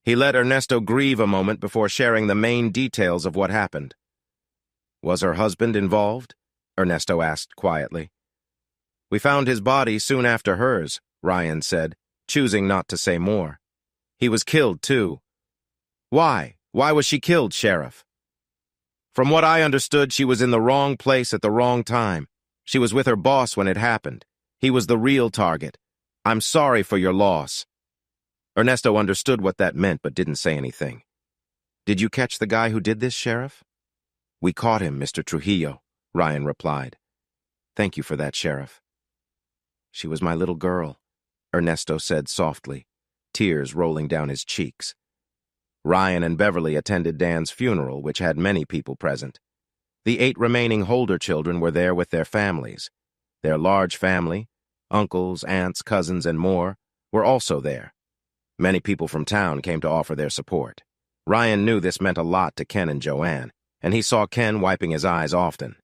He let Ernesto grieve a moment before sharing the main details of what happened. "Was her husband involved?" Ernesto asked quietly. "We found his body soon after hers," Ryan said, choosing not to say more. "He was killed, too." "Why? Why was she killed, Sheriff?" "From what I understood, she was in the wrong place at the wrong time. She was with her boss when it happened. He was the real target. I'm sorry for your loss." Ernesto understood what that meant but didn't say anything. "Did you catch the guy who did this, Sheriff?" "We caught him, Mr. Trujillo," Ryan replied. "Thank you for that, Sheriff." "She was my little girl," Ernesto said softly, tears rolling down his cheeks. Ryan and Beverly attended Dan's funeral, which had many people present. The 8 remaining Holder children were there with their families. Their large family, uncles, aunts, cousins, and more, were also there. Many people from town came to offer their support. Ryan knew this meant a lot to Ken and Joanne, and he saw Ken wiping his eyes often.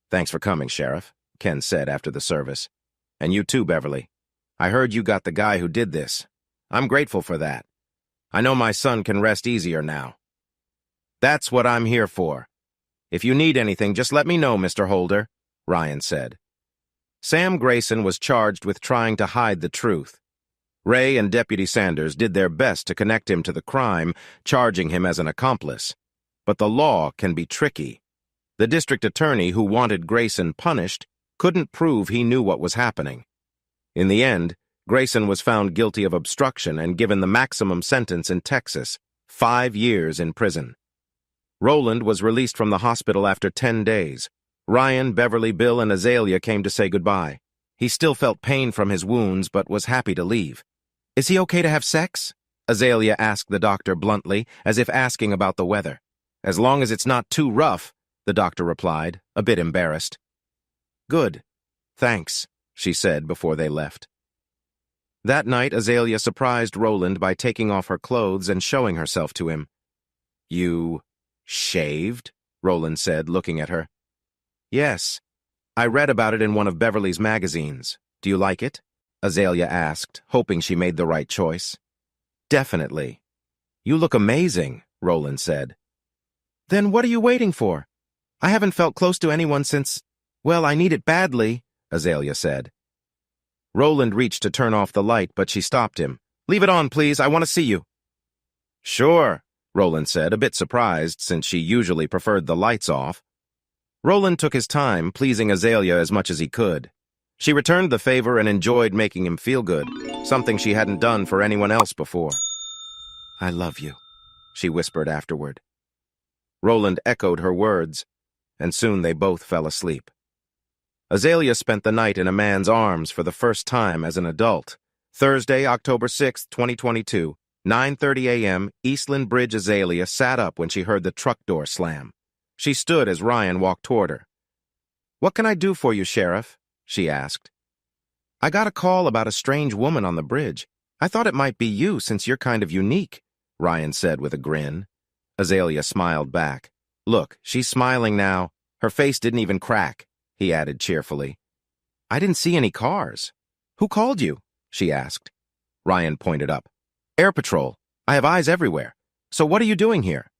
"Thanks for coming, Sheriff," Ken said after the service. "And you too, Beverly. I heard you got the guy who did this. I'm grateful for that. I know my son can rest easier now." "That's what I'm here for. If you need anything, just let me know, Mr. Holder," Ryan said. Sam Grayson was charged with trying to hide the truth. Ray and Deputy Sanders did their best to connect him to the crime, charging him as an accomplice. But the law can be tricky. The district attorney who wanted Grayson punished couldn't prove he knew what was happening. In the end, Grayson was found guilty of obstruction and given the maximum sentence in Texas, 5 years in prison. Roland was released from the hospital after 10 days. Ryan, Beverly, Bill, and Azalea came to say goodbye. He still felt pain from his wounds, but was happy to leave. "Is he okay to have sex?" Azalea asked the doctor bluntly, as if asking about the weather. "As long as it's not too rough," the doctor replied, a bit embarrassed. "Good. Thanks," she said before they left. That night, Azalea surprised Roland by taking off her clothes and showing herself to him. "You shaved?" Roland said, looking at her. "Yes. I read about it in one of Beverly's magazines. Do you like it?" Azalea asked, hoping she made the right choice. "Definitely." "You look amazing," Roland said. "Then what are you waiting for? I haven't felt close to anyone since, well, I need it badly," Azalea said. Roland reached to turn off the light, but she stopped him. "Leave it on, please. I want to see you." "Sure," Roland said, a bit surprised since she usually preferred the lights off. Roland took his time, pleasing Azalea as much as he could. She returned the favor and enjoyed making him feel good, something she hadn't done for anyone else before. "I love you," she whispered afterward. Roland echoed her words, and soon they both fell asleep. Azalea spent the night in a man's arms for the first time as an adult. Thursday, October 6, 2022, 9:30 a.m., Eastland Bridge. Azalea sat up when she heard the truck door slam. She stood as Ryan walked toward her. "What can I do for you, Sheriff?" she asked. "I got a call about a strange woman on the bridge. I thought it might be you since you're kind of unique," Ryan said with a grin. Azalea smiled back. "Look, she's smiling now. Her face didn't even crack," he added cheerfully. "I didn't see any cars. Who called you?" she asked. Ryan pointed up. Air Patrol. I have eyes everywhere. So what are you doing here?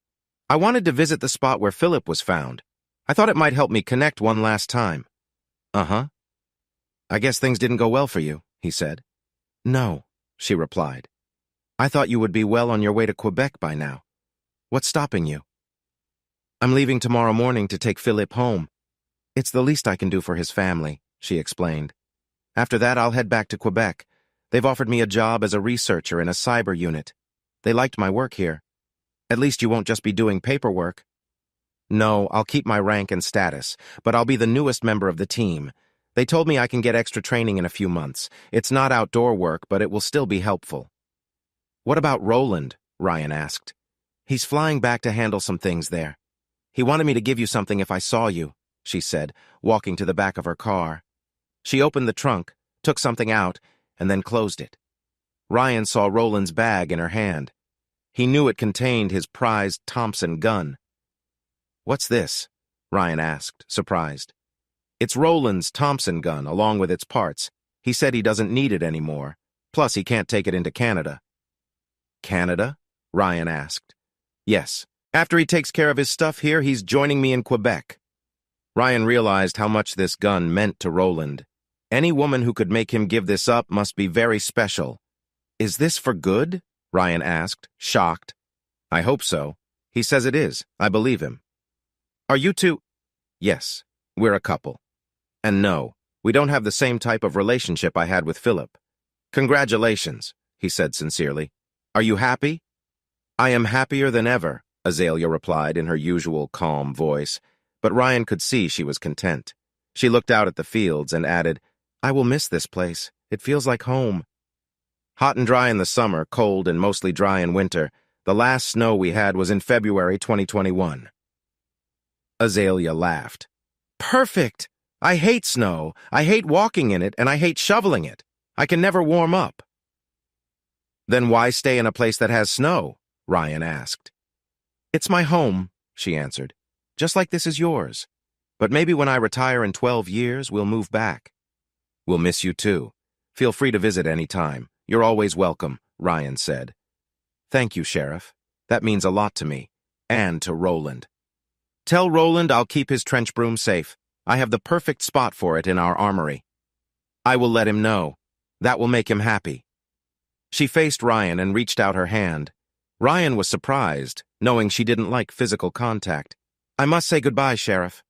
I wanted to visit the spot where Philip was found. I thought it might help me connect one last time. Uh-huh. I guess things didn't go well for you, he said. No, she replied. I thought you would be well on your way to Quebec by now. What's stopping you? I'm leaving tomorrow morning to take Philip home. It's the least I can do for his family, she explained. After that, I'll head back to Quebec. They've offered me a job as a researcher in a cyber unit. They liked my work here. At least you won't just be doing paperwork. No, I'll keep my rank and status, but I'll be the newest member of the team. They told me I can get extra training in a few months. It's not outdoor work, but it will still be helpful. What about Roland? Ryan asked. He's flying back to handle some things there. He wanted me to give you something if I saw you, she said, walking to the back of her car. She opened the trunk, took something out, and then closed it. Ryan saw Roland's bag in her hand. He knew it contained his prized Thompson gun. What's this? Ryan asked, surprised. It's Roland's Thompson gun, along with its parts. He said he doesn't need it anymore. Plus, he can't take it into Canada. Canada? Ryan asked. Yes. After he takes care of his stuff here, he's joining me in Quebec. Ryan realized how much this gun meant to Roland. Any woman who could make him give this up must be very special. Is this for good? Ryan asked, shocked. I hope so. He says it is. I believe him. Are you two? Yes, we're a couple. And no, we don't have the same type of relationship I had with Philip. Congratulations, he said sincerely. Are you happy? I am happier than ever, Azalea replied in her usual calm voice, but Ryan could see she was content. She looked out at the fields and added, I will miss this place. It feels like home. Hot and dry in the summer, cold and mostly dry in winter, the last snow we had was in February 2021. Azalea laughed. Perfect! I hate snow, I hate walking in it, and I hate shoveling it. I can never warm up. Then why stay in a place that has snow? Ryan asked. It's my home, she answered. Just like this is yours. But maybe when I retire in 12 years, we'll move back. We'll miss you too. Feel free to visit any time. You're always welcome, Ryan said. Thank you, Sheriff. That means a lot to me. And to Roland. Tell Roland I'll keep his trench broom safe. I have the perfect spot for it in our armory. I will let him know. That will make him happy. She faced Ryan and reached out her hand. Ryan was surprised, knowing she didn't like physical contact. I must say goodbye, Sheriff.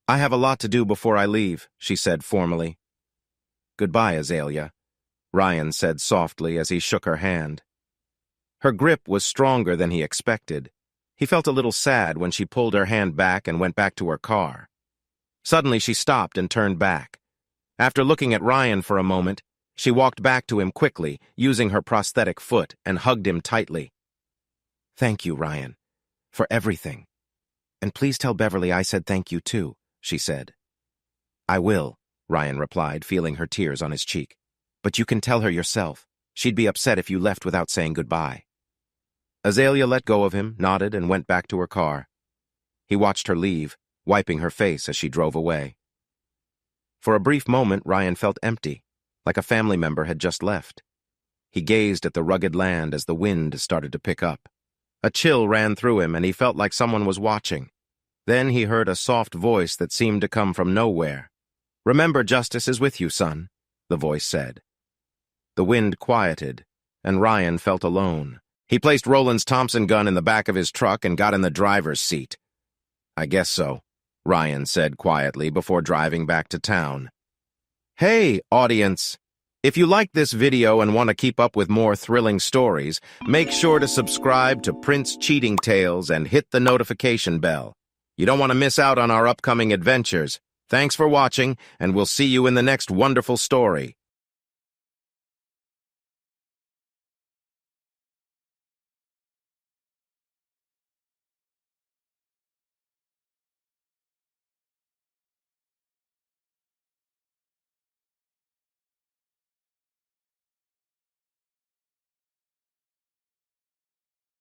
I have a lot to do before I leave, she said formally. Goodbye, Azalea, Ryan said softly as he shook her hand. Her grip was stronger than he expected. He felt a little sad when she pulled her hand back and went back to her car. Suddenly she stopped and turned back. After looking at Ryan for a moment, she walked back to him quickly, using her prosthetic foot, and hugged him tightly. Thank you, Ryan, for everything. And please tell Beverly I said thank you too, she said. I will, Ryan replied, feeling her tears on his cheek. But you can tell her yourself. She'd be upset if you left without saying goodbye. Azalea let go of him, nodded, and went back to her car. He watched her leave, wiping her face as she drove away. For a brief moment, Ryan felt empty, like a family member had just left. He gazed at the rugged land as the wind started to pick up. A chill ran through him, and he felt like someone was watching. Then he heard a soft voice that seemed to come from nowhere. Remember, justice is with you, son, the voice said. The wind quieted, and Ryan felt alone. He placed Roland's Thompson gun in the back of his truck and got in the driver's seat. I guess so, Ryan said quietly before driving back to town. Hey, audience! If you like this video and want to keep up with more thrilling stories, make sure to subscribe to Prince Cheating Tales and hit the notification bell. You don't want to miss out on our upcoming adventures. Thanks for watching, and we'll see you in the next wonderful story.